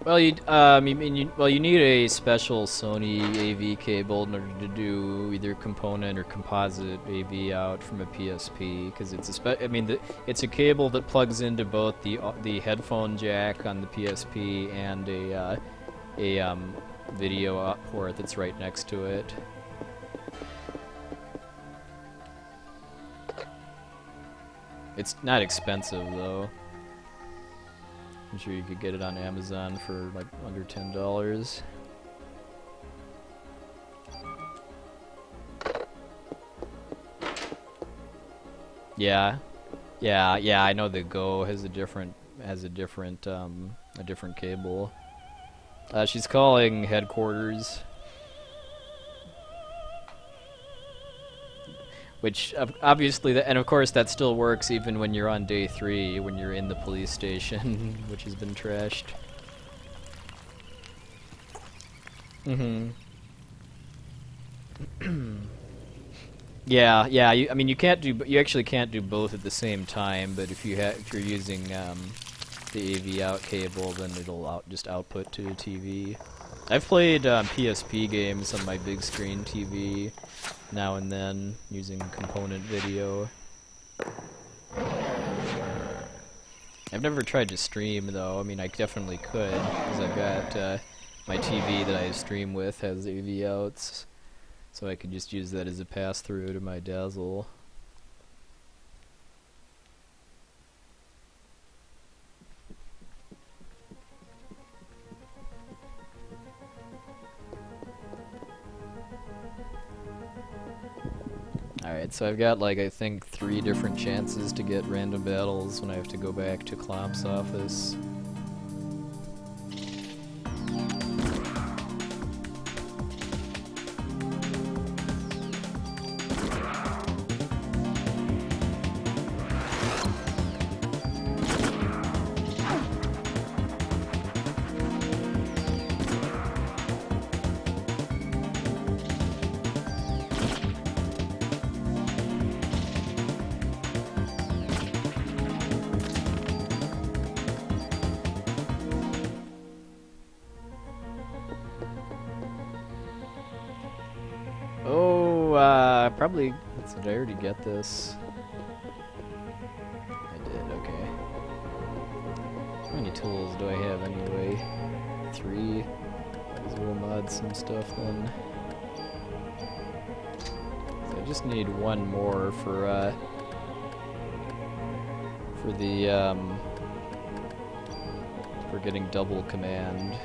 Well, you need a special Sony AV cable in order to do either component or composite AV out from a PSP, because it's it's a cable that plugs into both the headphone jack on the PSP and a video out port that's right next to it. It's not expensive though. I'm sure you could get it on Amazon for like under $10. Yeah, I know the Go has a different cable. She's calling headquarters. Which, obviously, and of course that still works even when you're on day 3, when you're in the police station, which has been trashed. Mm-hmm. Yeah, I mean, you actually can't do both at the same time, but if you're using, the AV out cable, then it'll just output to a TV. I've played, PSP games on my big screen TV now and then, using component video. I've never tried to stream, though. I mean, I definitely could, because I've got, my TV that I stream with has AV outs, so I could just use that as a pass-through to my Dazzle. Alright, so I've got like I think 3 different chances to get random battles when I have to go back to Klomp's office. Probably. Did I already get this? I did, okay. How many tools do I have anyway? 3. Might as well mod some stuff then. So I just need 1 more for the, for getting double command.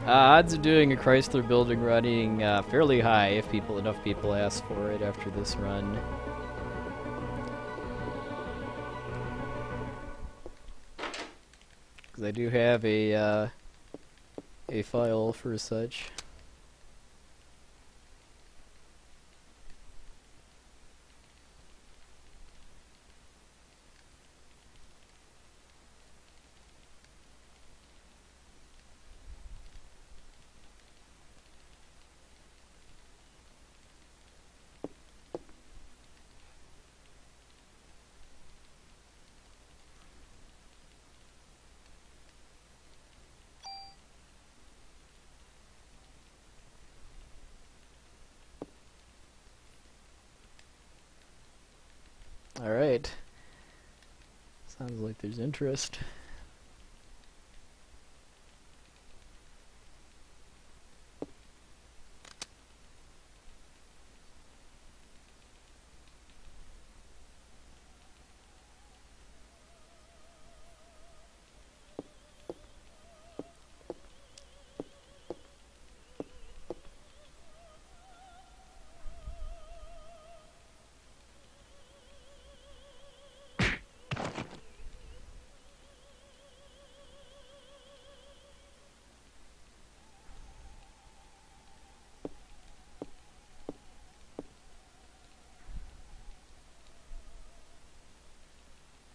Odds of doing a Chrysler building running fairly high if enough people ask for it after this run. Because I do have a file for such. Alright. Sounds like there's interest.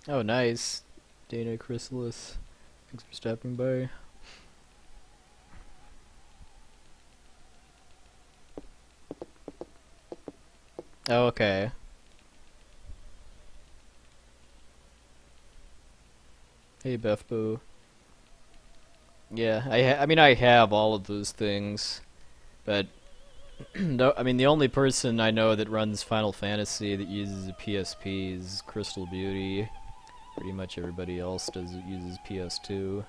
Oh, nice. Dana Chrysalis. Thanks for stopping by. Oh, okay. Hey, Beth Boo. Yeah, I mean, I have all of those things, but no, I mean, the only person I know that runs Final Fantasy that uses a PSP is Crystal Beauty. Pretty much everybody else uses PS2.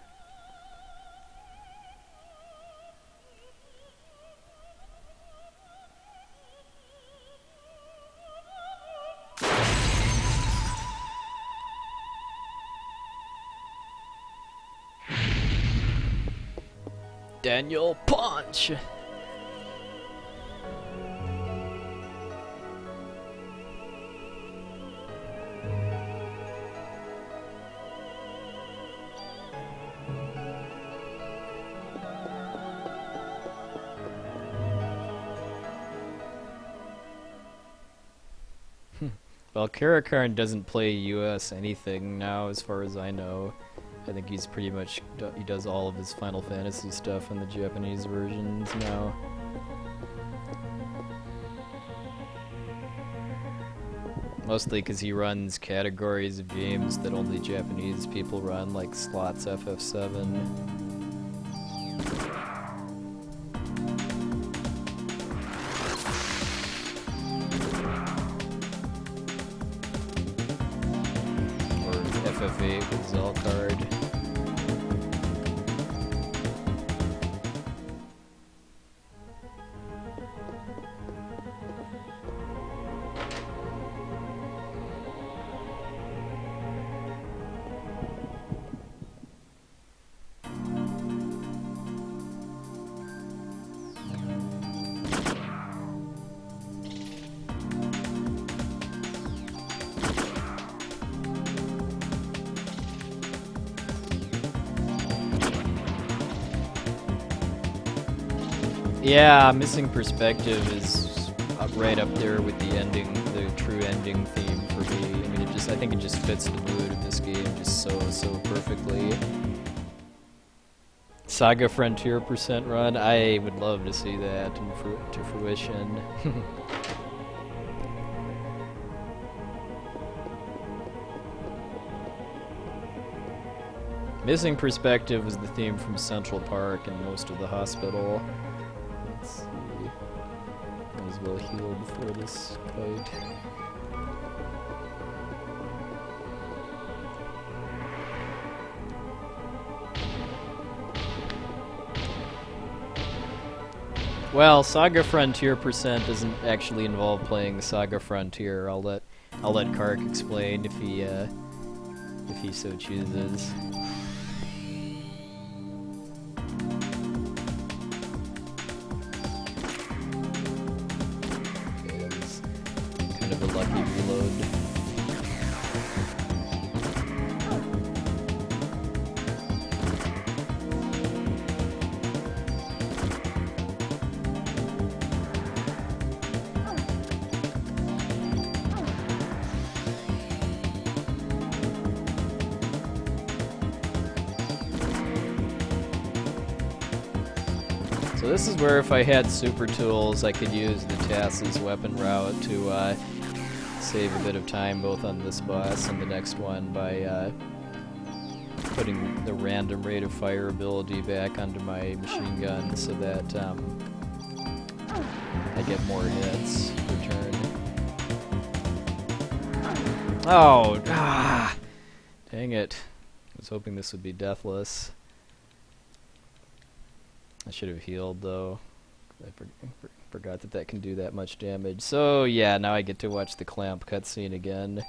Daniel Punch! Well, Karakarn doesn't play US anything now, as far as I know. I think he's pretty much, he does all of his Final Fantasy stuff in the Japanese versions now. Mostly because he runs categories of games that only Japanese people run, like Slots FF7. FF8 with Zelcard. Yeah, Missing Perspective is right up there with the ending, the true ending theme for me. I mean, I think it just fits the mood of this game just so perfectly. Saga Frontier % run, I would love to see that to fruition. Missing Perspective was the theme from Central Park and most of the hospital. Let's see. Might as well heal before this fight. Well, Saga Frontier % doesn't actually involve playing Saga Frontier. I'll let Kark explain if he so chooses. A lucky reload. So this is where if I had super tools, I could use the Tass's weapon route to save a bit of time both on this boss and the next one by putting the random rate of fire ability back onto my machine gun so that I get more hits per turn. Oh, dang it. I was hoping this would be deathless. I should have healed though. I forgot that can do that much damage. So yeah, now I get to watch the clamp cutscene again.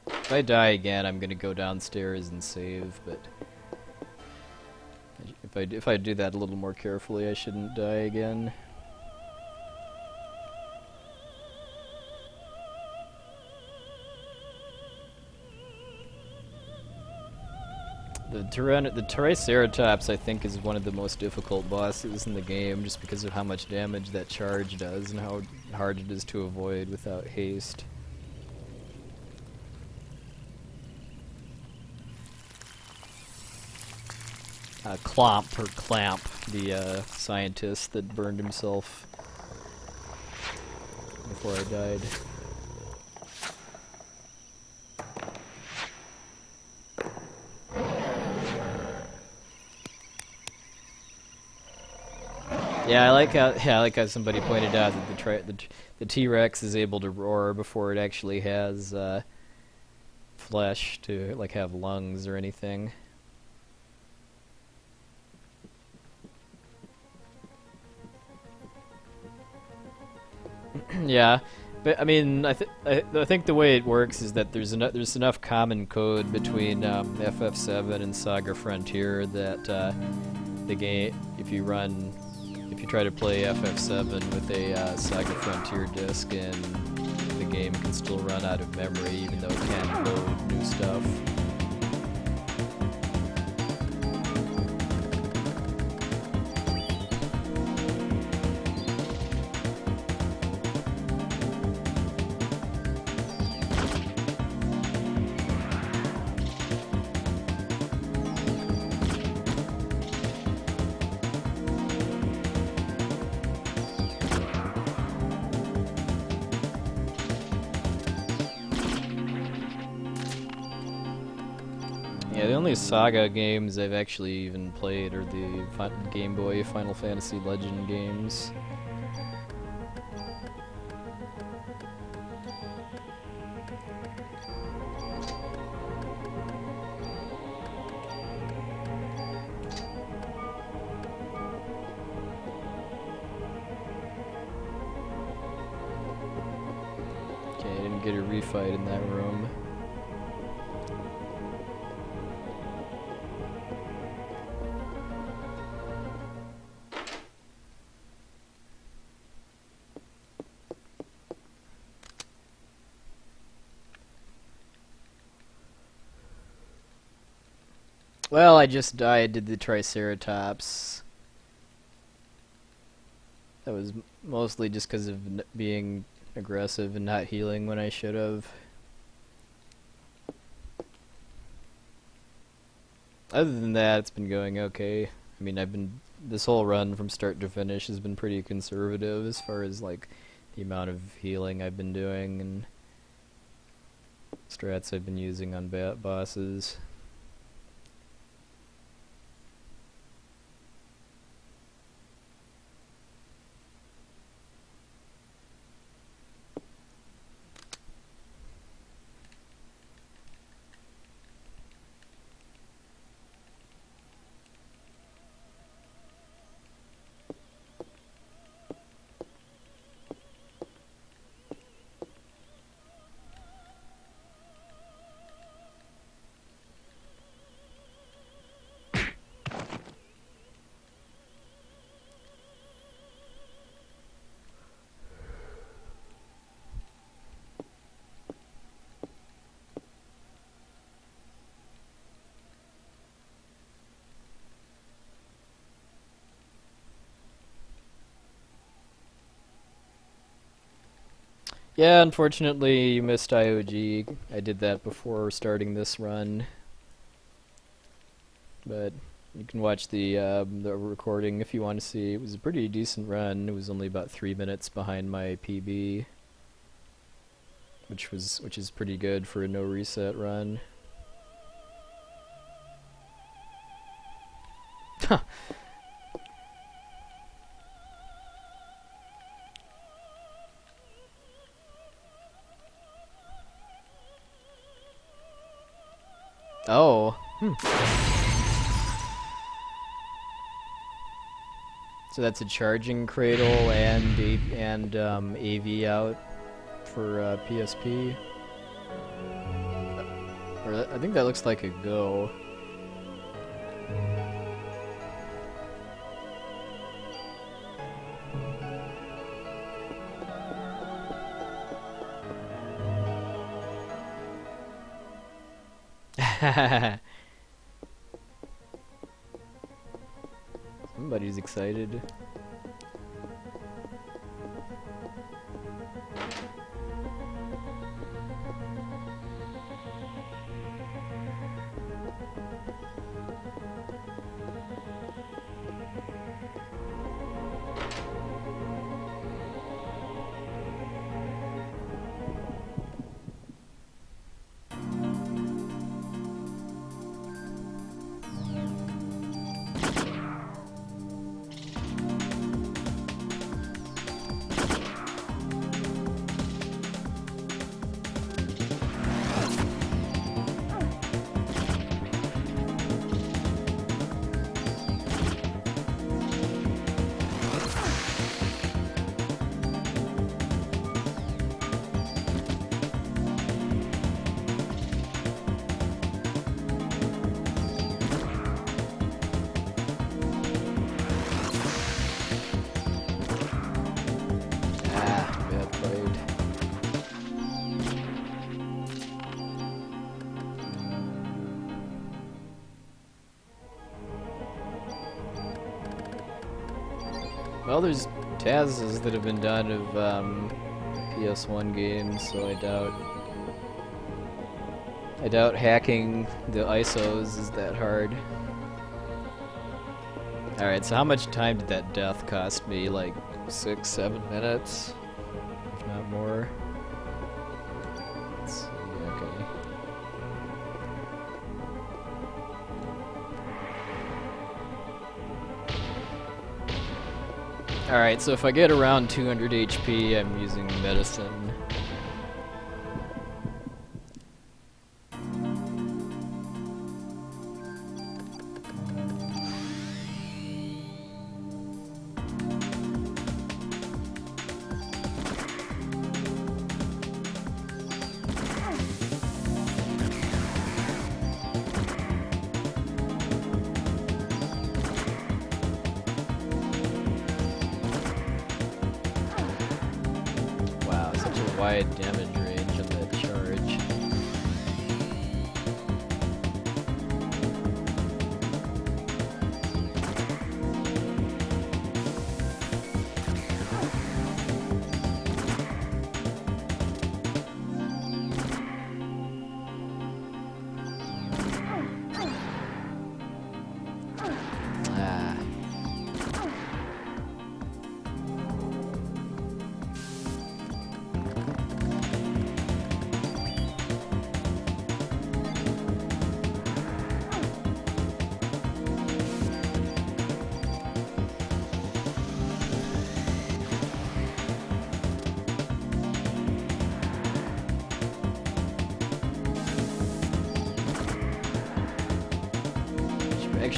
If I die again, I'm gonna go downstairs and save, but if I do that a little more carefully, I shouldn't die again. The Triceratops, I think, is one of the most difficult bosses in the game, just because of how much damage that charge does and how hard it is to avoid without haste. Clamp, the scientist that burned himself before I died. Yeah, I like how somebody pointed out that the T-Rex is able to roar before it actually has flesh to like have lungs or anything. Yeah, but I mean, I think the way it works is that there's enough common code between FF7 and Saga Frontier that the game, if you try to play FF7 with a Saga Frontier disc, and the game can still run out of memory even though it can't load new stuff. Yeah, the only Saga games I've actually even played are the Game Boy Final Fantasy Legend games. Okay, I didn't get a refight in that room. Well, I just died to the Triceratops. That was mostly just because of being aggressive and not healing when I should have. Other than that, it's been going okay. I mean, this whole run from start to finish has been pretty conservative as far as like the amount of healing I've been doing and strats I've been using on bosses. Yeah, unfortunately, you missed IOG. I did that before starting this run, but you can watch the recording if you want to see. It was a pretty decent run. It was only about 3 minutes behind my PB, which is pretty good for a no reset run. Oh. So that's a charging cradle and AV out for PSP. Or I think that looks like a Go. Somebody's excited. Well, there's TASs that have been done of PS1 games, so I doubt hacking the ISOs is that hard. Alright, so how much time did that death cost me? Like 6-7 minutes? If not more. Let's see, okay. Alright, so if I get around 200 HP, I'm using medicine. Wide damage range on that charge.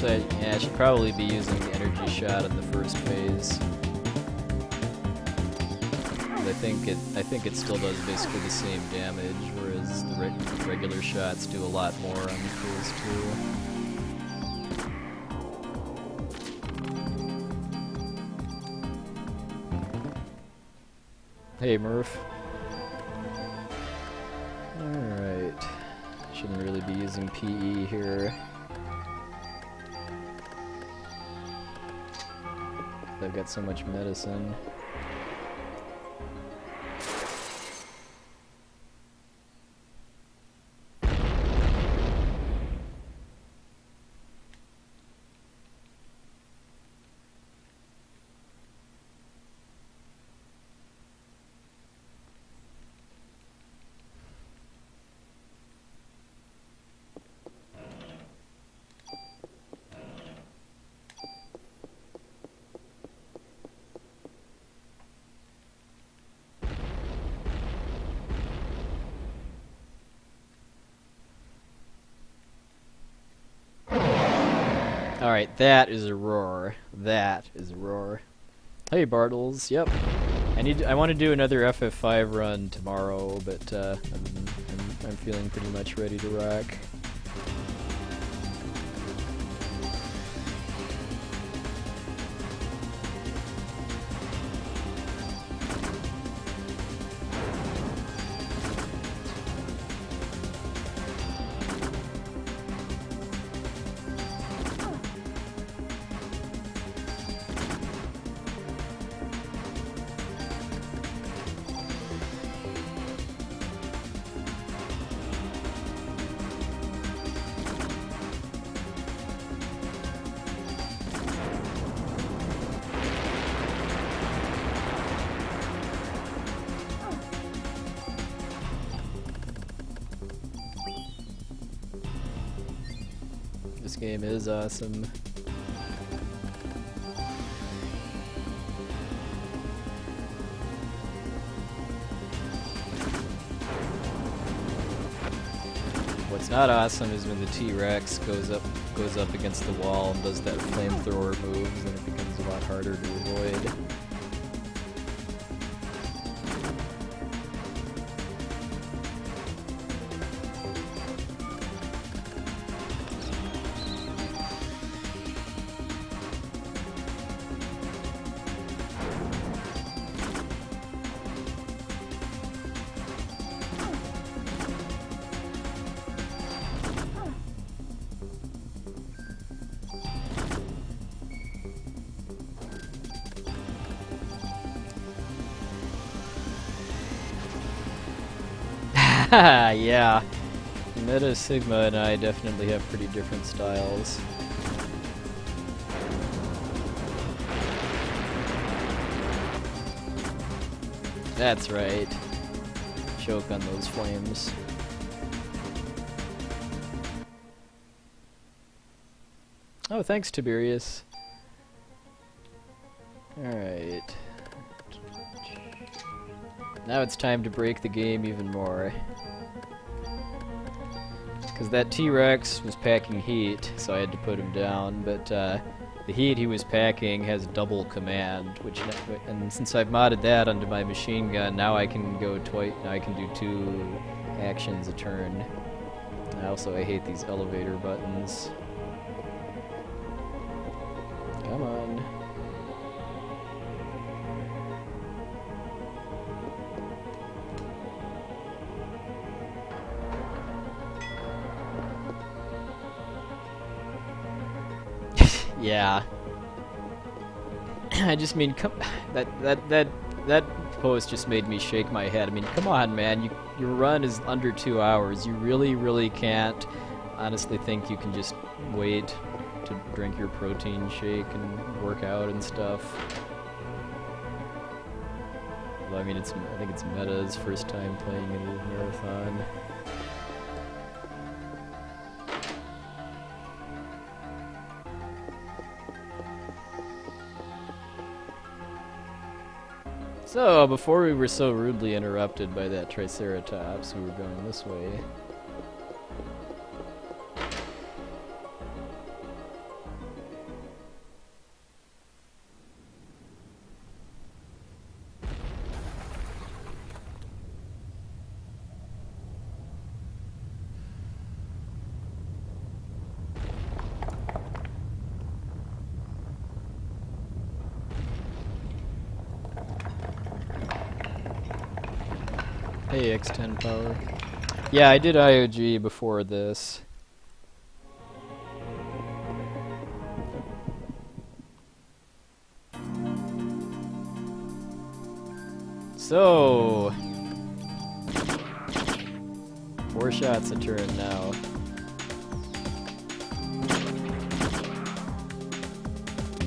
Yeah, I should probably be using energy shot in the first phase. I think it still does basically the same damage, whereas the regular shots do a lot more on phase 2. Hey, Murph. Alright. Shouldn't really be using PE here. I've got so much medicine. Alright, that is a roar. That is a roar. Hey, Bartles. Yep. I want to do another FF5 run tomorrow, but I'm feeling pretty much ready to rock. This game is awesome. What's not awesome is when the T-Rex goes up against the wall and does that flamethrower moves, and it becomes a lot harder to avoid. Yeah, Meta, Sigma, and I definitely have pretty different styles. That's right. Choke on those flames. Oh, thanks, Tiberius. Alright. Now it's time to break the game even more. Because that T-Rex was packing heat, so I had to put him down, but the heat he was packing has double command, and since I've modded that onto my machine gun, now I can go now I can do 2 actions a turn. And also, I hate these elevator buttons. Come on. Yeah. I just mean, that post just made me shake my head. I mean, come on, man. Your run is under 2 hours. You really can't honestly think you can just wait to drink your protein shake and work out and stuff. Well, I mean, I think it's Meta's first time playing a marathon. So, before we were so rudely interrupted by that Triceratops, we were going this way. Hey, X10 power. Yeah, I did IOG before this. So, 4 shots a turn now.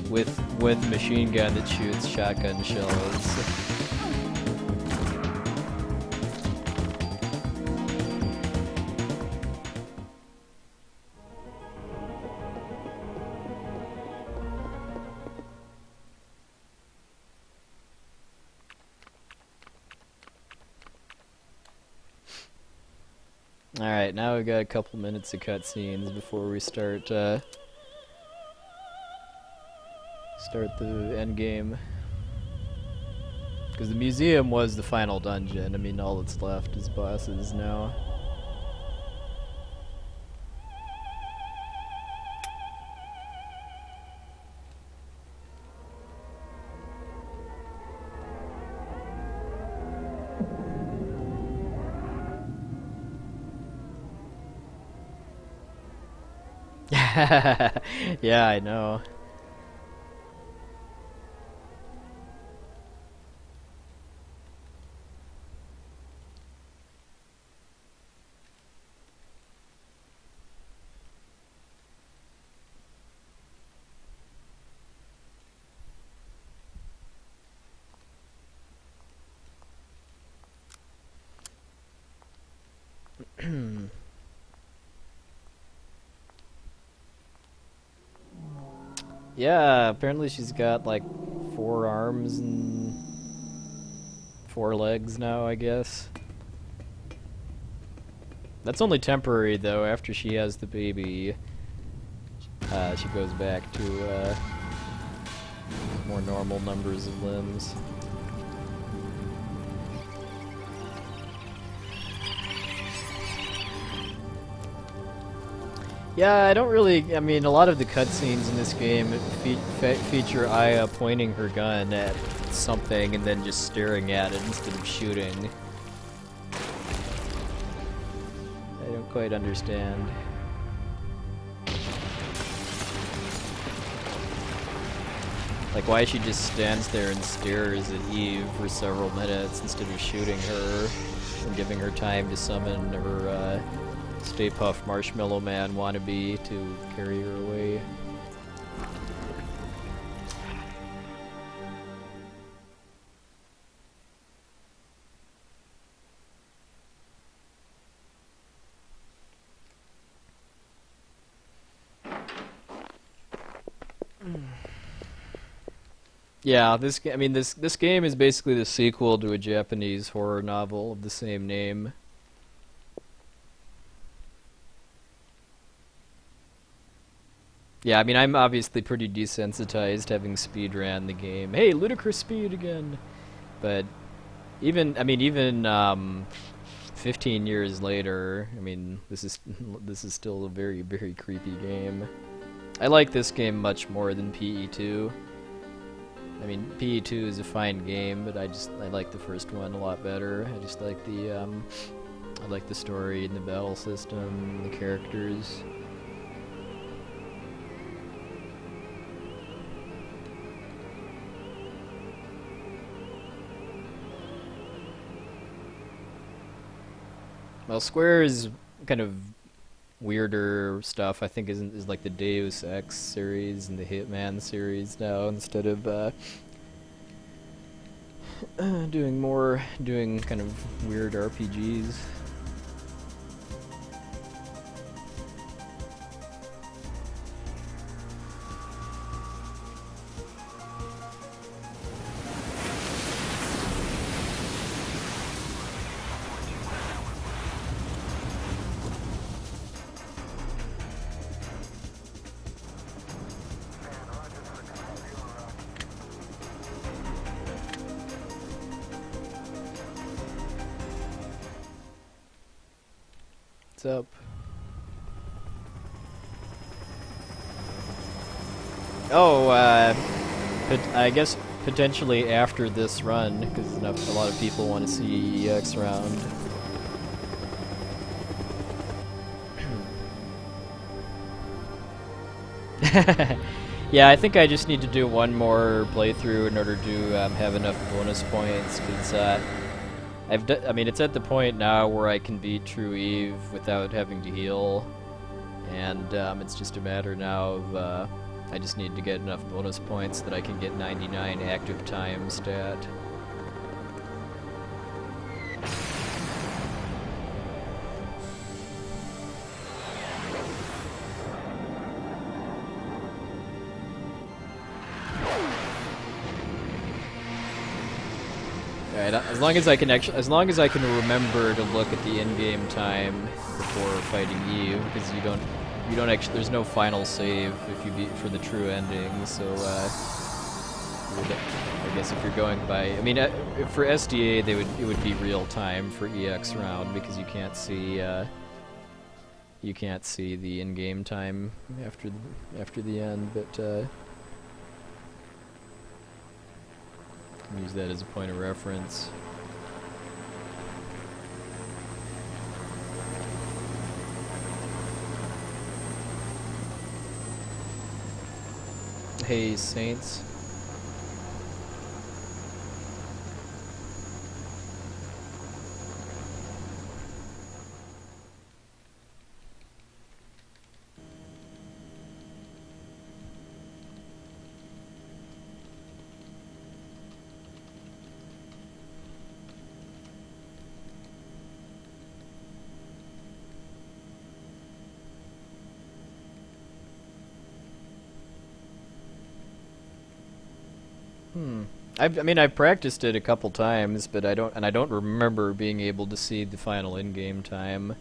With machine gun that shoots shotgun shells. Alright, now we've got a couple minutes of cutscenes before we start the end game. Because the museum was the final dungeon. I mean, all that's left is bosses now. Yeah, I know. Yeah, apparently she's got like 4 arms and 4 legs now, I guess. That's only temporary though. After she has the baby, she goes back to more normal numbers of limbs. Yeah, I don't really. I mean, a lot of the cutscenes in this game feature Aya pointing her gun at something and then just staring at it instead of shooting. I don't quite understand. Like, why she just stands there and stares at Eve for several minutes instead of shooting her and giving her time to summon her Stay Puft Marshmallow Man wannabe to carry her away. Yeah, this game is basically the sequel to a Japanese horror novel of the same name. Yeah, I mean, I'm obviously pretty desensitized having speedran the game. Hey, ludicrous speed again! But even 15 years later, I mean, this is still a very, very creepy game. I like this game much more than PE2. I mean, PE2 is a fine game, but I like the first one a lot better. I just like the story and the battle system, and the characters. Well, Square is kind of weirder stuff. I think is like the Deus Ex series and the Hitman series now, instead of doing kind of weird RPGs. What's up? Oh, I guess potentially after this run, because a lot of people want to see EX round. Yeah, I think I just need to do one more playthrough in order to have enough bonus points, because I mean, it's at the point now where I can beat True Eve without having to heal, and it's just a matter now of I just need to get enough bonus points that I can get 99 active time stat. Alright, as long as I can remember to look at the in-game time before fighting Eve, because you don't actually, there's no final save if you beat for the true ending, so I guess if you're going by, I mean, for SDA it would be real time for EX round, because you can't see the in-game time after the end, but use that as a point of reference. Hey, Saints. I mean, I've practiced it a couple times, but I don't remember being able to see the final in-game time.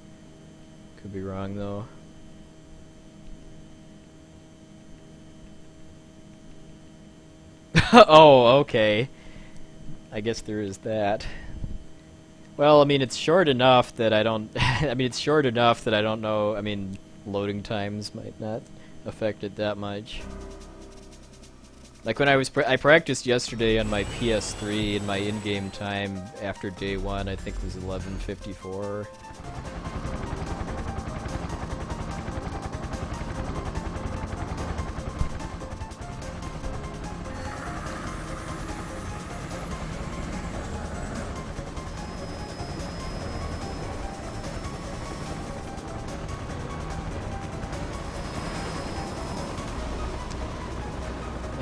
Could be wrong though. Oh, okay. I guess there is that. Well, I mean, it's short enough that I don't. I mean, it's short enough that I don't know. I mean, loading times might not affect it that much. Like when I practiced yesterday on my PS3, and my in-game time after day one, I think was 11:54.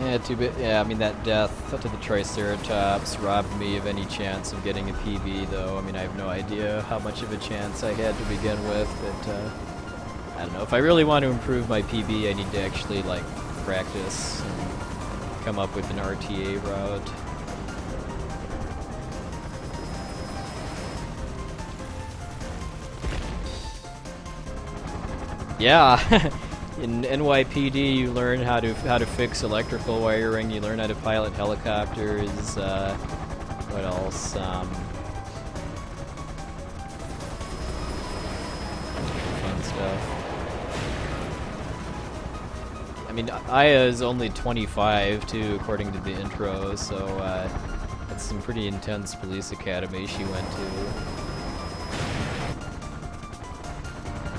Yeah, too bit. Yeah, I mean, that death to the Triceratops robbed me of any chance of getting a PB, though. I mean, I have no idea how much of a chance I had to begin with, but I don't know. If I really want to improve my PB, I need to actually, like, practice and come up with an RTA route. Yeah. In NYPD, you learn how to fix electrical wiring. You learn how to pilot helicopters. What else? Fun stuff. I mean, Aya is only 25 too, according to the intro. So that's some pretty intense police academy she went to.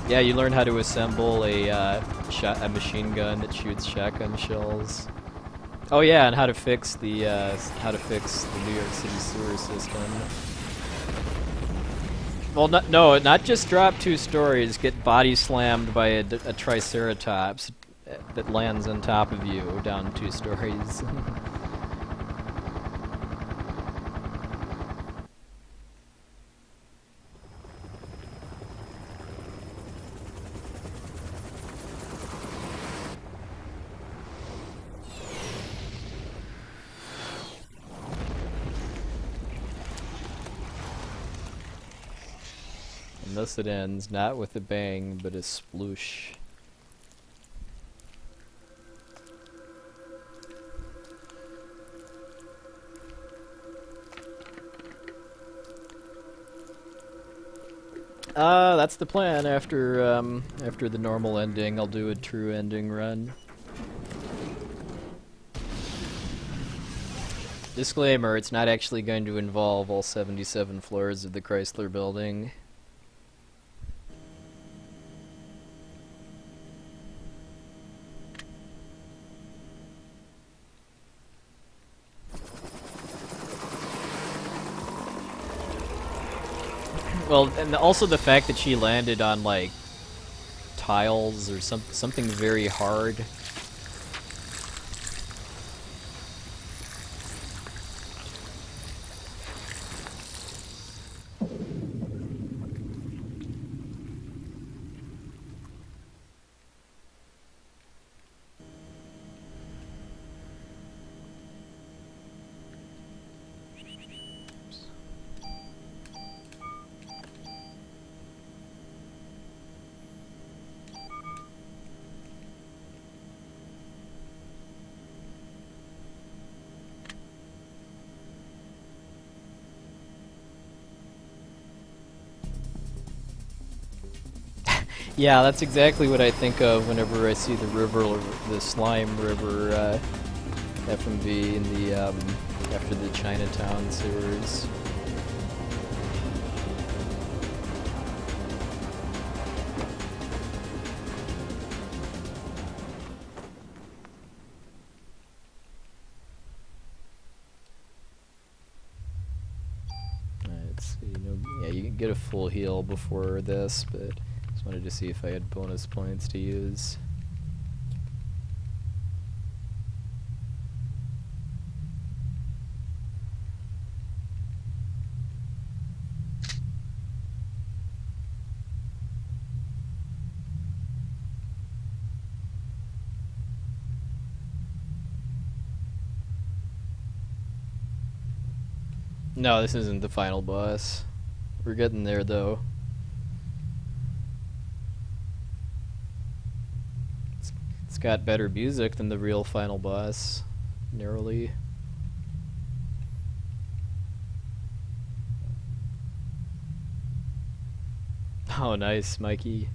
Yeah, you learn how to assemble a machine gun that shoots shotgun shells. Oh yeah, and how to fix the New York City sewer system. Well, not just drop 2 stories, get body slammed by a Triceratops that lands on top of you down 2 stories. And thus it ends, not with a bang, but a sploosh. That's the plan. After the normal ending, I'll do a true ending run. Disclaimer, it's not actually going to involve all 77 floors of the Chrysler building. Well, and also the fact that she landed on, like, tiles or something very hard. Yeah, that's exactly what I think of whenever I see the river, the slime river FMV in the after the Chinatown sewers. Let's see. Yeah, you can get a full heal before this, but just wanted to see if I had bonus points to use. No, this isn't the final boss. We're getting there, though. It's got better music than the real final boss, narrowly. Oh, nice, Mikey.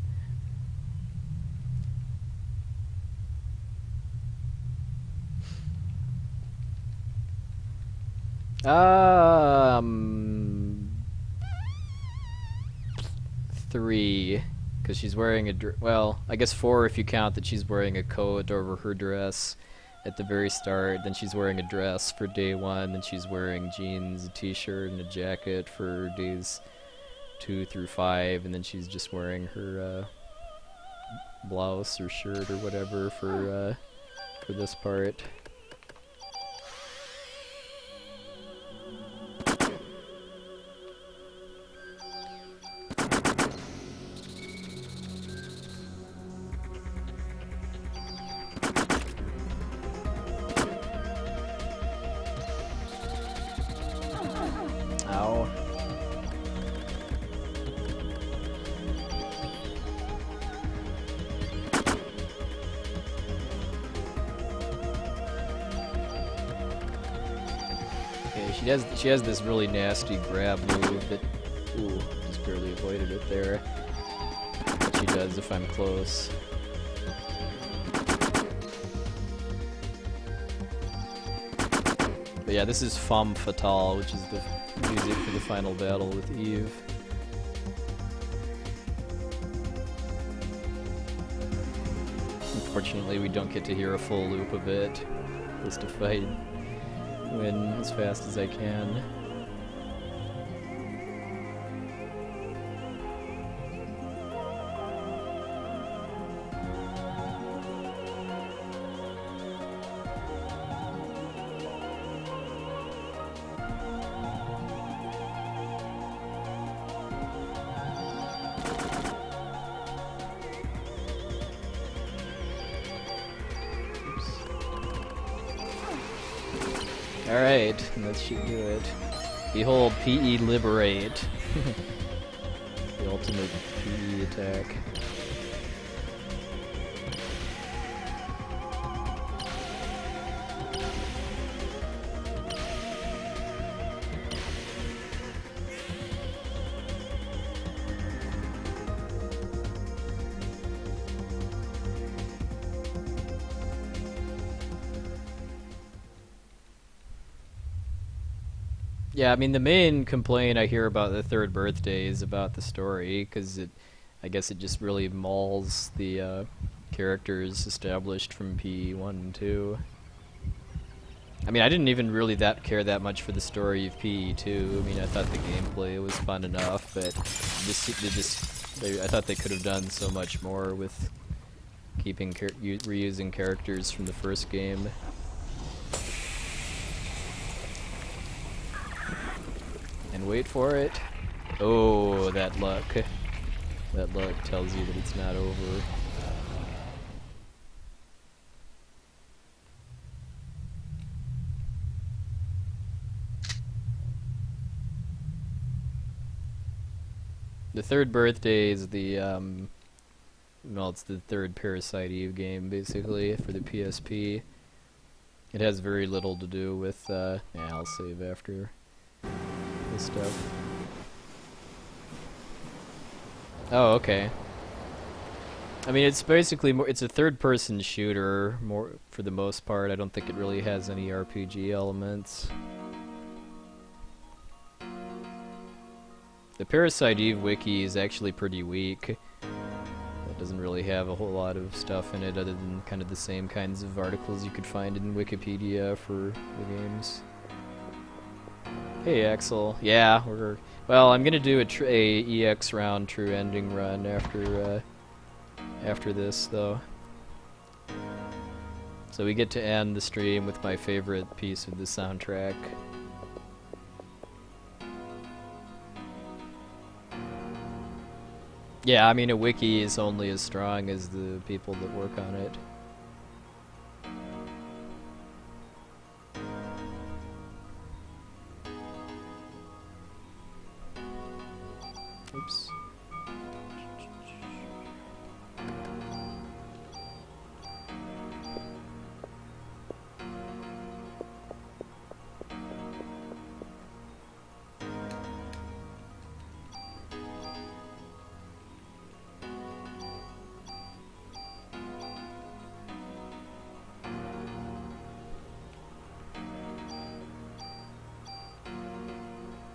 Three, because she's wearing a well, I guess 4 if you count that she's wearing a coat over her dress at the very start. Then she's wearing a dress for day 1. Then she's wearing jeans, a t-shirt, and a jacket for days 2 through 5. And then she's just wearing her blouse or shirt or whatever for this part. Ow. Okay, she has this really nasty grab move that, ooh, just barely avoided it there. What she does if I'm close. But yeah, this is Femme Fatale, which is the music for the final battle with Eve. Unfortunately, we don't get to hear a full loop of it, just to fight win as fast as I can. Alright, that should do it. Behold, PE Liberate. The ultimate PE attack. Yeah, I mean the main complaint I hear about the third birthday is about the story, because I guess it just really mauls the characters established from PE1 and 2. I mean, I didn't even really care that much for the story of PE2. I mean, I thought the gameplay was fun enough, but I thought they could have done so much more with keeping reusing characters from the first game. And wait for it. Oh, that luck. That luck tells you that it's not over. The third birthday is the, well, it's the third Parasite Eve game, basically, for the PSP. It has very little to do with, yeah, I'll save after this stuff. Oh, okay. I mean, it's basically it's a third-person shooter, more for the most part. I don't think it really has any RPG elements. The Parasite Eve wiki is actually pretty weak. It doesn't really have a whole lot of stuff in it other than kind of the same kinds of articles you could find in Wikipedia for the games. Hey Axel, yeah, well, I'm gonna do a EX round true ending run after this though. So we get to end the stream with my favorite piece of the soundtrack. Yeah, I mean a wiki is only as strong as the people that work on it. Oops.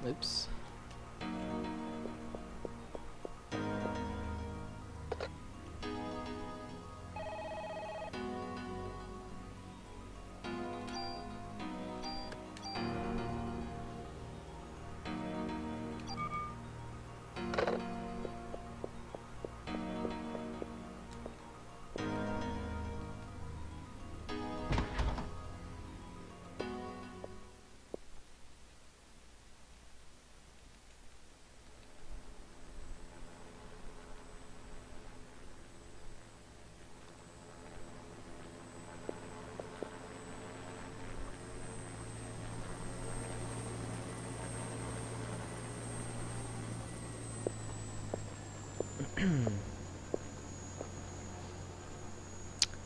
Oops.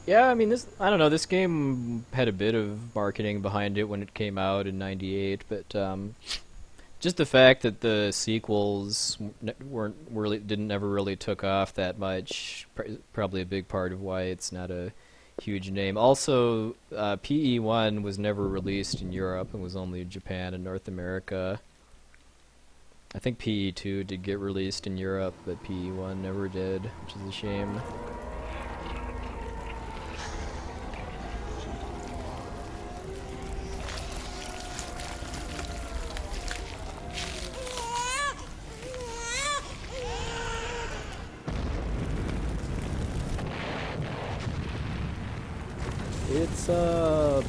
Yeah, I mean I don't know, this game had a bit of marketing behind it when it came out in '98, but just the fact that the sequels didn't never really took off that much, probably a big part of why it's not a huge name. Also, PE1 was never released in Europe and was only in Japan and North America. I think PE2 did get released in Europe, but PE1 never did, which is a shame. It's a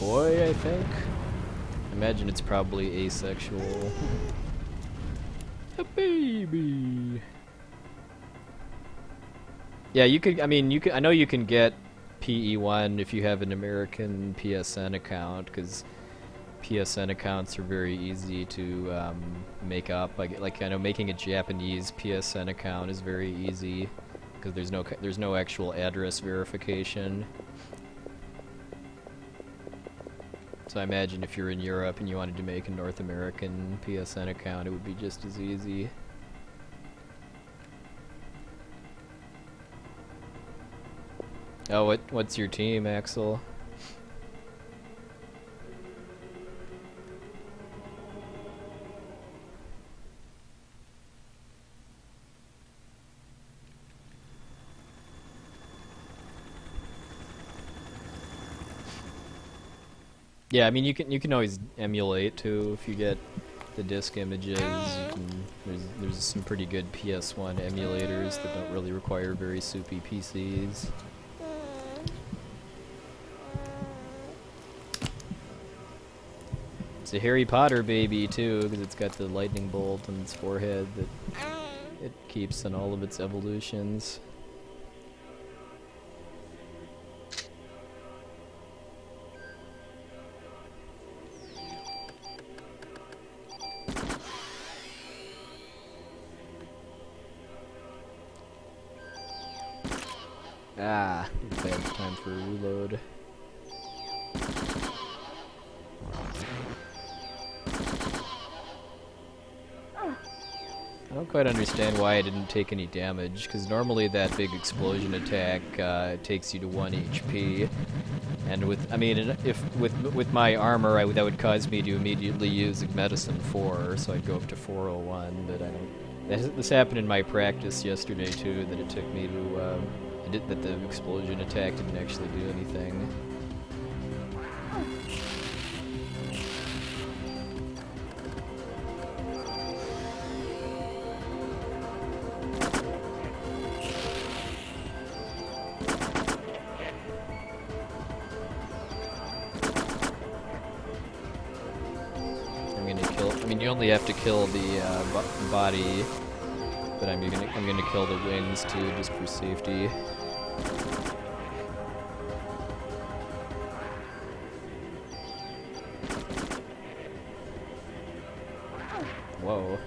boy, I think. I imagine it's probably asexual. A baby. Yeah, you could. I mean, you could. I know you can get PE1 if you have an American PSN account, because PSN accounts are very easy to make up. Like I know making a Japanese PSN account is very easy because there's no actual address verification. So I imagine if you're in Europe and you wanted to make a North American PSN account, it would be just as easy. Oh, what's your team, Axel? Yeah, I mean you can always emulate too if you get the disc images. There's some pretty good PS1 emulators that don't really require very soupy PCs. It's a Harry Potter baby too, because it's got the lightning bolt on its forehead that it keeps in all of its evolutions. Ah, bad time for a reload. I don't quite understand why I didn't take any damage, because normally that big explosion attack takes you to 1 HP, and with my armor, that would cause me to immediately use medicine 4, so I'd go up to 401. But I don't. This happened in my practice yesterday too. That it took me to that the explosion attack didn't actually do anything. You only have to kill the body, but I'm gonna kill the wings too, just for safety. Whoa.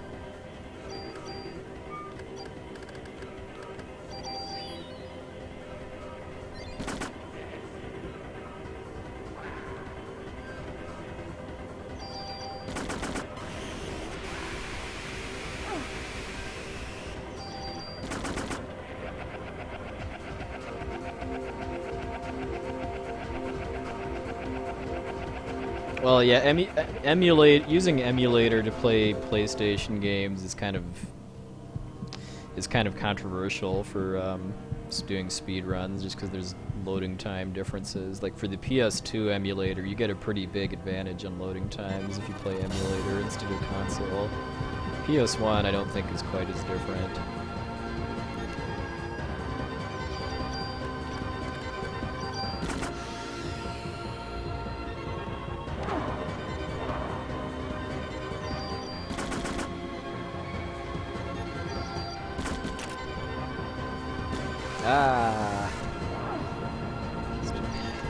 Well, yeah, using emulator to play PlayStation games is kind of controversial for doing speedruns, just because there's loading time differences. Like for the PS2 emulator, you get a pretty big advantage on loading times if you play emulator instead of console. PS1, I don't think is quite as different. Ah!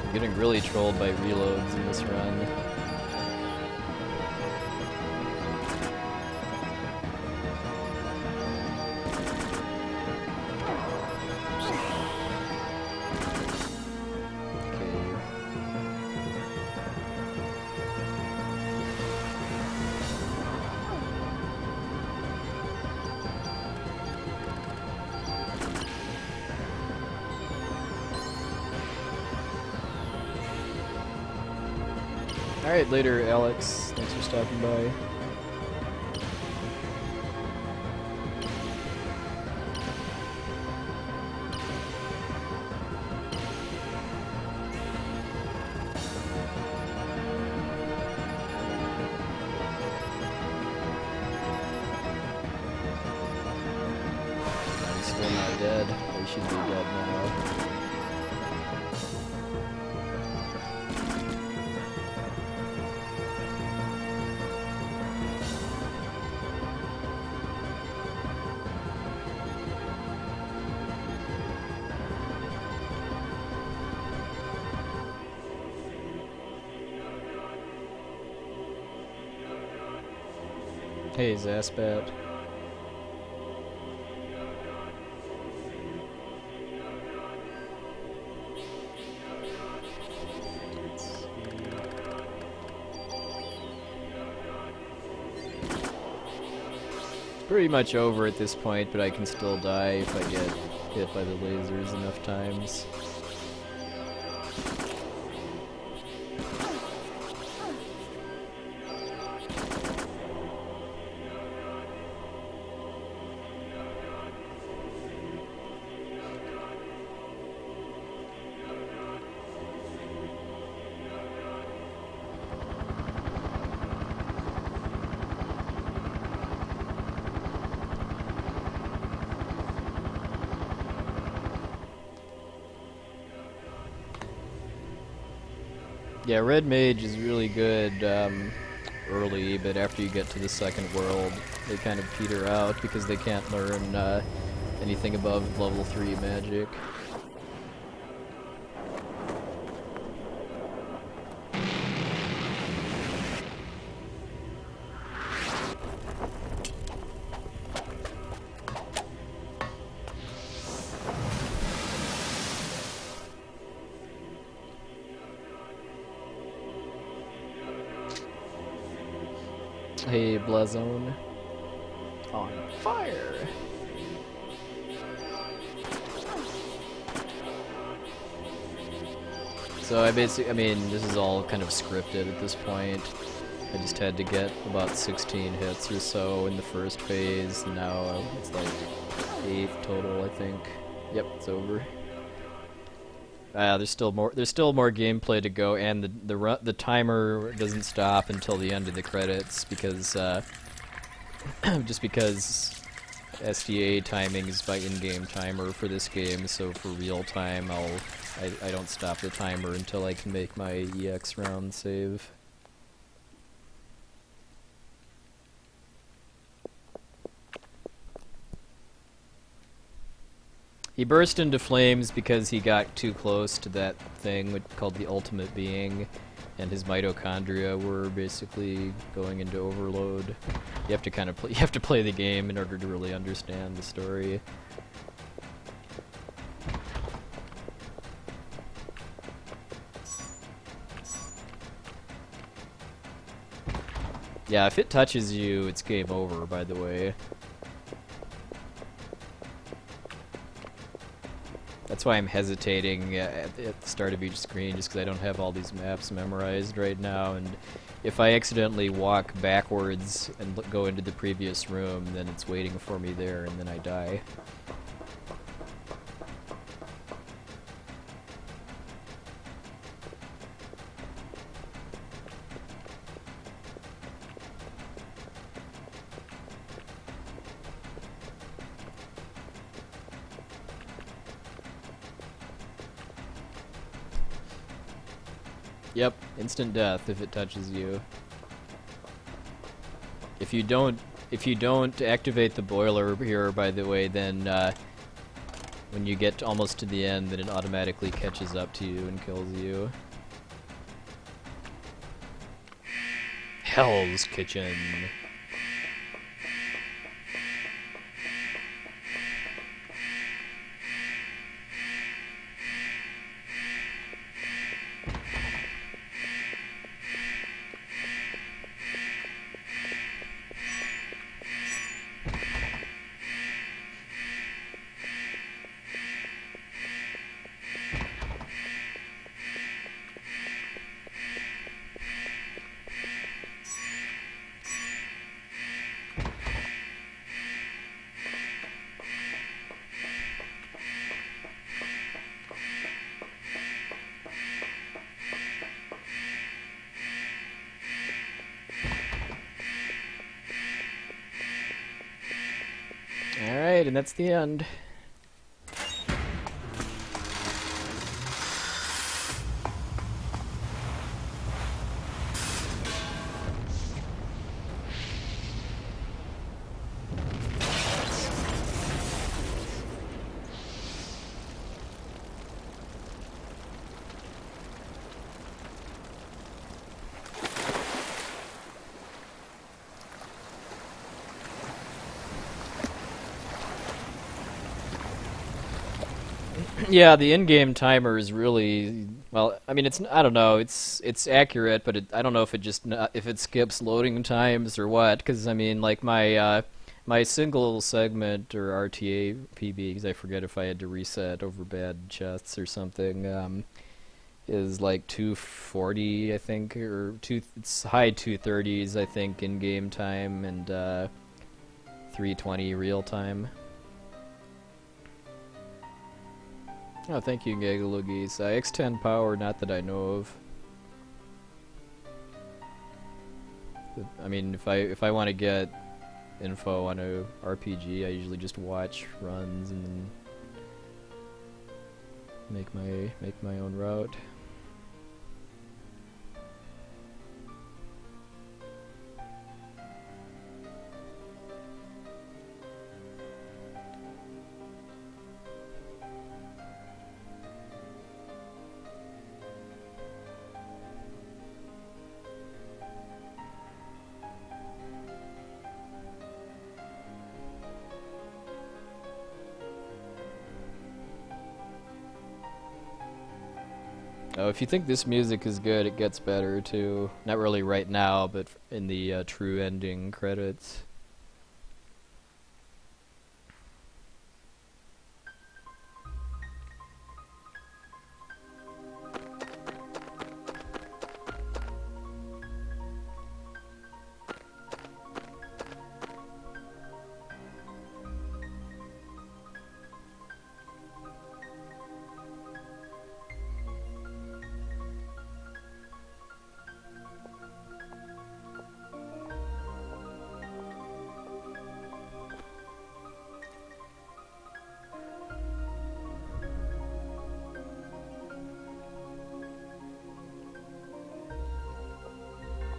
I'm getting really trolled by reloads in this run. Alright, later, Alex. Thanks for stopping by. I'm still not dead. I should be dead now. Hey, Zaspat. Pretty much over at this point, but I can still die if I get hit by the lasers enough times. Yeah, Red Mage is really good early, but after you get to the second world, they kind of peter out because they can't learn anything above level 3 magic. Hey, Blazone. On fire! So I mean, this is all kind of scripted at this point. I just had to get about 16 hits or so in the first phase, and now it's like 8 total, I think. Yep, it's over. There's still more gameplay to go, and the timer doesn't stop until the end of the credits because just because SDA timing is by in-game timer for this game, so for real time I don't stop the timer until I can make my EX round save. He burst into flames because he got too close to that thing called the Ultimate Being, and his mitochondria were basically going into overload. You have to kind of play the game in order to really understand the story. Yeah, if it touches you, it's game over, by the way. That's why I'm hesitating at the start of each screen, just because I don't have all these maps memorized right now, and if I accidentally walk backwards and go into the previous room, then it's waiting for me there, and then I die. Yep, instant death if it touches you. If you don't activate the boiler here, by the way, then when you get almost to the end, then it automatically catches up to you and kills you. Hell's Kitchen. Alright, and that's the end. Yeah, the in-game timer is really well. I mean, I don't know. It's accurate, but I don't know if if it skips loading times or what. Because I mean, like my single segment or RTA PB, because I forget if I had to reset over bad chests or something. Is like 240, I think, or it's high 230s, I think, in-game time, and 320 real time. Oh, thank you, Gagalugis. X10 power, not that I know of. But, I mean, if I want to get info on a RPG, I usually just watch runs and then make my own route. Oh, if you think this music is good, it gets better too. Not really right now, but in the true ending credits.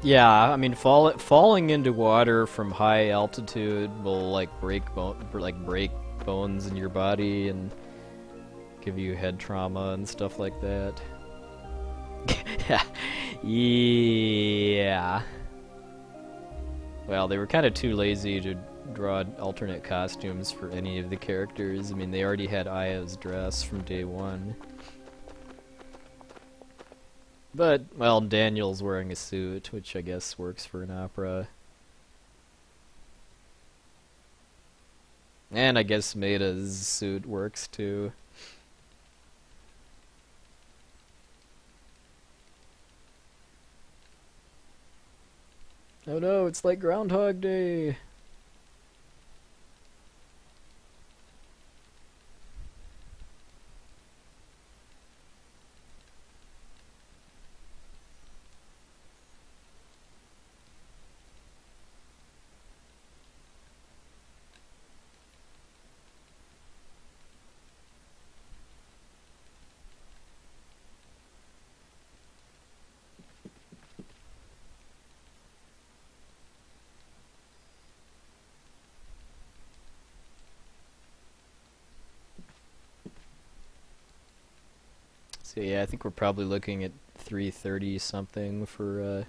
Yeah, I mean, falling into water from high altitude will like break bones in your body and give you head trauma and stuff like that. Yeah. Well, they were kind of too lazy to draw alternate costumes for any of the characters. I mean, they already had Aya's dress from day one. But, well, Daniel's wearing a suit, which I guess works for an opera. And I guess Maida's suit works too. Oh no, it's like Groundhog Day! So yeah, I think we're probably looking at 3:30 something for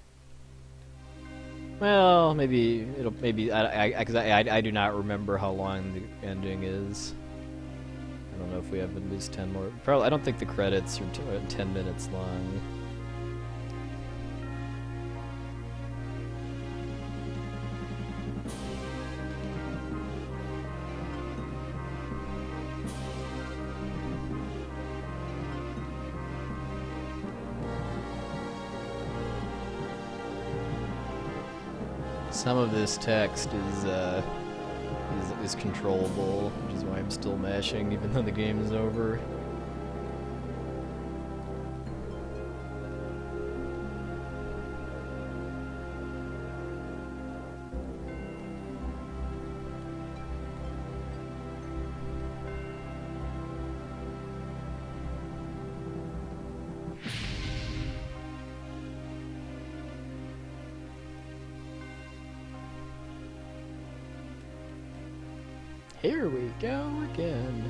well, maybe I do not remember how long the ending is. I don't know if we have at least 10 more. Probably I don't think the credits are 10 minutes long. Some of this text is controllable, which is why I'm still mashing even though the game is over. Here we go again.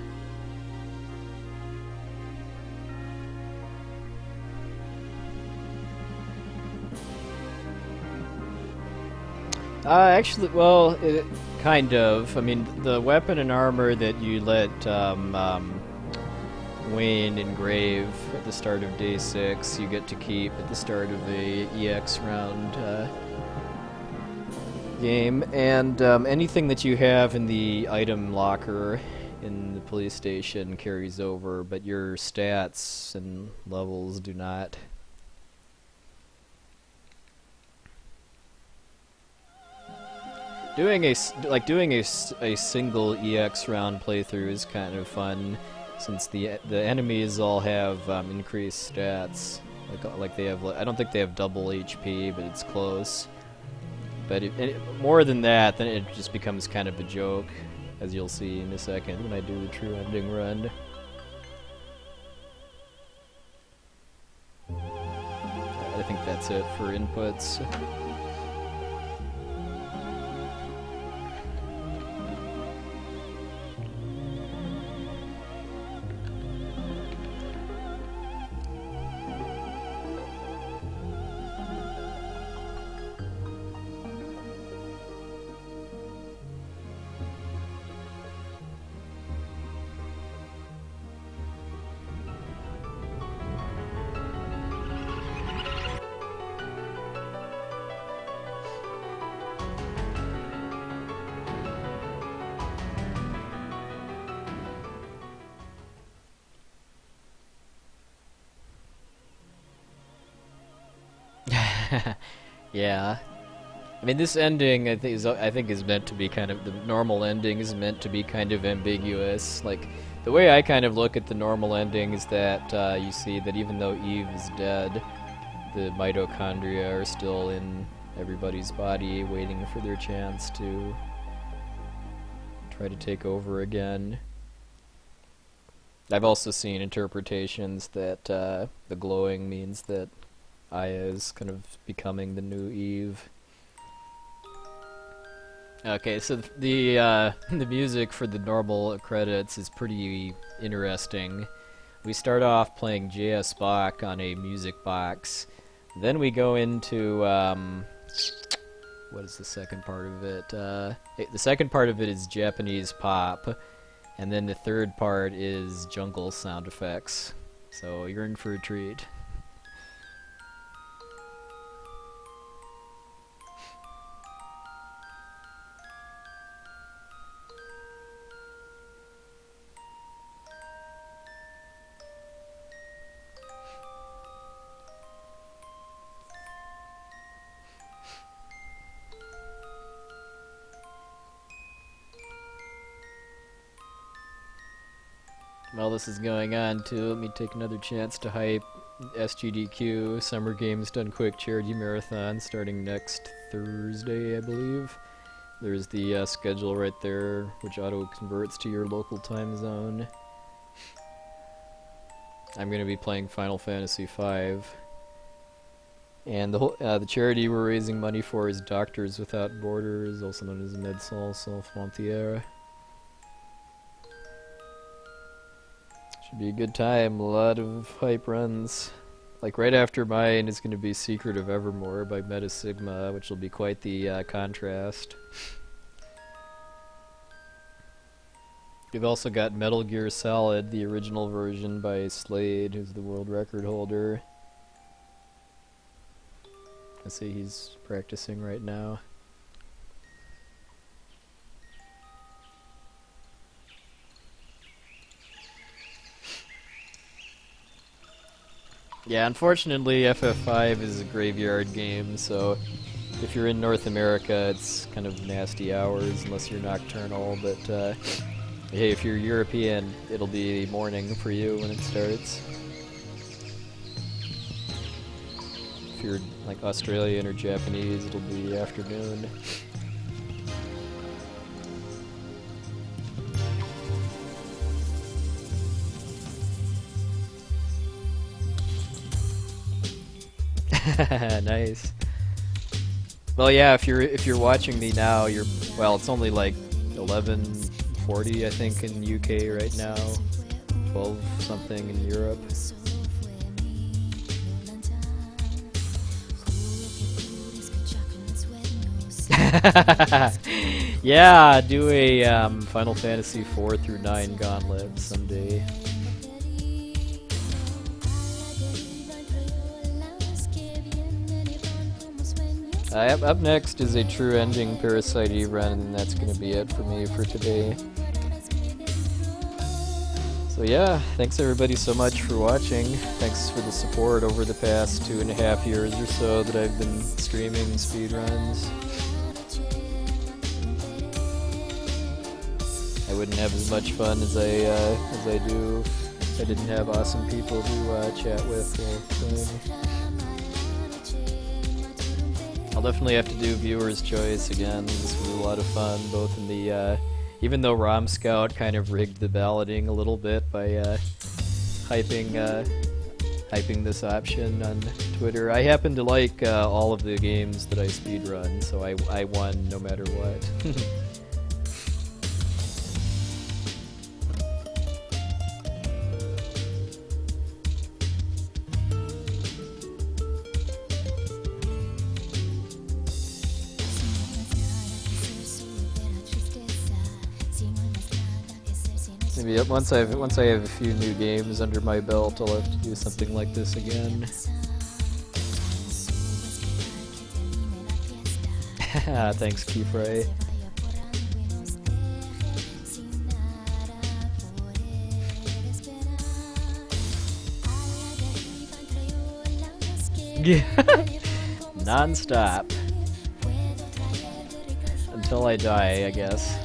Actually, well, kind of. I mean, the weapon and armor that you let Wayne engrave at the start of day 6, you get to keep at the start of the EX round game, and anything that you have in the item locker in the police station carries over, but your stats and levels do not. Doing a single EX round playthrough is kind of fun, since the enemies all have increased stats. Like they have. I don't think they have double HP, but it's close. But more than that, then it just becomes kind of a joke, as you'll see in a second when I do the true ending run. I think that's it for inputs. Yeah. I mean, this ending I think is meant to be kind of the normal ending is meant to be kind of ambiguous. Like the way I kind of look at the normal ending is that you see that even though Eve is dead, the mitochondria are still in everybody's body, waiting for their chance to try to take over again. I've also seen interpretations that the glowing means that Aya is kind of becoming the new Eve. Okay, so the the music for the normal credits is pretty interesting. We start off playing JS Bach on a music box. Then we go into what is the second part of it? The second part of it is Japanese pop, and then the third part is jungle sound effects. So you're in for a treat. While this is going on, too, let me take another chance to hype SGDQ, Summer Games Done Quick Charity Marathon, starting next Thursday, I believe. There's the schedule right there, which auto-converts to your local time zone. I'm going to be playing Final Fantasy V. And the charity we're raising money for is Doctors Without Borders, also known as Médecins Sans Frontières. Should be a good time, a lot of hype runs. Like right after mine is going to be Secret of Evermore by Meta Sigma, which will be quite the contrast. We've also got Metal Gear Solid, the original version by Slade, who's the world record holder. I see he's practicing right now. Yeah, unfortunately FF5 is a graveyard game, so if you're in North America it's kind of nasty hours unless you're nocturnal, but hey, if you're European it'll be morning for you when it starts. If you're like Australian or Japanese it'll be afternoon. Nice. Well, yeah, if you're watching me now, well, it's only like 11:40 I think in UK right now, 12 something in Europe. Yeah, do a Final Fantasy 4 through 9 gauntlet someday. Up next is a true ending Parasite Eve run, and that's going to be it for me for today. So yeah, thanks everybody so much for watching. Thanks for the support over the past 2.5 years or so that I've been streaming speedruns. I wouldn't have as much fun as I do if I didn't have awesome people to chat with while playing. I'll definitely have to do Viewer's Choice again. This was a lot of fun, both in the, even though ROM Scout kind of rigged the balloting a little bit by hyping this option on Twitter. I happen to like all of the games that I speedrun, so I won no matter what. Maybe once I have a few new games under my belt, I'll have to do something like this again. Thanks, Keyfray. Yeah. non-stop. Until I die, I guess.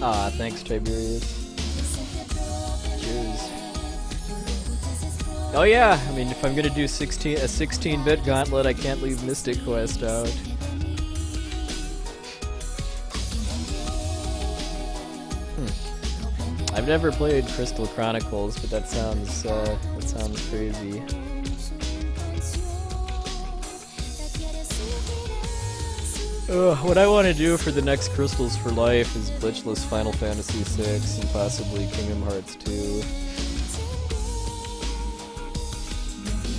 Aw, thanks, Tiberius. Cheers. Oh yeah, I mean, if I'm gonna do a 16-bit gauntlet, I can't leave Mystic Quest out. I've never played Crystal Chronicles, but that sounds crazy. What I want to do for the next Crystals for Life is glitchless Final Fantasy VI and possibly Kingdom Hearts 2.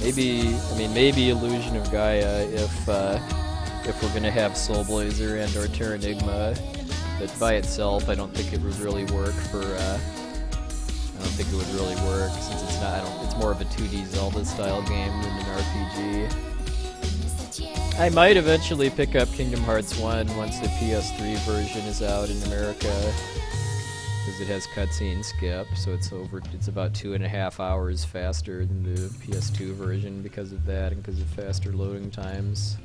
Maybe Illusion of Gaia if we're gonna have Soul Blazer and or Terranigma, but by itself I don't think it would really work for. I don't think it would really work since it's not. It's more of a 2D Zelda style game than an RPG. I might eventually pick up Kingdom Hearts 1 once the PS3 version is out in America, because it has cutscene skip, so it's about 2.5 hours faster than the PS2 version because of that and because of faster loading times.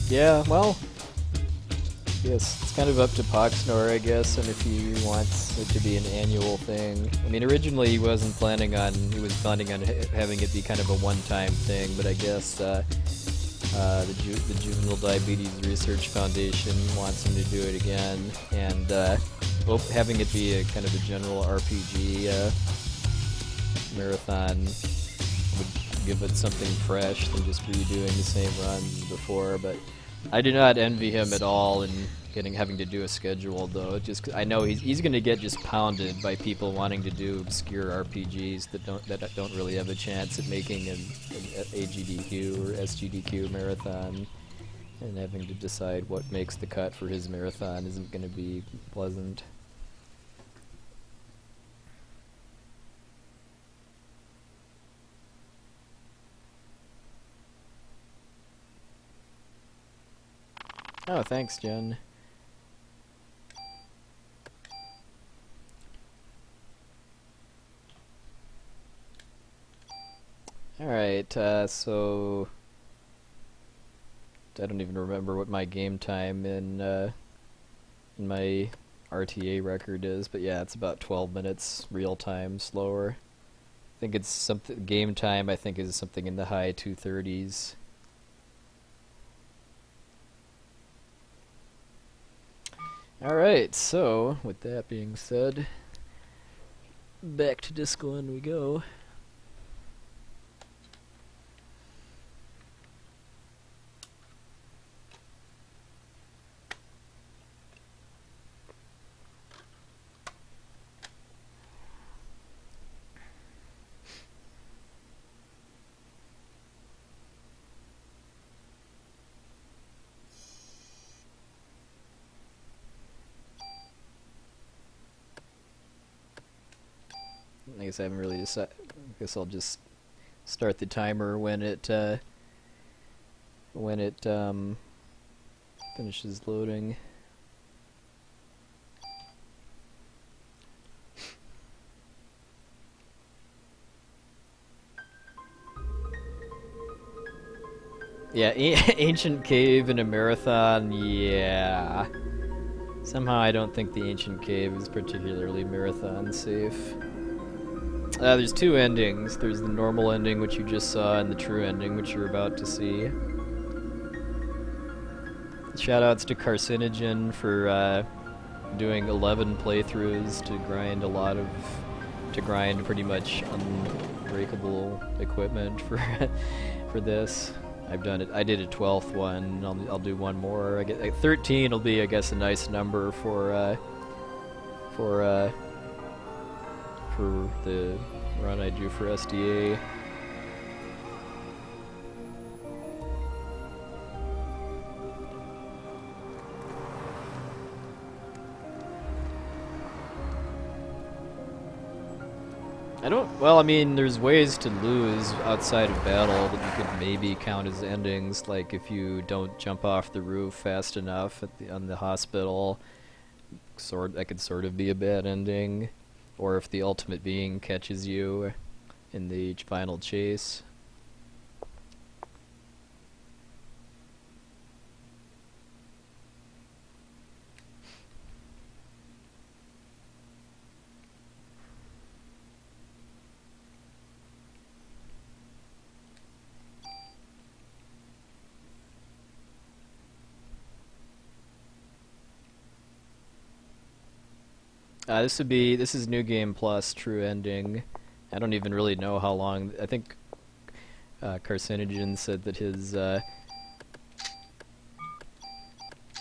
Yeah, well, yes, it's kind of up to Poxnor, I guess, and if he wants it to be an annual thing. I mean, originally he was planning on having it be kind of a one-time thing, but I guess the Juvenile Diabetes Research Foundation wants him to do it again, and having it be a kind of a general RPG marathon would give it something fresh than just redoing the same runs as before, but I do not envy him at all in having to do a schedule, though. Just I know he's going to get just pounded by people wanting to do obscure RPGs that don't really have a chance at making an AGDQ or SGDQ marathon, and having to decide what makes the cut for his marathon isn't going to be pleasant. Oh, thanks, Jen. Alright, so I don't even remember what my game time in my RTA record is, but yeah, it's about 12 minutes real time slower. I think it's something game time I think is something in the high 230s. Alright, so, with that being said, back to Disco and we go. I guess I haven't really decided. I guess I'll just start the timer when it finishes loading. Yeah, ancient cave in a marathon. Yeah, Somehow I don't think the Ancient Cave is particularly marathon safe. There's two endings. There's the normal ending, which you just saw, and the true ending, which you're about to see. Shoutouts to Carcinogen for doing 11 playthroughs to grind pretty much unbreakable equipment for this. I've done it. I did a 12th one. I'll do one more. I get 13 will be, I guess, a nice number for the run I do for SDA. Well, I mean, there's ways to lose outside of battle that you could maybe count as endings, like if you don't jump off the roof fast enough on the hospital, that could sort of be a bad ending, or if the ultimate being catches you in the final chase. This is New Game Plus, true ending. I don't even really know how long. I think Carcinogen said that his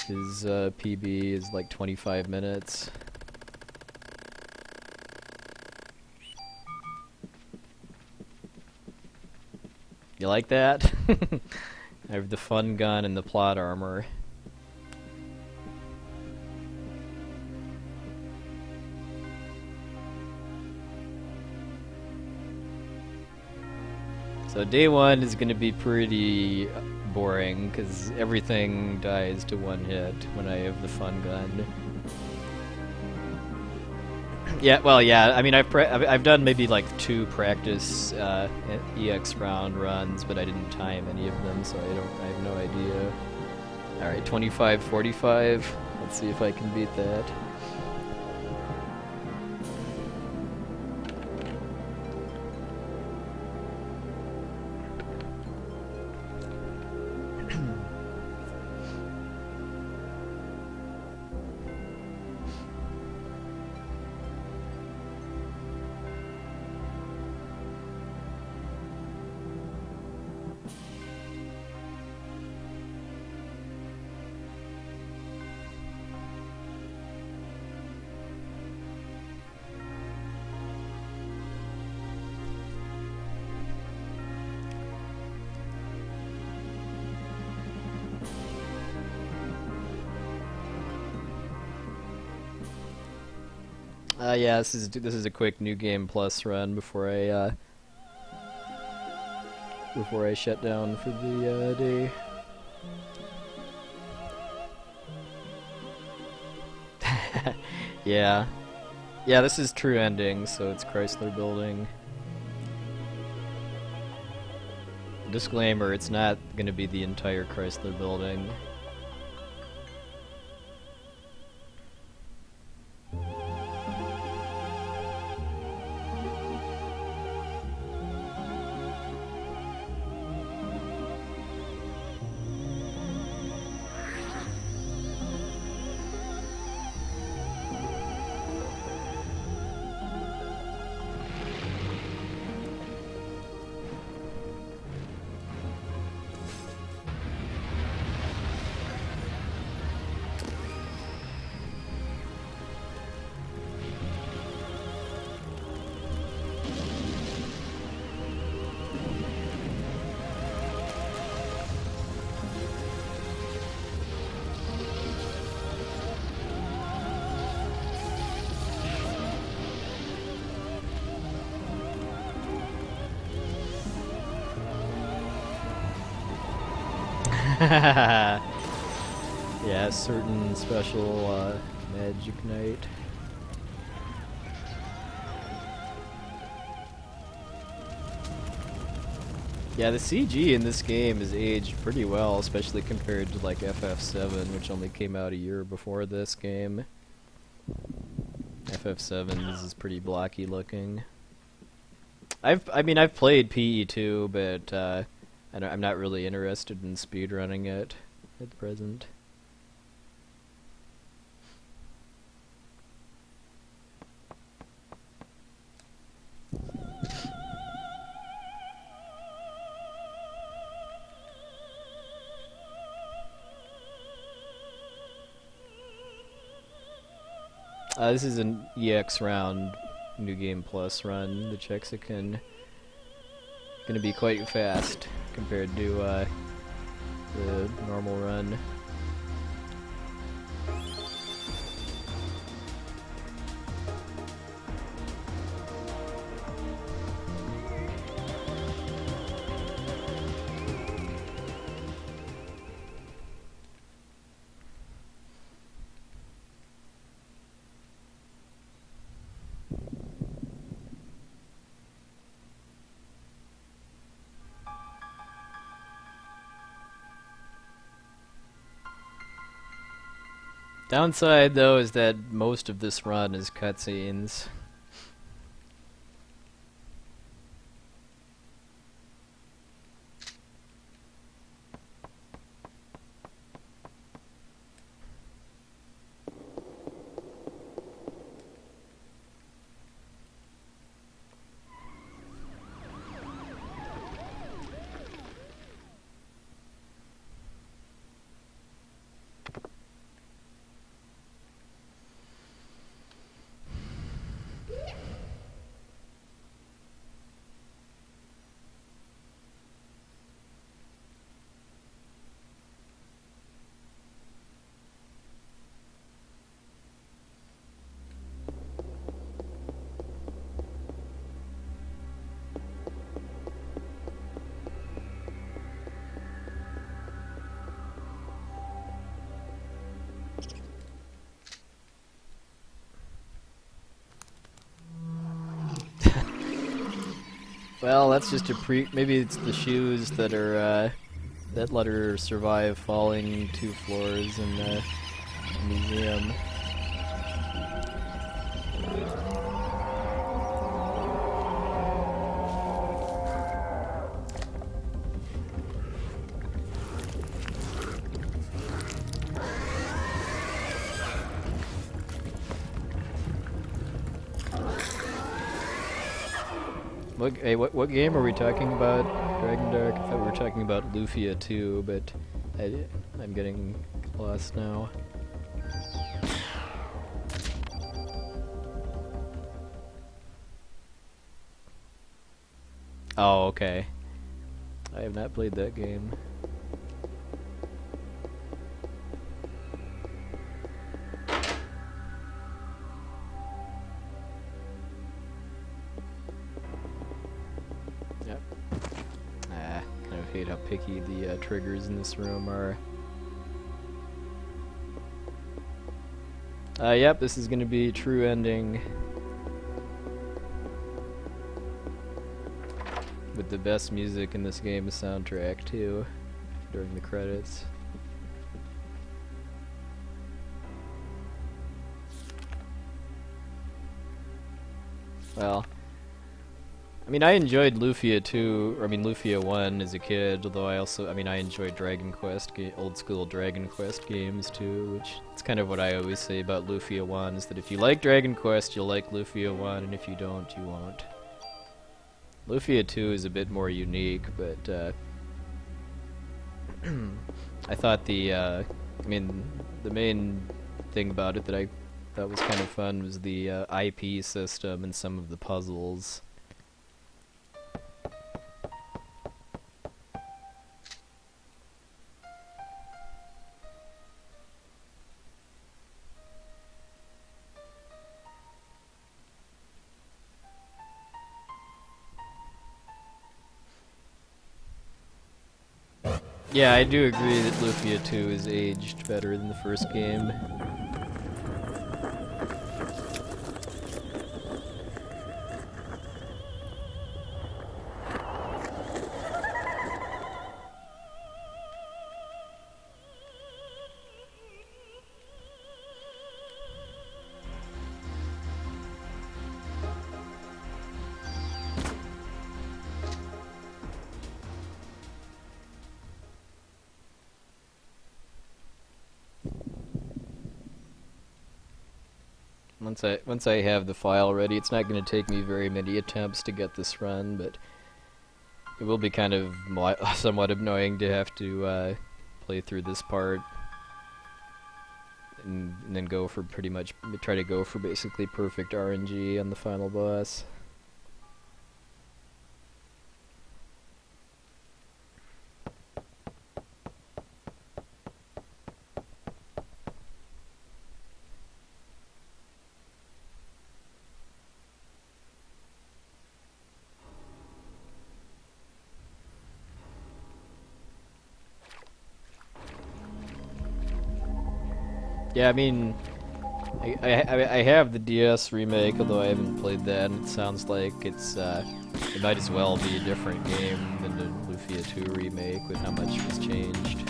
PB is like 25 minutes. You like that? I have the fun gun and the plot armor. So day one is going to be pretty boring because everything dies to one hit when I have the fun gun. Yeah, well, yeah. I mean, I've done maybe like 2 practice EX round runs, but I didn't time any of them, so I have no idea. All right, 25:45. Let's see if I can beat that. Yeah, this is a quick New Game Plus run before I shut down for the day. Yeah, this is true ending, so it's Chrysler Building. Disclaimer: it's not going to be the entire Chrysler Building. Yeah, certain special magic night. Yeah, the CG in this game is aged pretty well, especially compared to like FF7, which only came out a year before this game. FF7 is pretty blocky looking. I mean, I've played PE2, but I'm not really interested in speedrunning it at present. This is an EX round, New Game Plus run. The checks it gonna be quite fast compared to the normal run. Downside, though, is that most of this run is cutscenes. Well, that's just a maybe it's the shoes that are, that let her survive falling 2 floors in the museum. What game are we talking about? Dragon Dark? I thought we were talking about Lufia 2, but I'm getting lost now. Oh, okay. I have not played that game. Yep. Kind of hate how picky the triggers in this room are. Yep, this is gonna be true ending. With the best music in this game soundtrack, too, during the credits. Well, I mean, I enjoyed Lufia 2, or I mean Lufia 1 as a kid, although I enjoyed Dragon Quest, old school Dragon Quest games too, which it's kind of what I always say about Lufia 1, is that if you like Dragon Quest, you'll like Lufia 1, and if you don't, you won't. Lufia 2 is a bit more unique, but I thought the main thing about it that I thought was kind of fun was the IP system and some of the puzzles. Yeah, I do agree that Lufia 2 is aged better than the first game. once I have the file ready, it's not going to take me very many attempts to get this run, but it will be kind of somewhat annoying to have to play through this part and then go for try to go for basically perfect RNG on the final boss. Yeah, I mean, I have the DS remake, although I haven't played that, and it sounds like it might as well be a different game than the Lufia 2 remake with how much was changed.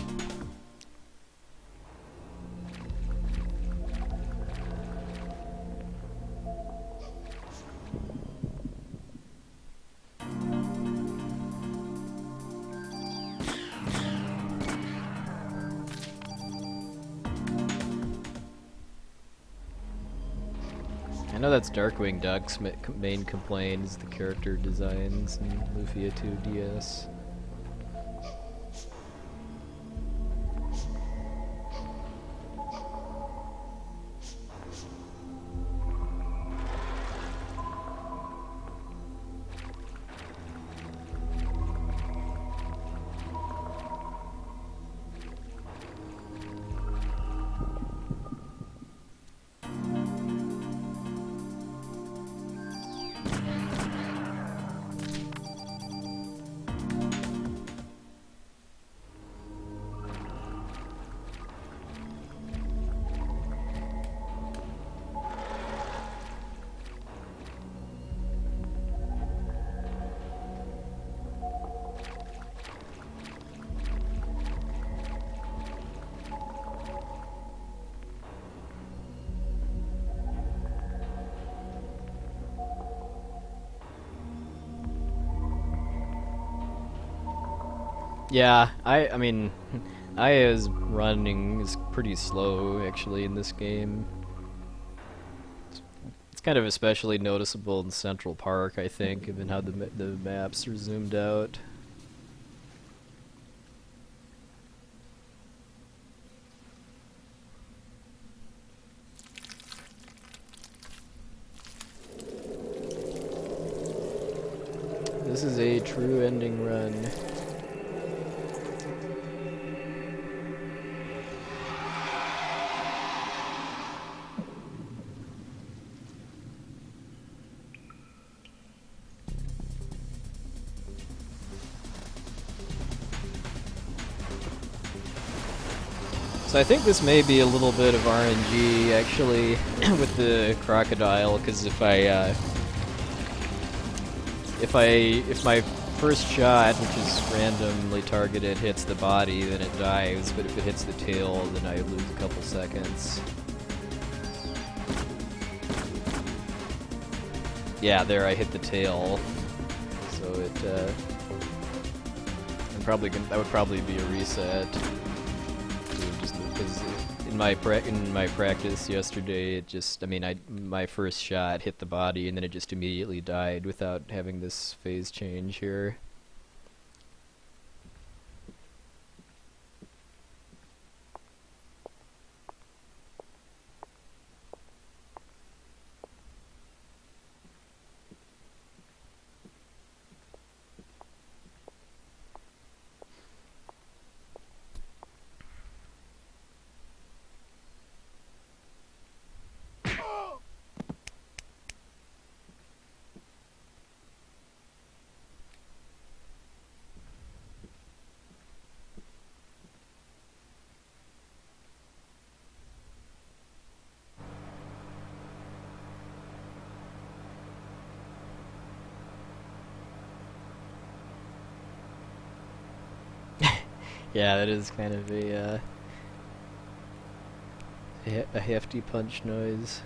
I know that's Darkwing Duck's main complaint is the character designs in Lufia 2 DS. Yeah, I mean, Aya's running is pretty slow actually in this game. It's kind of especially noticeable in Central Park, I think, given how the maps are zoomed out. This is a true ending run. So I think this may be a little bit of RNG actually with the crocodile, because if my first shot, which is randomly targeted, hits the body, then it dies, but if it hits the tail, then I lose a couple seconds. Yeah, there I hit the tail, so that would probably be a reset. Because in my practice yesterday, it just, I mean, my first shot hit the body and then it just immediately died without having this phase change here. Yeah, that is kind of a hefty punch noise.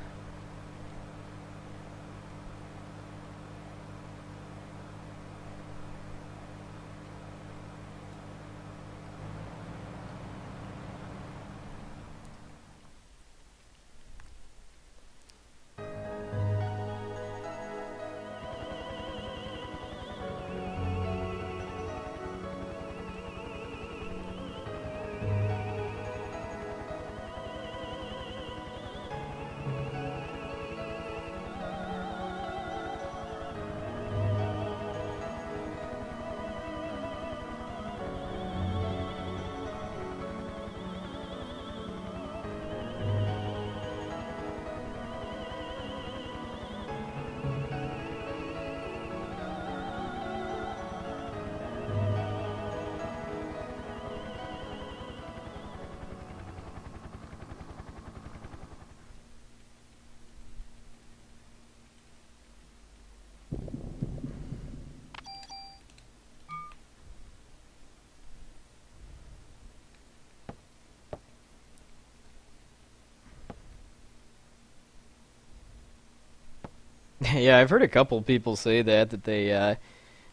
Yeah, I've heard a couple people say that they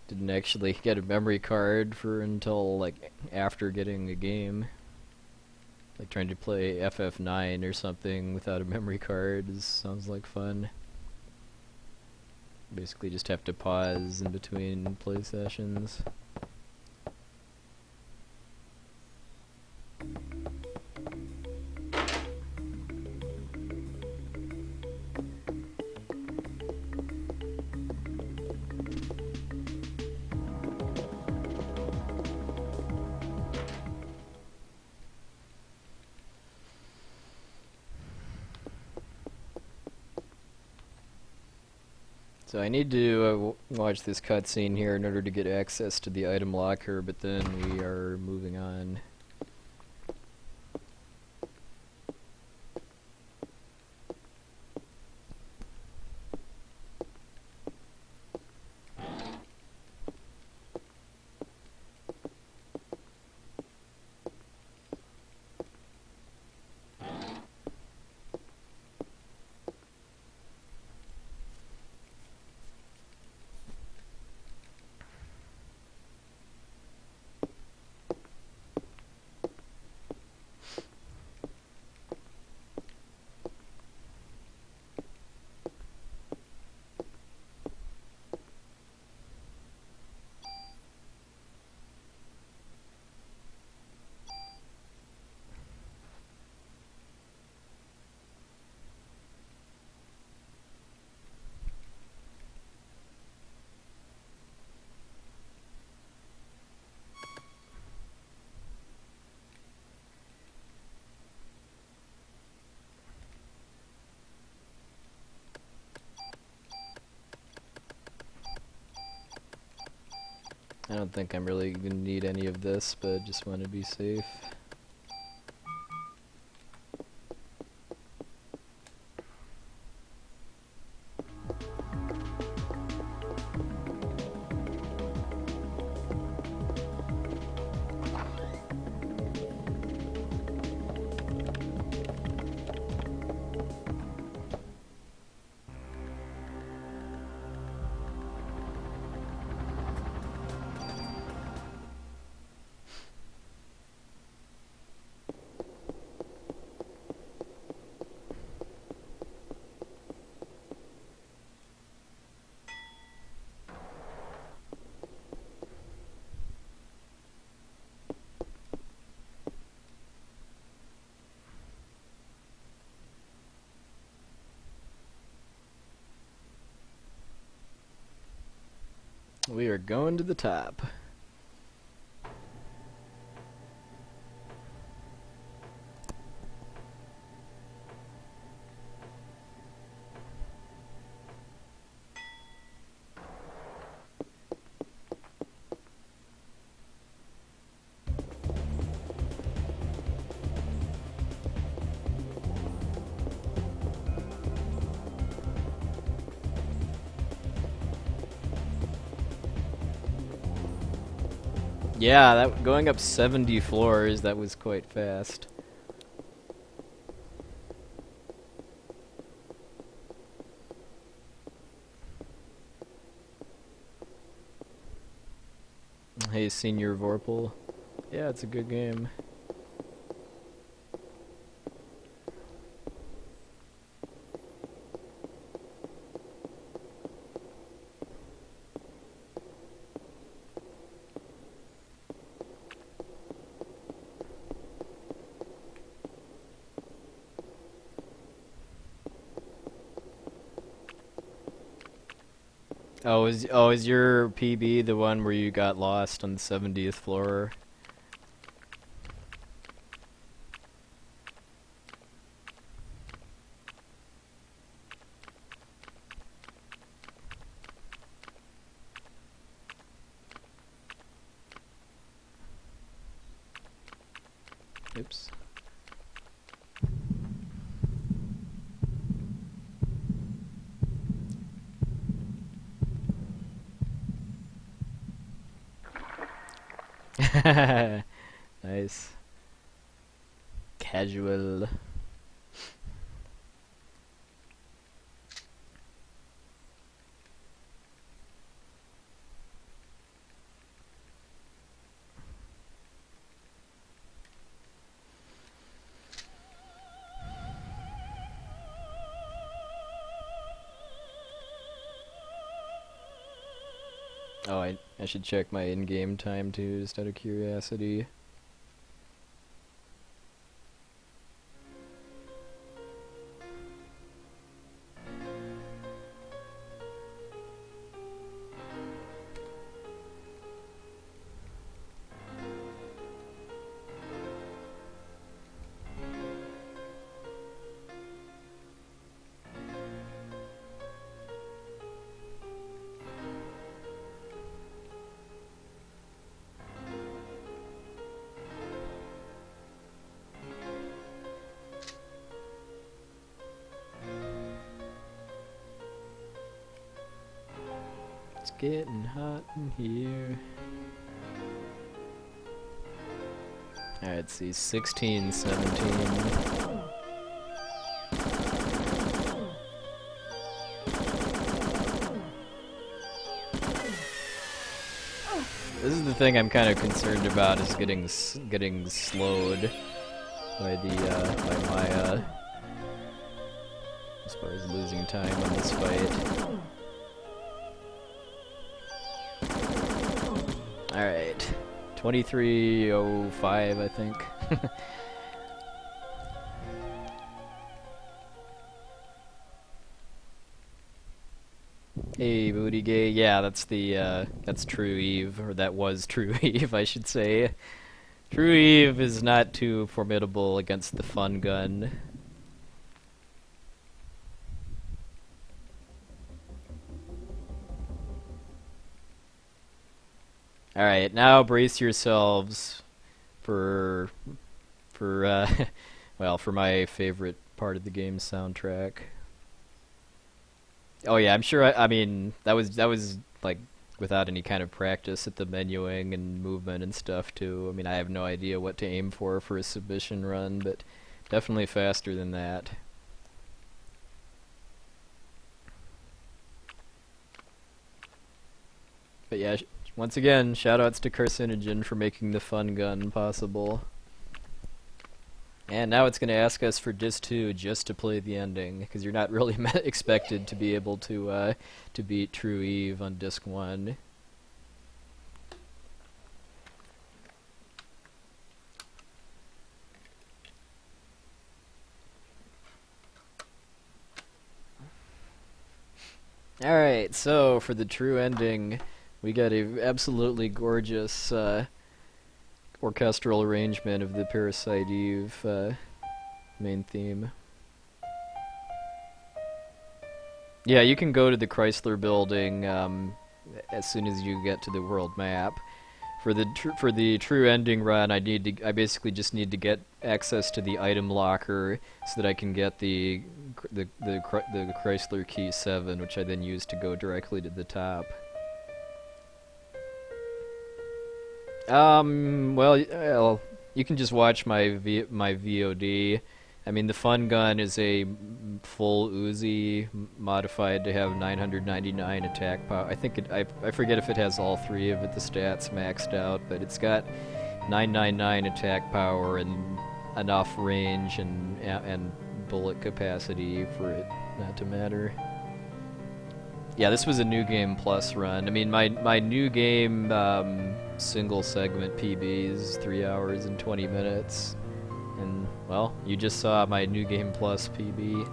didn't actually get a memory card for until like after getting a game. Like trying to play FF9 or something without a memory card sounds like fun. Basically just have to pause in between play sessions. So I need to watch this cutscene here in order to get access to the item locker, but then we are moving on. I don't think I'm really going to need any of this, but just want to be safe. We are going to the top. Yeah, that going up 70 floors, that was quite fast. Hey, Senior Vorpal. Yeah, it's a good game. Is your PB the one where you got lost on the 70th floor? Oops. Nice. Casual. I should check my in-game time too, just out of curiosity. It's getting hot in here. Alright, let's see, 16, 17. This is the thing I'm kind of concerned about, is getting slowed by my as far as losing time on this fight. Alright, 23:05, I think. Hey, Booty Gay. Yeah, that's True Eve, or that was True Eve, I should say. True Eve is not too formidable against the fun gun. Alright, now brace yourselves for well, for my favorite part of the game's soundtrack. Oh yeah, I'm sure. I mean, that was like without any kind of practice at the menuing and movement and stuff too. I mean, I have no idea what to aim for a submission run, but definitely faster than that. But yeah, once again, shoutouts to Carcinogen for making the fun gun possible. And now it's going to ask us for Disc 2 just to play the ending, because you're not really expected to be able to beat True Eve on Disc 1. Alright, so for the true ending, we got a absolutely gorgeous orchestral arrangement of the Parasite Eve main theme. Yeah, you can go to the Chrysler building as soon as you get to the world map. For the true ending run, I basically just need to get access to the item locker so that I can get the Chrysler key 7, which I then use to go directly to the top. Well, you can just watch my VOD. I mean, the fun gun is a full Uzi modified to have 999 attack power. I think I forget if it has all three of the stats maxed out, but it's got 999 attack power and enough range and bullet capacity for it not to matter. Yeah, this was a New Game Plus run. I mean, my New Game single segment PB is 3 hours and 20 minutes. And, well, you just saw my New Game Plus PB.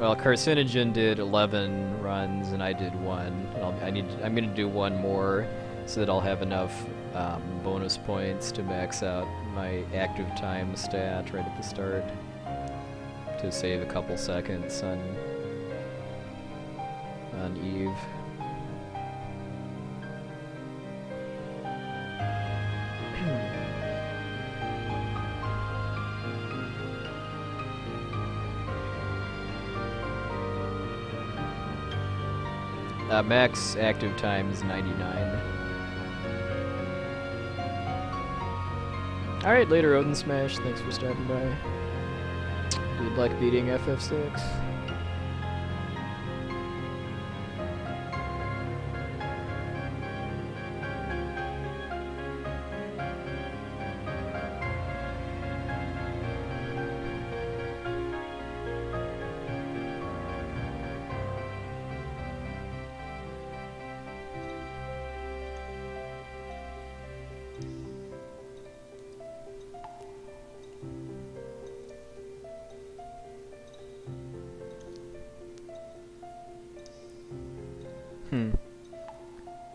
Well, Carcinogen did 11 runs and I did 1. I'm gonna do 1 more so that I'll have enough bonus points to max out my active time stat right at the start, to save a couple seconds on Eve. Max active time is 99. Alright, later Odin Smash, thanks for stopping by. Good luck beating FF6.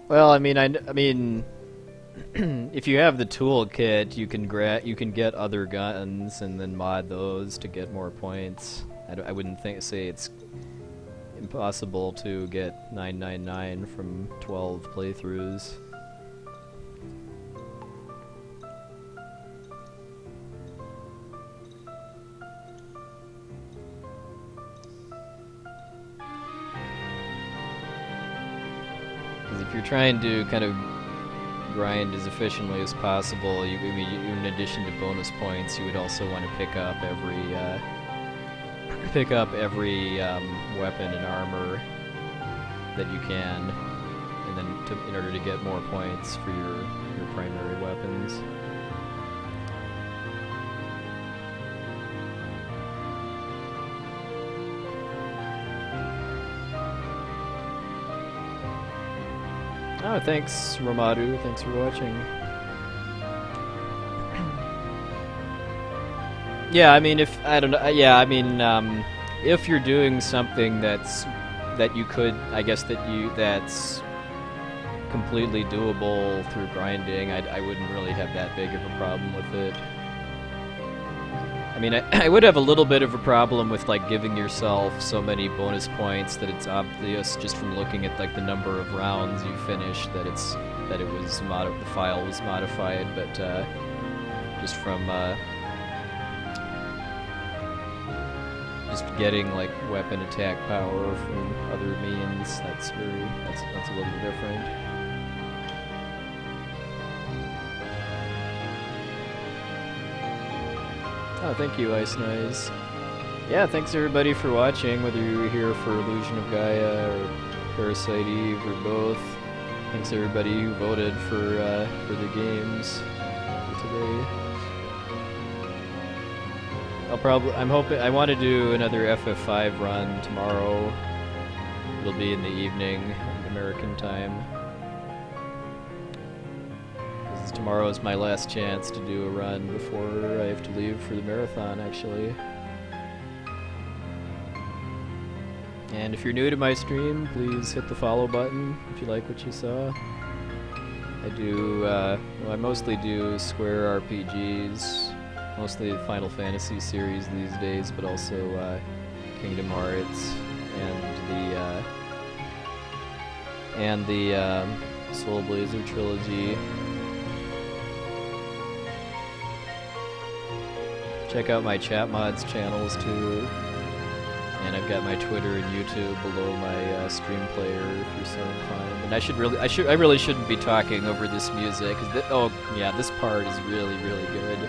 Well, I mean, if you have the toolkit, you can get other guns and then mod those to get more points. I wouldn't say it's impossible to get 999 from 12 playthroughs. Because if you're trying to kind of grind as efficiently as possible, in addition to bonus points, you would also want to pick up every weapon and armor that you can, and then in order to get more points for your primary weapons. Oh, thanks, Ramadu. Thanks for watching. Yeah, I mean, if you're doing something that's completely doable through grinding, I wouldn't really have that big of a problem with it. I mean, I would have a little bit of a problem with like giving yourself so many bonus points that it's obvious just from looking at like the number of rounds you finished that the file was modified, but just from just getting like weapon attack power from other means, that's a little different. Oh, thank you, Ice Noise. Yeah, thanks everybody for watching, whether you were here for Illusion of Gaia or Parasite Eve or both. Thanks everybody who voted for the games today. I want to do another FF5 run tomorrow. It'll be in the evening, American time. Tomorrow is my last chance to do a run before I have to leave for the marathon, actually. And if you're new to my stream, please hit the follow button if you like what you saw. I mostly do Square RPGs, mostly the Final Fantasy series these days, but also Kingdom Hearts and the Soul Blazer trilogy. Check out my chat mods channels too, and I've got my Twitter and YouTube below my stream player if you're so inclined. And I really shouldn't be talking over this music. Oh yeah, this part is really good.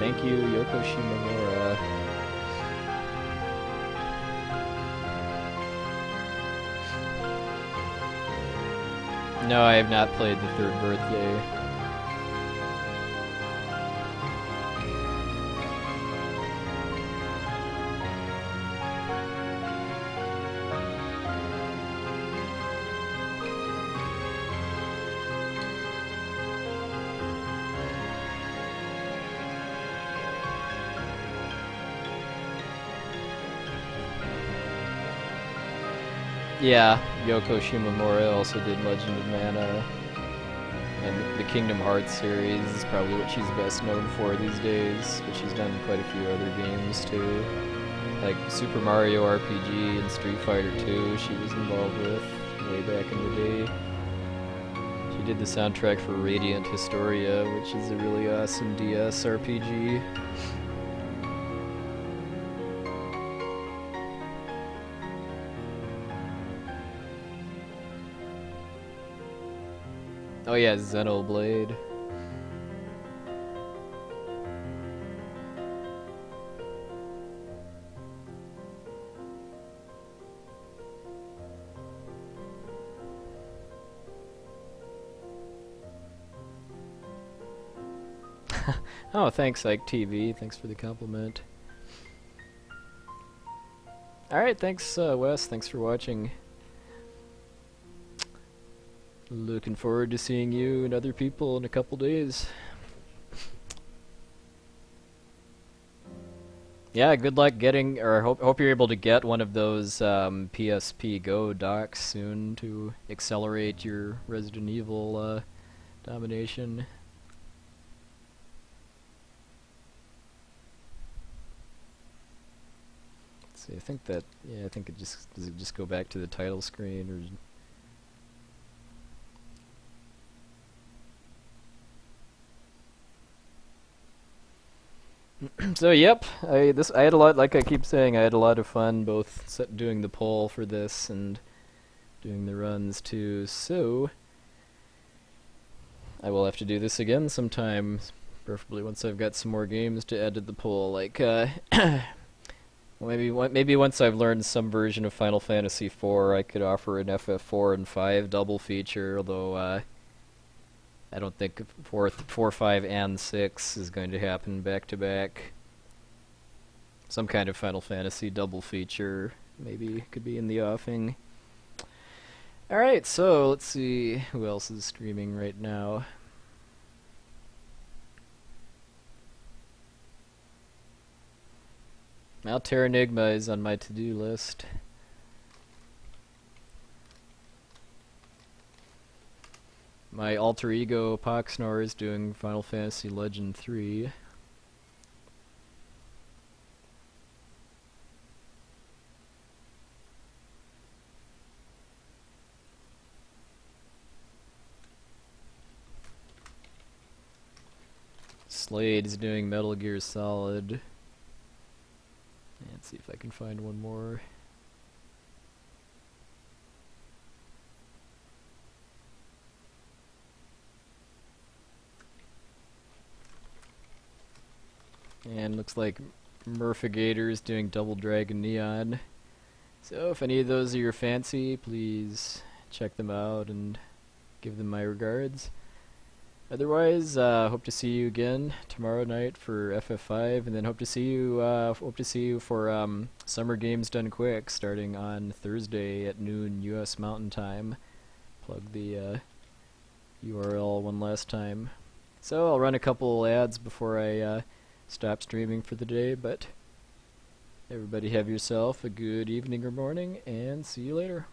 Thank you, Yoko Shimomura. No, I have not played the third birthday. Yeah, Yoko Shimomura also did Legend of Mana, and the Kingdom Hearts series is probably what she's best known for these days, but she's done quite a few other games too, like Super Mario RPG and Street Fighter 2 she was involved with way back in the day. She did the soundtrack for Radiant Historia, which is a really awesome DS RPG. Oh yeah, Xenoblade. Oh, thanks, Ike TV. Thanks for the compliment. Alright, thanks, Wes. Thanks for watching. Looking forward to seeing you and other people in a couple days. Yeah, good luck getting, or hope you're able to get one of those PSP Go docks soon to accelerate your Resident Evil domination. Let's see, I think that, yeah, I think it just, does it just go back to the title screen, or... So yep, I had a lot, like I keep saying, I had a lot of fun both doing the poll for this and doing the runs too. So I will have to do this again sometime, preferably once I've got some more games to add to the poll. Like maybe once I've learned some version of Final Fantasy IV, I could offer an FF4 and 5 double feature. Although I don't think 4, 5, and 6 is going to happen back to back. Some kind of Final Fantasy double feature maybe could be in the offing. Alright, so let's see who else is streaming right now. Now Terranigma is on my to-do list. My alter ego Poxnor is doing Final Fantasy Legend 3. Slade is doing Metal Gear Solid. Let's see if I can find one more. And looks like Murphigator is doing Double Dragon Neon. So if any of those are your fancy, please check them out and give them my regards. Otherwise, hope to see you again tomorrow night for FF5, and then hope to see you for Summer Games Done Quick, starting on Thursday at noon U.S. Mountain Time. Plug the URL one last time. So I'll run a couple ads before I stop streaming for the day, but everybody have yourself a good evening or morning, and see you later.